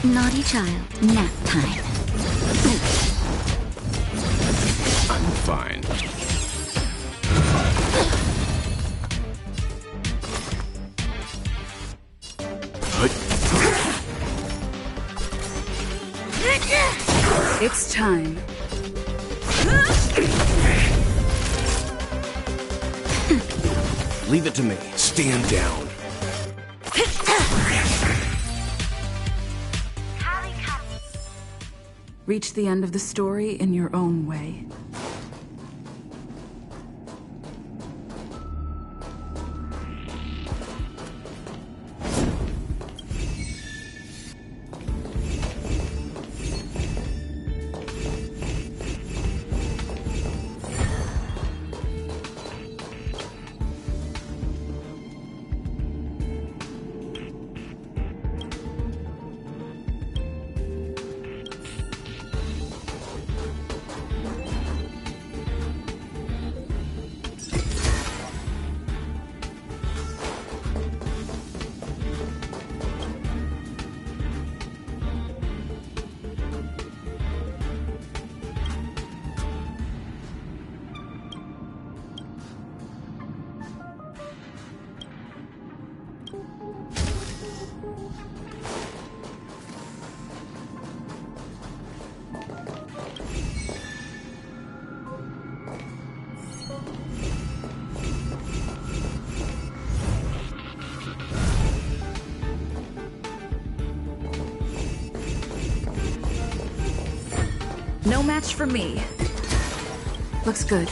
Naughty child, nap time. fine. It's time. Leave it to me. Stand down. Reach the end of the story in your own way. No match for me. Looks good.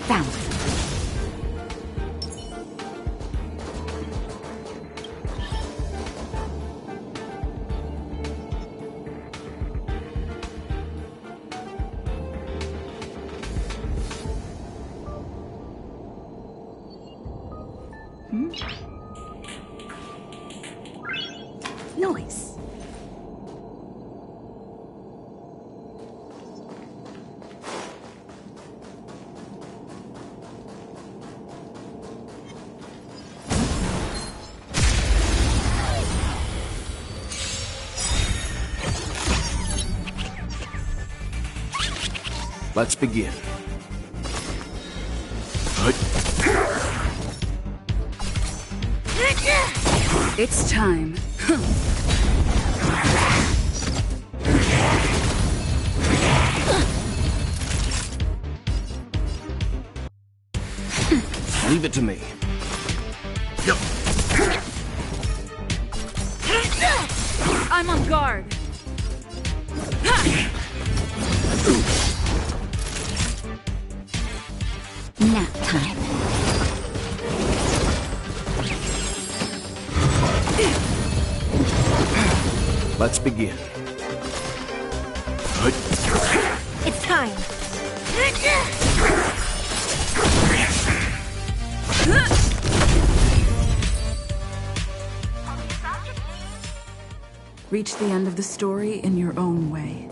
Found. Nice. Let's begin. It's time. Leave it to me. I'm on guard. Nap time. Let's begin. It's time. Reach the end of the story in your own way.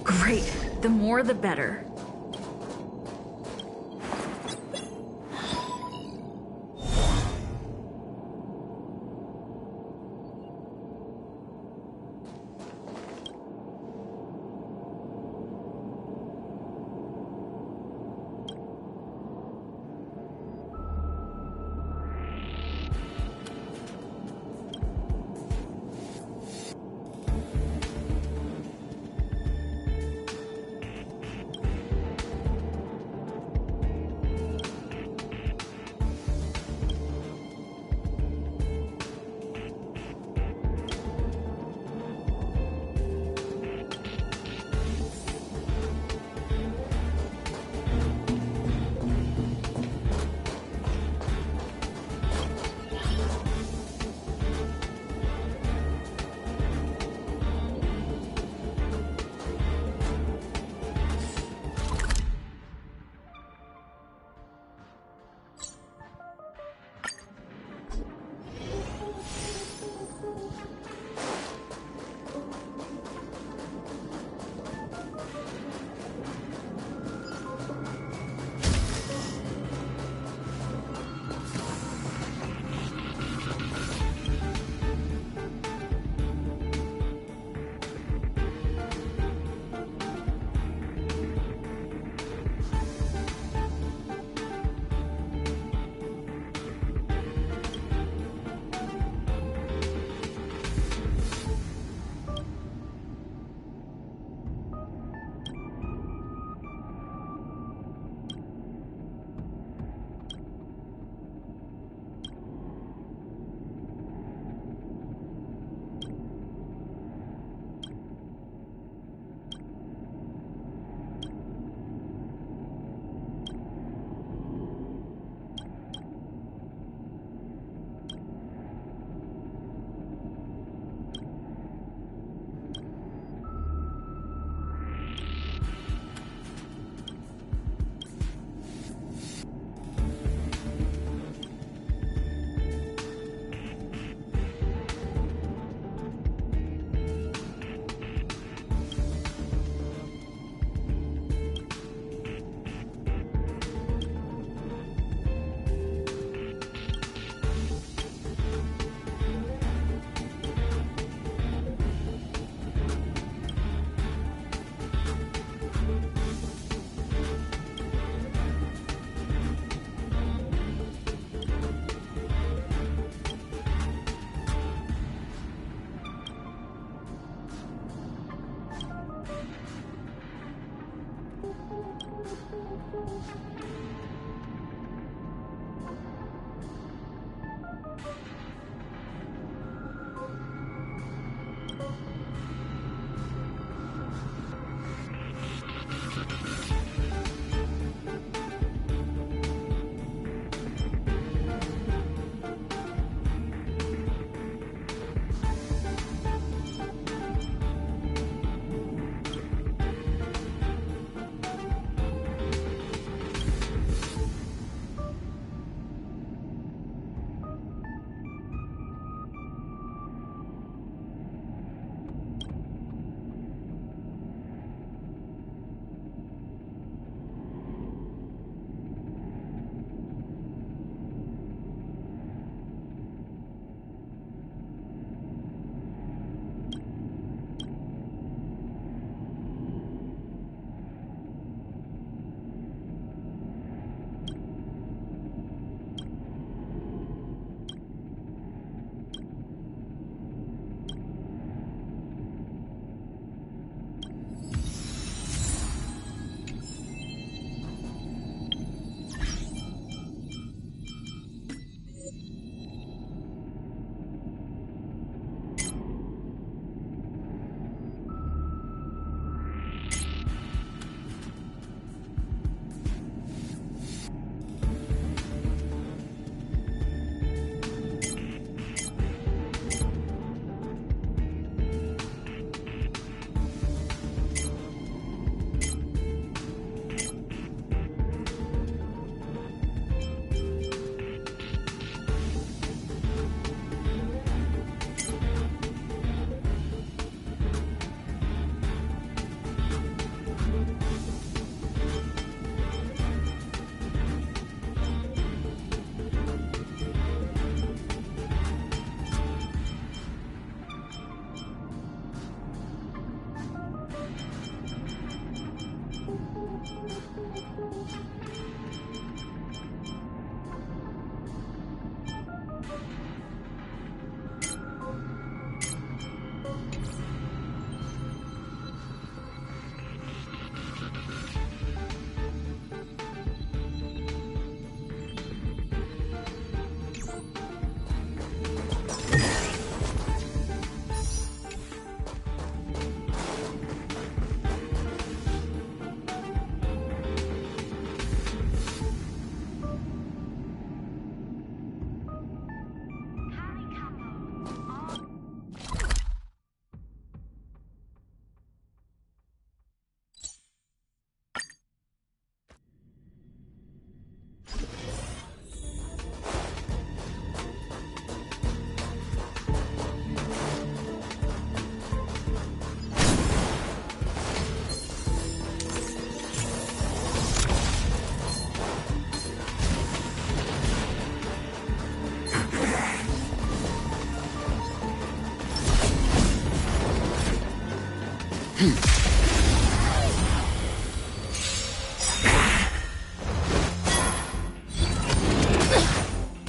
Great. The more the better.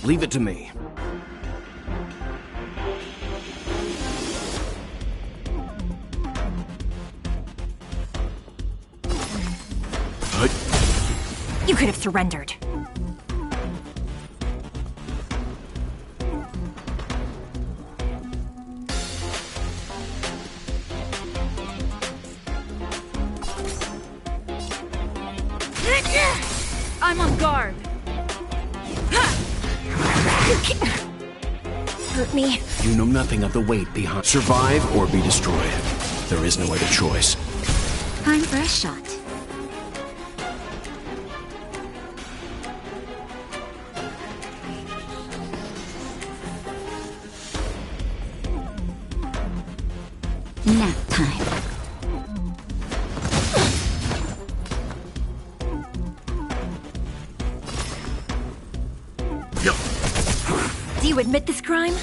Leave it to me. You could have surrendered. I'm on guard. You can't hurt me. You know nothing of the weight behind. Survive or be destroyed. There is no other choice. Time for a shot. Nap time. Do you admit this crime?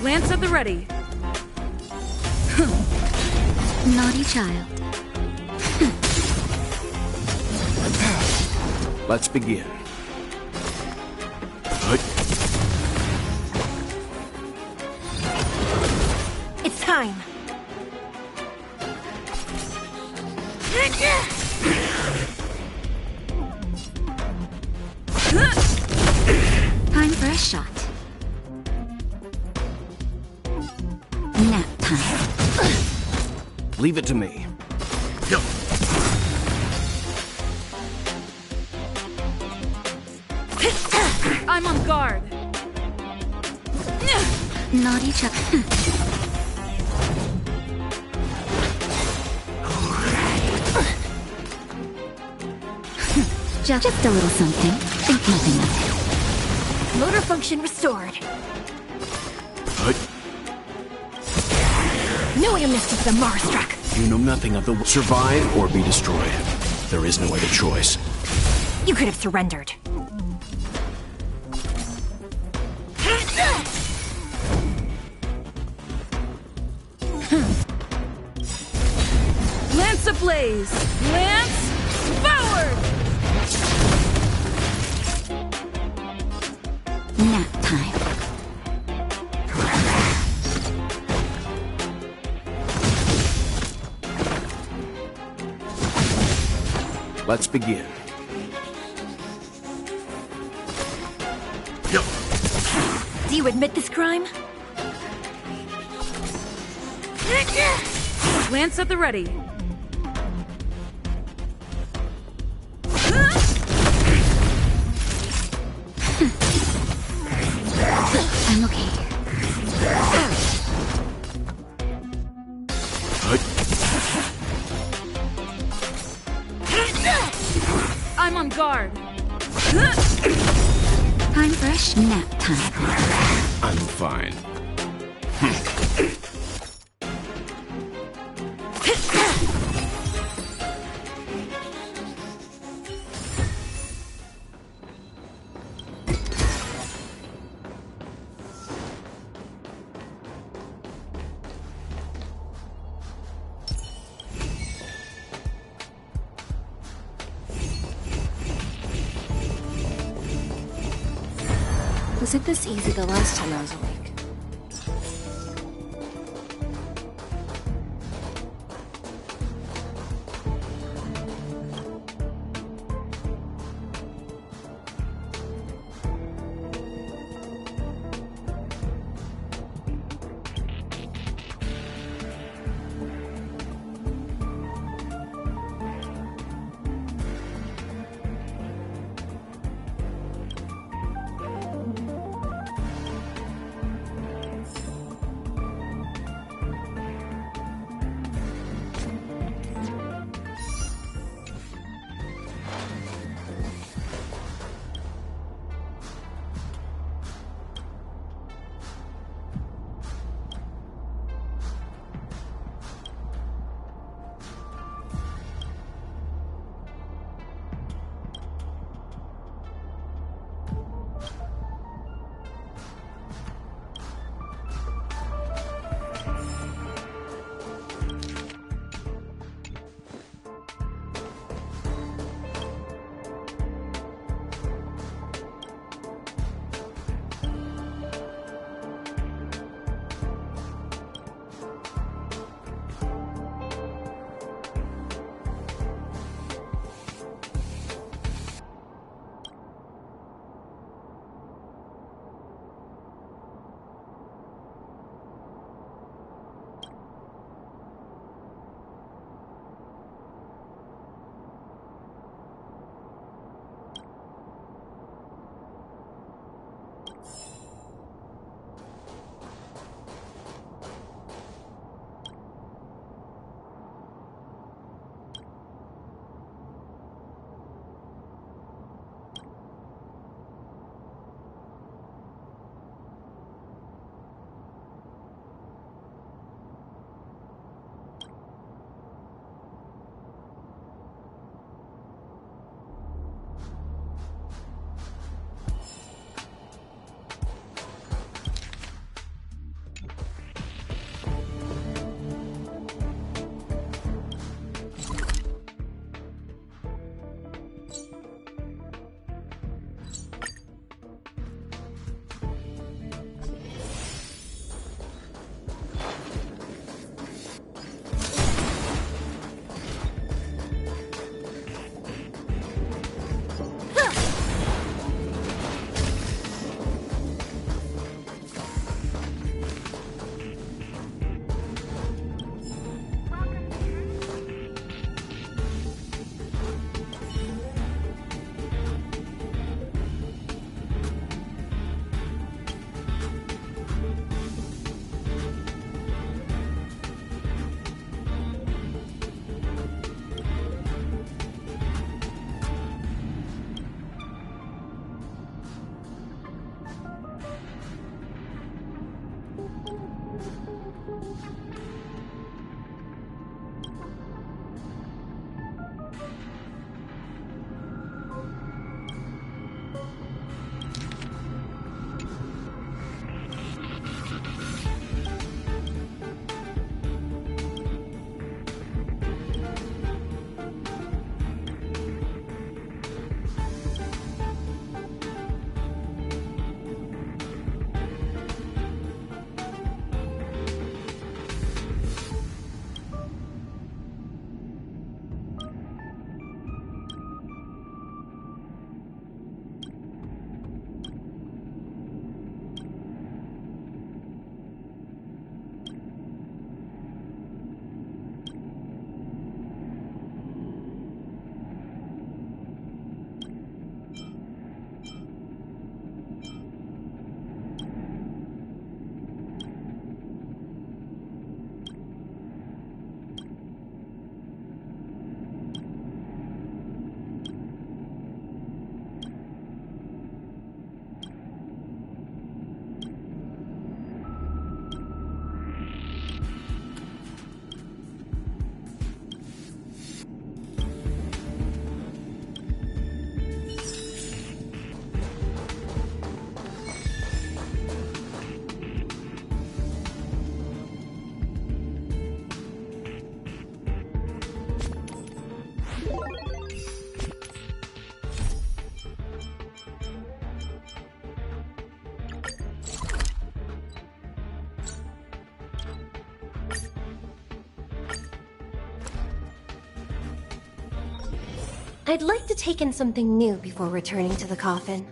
Lance at the ready. Naughty child. Let's begin. It's time. Leave it to me. I'm on guard. Not each other. Just a little something. Think nothing of it. Motor function restored. No illness of the Marstruck. You know nothing of the... Survive or be destroyed. There is no other choice. You could have surrendered. Lance ablaze! Lance forward! Nap time. Let's begin. Do you admit this crime? Lance at the ready. I'm okay. I'm on guard. I'm fresh. Nap time. I'm fine. Was it this easy the last time I was awake? I'd like to take in something new before returning to the coffin.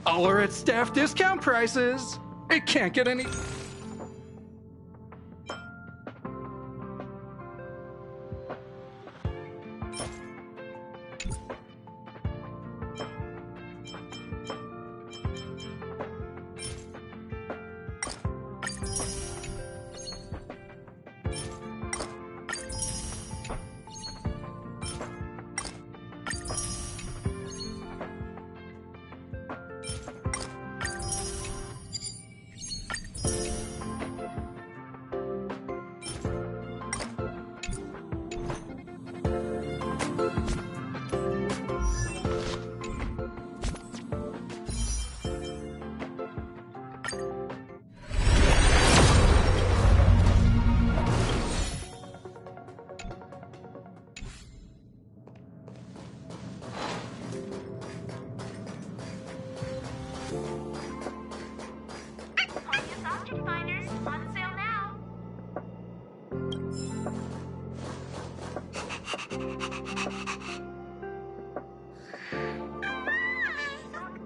All are at staff discount prices. It can't get any...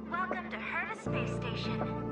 Welcome to Herta Space Station.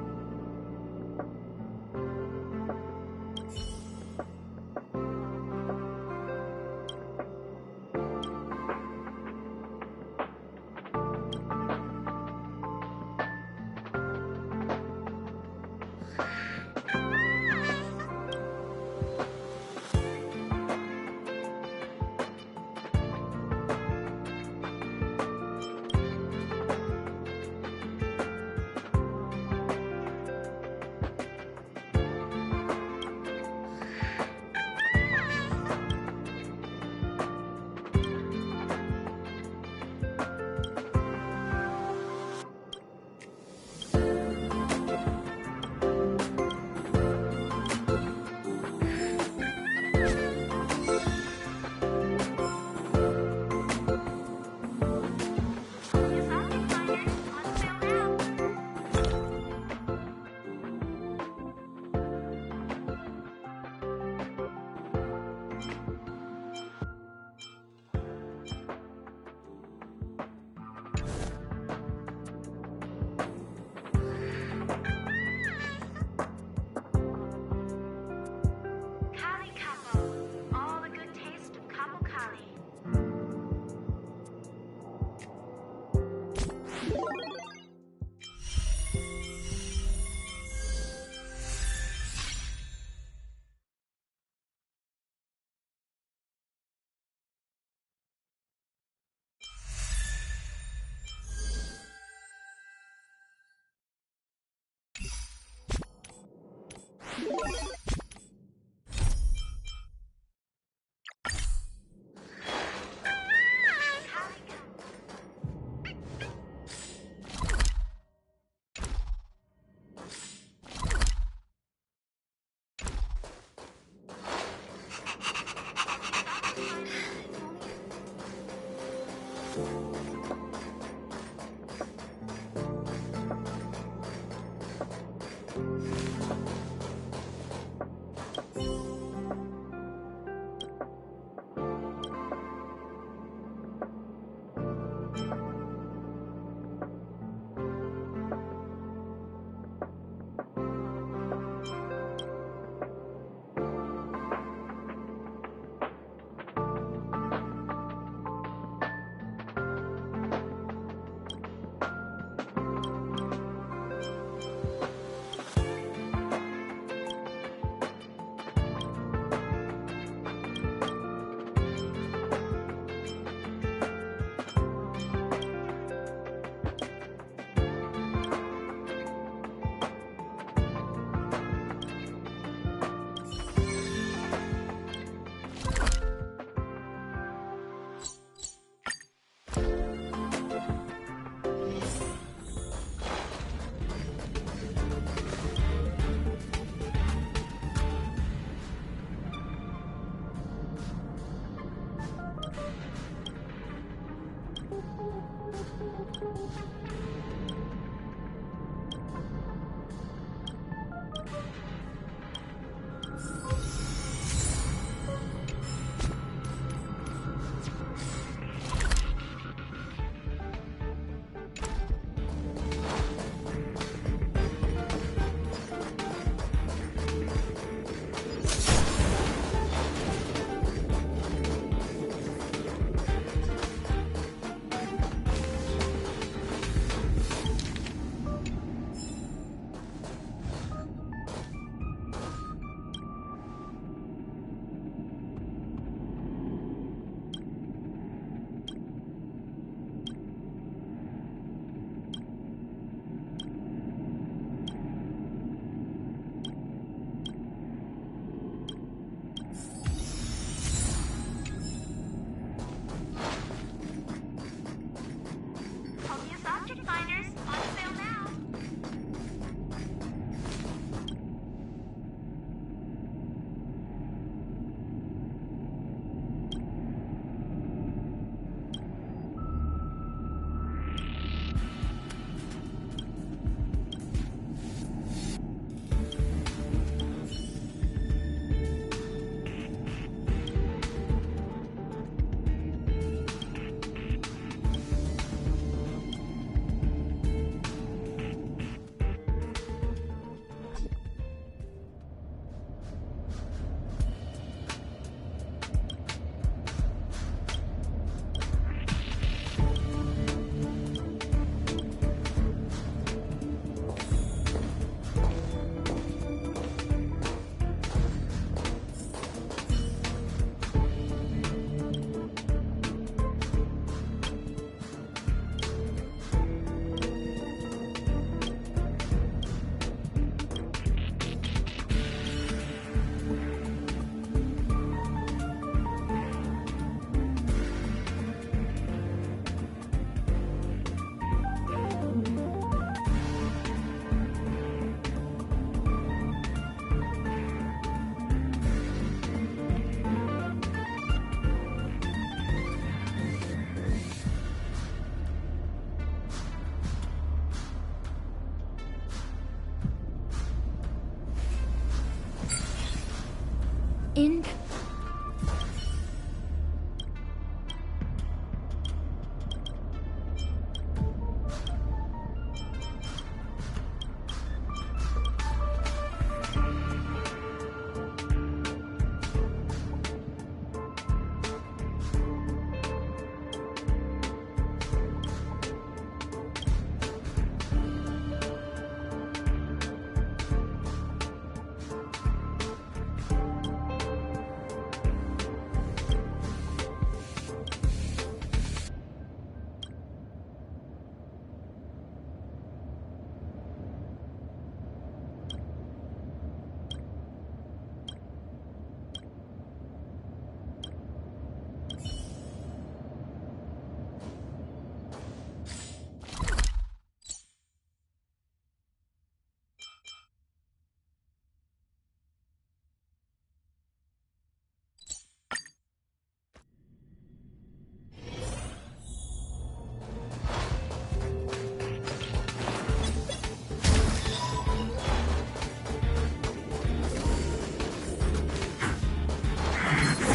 In...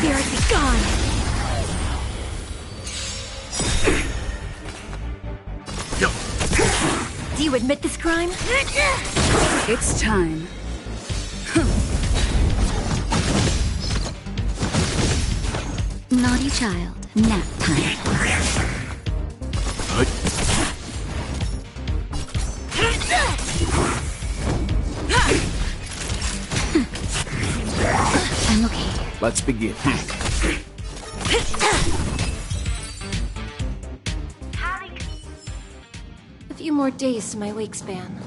Spirit be gone! Do you admit this crime? It's time. Naughty child, nap time. I'm okay. Let's begin. A few more days to my wake span.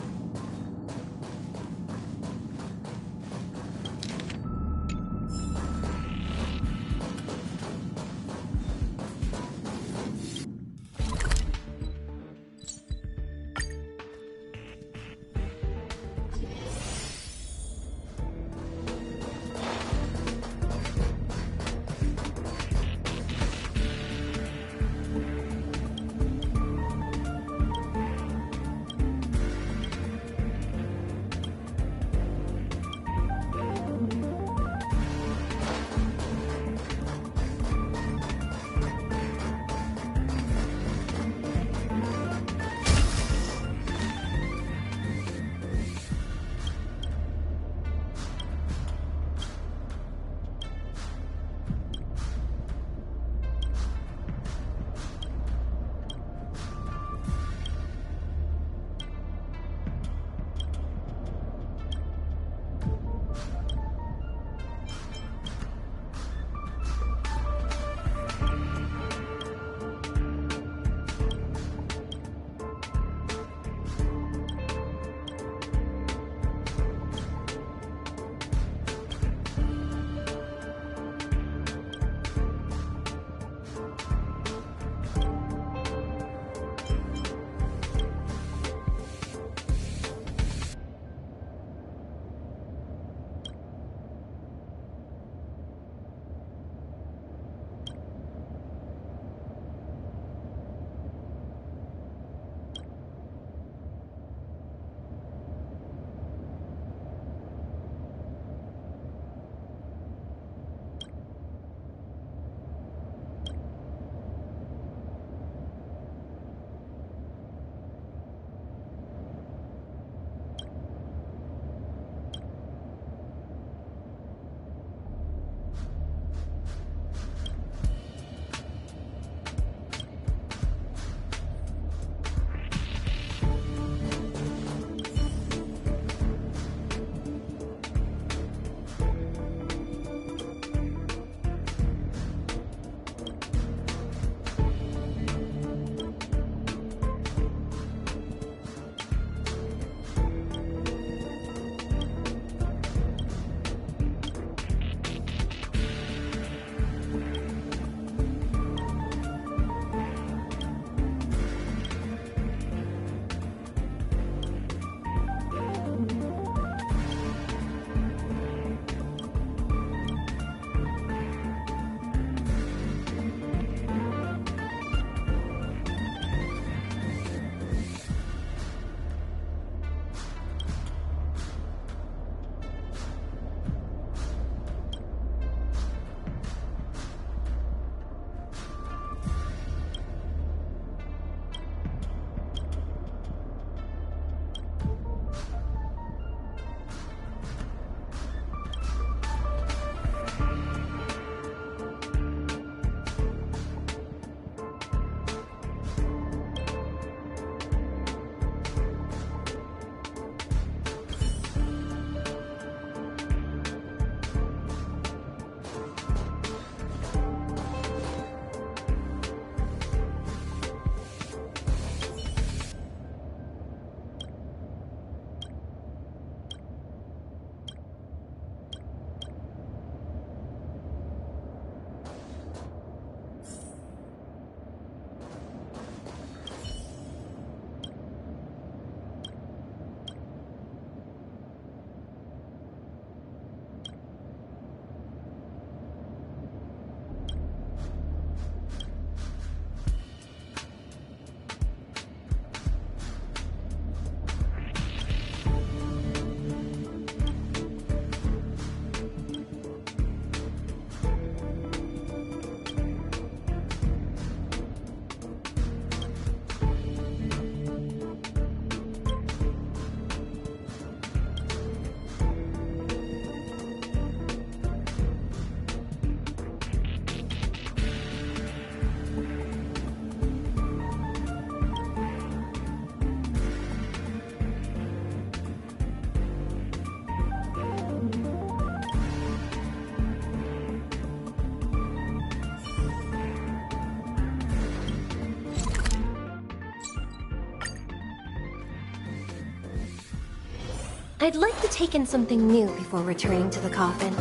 I'd like to take in something new before returning to the coffin.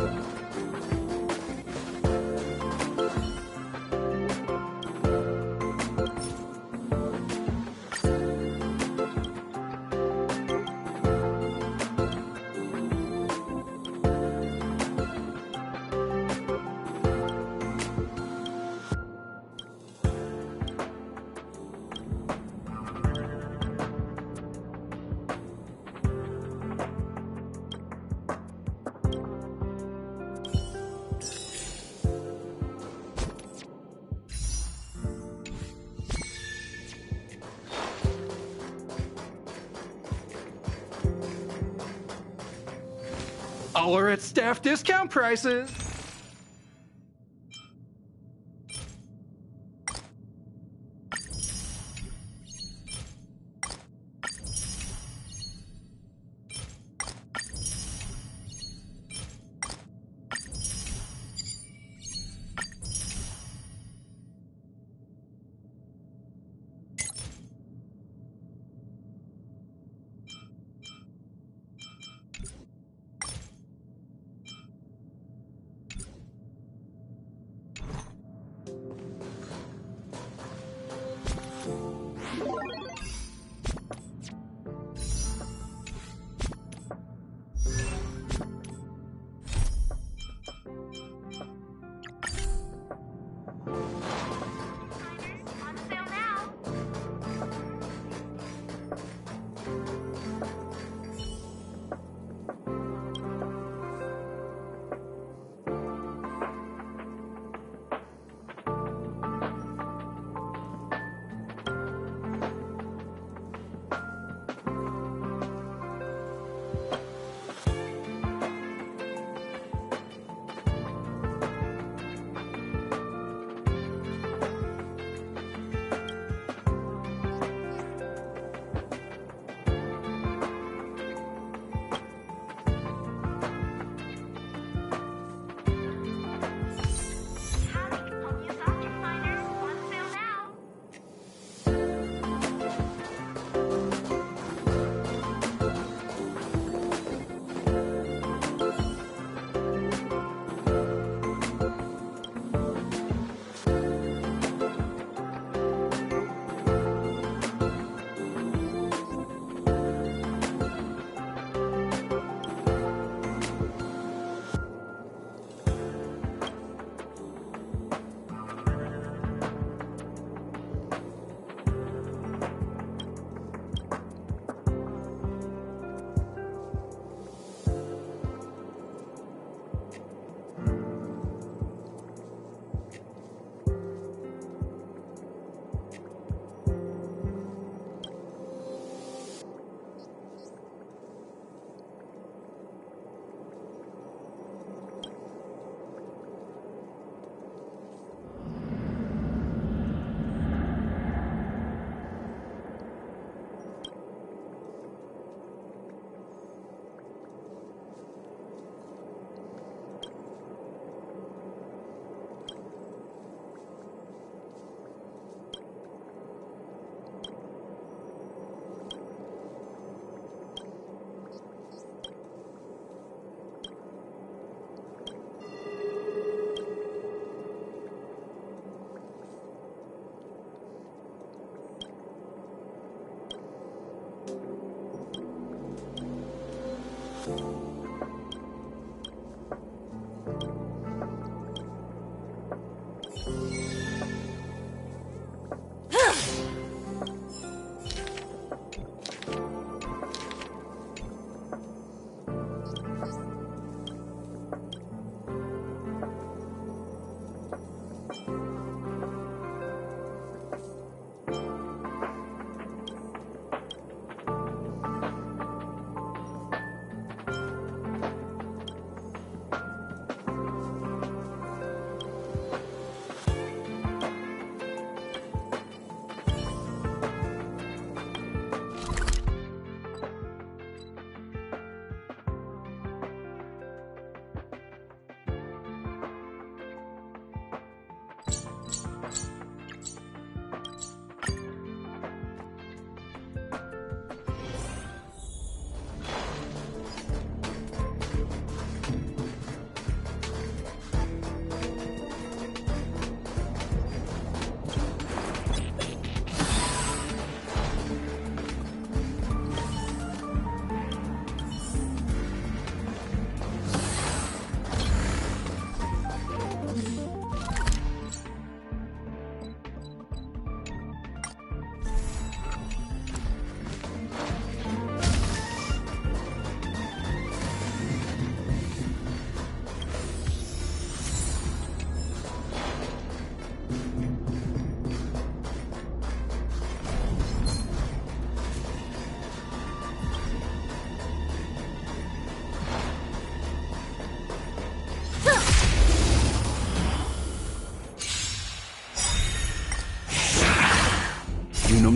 All are at staff discount prices.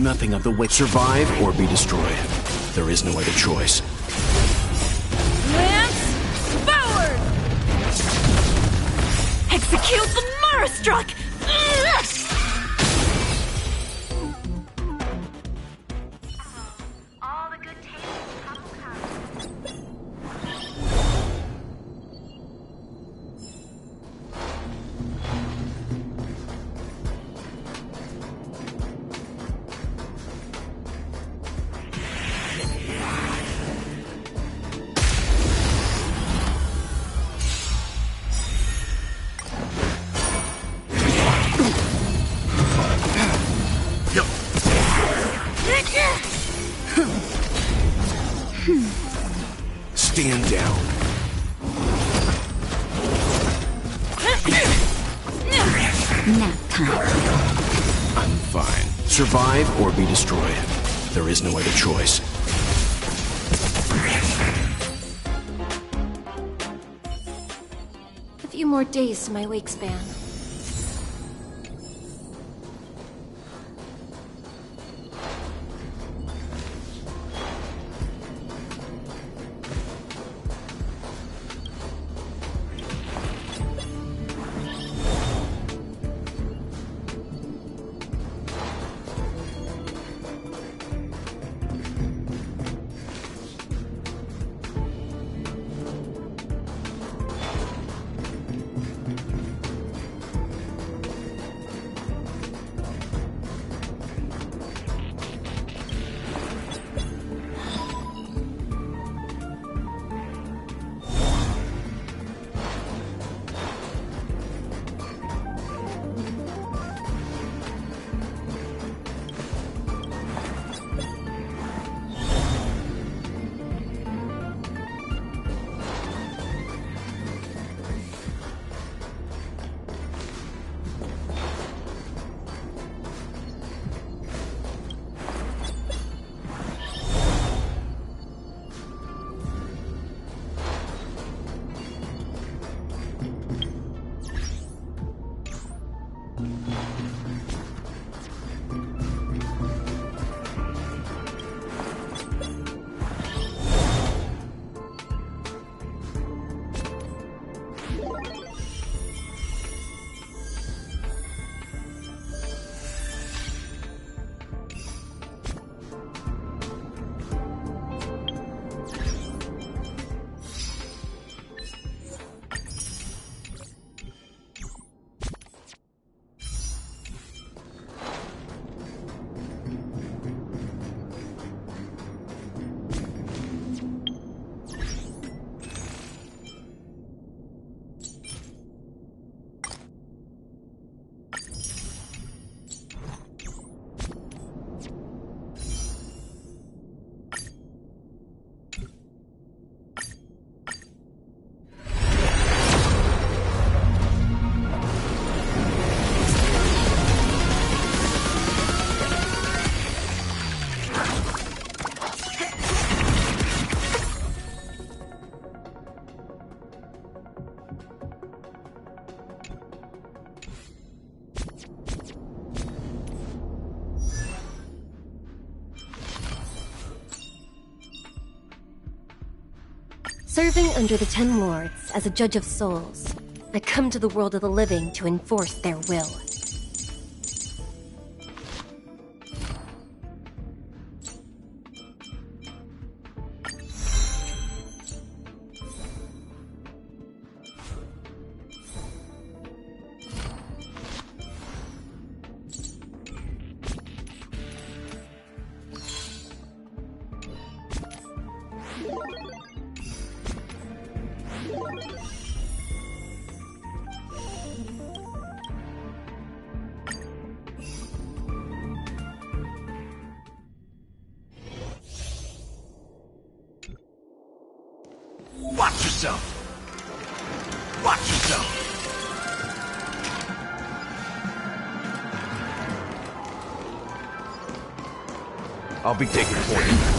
nothing of the way. Survive or be destroyed. There is no other choice. Lance forward! Execute the Marastruck! Stand down. Nap time. I'm fine. Survive or be destroyed. There is no other choice. A few more days to my wake span. Serving under the Ten Lords as a judge of souls, I come to the world of the living to enforce their will. Watch yourself! Watch yourself! I'll be taking point of that.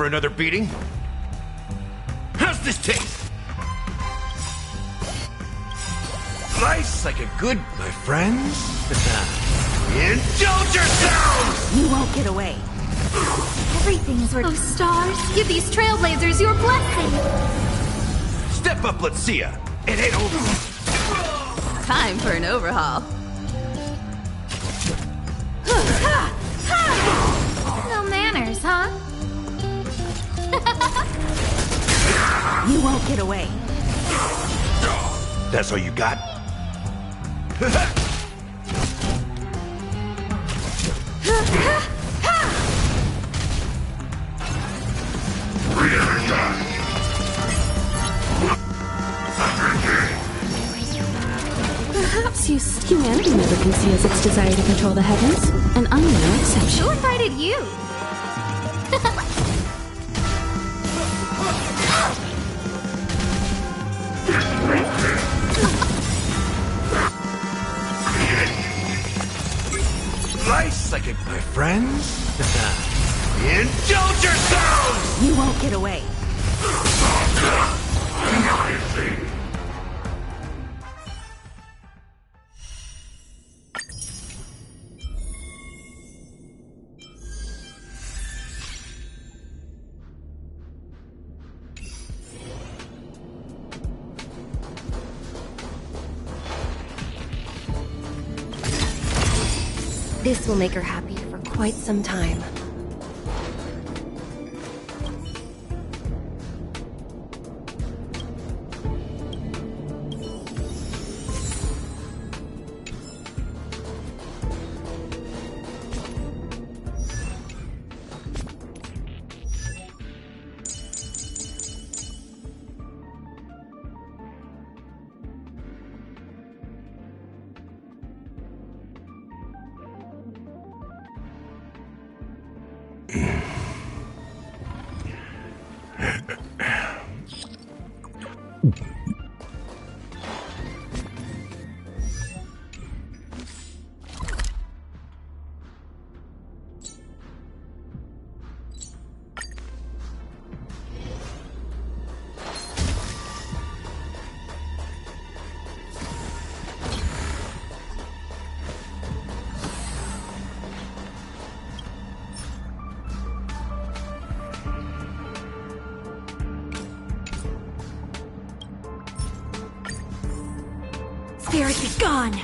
for another beating? How's this taste? Slice like a good, my friends. Indulge yourselves! You won't get away. Everything is worth. Oh, stars, give these trailblazers your blessing. Step up, let's see ya. It ain't over. Time for an overhaul. No manners, huh? You won't get away. That's all you got? Perhaps humanity never conceals its desire to control the heavens, and I'm no exception. Who invited you? Slice like a, my friends. Indulge yourselves! You won't get away. This will make her happy for quite some time. Spirit be gone!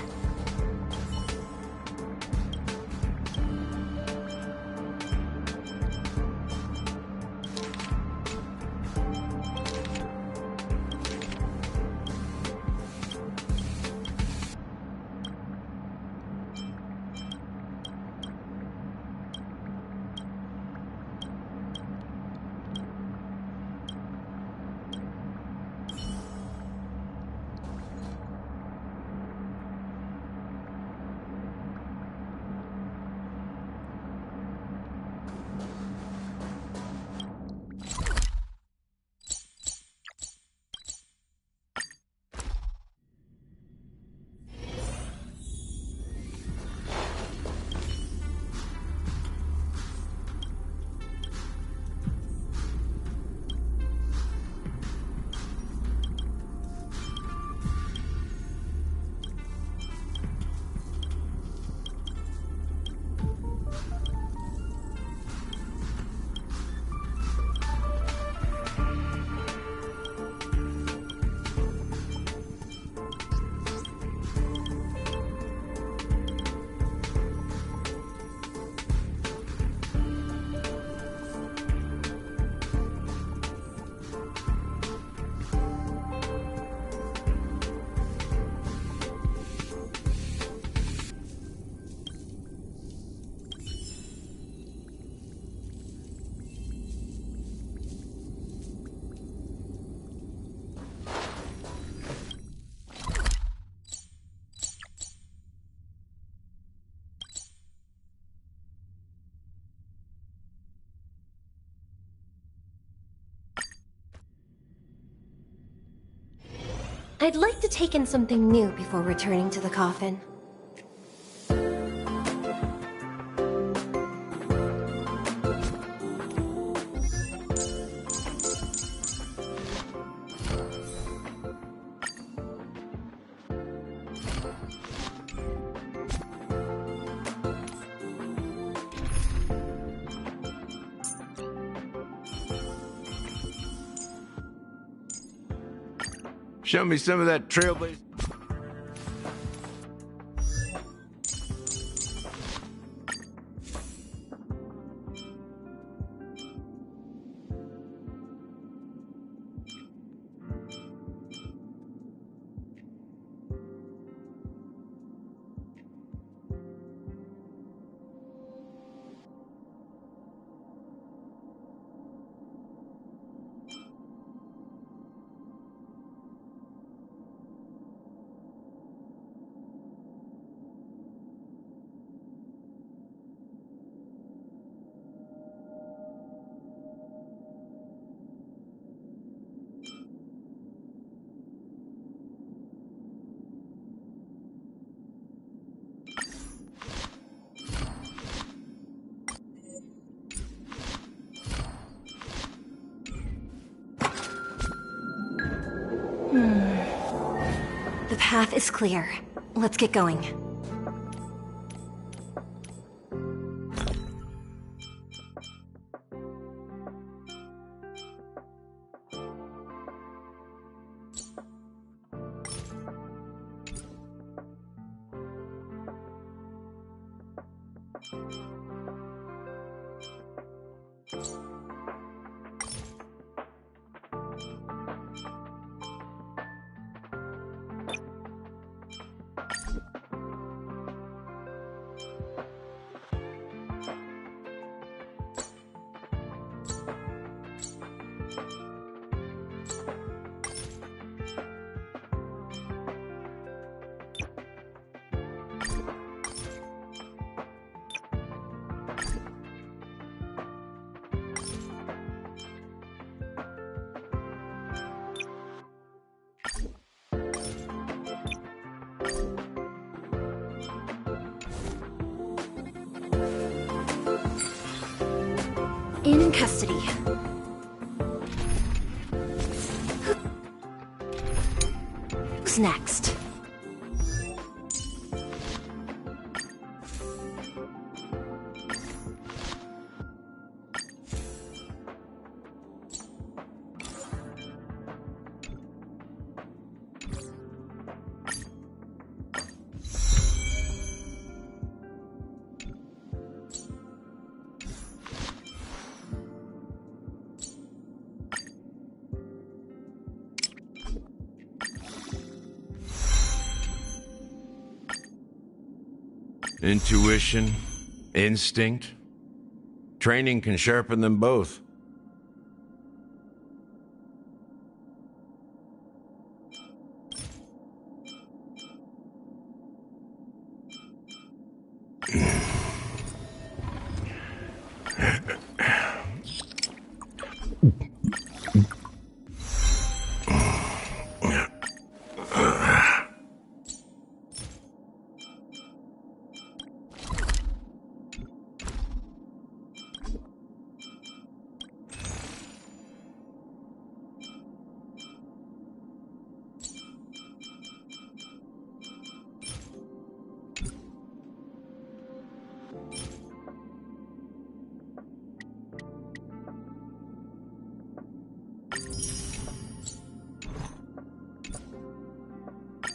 I'd like to take in something new before returning to the coffin. Show me some of that trailblazer. The path is clear. Let's get going. In custody. Who's next? Intuition, instinct. Training can sharpen them both.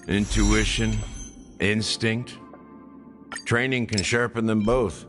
Intuition, instinct. Training can sharpen them both.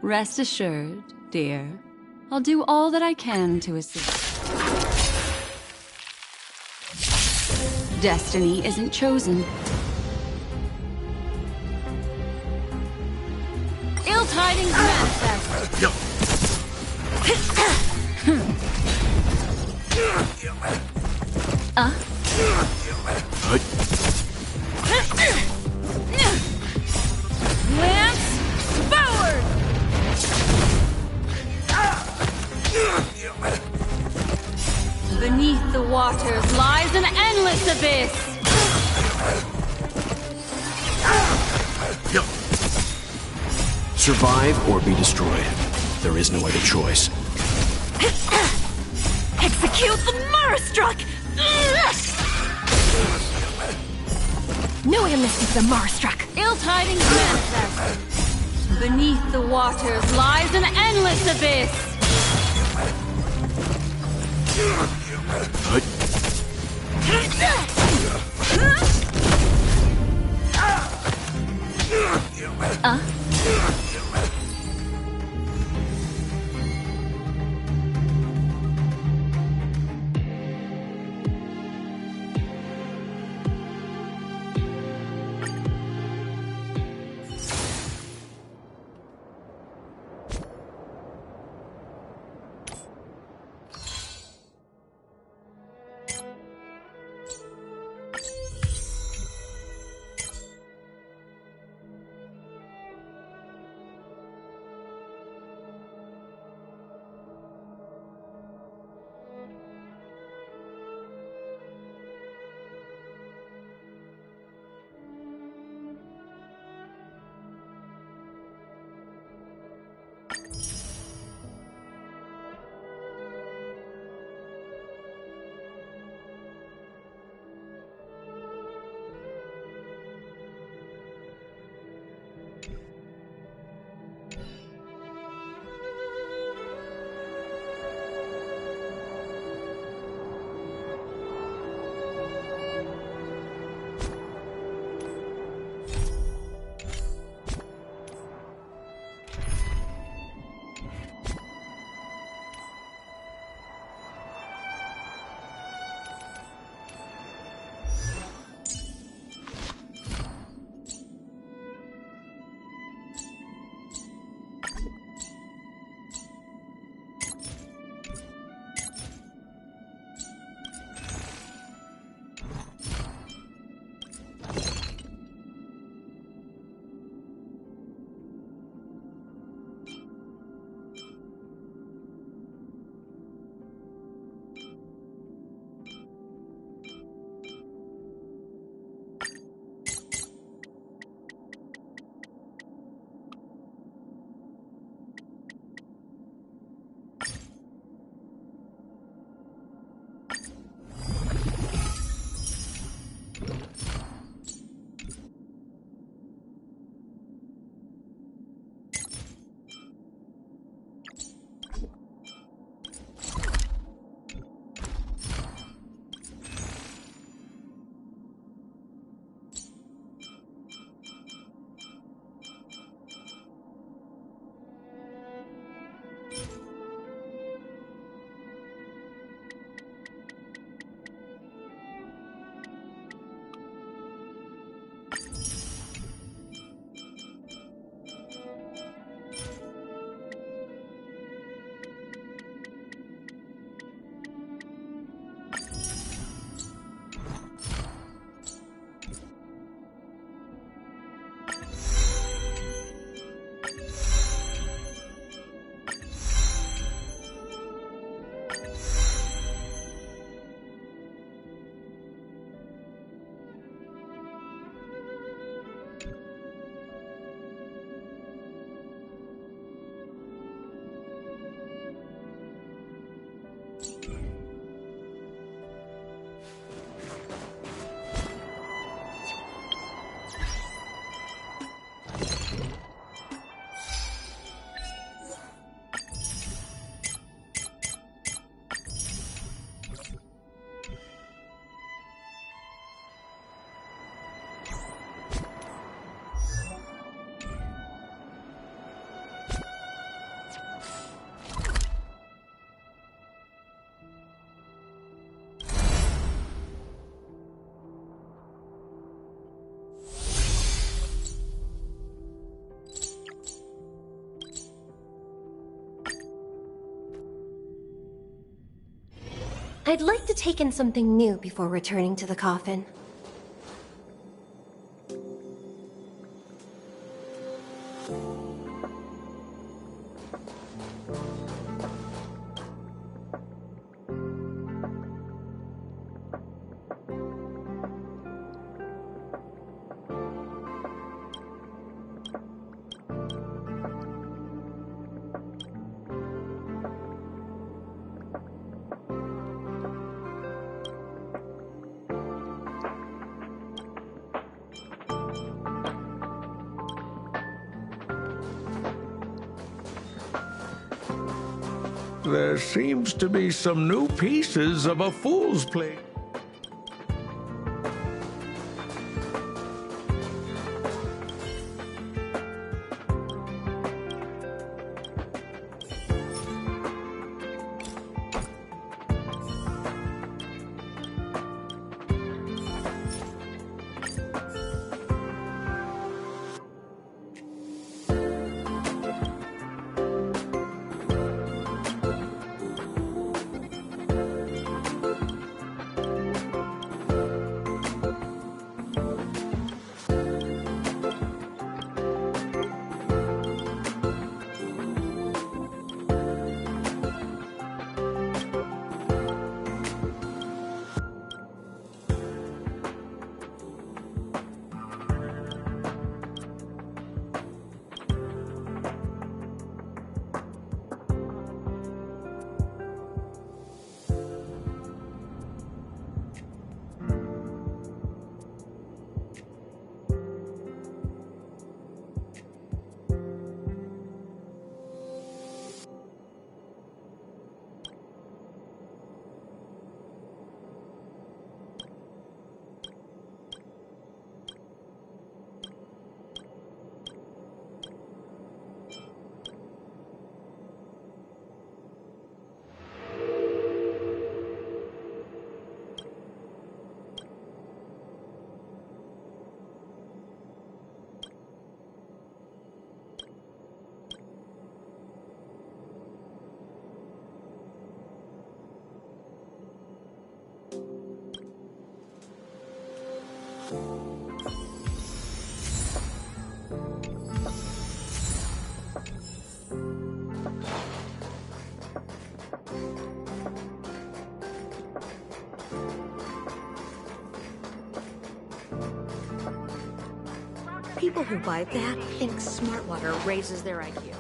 Rest assured, dear. I'll do all that I can to assist. Destiny isn't chosen. Ill tidings manifest. Lance forward! Beneath the waters lies an endless abyss! Survive or be destroyed. There is no other choice. Execute the Marastruck! No amnesty for the Marastruck! Ill tidings manifest. Beneath the waters lies an endless abyss! I'd like to take in something new before returning to the coffin. There seems to be some new pieces of a fool's plate. People who buy that think smart water raises their IQ.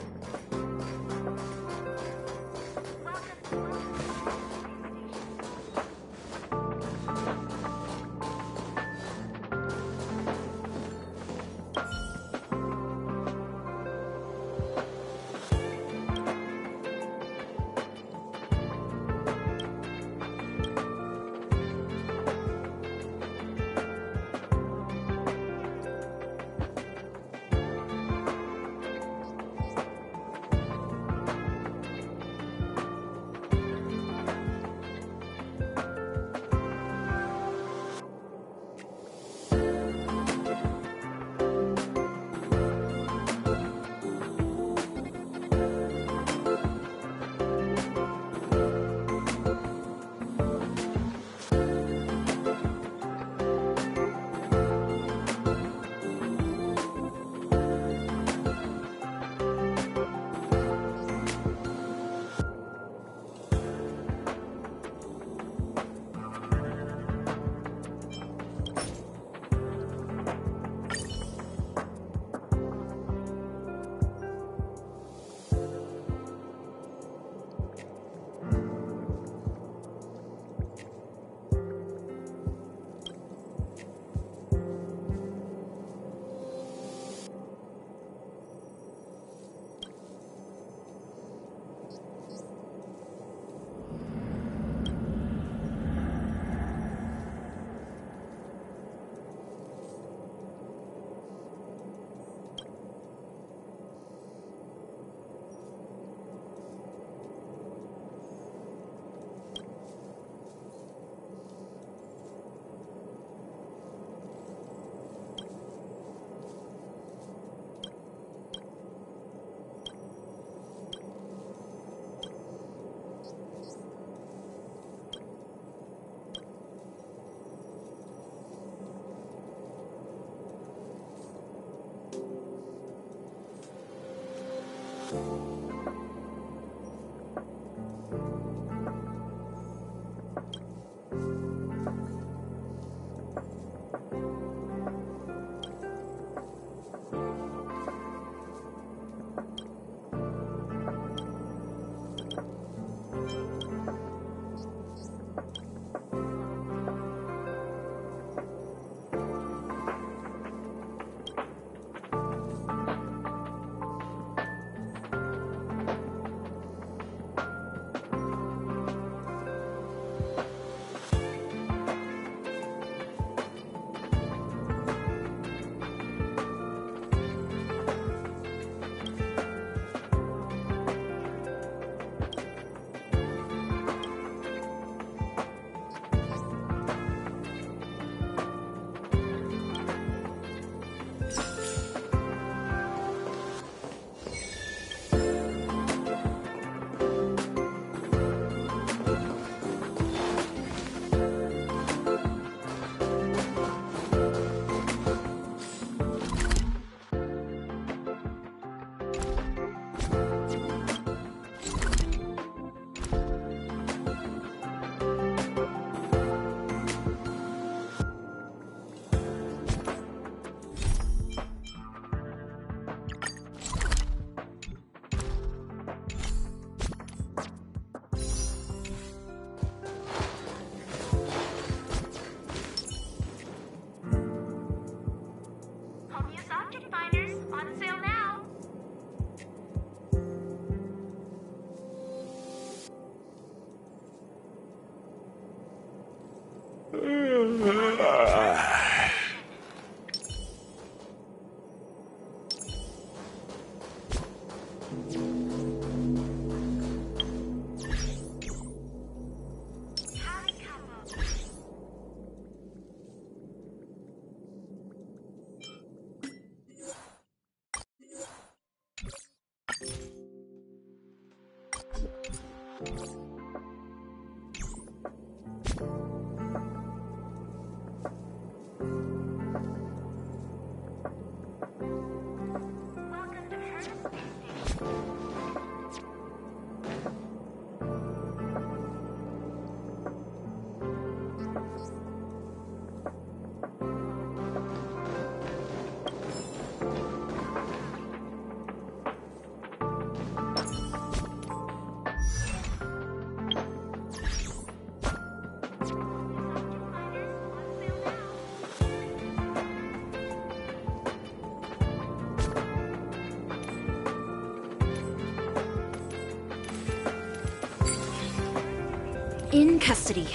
In custody.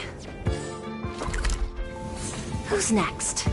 Who's next?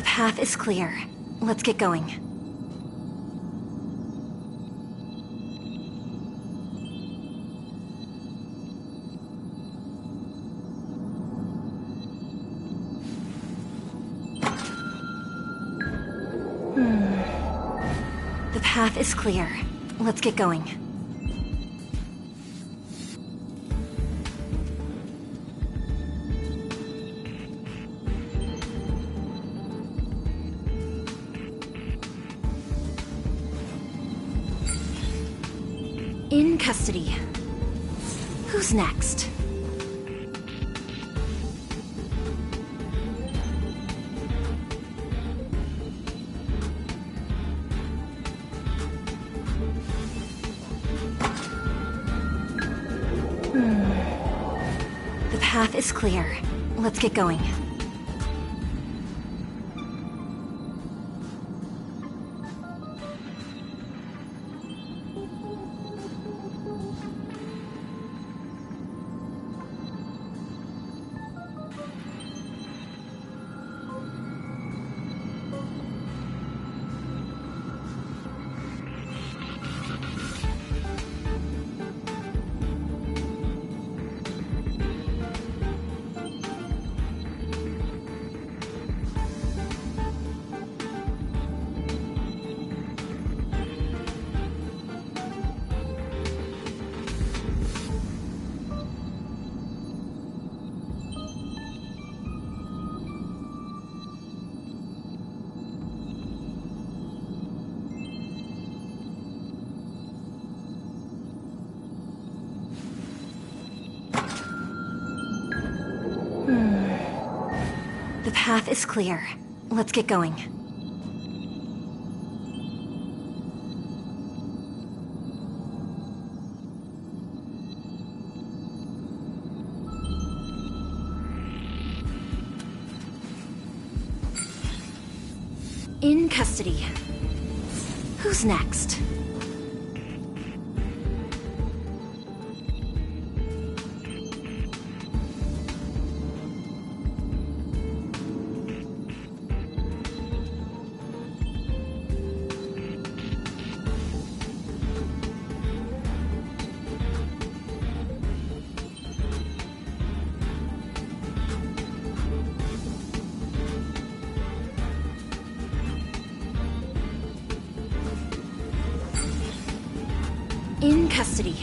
The path is clear. Let's get going. The path is clear. Let's get going. In custody. Who's next? The path is clear. Let's get going. The path is clear. Let's get going. In custody. Who's next? In custody.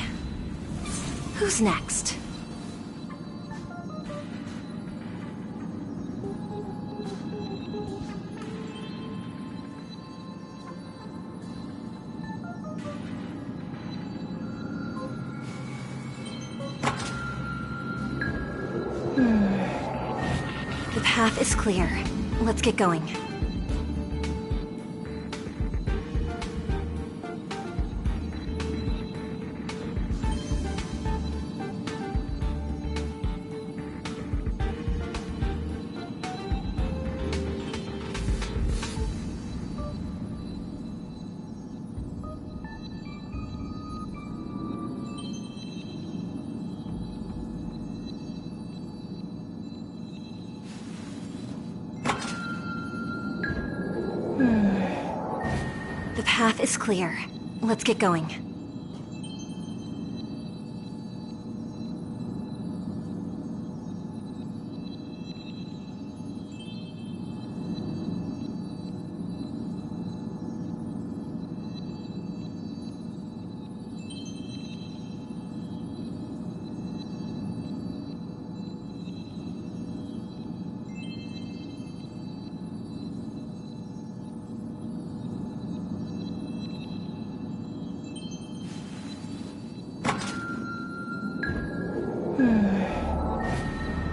Who's next? The path is clear. Let's get going. The path is clear. Let's get going.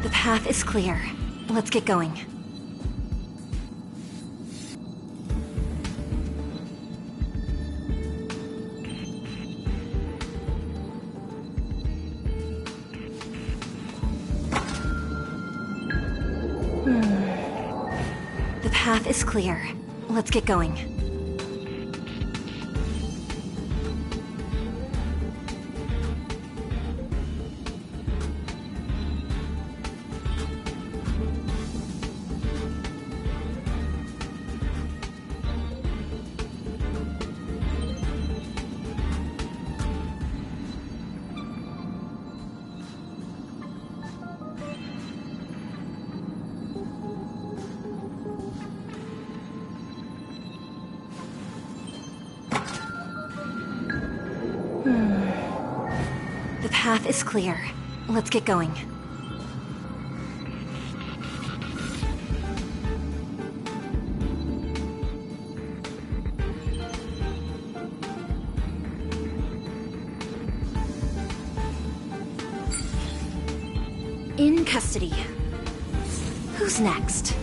The path is clear. Let's get going. The path is clear. Let's get going. The path is clear. Let's get going. In custody. Who's next?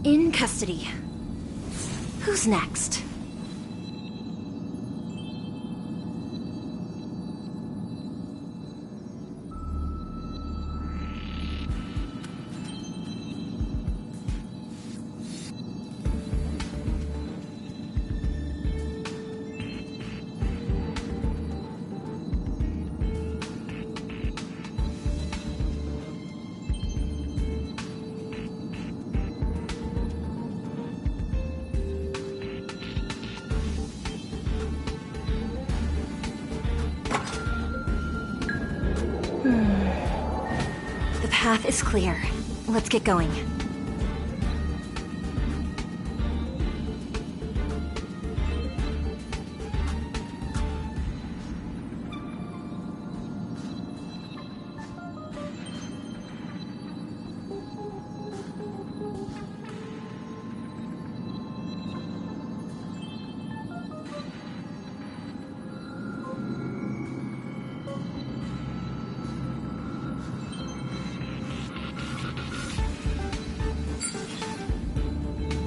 In custody. Who's next? The path is clear. Let's get going.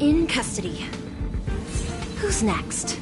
In custody. Who's next?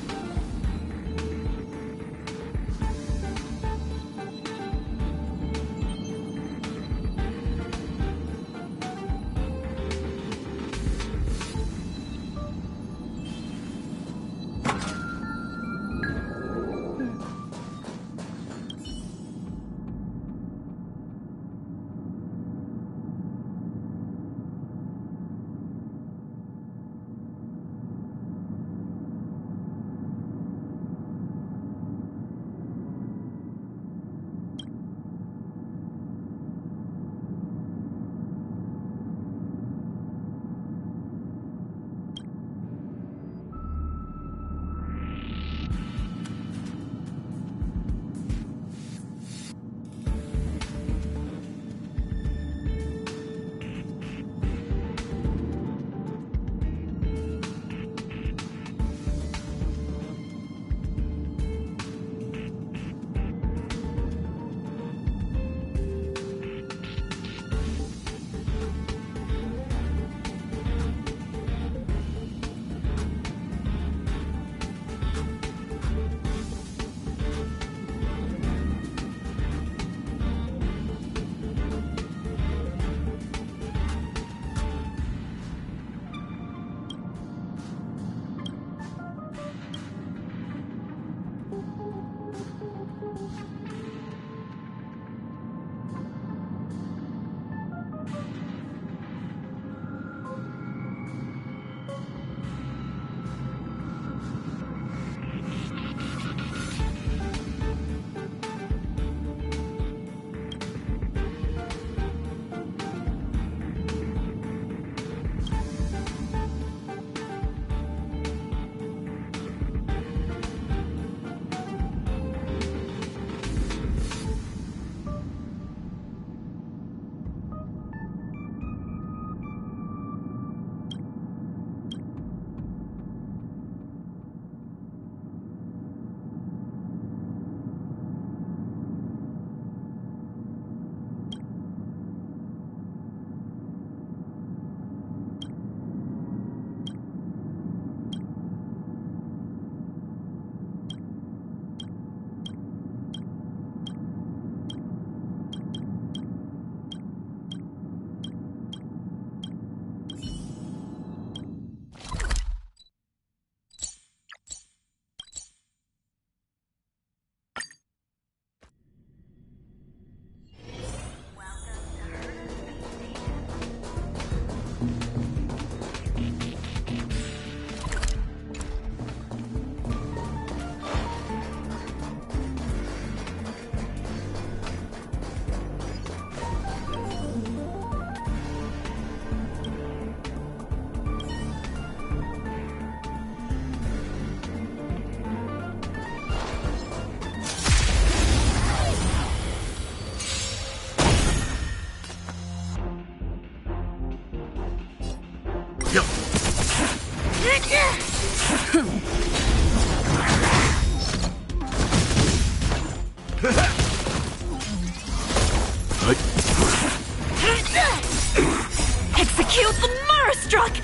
Execute the Marastruck!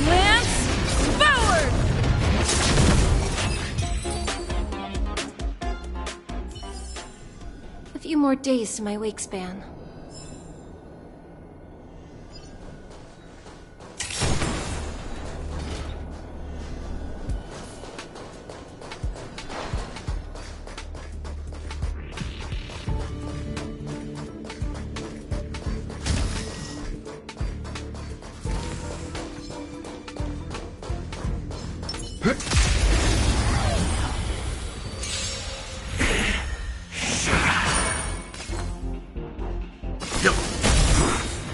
Lance forward! A few more days to my wake span.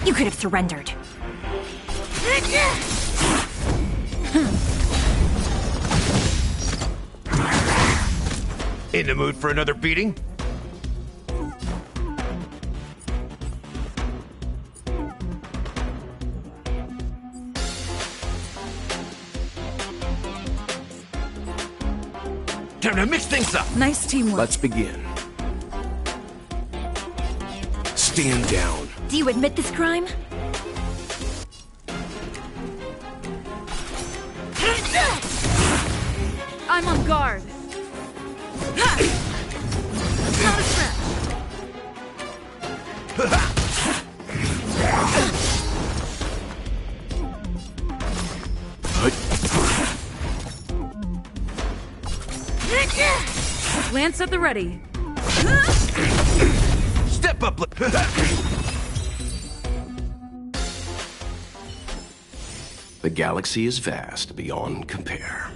You could have surrendered. In the mood for another beating? Time to mix things up. Nice teamwork. Let's begin. Stand down. Do you admit this crime? I'm on guard. Not a threat. Lance at the ready. Step up. The galaxy is vast beyond compare.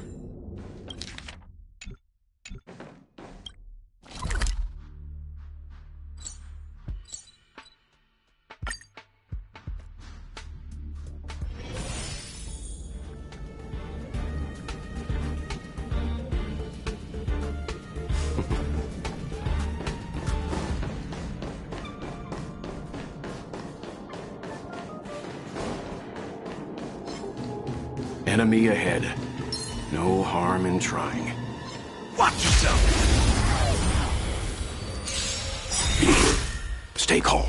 Enemy ahead. No harm in trying. Watch yourself. Stay calm.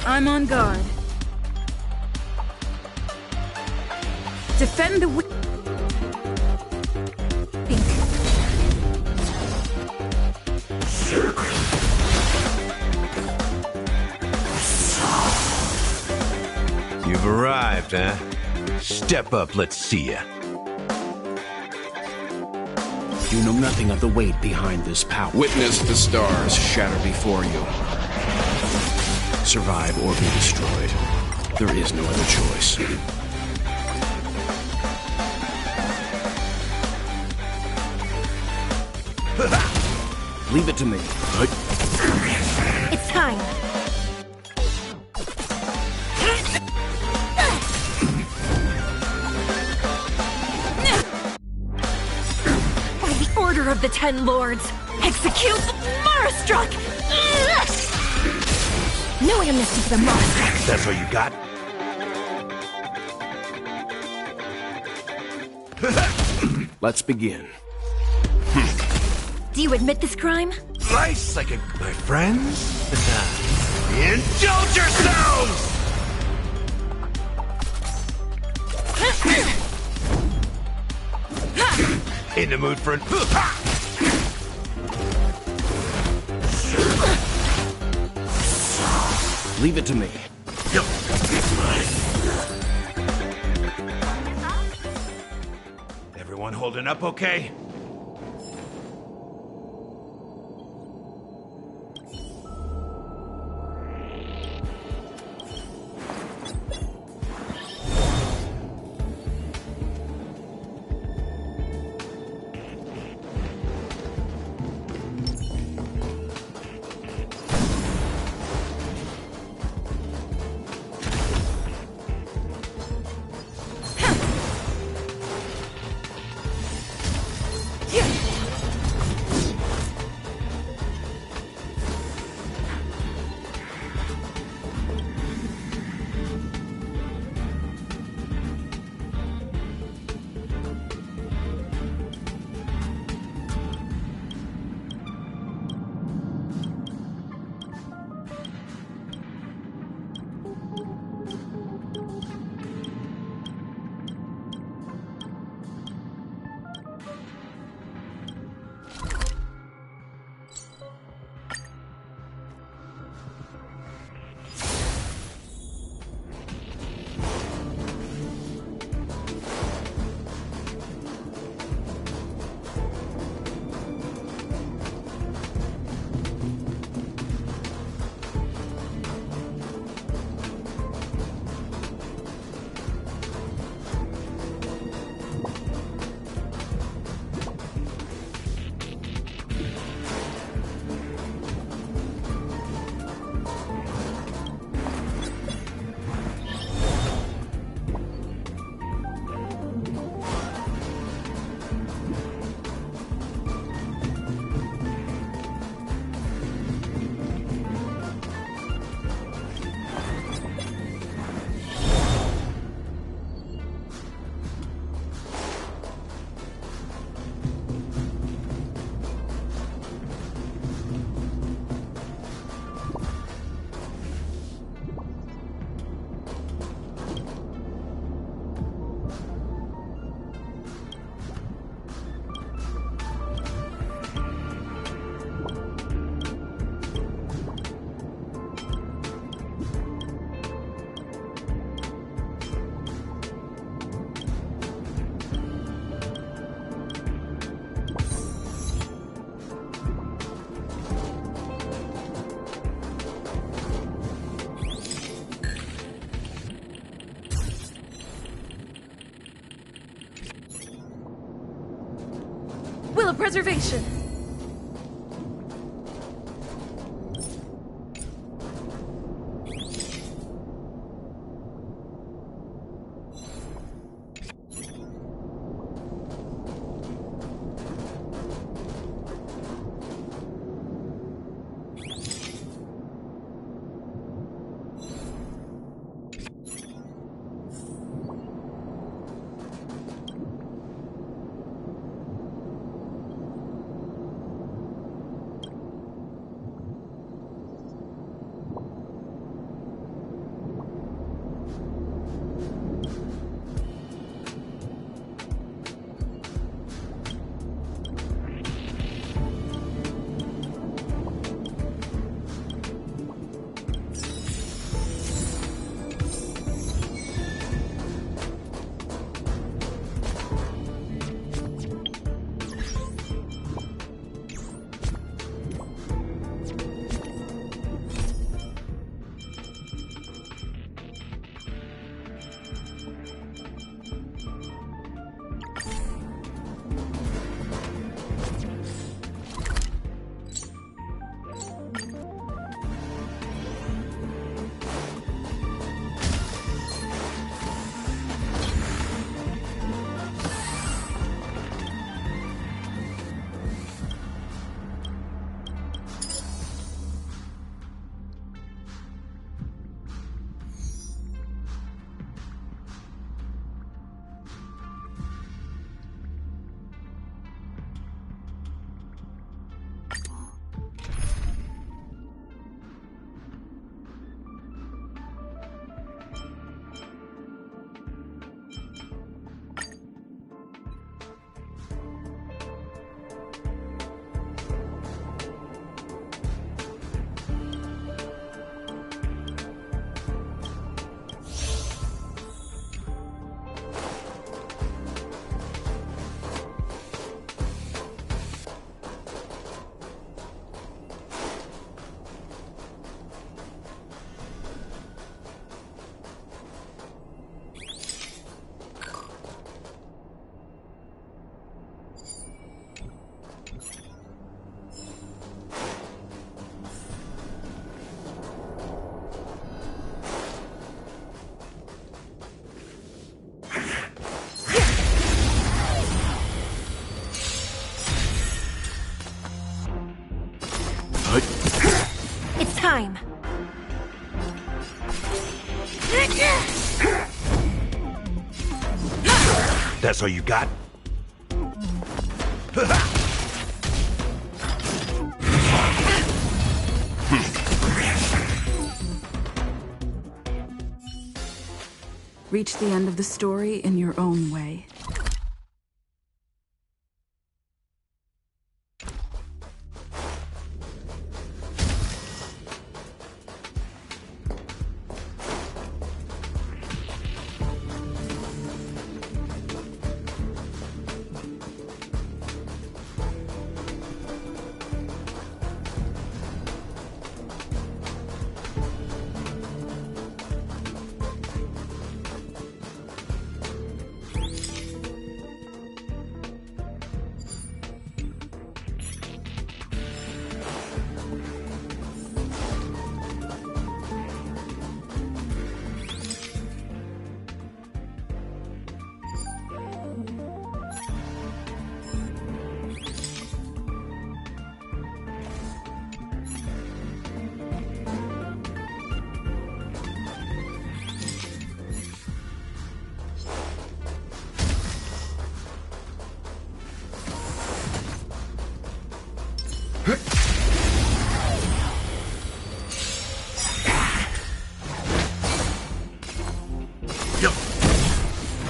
I'm on guard. Defend the You've arrived, huh? Step up, let's see ya. You know nothing of the weight behind this power. Witness the stars shatter before you. Survive or be destroyed. There is no other choice. Leave it to me. It's time. By the order of the Ten Lords, execute the Marastruck! No amnesty for the Marastruck! That's what you got? Let's begin. Do you admit this crime? Slice like my friends? Indulge yourselves! In the mood for an... Leave it to me. Everyone holding up okay? preservation. It's time. That's all you got? Reach the end of the story in your own way.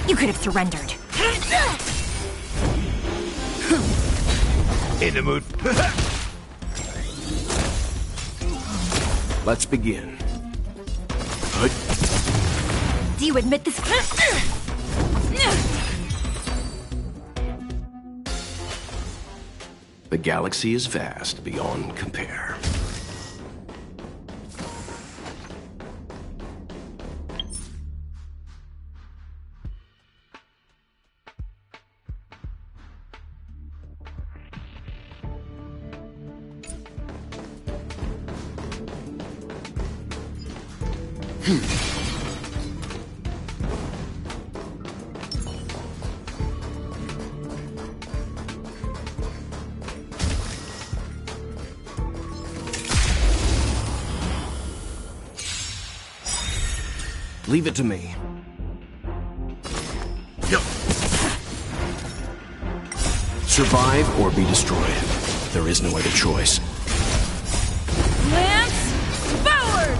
You could have surrendered. In the mood. Let's begin. Do you admit this? The galaxy is vast beyond compare. Leave it to me. Survive or be destroyed. There is no other choice. Lance, forward!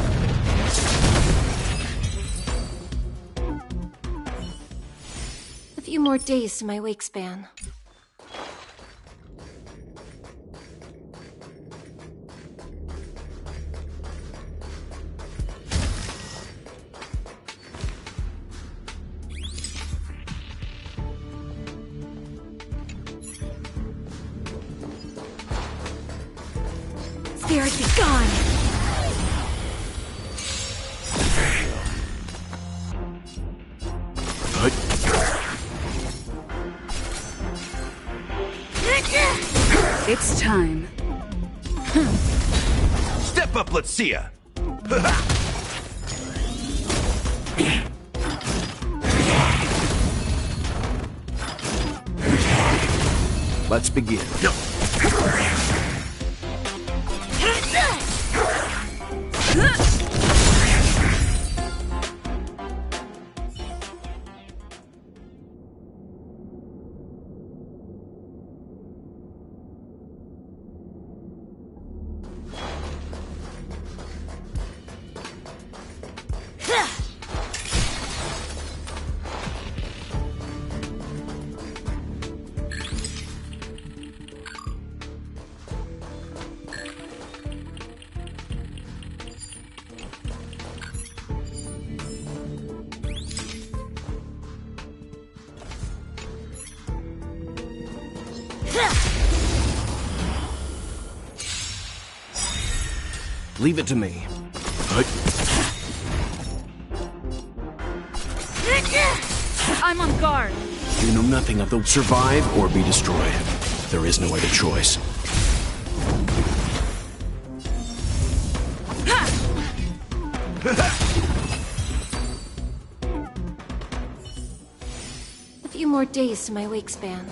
A few more days to my wake span. Spirit be gone! It's time. Step up, let's see ya! Let's begin. Leave it to me. I'm on guard. You know nothing of the survive or be destroyed. There is no other choice. A few more days to my wake span.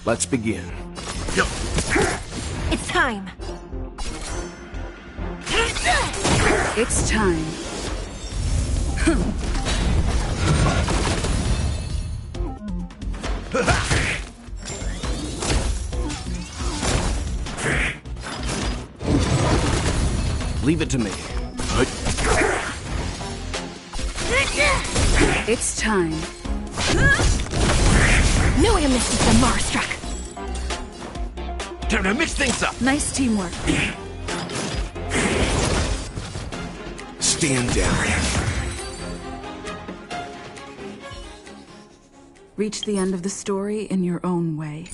Let's begin. It's time. It's time. Leave it to me. It's time. Knew I missed the Marstruck. Time to mix things up. Nice teamwork. Stand down. Reach the end of the story in your own way.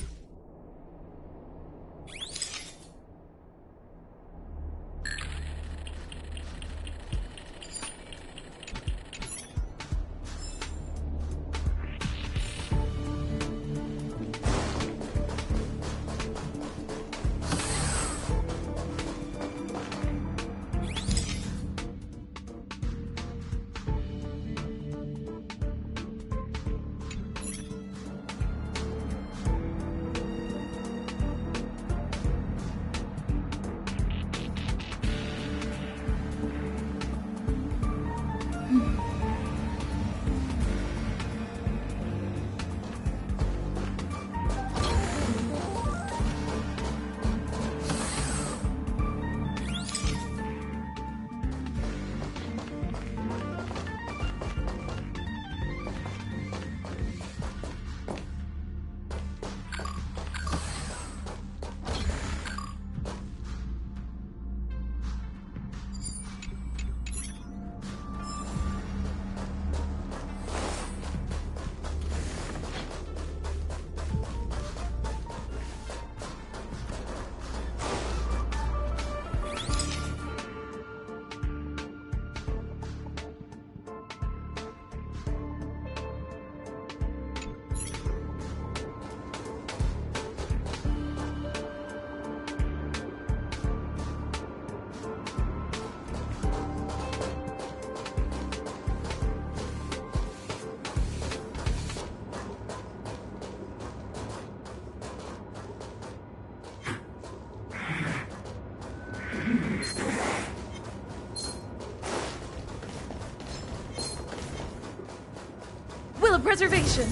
preservation.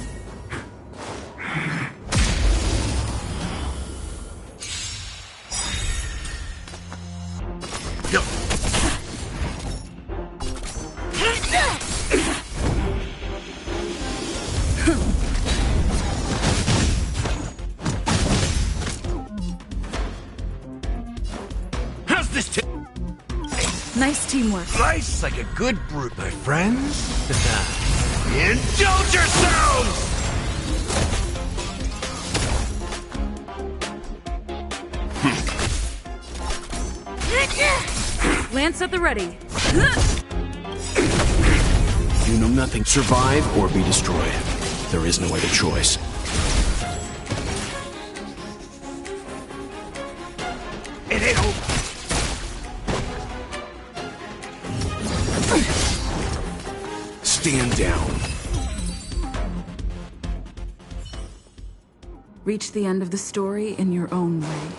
How's this Nice teamwork. Slice like a good brute, my friends. Indulge yourselves! Lance at the ready. You know nothing. Survive or be destroyed. There is no other choice. It ain't over. Stand down. Reach the end of the story in your own way.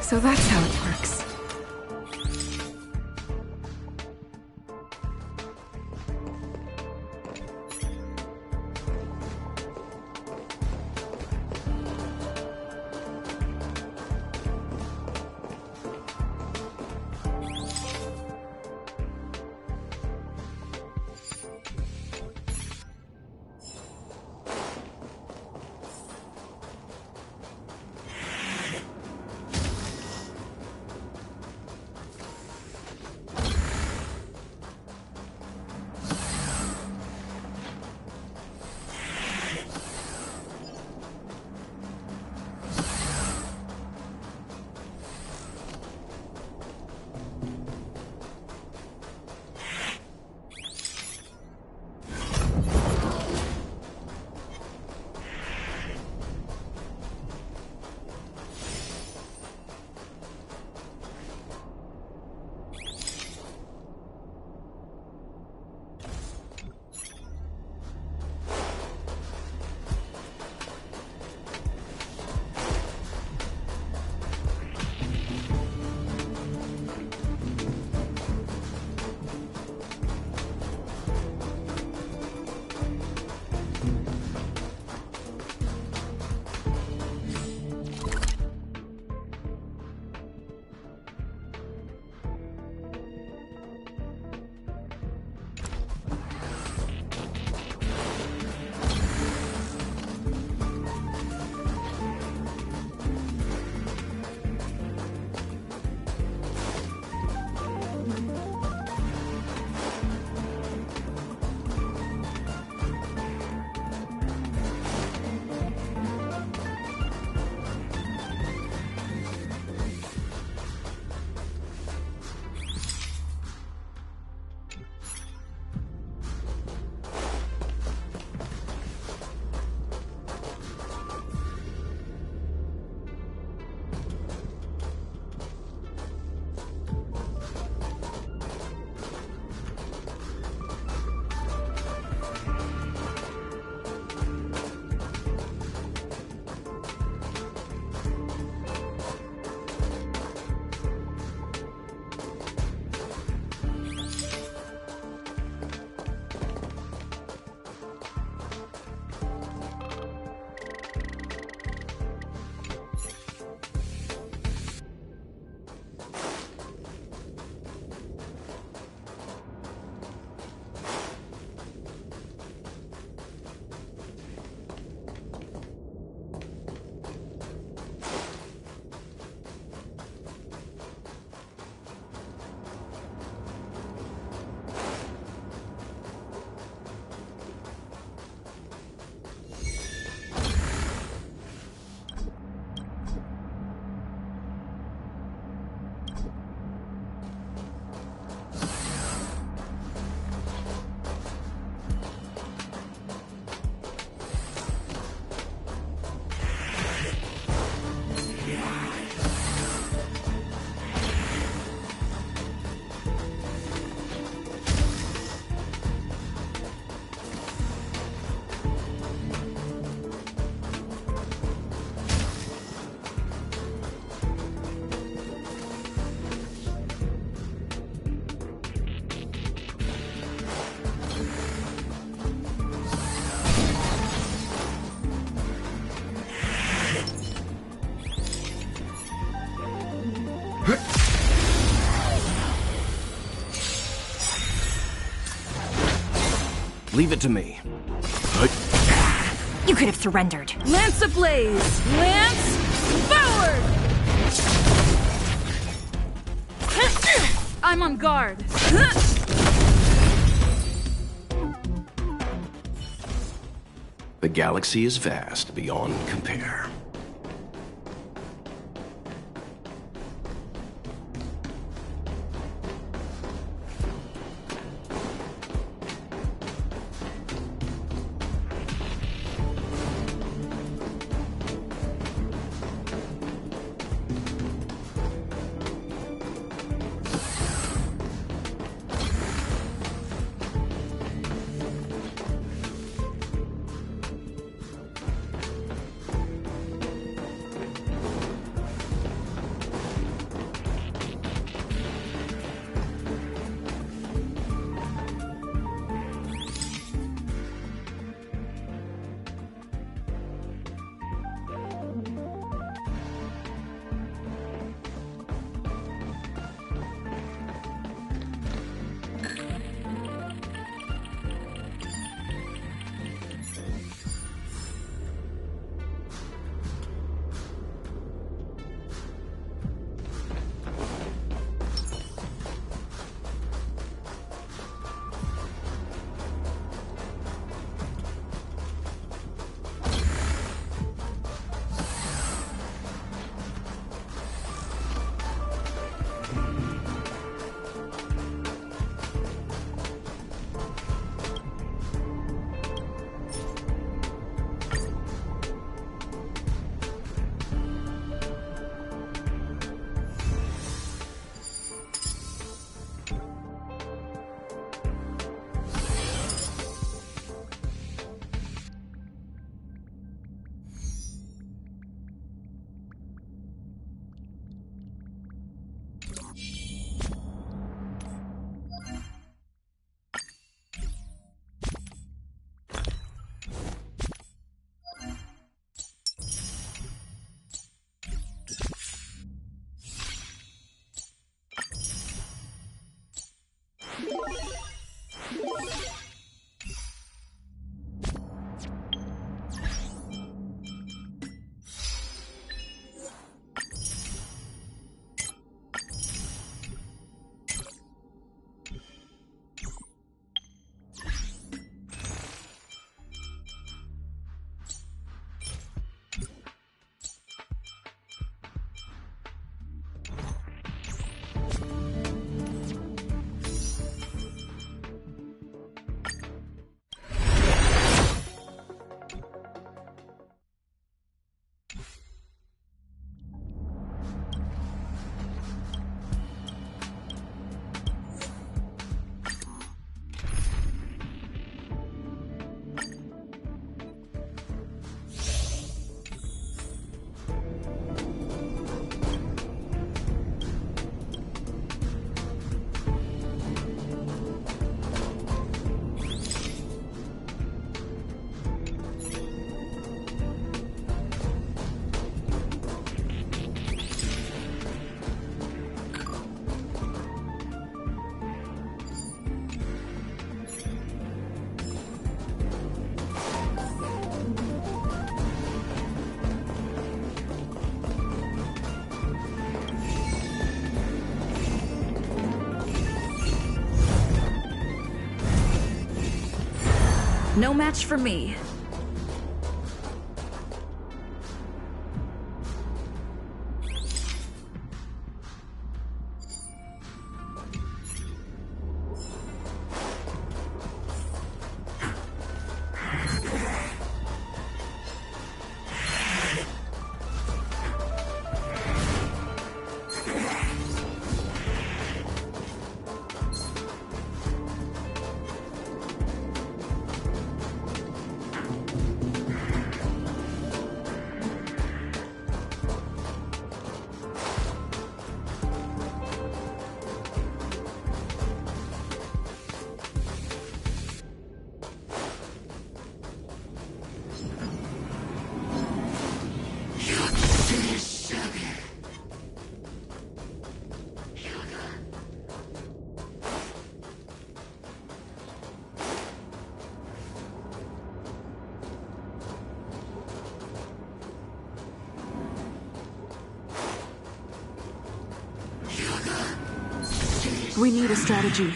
So that's how it works. Leave it to me. You could have surrendered. Lance ablaze! Lance forward! I'm on guard. The galaxy is vast beyond compare. No match for me. We need a strategy.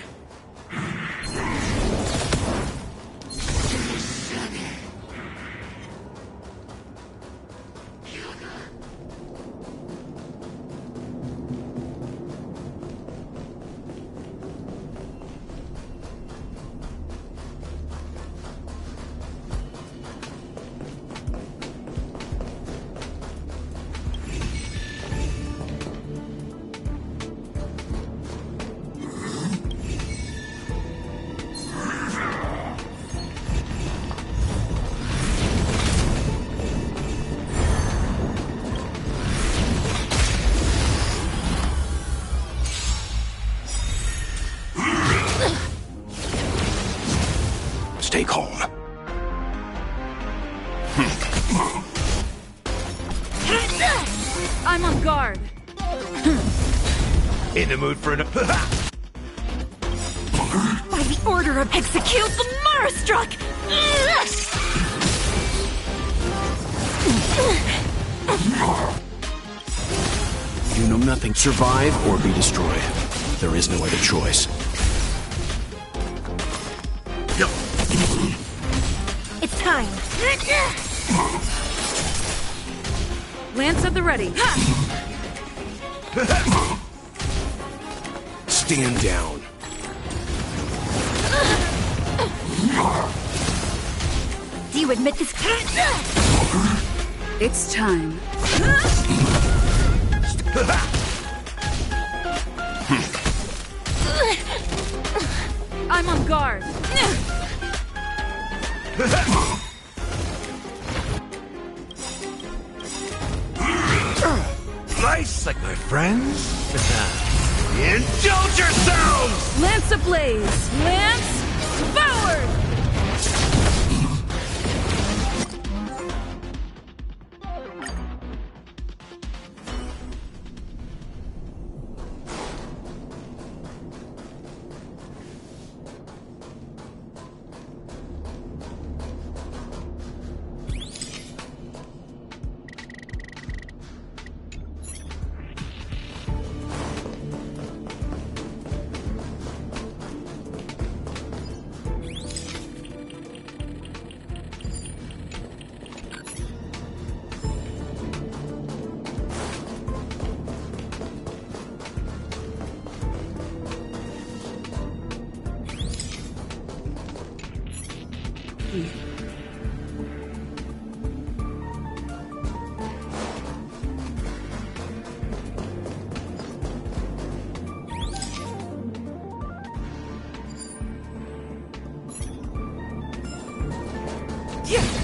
Stay calm. I'm on guard. In the mood for an... By the order of execute the Marastruck! You know nothing. Survive or be destroyed. There is no other choice. It's time. Lance at the ready. Stand down. Do you admit this? It's time. I'm on guard. Nice, like my friends. Indulge yourselves! Lance ablaze! Lance forward! Yeah.